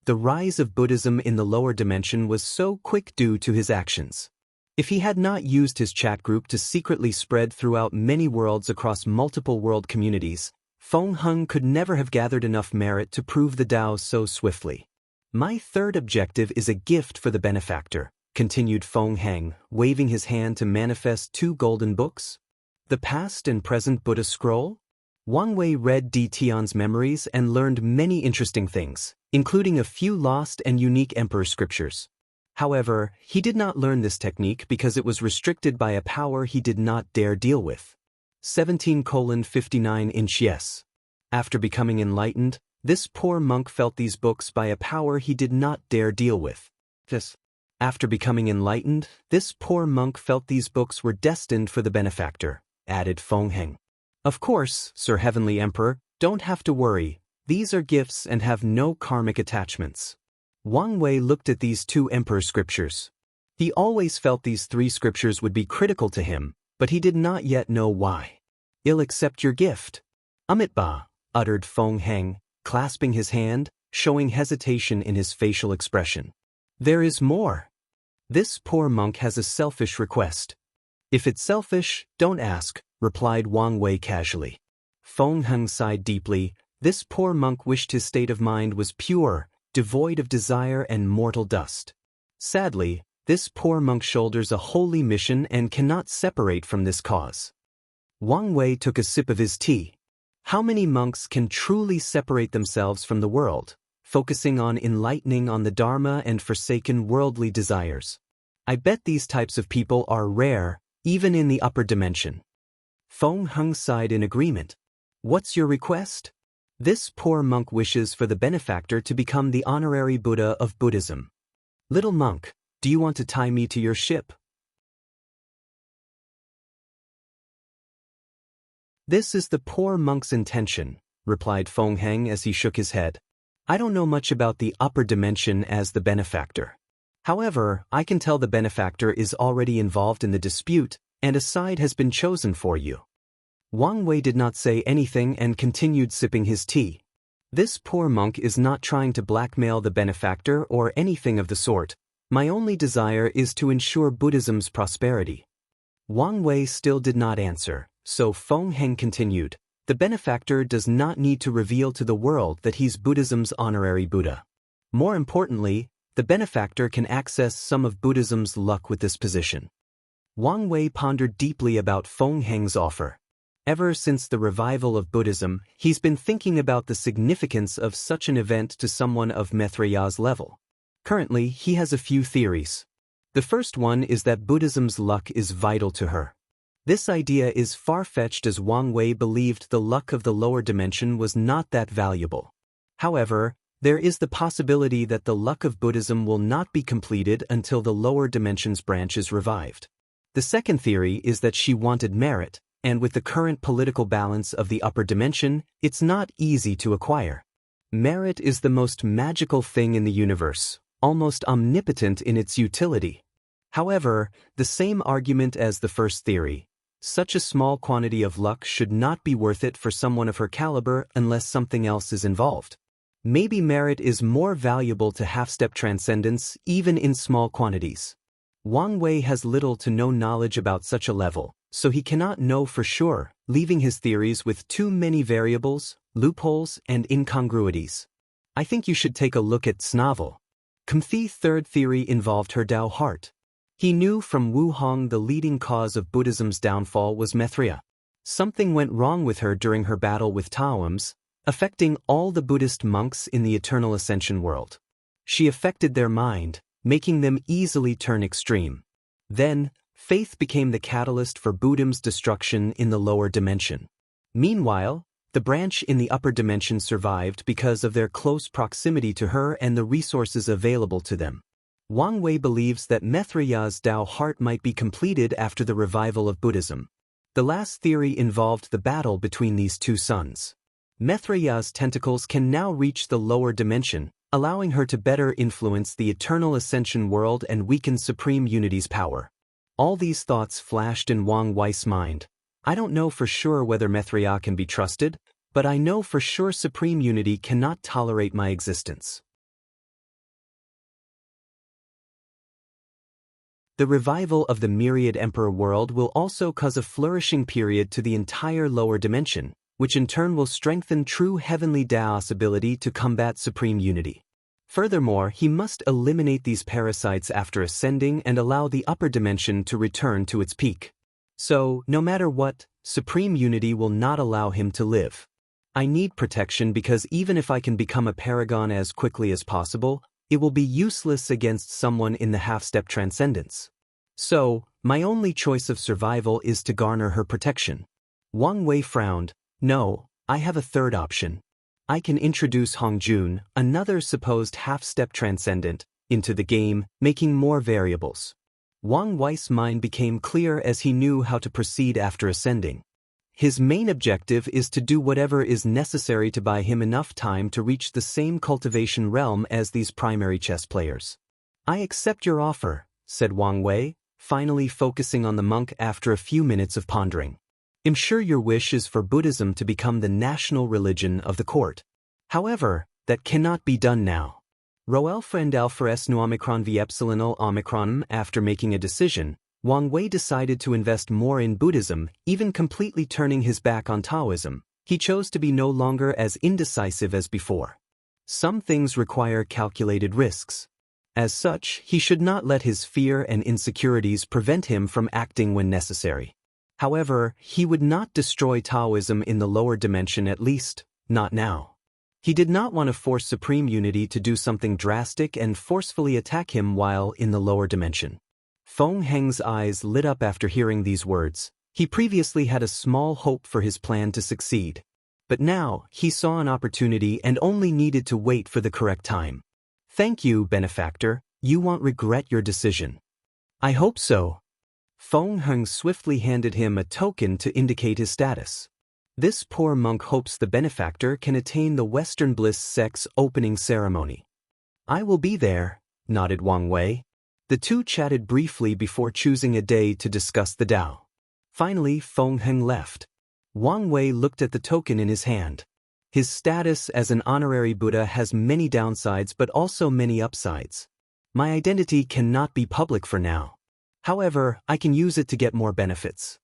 The rise of Buddhism in the lower dimension was so quick due to his actions. If he had not used his chat group to secretly spread throughout many worlds across multiple world communities, Feng Heng could never have gathered enough merit to prove the Tao so swiftly. My third objective is a gift for the benefactor, continued Feng Heng, waving his hand to manifest 2 golden books. The past and present Buddha scroll? Wang Wei read Di Tian's memories and learned many interesting things, including a few lost and unique emperor scriptures. However, he did not learn this technique because it was restricted by a power he did not dare deal with. 17:59 inches. After becoming enlightened, this poor monk felt these books by a power he did not dare deal with. After becoming enlightened, this poor monk felt these books were destined for the benefactor, added Feng Heng. Of course, Sir Heavenly Emperor, don't have to worry, these are gifts and have no karmic attachments. Wang Wei looked at these 2 emperor scriptures. He always felt these 3 scriptures would be critical to him, but he did not yet know why. I'll accept your gift. Amitba, uttered Feng Heng, clasping his hand, showing hesitation in his facial expression. There is more. This poor monk has a selfish request. If it's selfish, don't ask, replied Wang Wei casually. Feng Heng sighed deeply. This poor monk wished his state of mind was pure, devoid of desire and mortal dust. Sadly, this poor monk shoulders a holy mission and cannot separate from this cause. Wang Wei took a sip of his tea. How many monks can truly separate themselves from the world, focusing on enlightening on the Dharma and forsaken worldly desires? I bet these types of people are rare, even in the upper dimension. Feng Heng sighed in agreement. What's your request? This poor monk wishes for the benefactor to become the honorary Buddha of Buddhism. Little monk, do you want to tie me to your ship? This is the poor monk's intention, replied Feng Heng as he shook his head. I don't know much about the upper dimension as the benefactor. However, I can tell the benefactor is already involved in the dispute, and a side has been chosen for you. Wang Wei did not say anything and continued sipping his tea. This poor monk is not trying to blackmail the benefactor or anything of the sort. My only desire is to ensure Buddhism's prosperity. Wang Wei still did not answer, so Feng Heng continued. The benefactor does not need to reveal to the world that he's Buddhism's honorary Buddha. More importantly, the benefactor can access some of Buddhism's luck with this position. Wang Wei pondered deeply about Feng Heng's offer. Ever since the revival of Buddhism, he's been thinking about the significance of such an event to someone of Maitreya's level. Currently, he has a few theories. The first one is that Buddhism's luck is vital to her. This idea is far-fetched as Wang Wei believed the luck of the lower dimension was not that valuable. However, there is the possibility that the luck of Buddhism will not be completed until the lower dimension's branch is revived. The second theory is that she wanted merit, and with the current political balance of the upper dimension, it's not easy to acquire. Merit is the most magical thing in the universe, almost omnipotent in its utility. However, the same argument as the first theory. Such a small quantity of luck should not be worth it for someone of her caliber unless something else is involved. Maybe merit is more valuable to half-step transcendence even in small quantities. Wang Wei has little to no knowledge about such a level, so he cannot know for sure, leaving his theories with too many variables, loopholes, and incongruities. I think you should take a look at Snavel. Comthe's third theory involved her Tao heart. He knew from Wu Hong the leading cause of Buddhism's downfall was Mithria. Something went wrong with her during her battle with Taoists, affecting all the Buddhist monks in the Eternal Ascension world. She affected their mind, making them easily turn extreme. Then, faith became the catalyst for Buddhism's destruction in the lower dimension. Meanwhile, the branch in the upper dimension survived because of their close proximity to her and the resources available to them. Wang Wei believes that Mithria's Tao heart might be completed after the revival of Buddhism. The last theory involved the battle between these two sons. Mithria's tentacles can now reach the lower dimension, allowing her to better influence the Eternal Ascension world and weaken Supreme Unity's power. All these thoughts flashed in Wang Wei's mind. I don't know for sure whether Mithria can be trusted, but I know for sure Supreme Unity cannot tolerate my existence. The revival of the Myriad Emperor world will also cause a flourishing period to the entire lower dimension, which in turn will strengthen true heavenly Daos' ability to combat Supreme Unity. Furthermore, he must eliminate these parasites after ascending and allow the upper dimension to return to its peak. So, no matter what, Supreme Unity will not allow him to live. I need protection because even if I can become a paragon as quickly as possible, it will be useless against someone in the half-step transcendence. So, my only choice of survival is to garner her protection. Wang Wei frowned. No, I have a third option. I can introduce Hongjun, another supposed half-step transcendent, into the game, making more variables. Wang Wei's mind became clear as he knew how to proceed after ascending. His main objective is to do whatever is necessary to buy him enough time to reach the same cultivation realm as these primary chess players. I accept your offer, said Wang Wei, finally focusing on the monk after a few minutes of pondering. I'm sure your wish is for Buddhism to become the national religion of the court. However, that cannot be done now. Roel Frendalferes nu Omicron v Epsilon Omicron. After making a decision, Wang Wei decided to invest more in Buddhism, even completely turning his back on Taoism. He chose to be no longer as indecisive as before. Some things require calculated risks. As such, he should not let his fear and insecurities prevent him from acting when necessary. However, he would not destroy Taoism in the lower dimension, at least, not now. He did not want to force Supreme Unity to do something drastic and forcefully attack him while in the lower dimension. Feng Heng's eyes lit up after hearing these words. He previously had a small hope for his plan to succeed. But now, he saw an opportunity and only needed to wait for the correct time. Thank you, benefactor. You won't regret your decision. I hope so. Feng Heng swiftly handed him a token to indicate his status. This poor monk hopes the benefactor can attain the Western Bliss sect's opening ceremony. I will be there, nodded Wang Wei. The two chatted briefly before choosing a day to discuss the Tao. Finally, Feng Heng left. Wang Wei looked at the token in his hand. His status as an honorary Buddha has many downsides but also many upsides. My identity cannot be public for now. However, I can use it to get more benefits.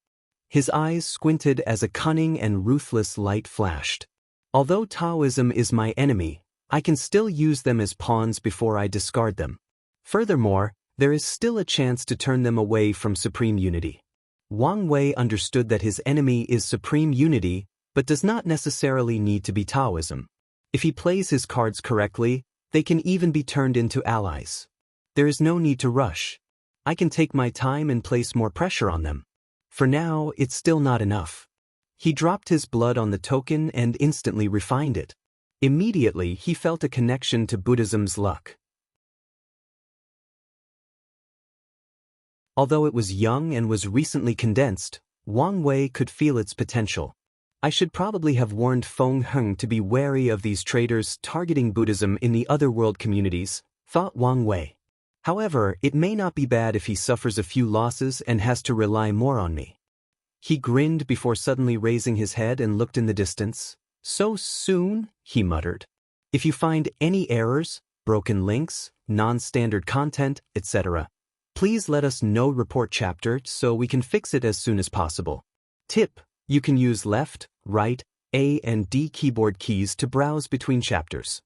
His eyes squinted as a cunning and ruthless light flashed. Although Taoism is my enemy, I can still use them as pawns before I discard them. Furthermore, there is still a chance to turn them away from Supreme Unity. Wang Wei understood that his enemy is Supreme Unity, but does not necessarily need to be Taoism. If he plays his cards correctly, they can even be turned into allies. There is no need to rush. I can take my time and place more pressure on them. For now, it's still not enough. He dropped his blood on the token and instantly refined it. Immediately, he felt a connection to Buddhism's luck. Although it was young and was recently condensed, Wang Wei could feel its potential. I should probably have warned Feng Heng to be wary of these traders targeting Buddhism in the otherworld communities, thought Wang Wei. However, it may not be bad if he suffers a few losses and has to rely more on me. He grinned before suddenly raising his head and looked in the distance. So soon, he muttered. If you find any errors, broken links, non-standard content, etc., please let us know. Report chapter so we can fix it as soon as possible. Tip: you can use left, right, A and D keyboard keys to browse between chapters.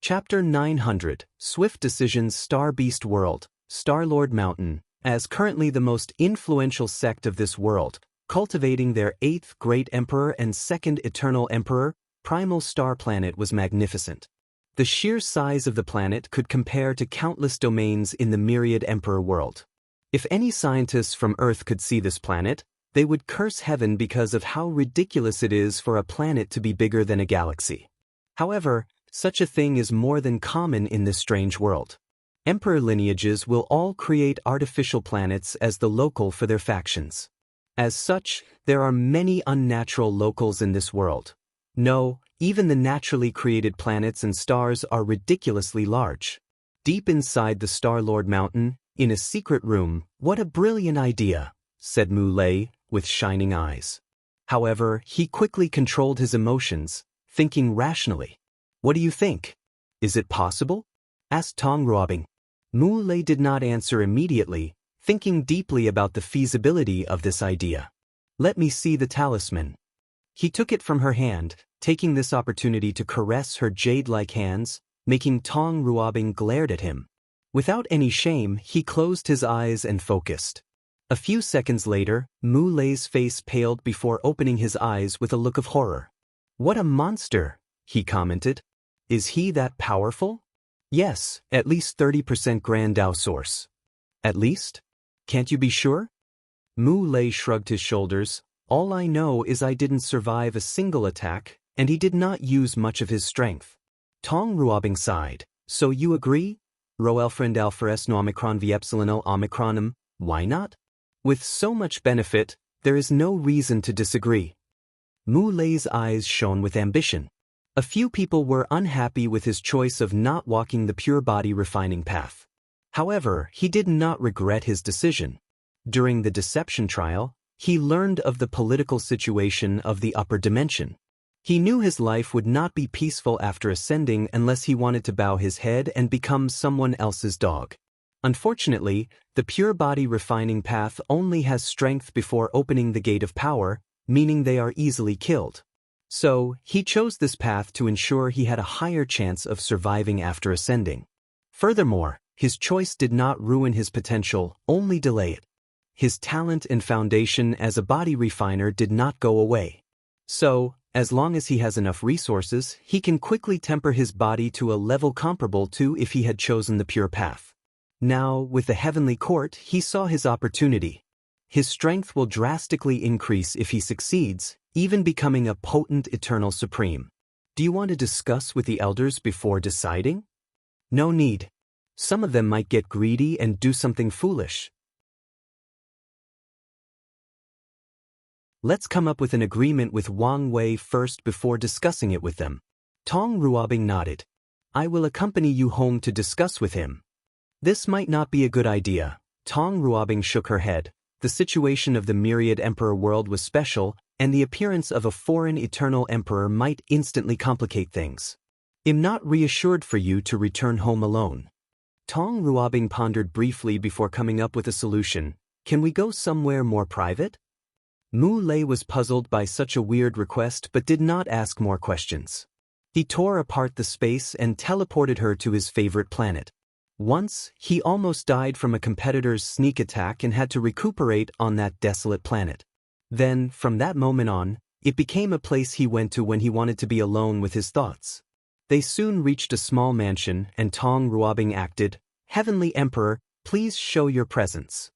Chapter 900, Swift Decisions. Star Beast World, Starlord Mountain, as currently the most influential sect of this world, cultivating their 8th Great Emperor and 2nd Eternal Emperor, Primal Star Planet was magnificent. The sheer size of the planet could compare to countless domains in the myriad Emperor world. If any scientists from Earth could see this planet, they would curse heaven because of how ridiculous it is for a planet to be bigger than a galaxy. However, such a thing is more than common in this strange world. Emperor lineages will all create artificial planets as the local for their factions. As such, there are many unnatural locals in this world. No, even the naturally created planets and stars are ridiculously large. Deep inside the Starlord Mountain, in a secret room, what a brilliant idea, said Mu Lei, with shining eyes. However, he quickly controlled his emotions, thinking rationally. What do you think? Is it possible? Asked Tong Ruobing. Mu Lei did not answer immediately, thinking deeply about the feasibility of this idea. Let me see the talisman. He took it from her hand, taking this opportunity to caress her jade-like hands, making Tong Ruobing glared at him. Without any shame, he closed his eyes and focused. A few seconds later, Mu Lei's face paled before opening his eyes with a look of horror. What a monster, he commented. Is he that powerful? Yes, at least 30% Grand Dao source. At least? Can't you be sure? Mu Lei shrugged his shoulders. All I know is I didn't survive a single attack, and he did not use much of his strength. Tong Ruobing sighed. So you agree? Roelfriend alphares no omicron v epsilon omicronum, why not? With so much benefit, there is no reason to disagree. Mu Lei's eyes shone with ambition. A few people were unhappy with his choice of not walking the pure body refining path. However, he did not regret his decision. During the deception trial, he learned of the political situation of the upper dimension. He knew his life would not be peaceful after ascending unless he wanted to bow his head and become someone else's dog. Unfortunately, the pure body refining path only has strength before opening the gate of power, meaning they are easily killed. So, he chose this path to ensure he had a higher chance of surviving after ascending. Furthermore, his choice did not ruin his potential, only delay it. His talent and foundation as a body refiner did not go away. So, as long as he has enough resources, he can quickly temper his body to a level comparable to if he had chosen the pure path. Now, with the heavenly court, he saw his opportunity. His strength will drastically increase if he succeeds, even becoming a potent eternal supreme. Do you want to discuss with the elders before deciding? No need. Some of them might get greedy and do something foolish. Let's come up with an agreement with Wang Wei first before discussing it with them. Tong Ruobing nodded. I will accompany you home to discuss with him. This might not be a good idea. Tong Ruobing shook her head. The situation of the myriad emperor world was special, and the appearance of a foreign eternal emperor might instantly complicate things. I'm not reassured for you to return home alone. Tong Ruobing pondered briefly before coming up with a solution. Can we go somewhere more private? Mu Lei was puzzled by such a weird request but did not ask more questions. He tore apart the space and teleported her to his favorite planet. Once, he almost died from a competitor's sneak attack and had to recuperate on that desolate planet. Then, from that moment on, it became a place he went to when he wanted to be alone with his thoughts. They soon reached a small mansion and Tong Ruobing acted, Heavenly Emperor, please show your presence.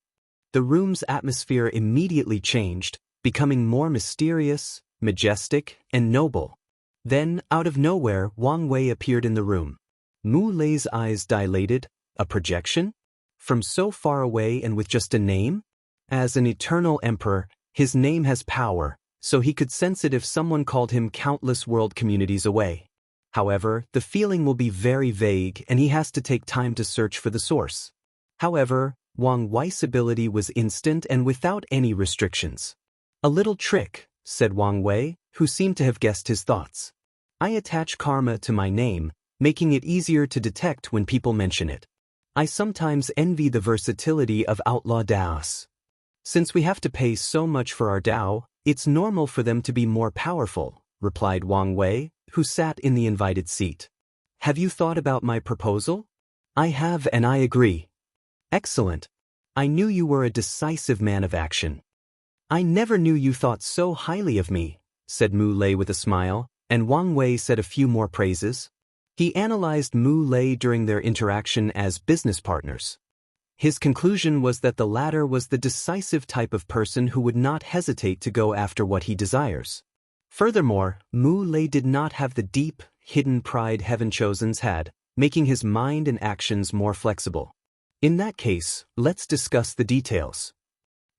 The room's atmosphere immediately changed, becoming more mysterious, majestic, and noble. Then, out of nowhere, Wang Wei appeared in the room. Mu Lei's eyes dilated. A projection? From so far away and with just a name? As an eternal emperor, his name has power, so he could sense it if someone called him countless world communities away. However, the feeling will be very vague and he has to take time to search for the source. However, Wang Wei's ability was instant and without any restrictions. A little trick, said Wang Wei, who seemed to have guessed his thoughts. I attach karma to my name, making it easier to detect when people mention it. I sometimes envy the versatility of outlaw Daos. Since we have to pay so much for our Dao, it's normal for them to be more powerful, replied Wang Wei, who sat in the invited seat. Have you thought about my proposal? I have and I agree. Excellent. I knew you were a decisive man of action. I never knew you thought so highly of me, said Mu Lei with a smile, and Wang Wei said a few more praises. He analyzed Mu Lei during their interaction as business partners. His conclusion was that the latter was the decisive type of person who would not hesitate to go after what he desires. Furthermore, Mu Lei did not have the deep, hidden pride Heaven Chosen's had, making his mind and actions more flexible. In that case, let's discuss the details.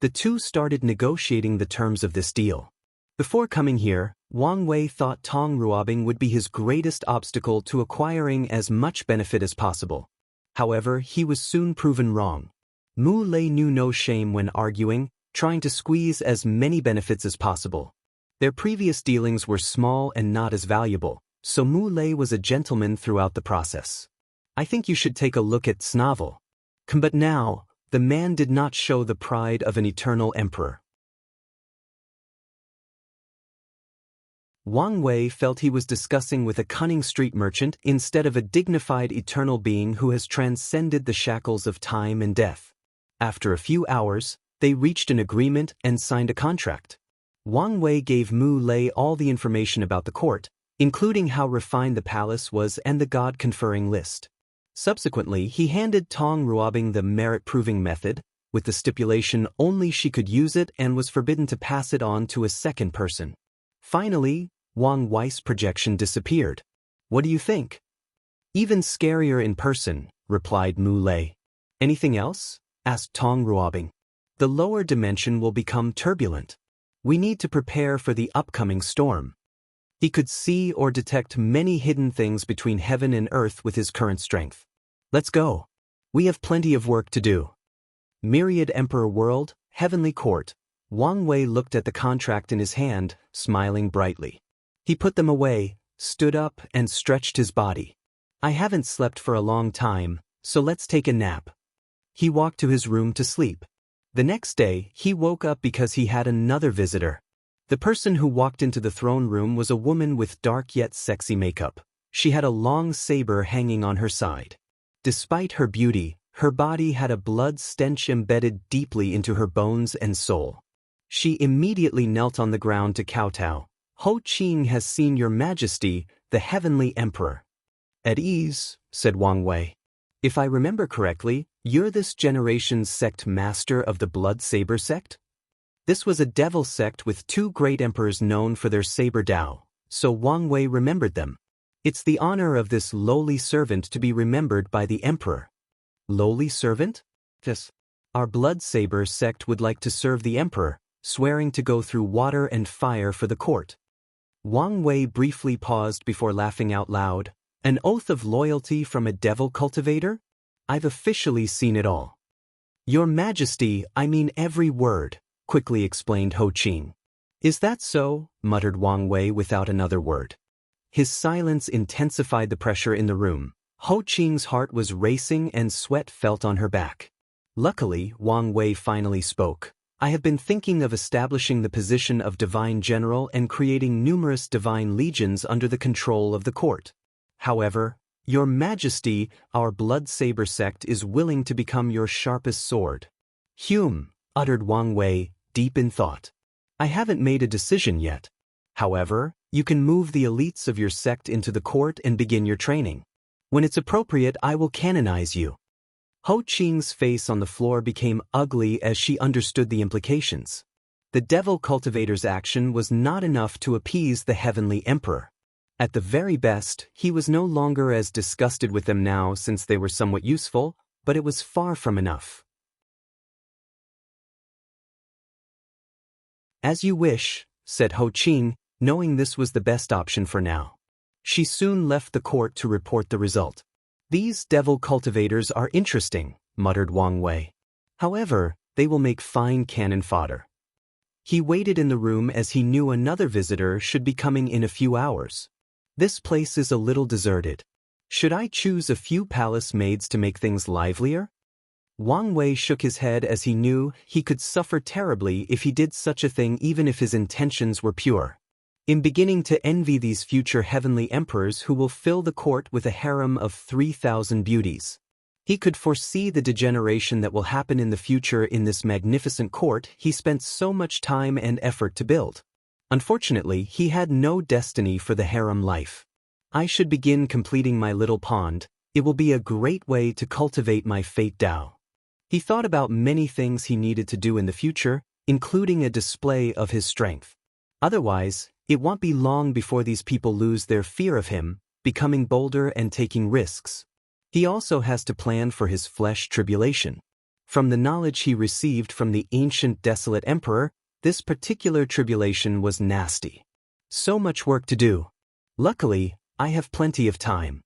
The two started negotiating the terms of this deal. Before coming here, Wang Wei thought Tong Ruobing would be his greatest obstacle to acquiring as much benefit as possible. However, he was soon proven wrong. Mu Lei knew no shame when arguing, trying to squeeze as many benefits as possible. Their previous dealings were small and not as valuable, so Mu Lei was a gentleman throughout the process. I think you should take a look at Snavel. But now, the man did not show the pride of an eternal emperor. Wang Wei felt he was discussing with a cunning street merchant instead of a dignified eternal being who has transcended the shackles of time and death. After a few hours, they reached an agreement and signed a contract. Wang Wei gave Mu Lei all the information about the court, including how refined the palace was and the god-conferring list. Subsequently, he handed Tong Ruobing the merit-proving method, with the stipulation only she could use it and was forbidden to pass it on to a second person. Finally, Wang Wei's projection disappeared. What do you think? Even scarier in person, replied Mu Lei. Anything else? Asked Tong Ruobing. The lower dimension will become turbulent. We need to prepare for the upcoming storm. He could see or detect many hidden things between heaven and earth with his current strength. Let's go. We have plenty of work to do. Myriad Emperor World, Heavenly Court. Wang Wei looked at the contract in his hand, smiling brightly. He put them away, stood up, and stretched his body. I haven't slept for a long time, so let's take a nap. He walked to his room to sleep. The next day, he woke up because he had another visitor. The person who walked into the throne room was a woman with dark yet sexy makeup. She had a long saber hanging on her side. Despite her beauty, her body had a blood stench embedded deeply into her bones and soul. She immediately knelt on the ground to kowtow. Ho Qing has seen your majesty, the heavenly emperor. At ease, said Wang Wei. If I remember correctly, you're this generation's sect master of the Blood Saber sect? This was a devil sect with two great emperors known for their saber Dao, so Wang Wei remembered them. It's the honor of this lowly servant to be remembered by the emperor. Lowly servant? Yes. Our Blood Saber sect would like to serve the emperor, swearing to go through water and fire for the court. Wang Wei briefly paused before laughing out loud. An oath of loyalty from a devil cultivator? I've officially seen it all. Your Majesty, I mean every word, quickly explained Ho Qing. Is that so? Muttered Wang Wei without another word. His silence intensified the pressure in the room. Ho Qing's heart was racing and sweat felt on her back. Luckily, Wang Wei finally spoke. I have been thinking of establishing the position of Divine General and creating numerous Divine Legions under the control of the court. However, Your Majesty, our Blood Saber sect is willing to become your sharpest sword. Uttered Wang Wei, deep in thought. I haven't made a decision yet. However, you can move the elites of your sect into the court and begin your training. When it's appropriate, I will canonize you. Ho Qing's face on the floor became ugly as she understood the implications. The devil cultivator's action was not enough to appease the heavenly emperor. At the very best, he was no longer as disgusted with them now since they were somewhat useful, but it was far from enough. As you wish, said Ho Qing, knowing this was the best option for now. She soon left the court to report the result. These devil cultivators are interesting, muttered Wang Wei. However, they will make fine cannon fodder. He waited in the room as he knew another visitor should be coming in a few hours. This place is a little deserted. Should I choose a few palace maids to make things livelier? Wang Wei shook his head as he knew he could suffer terribly if he did such a thing even if his intentions were pure. In beginning to envy these future heavenly emperors who will fill the court with a harem of 3,000 beauties. He could foresee the degeneration that will happen in the future in this magnificent court he spent so much time and effort to build. Unfortunately, he had no destiny for the harem life. I should begin completing my little pond. It will be a great way to cultivate my fate Dao. He thought about many things he needed to do in the future, including a display of his strength. Otherwise, it won't be long before these people lose their fear of him, becoming bolder and taking risks. He also has to plan for his flesh tribulation. From the knowledge he received from the ancient desolate emperor, this particular tribulation was nasty. So much work to do. Luckily, I have plenty of time.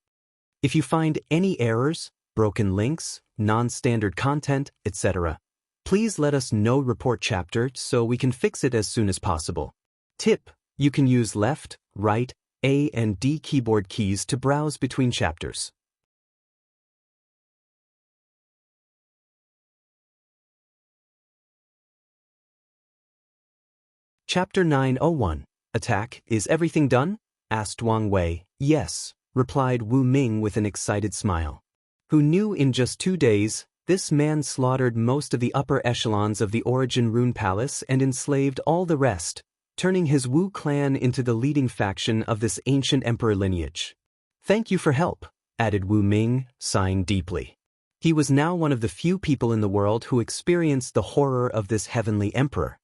If you find any errors, broken links, non-standard content, etc., please let us know. Report chapter so we can fix it as soon as possible. Tip: you can use left, right, A and D keyboard keys to browse between chapters. Chapter 901. Attack. Is everything done? Asked Wang Wei. Yes, replied Wu Ming with an excited smile. Who knew in just 2 days, this man slaughtered most of the upper echelons of the Origin Rune Palace and enslaved all the rest, turning his Wu clan into the leading faction of this ancient emperor lineage. Thank you for help, added Wu Ming, sighing deeply. He was now one of the few people in the world who experienced the horror of this heavenly emperor.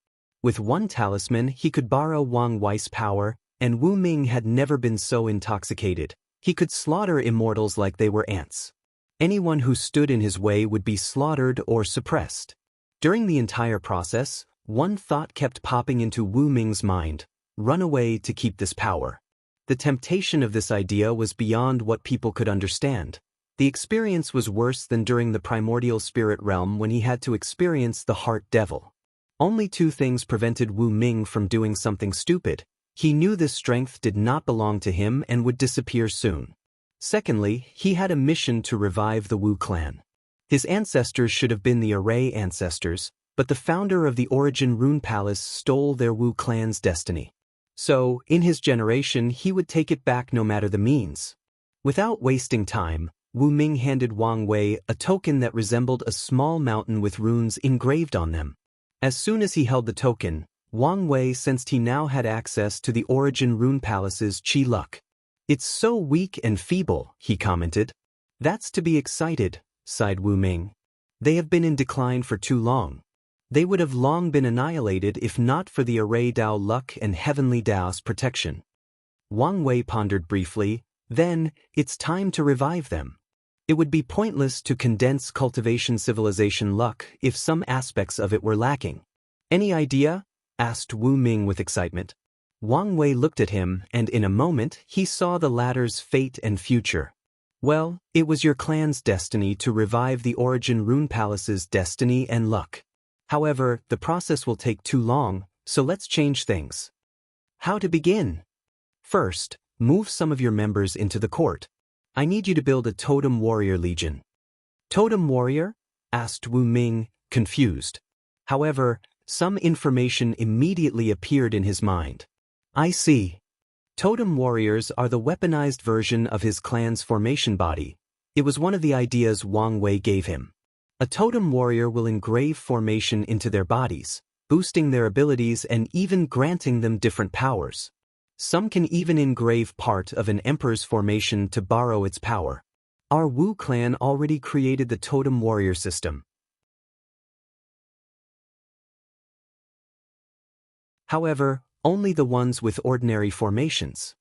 With one talisman he could borrow Wang Wei's power, and Wu Ming had never been so intoxicated. He could slaughter immortals like they were ants. Anyone who stood in his way would be slaughtered or suppressed. During the entire process, one thought kept popping into Wu Ming's mind: run away to keep this power. The temptation of this idea was beyond what people could understand. The experience was worse than during the primordial spirit realm when he had to experience the heart devil. Only 2 things prevented Wu Ming from doing something stupid. He knew this strength did not belong to him and would disappear soon. Secondly, he had a mission to revive the Wu clan. His ancestors should have been the Array ancestors, but the founder of the Origin Rune Palace stole their Wu clan's destiny. So, in his generation he would take it back no matter the means. Without wasting time, Wu Ming handed Wang Wei a token that resembled a small mountain with runes engraved on them. As soon as he held the token, Wang Wei sensed he now had access to the Origin Rune Palace's Qi luck. It's so weak and feeble, he commented. That's to be excited, sighed Wu Ming. They have been in decline for too long. They would have long been annihilated if not for the Array Dao luck and Heavenly Dao's protection. Wang Wei pondered briefly. Then, it's time to revive them. It would be pointless to condense Cultivation civilization luck if some aspects of it were lacking. Any idea? Asked Wu Ming with excitement. Wang Wei looked at him, and in a moment he saw the latter's fate and future. Well, it was your clan's destiny to revive the Origin Rune Palace's destiny and luck. However, the process will take too long, so let's change things. How to begin? First, move some of your members into the court. I need you to build a Totem Warrior Legion. Totem Warrior? Asked Wu Ming, confused. However, some information immediately appeared in his mind. I see. Totem Warriors are the weaponized version of his clan's formation body. It was one of the ideas Wang Wei gave him. A Totem Warrior will engrave formation into their bodies, boosting their abilities and even granting them different powers. Some can even engrave part of an emperor's formation to borrow its power. Our Wu clan already created the Totem Warrior system. However, only the ones with ordinary formations.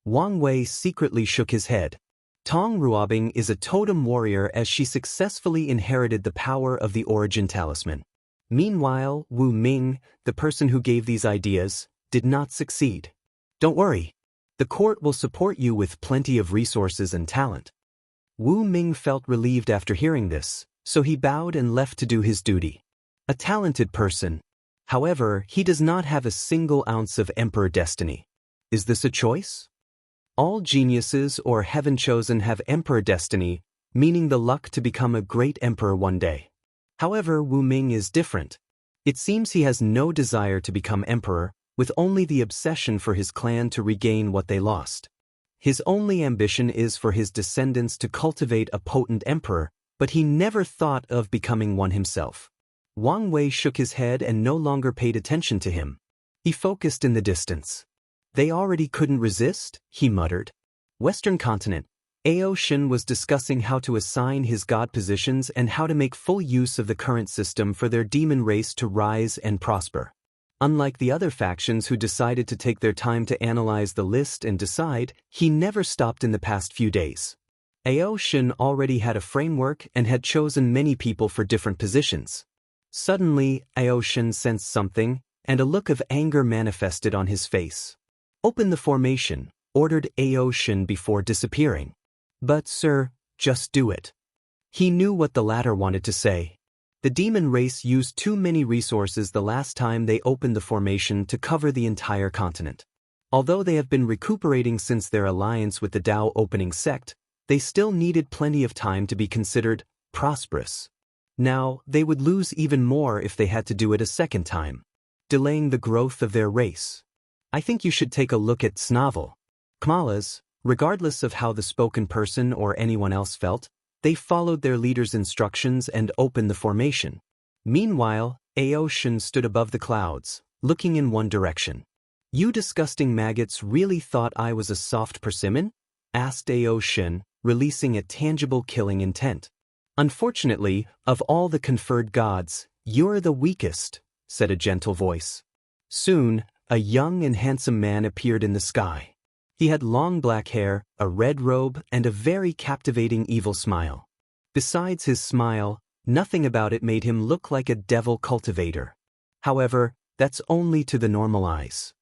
Wang Wei secretly shook his head. Tong Ruobing is a totem warrior as she successfully inherited the power of the origin talisman. Meanwhile, Wu Ming, the person who gave these ideas, did not succeed. Don't worry. The court will support you with plenty of resources and talent. Wu Ming felt relieved after hearing this, so he bowed and left to do his duty. A talented person. However, he does not have a single ounce of emperor destiny. Is this a choice? All geniuses or heaven-chosen have emperor destiny, meaning the luck to become a great emperor one day. However, Wu Ming is different. It seems he has no desire to become emperor, with only the obsession for his clan to regain what they lost. His only ambition is for his descendants to cultivate a potent emperor, but he never thought of becoming one himself. Wang Wei shook his head and no longer paid attention to him. He focused in the distance. They already couldn't resist, he muttered. Western continent. Ao Shin was discussing how to assign his god positions and how to make full use of the current system for their demon race to rise and prosper. Unlike the other factions who decided to take their time to analyze the list and decide, he never stopped in the past few days. Ao Shin already had a framework and had chosen many people for different positions. Suddenly, Ao Shin sensed something, and a look of anger manifested on his face. Open the formation, ordered Ao Shin before disappearing. But, sir, just do it. He knew what the latter wanted to say. The demon race used too many resources the last time they opened the formation to cover the entire continent. Although they have been recuperating since their alliance with the Dao opening sect, they still needed plenty of time to be considered prosperous. Now, they would lose even more if they had to do it a second time, delaying the growth of their race. I think you should take a look at Snavel. Kmalas, regardless of how the spoken person or anyone else felt, they followed their leader's instructions and opened the formation. Meanwhile, Ao Shin stood above the clouds, looking in one direction. You disgusting maggots really thought I was a soft persimmon? Asked Ao Shin, releasing a tangible killing intent. Unfortunately, of all the conferred gods, you're the weakest, said a gentle voice. Soon, a young and handsome man appeared in the sky. He had long black hair, a red robe, and a very captivating evil smile. Besides his smile, nothing about it made him look like a devil cultivator. However, that's only to the normal eyes.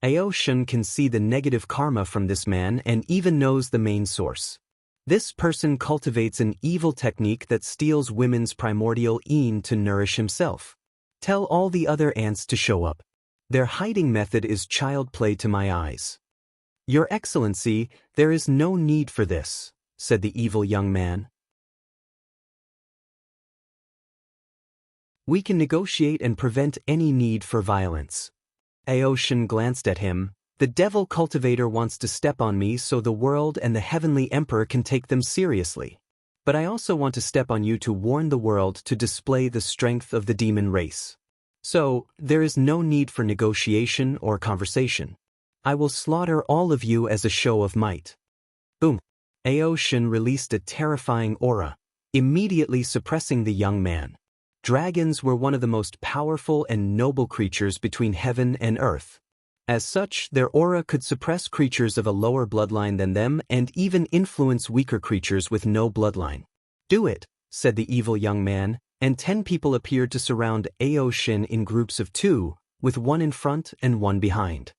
Ao Shin can see the negative karma from this man and even knows the main source. This person cultivates an evil technique that steals women's primordial yin to nourish himself. Tell all the other ants to show up. Their hiding method is child play to my eyes. Your Excellency, there is no need for this, said the evil young man. We can negotiate and prevent any need for violence. Ao Shin glanced at him. The devil cultivator wants to step on me so the world and the heavenly emperor can take them seriously. But I also want to step on you to warn the world to display the strength of the demon race. So, there is no need for negotiation or conversation. I will slaughter all of you as a show of might. Boom. Ao Shin released a terrifying aura, immediately suppressing the young man. Dragons were one of the most powerful and noble creatures between heaven and earth. As such, their aura could suppress creatures of a lower bloodline than them and even influence weaker creatures with no bloodline. Do it, said the evil young man, and 10 people appeared to surround Ao Shin in groups of 2, with one in front and one behind.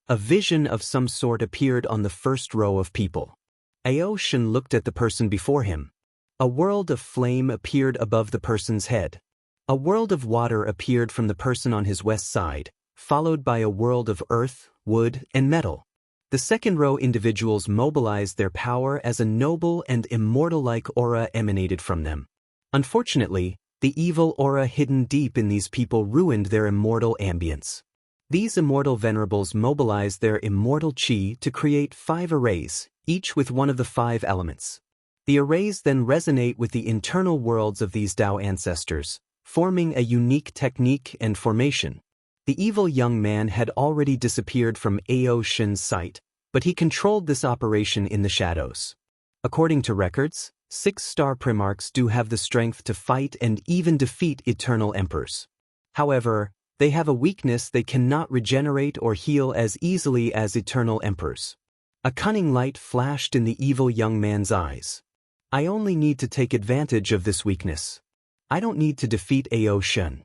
A vision of some sort appeared on the first row of people. Ao Shin looked at the person before him. A world of flame appeared above the person's head. A world of water appeared from the person on his west side, followed by a world of earth, wood, and metal. The second row individuals mobilized their power as a noble and immortal-like aura emanated from them. Unfortunately, the evil aura hidden deep in these people ruined their immortal ambience. These immortal venerables mobilized their immortal chi to create 5 arrays, each with one of the 5 elements. The arrays then resonate with the internal worlds of these Dao ancestors, forming a unique technique and formation. The evil young man had already disappeared from Ao Shin's sight, but he controlled this operation in the shadows. According to records, 6-star primarchs do have the strength to fight and even defeat eternal emperors. However, they have a weakness: they cannot regenerate or heal as easily as eternal emperors. A cunning light flashed in the evil young man's eyes. I only need to take advantage of this weakness. I don't need to defeat Ao Shen.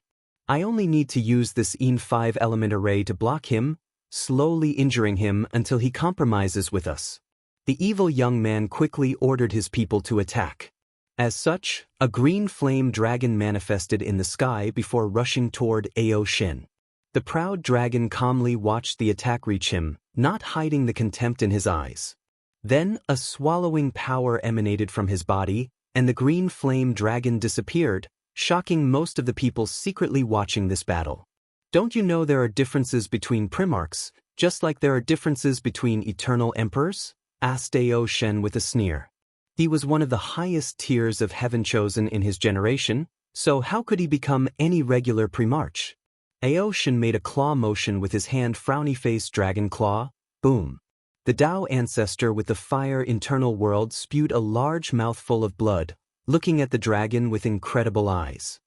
I only need to use this Yin 5 element array to block him, slowly injuring him until he compromises with us. The evil young man quickly ordered his people to attack. As such, a green flame dragon manifested in the sky before rushing toward Ao Shen. The proud dragon calmly watched the attack reach him, not hiding the contempt in his eyes. Then a swallowing power emanated from his body, and the green flame dragon disappeared, shocking most of the people secretly watching this battle. Don't you know there are differences between primarchs, just like there are differences between eternal emperors? Asked Ao Shen with a sneer. He was one of the highest tiers of heaven chosen in his generation, so how could he become any regular primarch? Ao Shen made a claw motion with his hand, frowny-faced dragon claw. Boom. The Tao ancestor with the fire internal world spewed a large mouthful of blood, looking at the dragon with incredible eyes.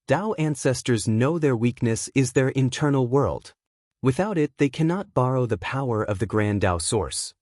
Tao ancestors know their weakness is their internal world. Without it, they cannot borrow the power of the grand Tao source.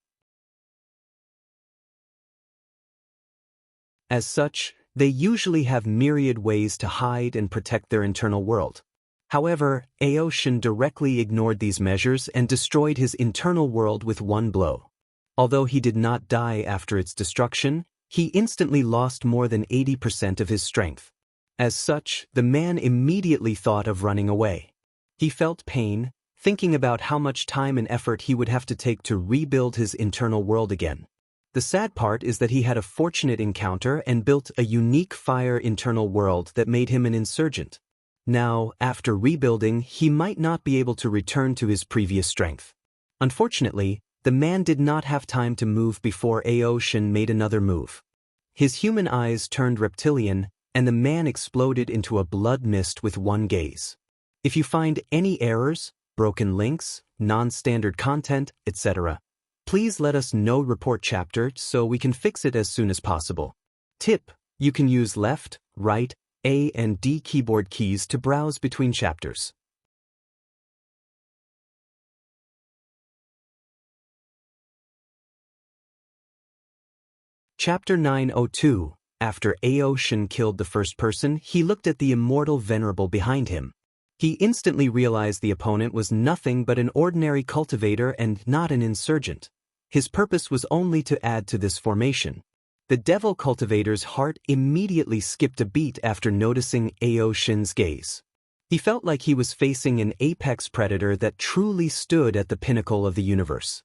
As such, they usually have myriad ways to hide and protect their internal world. However, Ao Shen directly ignored these measures and destroyed his internal world with one blow. Although he did not die after its destruction, he instantly lost more than 80% of his strength. As such, the man immediately thought of running away. He felt pain, thinking about how much time and effort he would have to take to rebuild his internal world again. The sad part is that he had a fortunate encounter and built a unique fire internal world that made him an insurgent. Now, after rebuilding, he might not be able to return to his previous strength. Unfortunately, the man did not have time to move before Ao Shen made another move. His human eyes turned reptilian, and the man exploded into a blood mist with one gaze. If you find any errors, broken links, non-standard content, etc., please let us know. Report chapter so we can fix it as soon as possible. Tip: you can use left, right, A and D keyboard keys to browse between chapters. Chapter 902. After Ao Shen killed the first person, he looked at the immortal venerable behind him. He instantly realized the opponent was nothing but an ordinary cultivator and not an insurgent. His purpose was only to add to this formation. The devil cultivator's heart immediately skipped a beat after noticing Ao Shen's gaze. He felt like he was facing an apex predator that truly stood at the pinnacle of the universe.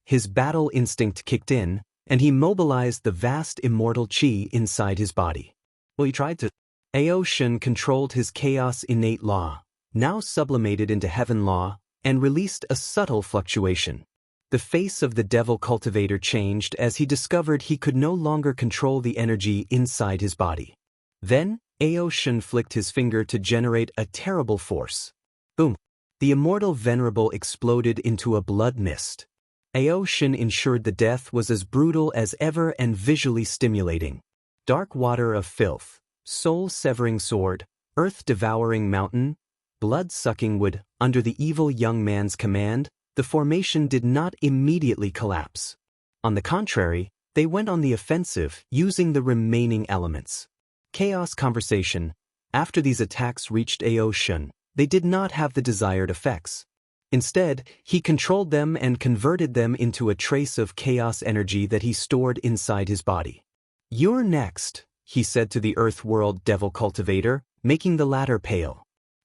His battle instinct kicked in, and he mobilized the vast immortal chi inside his body. Well, he tried to. Ao Shen controlled his chaos innate law, now sublimated into heaven law, and released a subtle fluctuation. The face of the devil cultivator changed as he discovered he could no longer control the energy inside his body. Then, Ao Shen flicked his finger to generate a terrible force. Boom! The immortal venerable exploded into a blood mist. Ao Shen ensured the death was as brutal as ever and visually stimulating. Dark water of filth, soul-severing sword, earth-devouring mountain, blood-sucking wood. Under the evil young man's command, the formation did not immediately collapse. On the contrary, they went on the offensive, using the remaining elements. Chaos conversation. After these attacks reached Ao Shen, they did not have the desired effects. Instead, he controlled them and converted them into a trace of chaos energy that he stored inside his body. "You're next," he said to the Earth World Devil Cultivator, making the latter pale.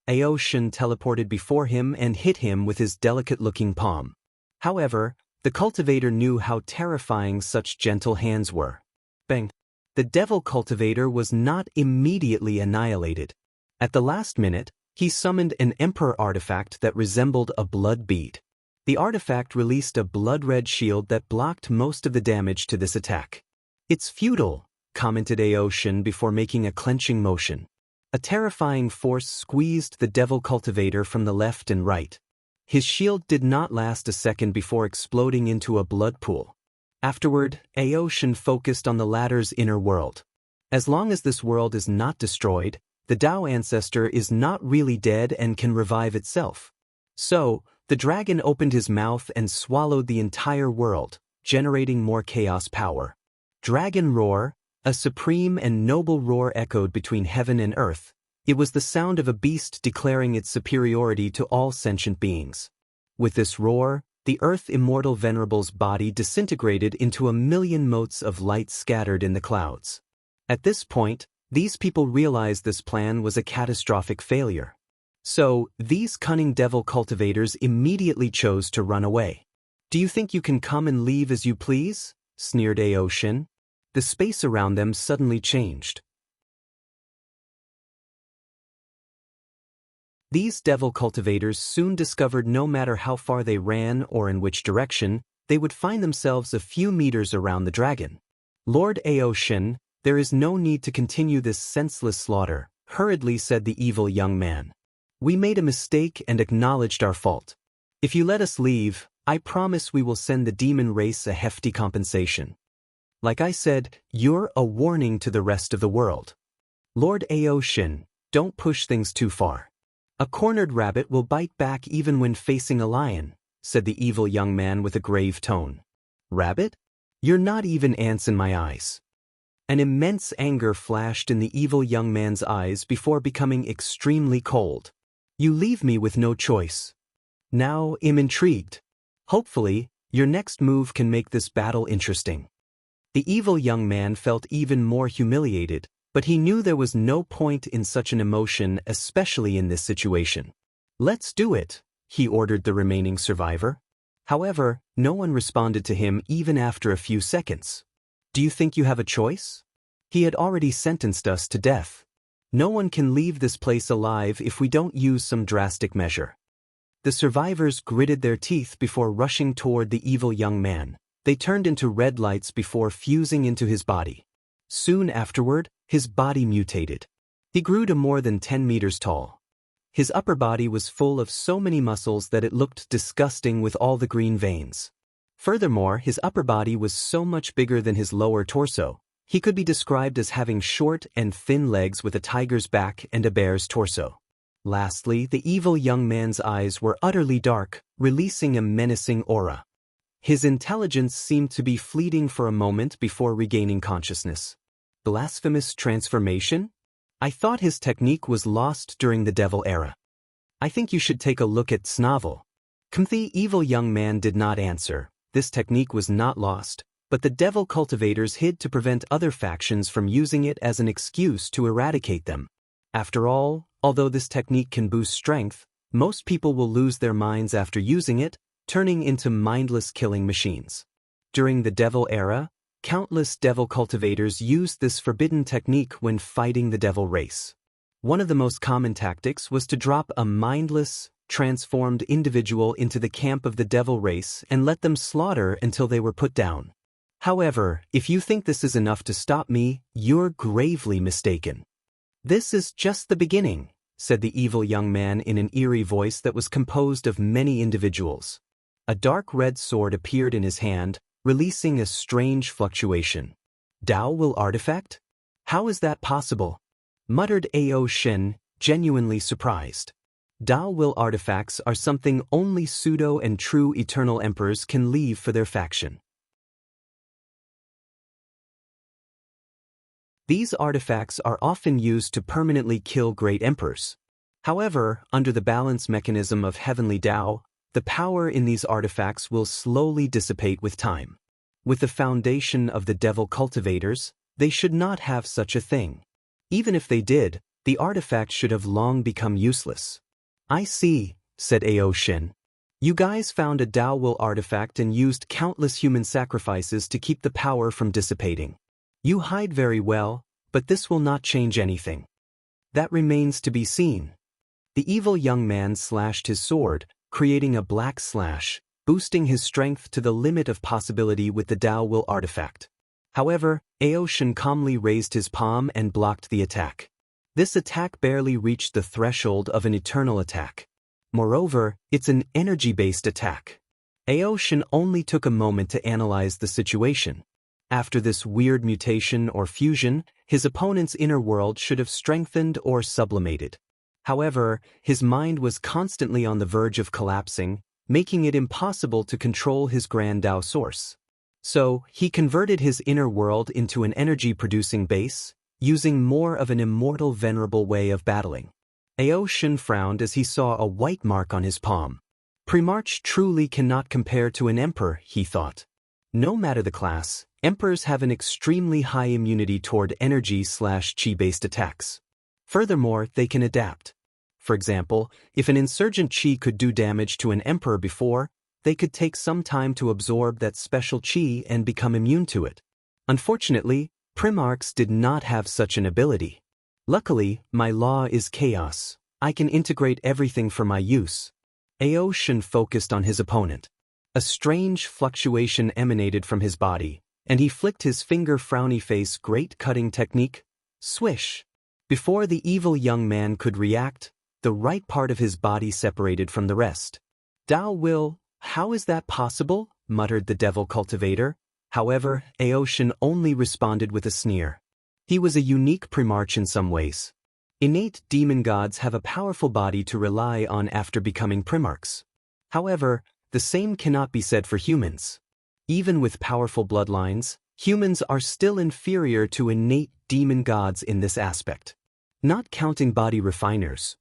Ao Shen teleported before him and hit him with his delicate-looking palm. However, the cultivator knew how terrifying such gentle hands were. Bang! The Devil Cultivator was not immediately annihilated. At the last minute, he summoned an Emperor artifact that resembled a blood bead. The artifact released a blood-red shield that blocked most of the damage to this attack. "It's futile," commented Ao Shen before making a clenching motion. A terrifying force squeezed the Devil Cultivator from the left and right. His shield did not last a second before exploding into a blood pool. Afterward, Ao Shen focused on the latter's inner world. As long as this world is not destroyed, the Tao ancestor is not really dead and can revive itself. So, the dragon opened his mouth and swallowed the entire world, generating more chaos power. Dragon roar, a supreme and noble roar echoed between heaven and earth. It was the sound of a beast declaring its superiority to all sentient beings. With this roar, the Earth Immortal Venerable's body disintegrated into 1,000,000 motes of light scattered in the clouds. At this point, these people realized this plan was a catastrophic failure. So, these cunning devil cultivators immediately chose to run away. "Do you think you can come and leave as you please?" sneered Ao Shin. The space around them suddenly changed. These devil cultivators soon discovered no matter how far they ran or in which direction, they would find themselves a few meters around the dragon. "Lord Ao Shin, there is no need to continue this senseless slaughter," hurriedly said the evil young man. "We made a mistake and acknowledged our fault. If you let us leave, I promise we will send the demon race a hefty compensation. Like I said, you're a warning to the rest of the world. Lord Ao Shin, don't push things too far. A cornered rabbit will bite back even when facing a lion," said the evil young man with a grave tone. "Rabbit? You're not even ants in my eyes." An immense anger flashed in the evil young man's eyes before becoming extremely cold. "You leave me with no choice. Now I'm intrigued. Hopefully, your next move can make this battle interesting." The evil young man felt even more humiliated, but he knew there was no point in such an emotion, especially in this situation. "Let's do it," he ordered the remaining survivor. However, no one responded to him even after a few seconds. "Do you think you have a choice? He had already sentenced us to death. No one can leave this place alive if we don't use some drastic measure." The survivors gritted their teeth before rushing toward the evil young man. They turned into red lights before fusing into his body. Soon afterward, his body mutated. He grew to more than 10 meters tall. His upper body was full of so many muscles that it looked disgusting with all the green veins. Furthermore, his upper body was so much bigger than his lower torso. He could be described as having short and thin legs with a tiger's back and a bear's torso. Lastly, the evil young man's eyes were utterly dark, releasing a menacing aura. His intelligence seemed to be fleeting for a moment before regaining consciousness. Blasphemous transformation? I thought his technique was lost during the Devil era. I think you should take a look at Snavel. The evil young man did not answer. This technique was not lost, but the Devil cultivators hid to prevent other factions from using it as an excuse to eradicate them. After all, although this technique can boost strength, most people will lose their minds after using it, turning into mindless killing machines. During the Devil era, countless devil cultivators used this forbidden technique when fighting the devil race. One of the most common tactics was to drop a mindless, transformed individual into the camp of the devil race and let them slaughter until they were put down. However, if you think this is enough to stop me, you're gravely mistaken. "This is just the beginning," said the evil young man in an eerie voice that was composed of many individuals. A dark red sword appeared in his hand, releasing a strange fluctuation. "Dao will artifact? How is that possible?" muttered Ao Shin, genuinely surprised. Dao will artifacts are something only pseudo and true eternal emperors can leave for their faction. These artifacts are often used to permanently kill great emperors. However, under the balance mechanism of heavenly Dao, the power in these artifacts will slowly dissipate with time. With the foundation of the devil cultivators, they should not have such a thing. Even if they did, the artifact should have long become useless. "I see," said Ao Shin. "You guys found a Dao will artifact and used countless human sacrifices to keep the power from dissipating. You hide very well, but this will not change anything. That remains to be seen." The evil young man slashed his sword, creating a black slash, boosting his strength to the limit of possibility with the Dao will artifact. However, Ao Shin calmly raised his palm and blocked the attack. This attack barely reached the threshold of an eternal attack. Moreover, it's an energy-based attack. Ao Shin only took a moment to analyze the situation. After this weird mutation or fusion, his opponent's inner world should have strengthened or sublimated. However, his mind was constantly on the verge of collapsing, making it impossible to control his grand Dao source. So, he converted his inner world into an energy-producing base, using more of an immortal venerable way of battling. Ao Shen frowned as he saw a white mark on his palm. Primarch truly cannot compare to an emperor, he thought. No matter the class, emperors have an extremely high immunity toward energy/chi-based attacks. Furthermore, they can adapt. For example, if an insurgent chi could do damage to an emperor before, they could take some time to absorb that special chi and become immune to it. Unfortunately, Primarchs did not have such an ability. Luckily, my law is chaos. I can integrate everything for my use. Ao Shen focused on his opponent. A strange fluctuation emanated from his body, and he flicked his finger frowny face great cutting technique. Swish! Before the evil young man could react, the right part of his body separated from the rest. Dao will, how is that possible? Muttered the devil cultivator. However, Ao Shen only responded with a sneer. He was a unique primarch in some ways. Innate demon gods have a powerful body to rely on after becoming primarchs. However, the same cannot be said for humans. Even with powerful bloodlines, humans are still inferior to innate demon gods in this aspect. Not counting body refiners.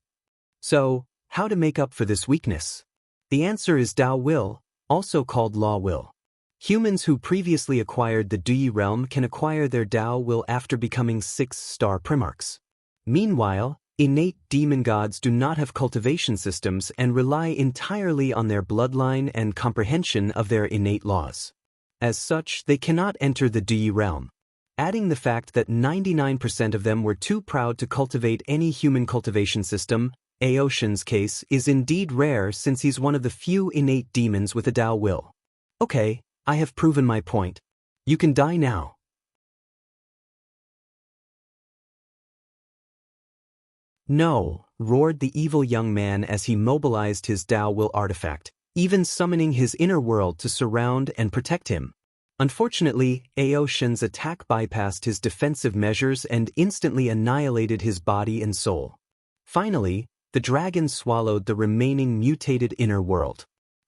So, how to make up for this weakness? The answer is Dao Will, also called Law Will. Humans who previously acquired the Dui realm can acquire their Dao Will after becoming 6-star primarchs. Meanwhile, innate demon gods do not have cultivation systems and rely entirely on their bloodline and comprehension of their innate laws. As such, they cannot enter the Dui realm. Adding the fact that 99% of them were too proud to cultivate any human cultivation system, Ao Shen's case is indeed rare since he's one of the few innate demons with a Dao Will. Okay, I have proven my point. You can die now. No, roared the evil young man as he mobilized his Dao Will artifact, even summoning his inner world to surround and protect him. Unfortunately, Ao Shen's attack bypassed his defensive measures and instantly annihilated his body and soul. Finally, the dragon swallowed the remaining mutated inner world.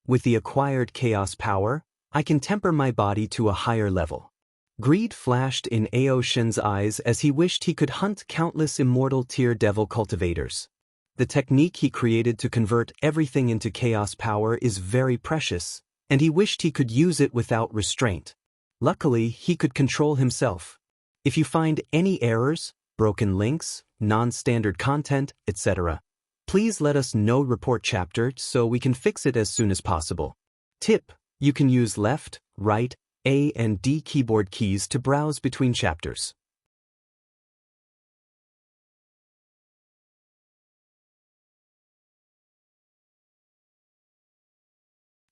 With the acquired chaos power, I can temper my body to a higher level. Greed flashed in Ao Shen's eyes as he wished he could hunt countless immortal tier devil cultivators. The technique he created to convert everything into chaos power is very precious, and he wished he could use it without restraint. Luckily, he could control himself. If you find any errors, broken links, non-standard content, etc., please let us know. Report chapter so we can fix it as soon as possible. Tip: you can use left, right, A and D keyboard keys to browse between chapters.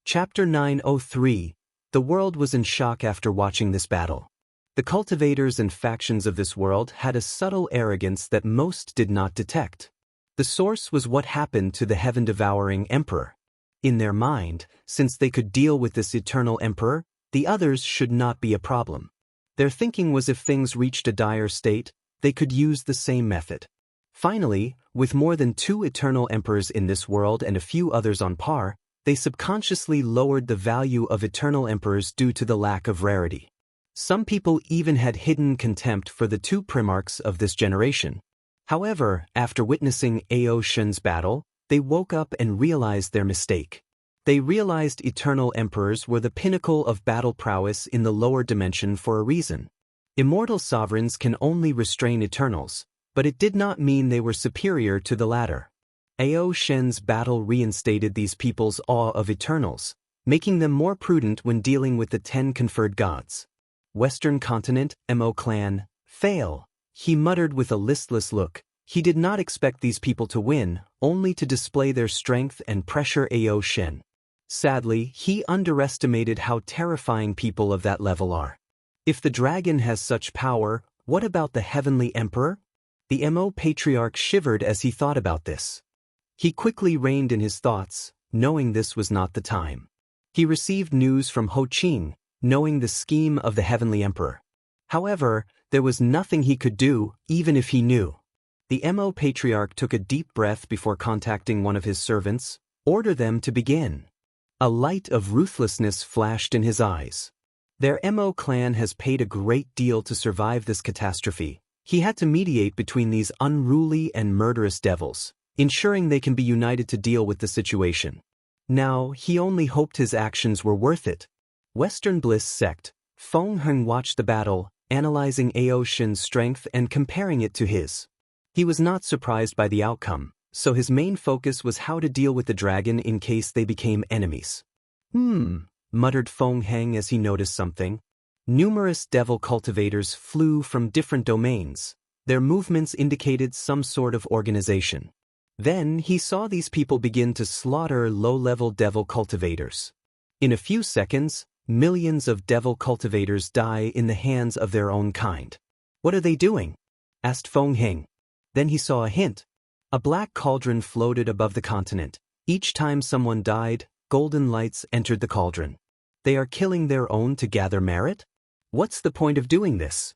Chapter 903. The world was in shock after watching this battle. The cultivators and factions of this world had a subtle arrogance that most did not detect. The source was what happened to the heaven-devouring emperor. In their mind, since they could deal with this eternal emperor, the others should not be a problem. Their thinking was if things reached a dire state, they could use the same method. Finally, with more than 2 eternal emperors in this world and a few others on par, they subconsciously lowered the value of eternal emperors due to the lack of rarity. Some people even had hidden contempt for the 2 primarchs of this generation. However, after witnessing Ao Shen's battle, they woke up and realized their mistake. They realized eternal emperors were the pinnacle of battle prowess in the lower dimension for a reason. Immortal sovereigns can only restrain eternals, but it did not mean they were superior to the latter. Ao Shen's battle reinstated these people's awe of eternals, making them more prudent when dealing with the 10 conferred gods. Western continent, Mo clan, fail, he muttered with a listless look. He did not expect these people to win, only to display their strength and pressure Ao Shen. Sadly, he underestimated how terrifying people of that level are. If the dragon has such power, what about the heavenly emperor? The Mo patriarch shivered as he thought about this. He quickly reined in his thoughts, knowing this was not the time. He received news from Ho Qing, knowing the scheme of the heavenly emperor. However, there was nothing he could do, even if he knew. The Mo patriarch took a deep breath before contacting one of his servants. Order them to begin. A light of ruthlessness flashed in his eyes. Their Mo clan has paid a great deal to survive this catastrophe. He had to mediate between these unruly and murderous devils, ensuring they can be united to deal with the situation. Now, he only hoped his actions were worth it. Western Bliss sect. Feng Heng watched the battle, analyzing Ao Shin's strength and comparing it to his. He was not surprised by the outcome, so his main focus was how to deal with the dragon in case they became enemies. Muttered Feng Heng as he noticed something. Numerous devil cultivators flew from different domains. Their movements indicated some sort of organization. Then he saw these people begin to slaughter low-level devil cultivators. In a few seconds, millions of devil cultivators die in the hands of their own kind. "What are they doing?" asked Feng Heng. Then he saw a hint. A black cauldron floated above the continent. Each time someone died, golden lights entered the cauldron. They are killing their own to gather merit? What's the point of doing this?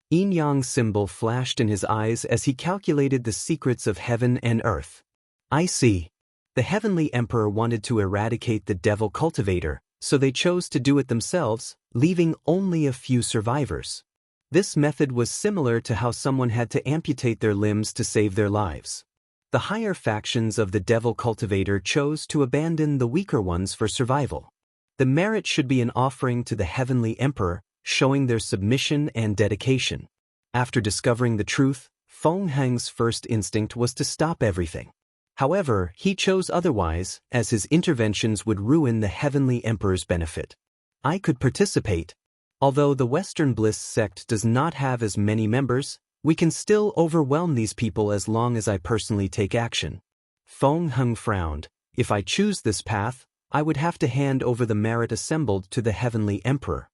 Yin-yang symbol flashed in his eyes as he calculated the secrets of heaven and earth. I see. The Heavenly Emperor wanted to eradicate the devil cultivator, so they chose to do it themselves, leaving only a few survivors. This method was similar to how someone had to amputate their limbs to save their lives. The higher factions of the devil cultivator chose to abandon the weaker ones for survival. The merit should be an offering to the Heavenly Emperor, showing their submission and dedication. After discovering the truth, Feng Heng's first instinct was to stop everything. However, he chose otherwise, as his interventions would ruin the Heavenly Emperor's benefit. I could participate. Although the Western Bliss sect does not have as many members, we can still overwhelm these people as long as I personally take action. Feng Heng frowned. If I choose this path, I would have to hand over the merit assembled to the Heavenly Emperor.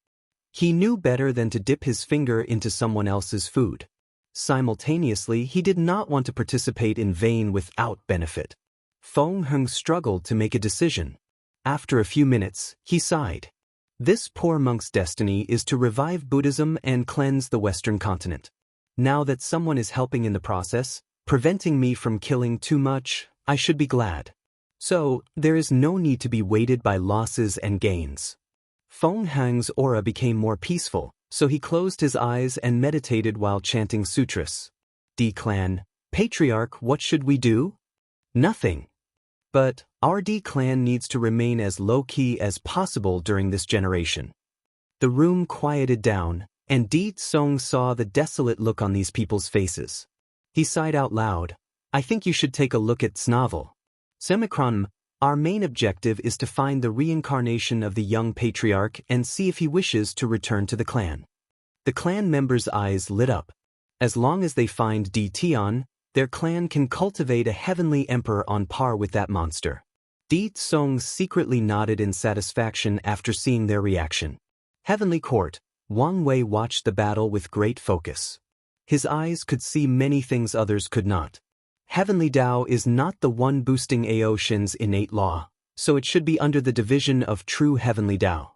He knew better than to dip his finger into someone else's food. Simultaneously, he did not want to participate in vain without benefit. Feng Heng struggled to make a decision. After a few minutes, he sighed. This poor monk's destiny is to revive Buddhism and cleanse the Western continent. Now that someone is helping in the process, preventing me from killing too much, I should be glad. So, there is no need to be weighted by losses and gains. Feng Heng's aura became more peaceful, so he closed his eyes and meditated while chanting sutras. D-Clan, Patriarch, what should we do? Nothing. But, our D-Clan needs to remain as low-key as possible during this generation. The room quieted down, and Di Tsong saw the desolate look on these people's faces. He sighed out loud. I think you should take a look at Snavel. Semicron, our main objective is to find the reincarnation of the young patriarch and see if he wishes to return to the clan. The clan members' eyes lit up. As long as they find Di Tian, their clan can cultivate a heavenly emperor on par with that monster. Di Tsong secretly nodded in satisfaction after seeing their reaction. Heavenly Court. Wang Wei watched the battle with great focus. His eyes could see many things others could not. Heavenly Tao is not the one boosting Ao Shin's innate law, so it should be under the division of true Heavenly Tao.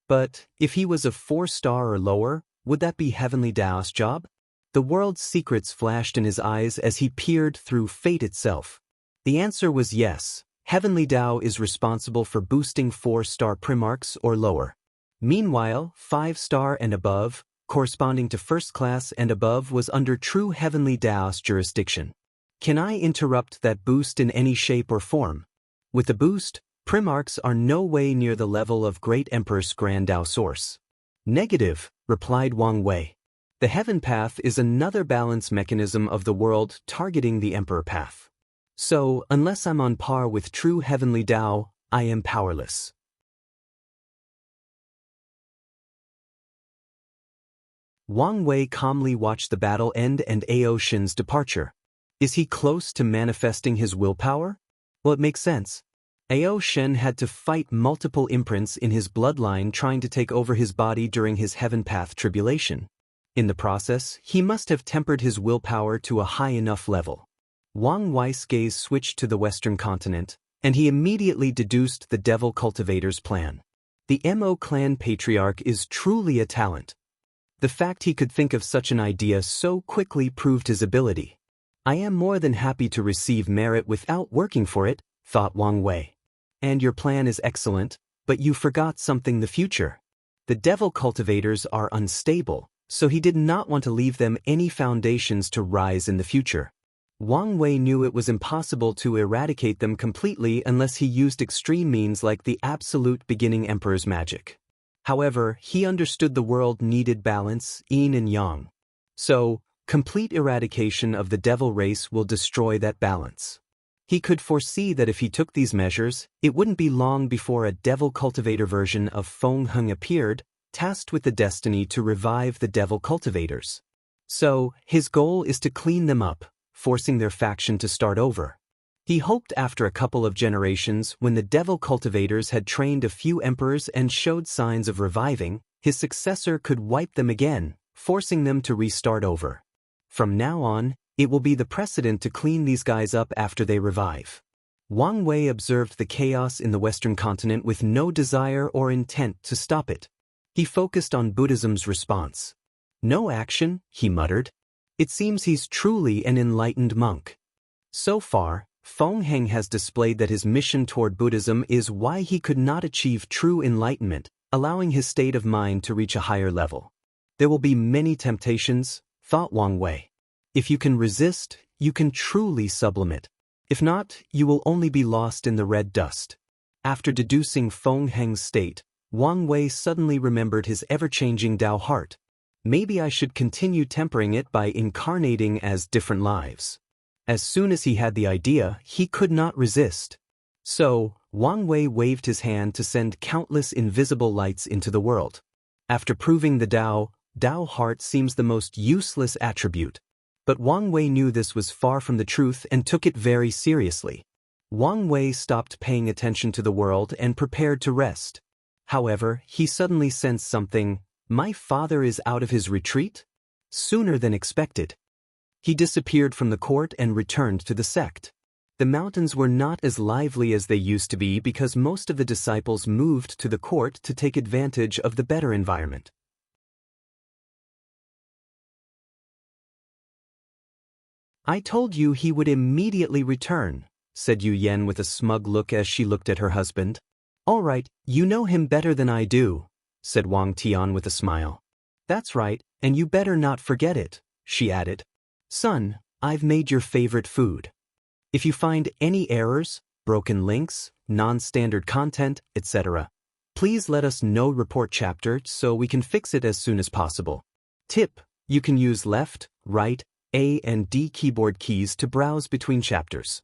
But, if he was a 4-star or lower, would that be Heavenly Tao's job? The world's secrets flashed in his eyes as he peered through fate itself. The answer was yes, Heavenly Tao is responsible for boosting 4-star primarchs or lower. Meanwhile, 5-star and above, corresponding to first class and above, was under true Heavenly Tao's jurisdiction. Can I interrupt that boost in any shape or form? With the boost, primarchs are no way near the level of Great Empress Grand Tao Source. Negative, replied Wang Wei. The Heaven Path is another balance mechanism of the world targeting the Emperor Path. So, unless I'm on par with true Heavenly Tao, I am powerless. Wang Wei calmly watched the battle end and Ao Shin's departure. Is he close to manifesting his willpower? Well, it makes sense. Ao Shin had to fight multiple imprints in his bloodline trying to take over his body during his Heaven Path tribulation. In the process, he must have tempered his willpower to a high enough level. Wang Wei's gaze switched to the Western continent, and he immediately deduced the Devil Cultivator's plan. The Mo clan patriarch is truly a talent. The fact he could think of such an idea so quickly proved his ability. I am more than happy to receive merit without working for it, thought Wang Wei. And your plan is excellent, but you forgot something: the future. The devil cultivators are unstable, so he did not want to leave them any foundations to rise in the future. Wang Wei knew it was impossible to eradicate them completely unless he used extreme means like the absolute beginning emperor's magic. However, he understood the world needed balance, yin and yang. So, complete eradication of the devil race will destroy that balance. He could foresee that if he took these measures, it wouldn't be long before a devil cultivator version of Feng Heng appeared, tasked with the destiny to revive the devil cultivators. So, his goal is to clean them up, forcing their faction to start over. He hoped after a couple of generations, when the devil cultivators had trained a few emperors and showed signs of reviving, his successor could wipe them again, forcing them to restart over. From now on, it will be the precedent to clean these guys up after they revive. Wang Wei observed the chaos in the Western continent with no desire or intent to stop it. He focused on Buddhism's response. "No action," he muttered. "It seems he's truly an enlightened monk." So far, Feng Heng has displayed that his mission toward Buddhism is why he could not achieve true enlightenment, allowing his state of mind to reach a higher level. There will be many temptations, thought Wang Wei. If you can resist, you can truly sublimate. If not, you will only be lost in the red dust. After deducing Feng Heng's state, Wang Wei suddenly remembered his ever-changing Tao heart. Maybe I should continue tempering it by incarnating as different lives. As soon as he had the idea, he could not resist. So, Wang Wei waved his hand to send countless invisible lights into the world. After proving the Tao heart seems the most useless attribute. But Wang Wei knew this was far from the truth and took it very seriously. Wang Wei stopped paying attention to the world and prepared to rest. However, he suddenly sensed something. My father is out of his retreat? Sooner than expected. He disappeared from the court and returned to the sect. The mountains were not as lively as they used to be because most of the disciples moved to the court to take advantage of the better environment. I told you he would immediately return, said Yu Yan with a smug look as she looked at her husband. All right, you know him better than I do, said Wang Tian with a smile. That's right, and you better not forget it, she added. Son, I've made your favorite food. If you find any errors, broken links, non-standard content, etc., please let us know. Report chapter so we can fix it as soon as possible. Tip, you can use left, right, A and D keyboard keys to browse between chapters.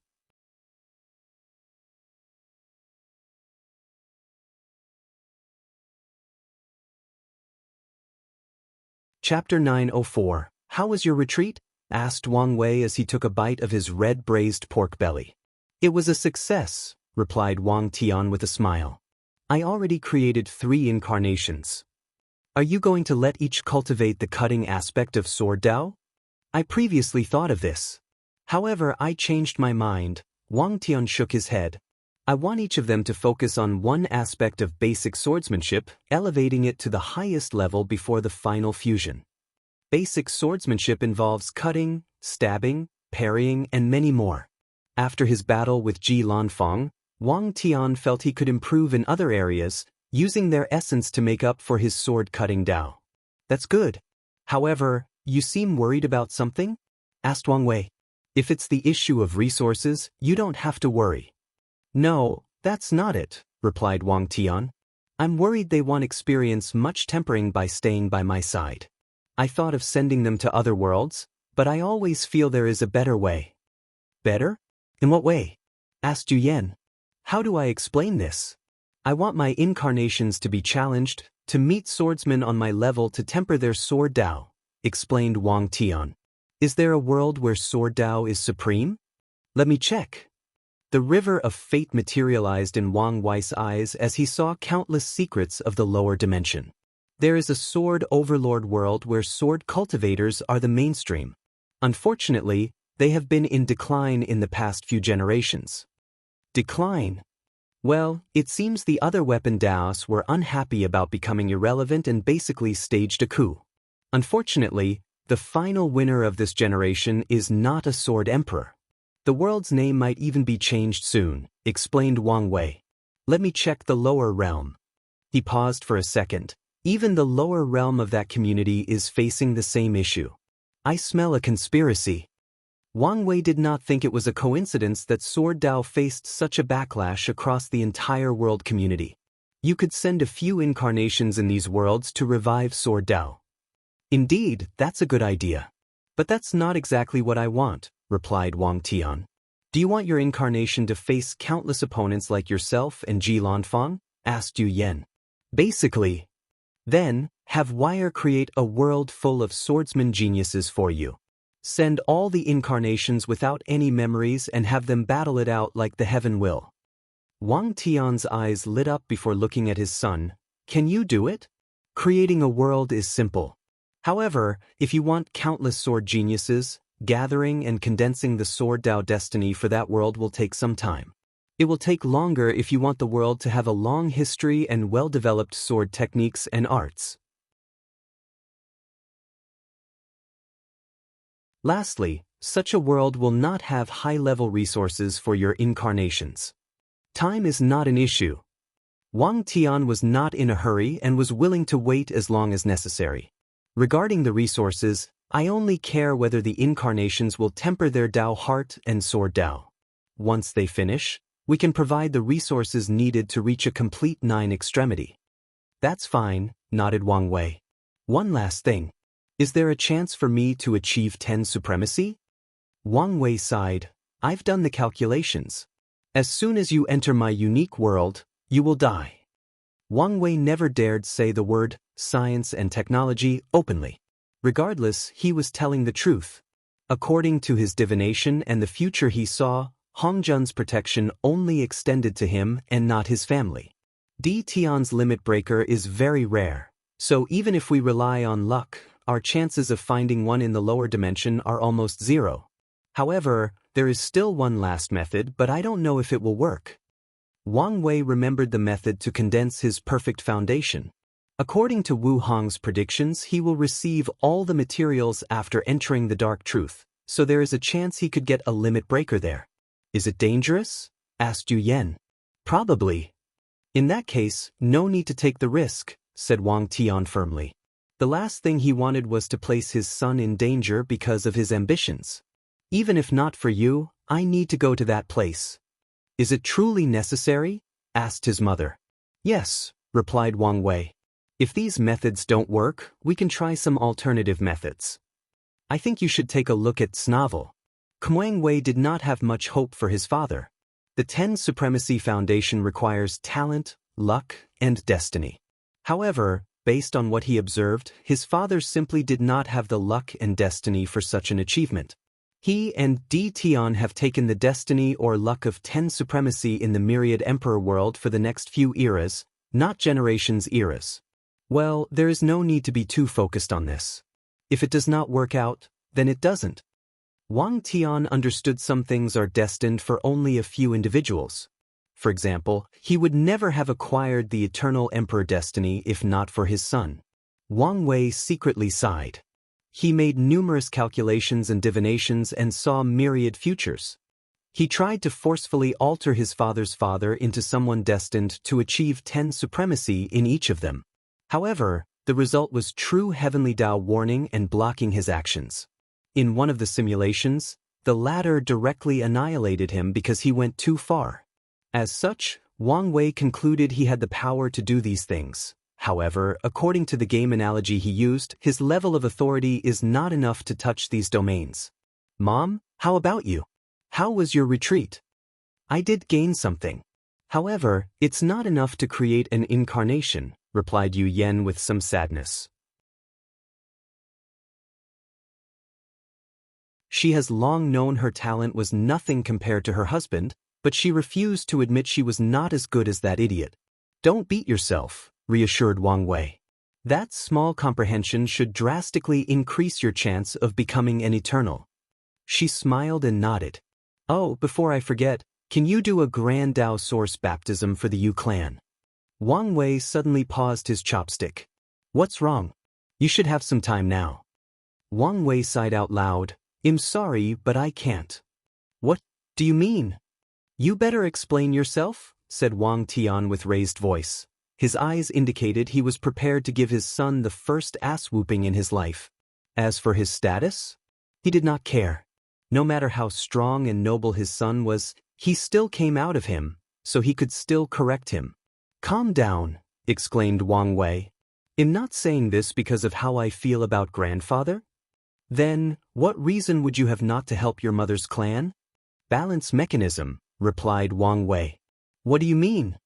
Chapter 904. How was your retreat? Asked Wang Wei as he took a bite of his red braised pork belly. It was a success, replied Wang Tian with a smile. I already created 3 incarnations. Are you going to let each cultivate the cutting aspect of sword Tao? I previously thought of this. However, I changed my mind. Wang Tian shook his head. I want each of them to focus on one aspect of basic swordsmanship, elevating it to the highest level before the final fusion. Basic swordsmanship involves cutting, stabbing, parrying, and many more. After his battle with Ji Lanfang, Wang Tian felt he could improve in other areas, using their essence to make up for his sword-cutting Tao. That's good. However, you seem worried about something? Asked Wang Wei. If it's the issue of resources, you don't have to worry. No, that's not it, replied Wang Tian. I'm worried they won't experience much tempering by staying by my side. I thought of sending them to other worlds, but I always feel there is a better way. Better? In what way? Asked Yu Yan. How do I explain this? I want my incarnations to be challenged, to meet swordsmen on my level to temper their sword Tao, explained Wang Tian. Is there a world where sword Tao is supreme? Let me check. The river of fate materialized in Wang Wei's eyes as he saw countless secrets of the lower dimension. There is a sword overlord world where sword cultivators are the mainstream. Unfortunately, they have been in decline in the past few generations. Decline? Well, it seems the other weapon Daos were unhappy about becoming irrelevant and basically staged a coup. Unfortunately, the final winner of this generation is not a sword emperor. The world's name might even be changed soon, explained Wang Wei. Let me check the lower realm. He paused for a second. Even the lower realm of that community is facing the same issue. I smell a conspiracy. Wang Wei did not think it was a coincidence that Sword Dao faced such a backlash across the entire world community. You could send a few incarnations in these worlds to revive Sword Dao. Indeed, that's a good idea. But that's not exactly what I want, replied Wang Tian. Do you want your incarnation to face countless opponents like yourself and Ji Lanfang? Asked Yu Yen. Basically. Then, have Wire create a world full of swordsman geniuses for you. Send all the incarnations without any memories and have them battle it out like the heaven will. Wang Tian's eyes lit up before looking at his son. Can you do it? Creating a world is simple. However, if you want countless sword geniuses, gathering and condensing the Sword Dao destiny for that world will take some time. It will take longer if you want the world to have a long history and well-developed sword techniques and arts. Lastly, such a world will not have high-level resources for your incarnations. Time is not an issue. Wang Tian was not in a hurry and was willing to wait as long as necessary. Regarding the resources, I only care whether the incarnations will temper their Dao heart and Sword Dao. Once they finish, we can provide the resources needed to reach a complete 9 extremity. That's fine, nodded Wang Wei. One last thing. Is there a chance for me to achieve 10 supremacy? Wang Wei sighed. I've done the calculations. As soon as you enter my unique world, you will die. Wang Wei never dared say the word science and technology openly. Regardless, he was telling the truth. According to his divination and the future he saw, Hongjun's protection only extended to him and not his family. Di Tian's limit breaker is very rare, so even if we rely on luck, our chances of finding one in the lower dimension are almost zero. However, there is still one last method, but I don't know if it will work. Wang Wei remembered the method to condense his perfect foundation. According to Wu Hong's predictions, he will receive all the materials after entering the dark truth, so there is a chance he could get a limit breaker there. Is it dangerous? Asked Yu Yen. Probably. In that case, no need to take the risk, said Wang Tian firmly. The last thing he wanted was to place his son in danger because of his ambitions. Even if not for you, I need to go to that place. Is it truly necessary? Asked his mother. Yes, replied Wang Wei. If these methods don't work, we can try some alternative methods. I think you should take a look at Snavel. Wang Wei did not have much hope for his father. The 10 Supremacy Foundation requires talent, luck, and destiny. However, based on what he observed, his father simply did not have the luck and destiny for such an achievement. He and Di Tian have taken the destiny or luck of 10 supremacy in the Myriad Emperor world for the next few eras, not generations eras. Well, there is no need to be too focused on this. If it does not work out, then it doesn't. Wang Tian understood some things are destined for only a few individuals. For example, he would never have acquired the Eternal Emperor destiny if not for his son. Wang Wei secretly sighed. He made numerous calculations and divinations and saw myriad futures. He tried to forcefully alter his father's father into someone destined to achieve 10 supremacy in each of them. However, the result was true heavenly Dao warning and blocking his actions. In one of the simulations, the latter directly annihilated him because he went too far. As such, Wang Wei concluded he had the power to do these things. However, according to the game analogy he used, his level of authority is not enough to touch these domains. Mom, how about you? How was your retreat? I did gain something. However, it's not enough to create an incarnation, replied Yu Yen with some sadness. She has long known her talent was nothing compared to her husband, but she refused to admit she was not as good as that idiot. Don't beat yourself, reassured Wang Wei. That small comprehension should drastically increase your chance of becoming an eternal. She smiled and nodded. Oh, before I forget, can you do a Grand Dao Source baptism for the Yu clan? Wang Wei suddenly paused his chopstick. What's wrong? You should have some time now. Wang Wei sighed out loud. I'm sorry, but I can't. What do you mean? You better explain yourself, said Wang Tian with raised voice. His eyes indicated he was prepared to give his son the first ass-whooping in his life. As for his status, he did not care. No matter how strong and noble his son was, he still came out of him, so he could still correct him. "Calm down," exclaimed Wang Wei. "I'm not saying this because of how I feel about grandfather." "Then, what reason would you have not to help your mother's clan?" "Balance mechanism," replied Wang Wei. "What do you mean?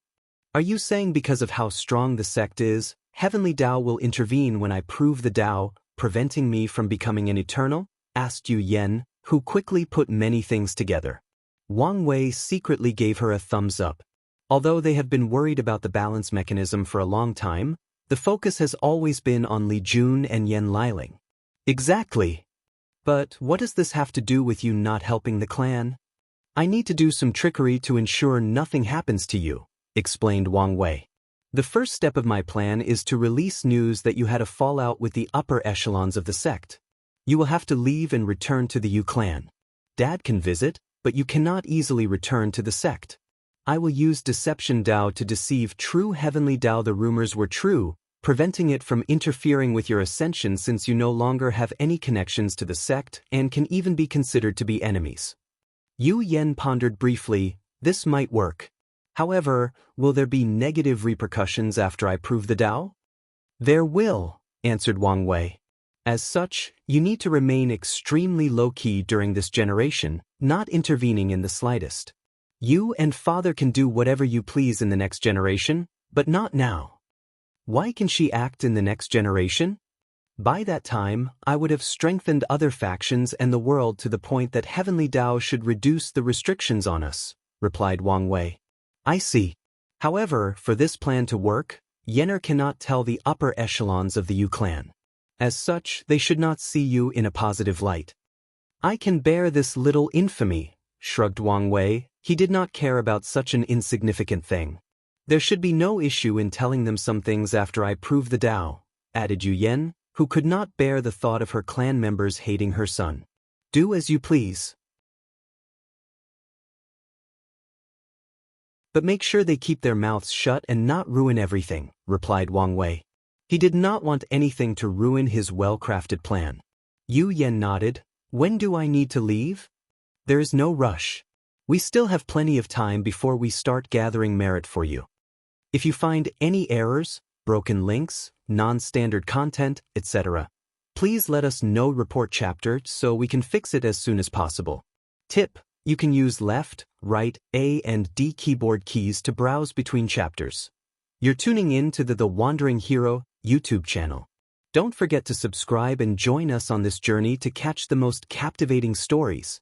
Are you saying because of how strong the sect is, Heavenly Tao will intervene when I prove the Tao, preventing me from becoming an eternal?" asked Yu Yen, who quickly put many things together. Wang Wei secretly gave her a thumbs up. Although they have been worried about the balance mechanism for a long time, the focus has always been on Li Jun and Yen Liling. "Exactly. But what does this have to do with you not helping the clan?" "I need to do some trickery to ensure nothing happens to you," explained Wang Wei. "The first step of my plan is to release news that you had a fallout with the upper echelons of the sect. You will have to leave and return to the Yu clan. Dad can visit, but you cannot easily return to the sect. I will use Deception Dao to deceive true Heavenly Dao the rumors were true, preventing it from interfering with your ascension since you no longer have any connections to the sect and can even be considered to be enemies." Yu Yen pondered briefly. This might work. However, will there be negative repercussions after I prove the Dao? "There will," answered Wang Wei. "As such, you need to remain extremely low-key during this generation, not intervening in the slightest. You and father can do whatever you please in the next generation, but not now." "Why can she act in the next generation?" "By that time, I would have strengthened other factions and the world to the point that Heavenly Tao should reduce the restrictions on us," replied Wang Wei. "I see. However, for this plan to work, Yenner cannot tell the upper echelons of the Yu clan. As such, they should not see you in a positive light." "I can bear this little infamy," shrugged Wang Wei. He did not care about such an insignificant thing. "There should be no issue in telling them some things after I prove the Tao," added Yu Yen, who could not bear the thought of her clan members hating her son. "Do as you please. But make sure they keep their mouths shut and not ruin everything," replied Wang Wei. He did not want anything to ruin his well-crafted plan. Yu Yen nodded. "When do I need to leave?" "There is no rush. We still have plenty of time before we start gathering merit for you. If you find any errors, broken links, non-standard content, etc., please let us know. Report chapter so we can fix it as soon as possible. Tip: you can use left, right, A and D keyboard keys to browse between chapters. You're tuning in to the Wandering Hero YouTube channel. Don't forget to subscribe and join us on this journey to catch the most captivating stories.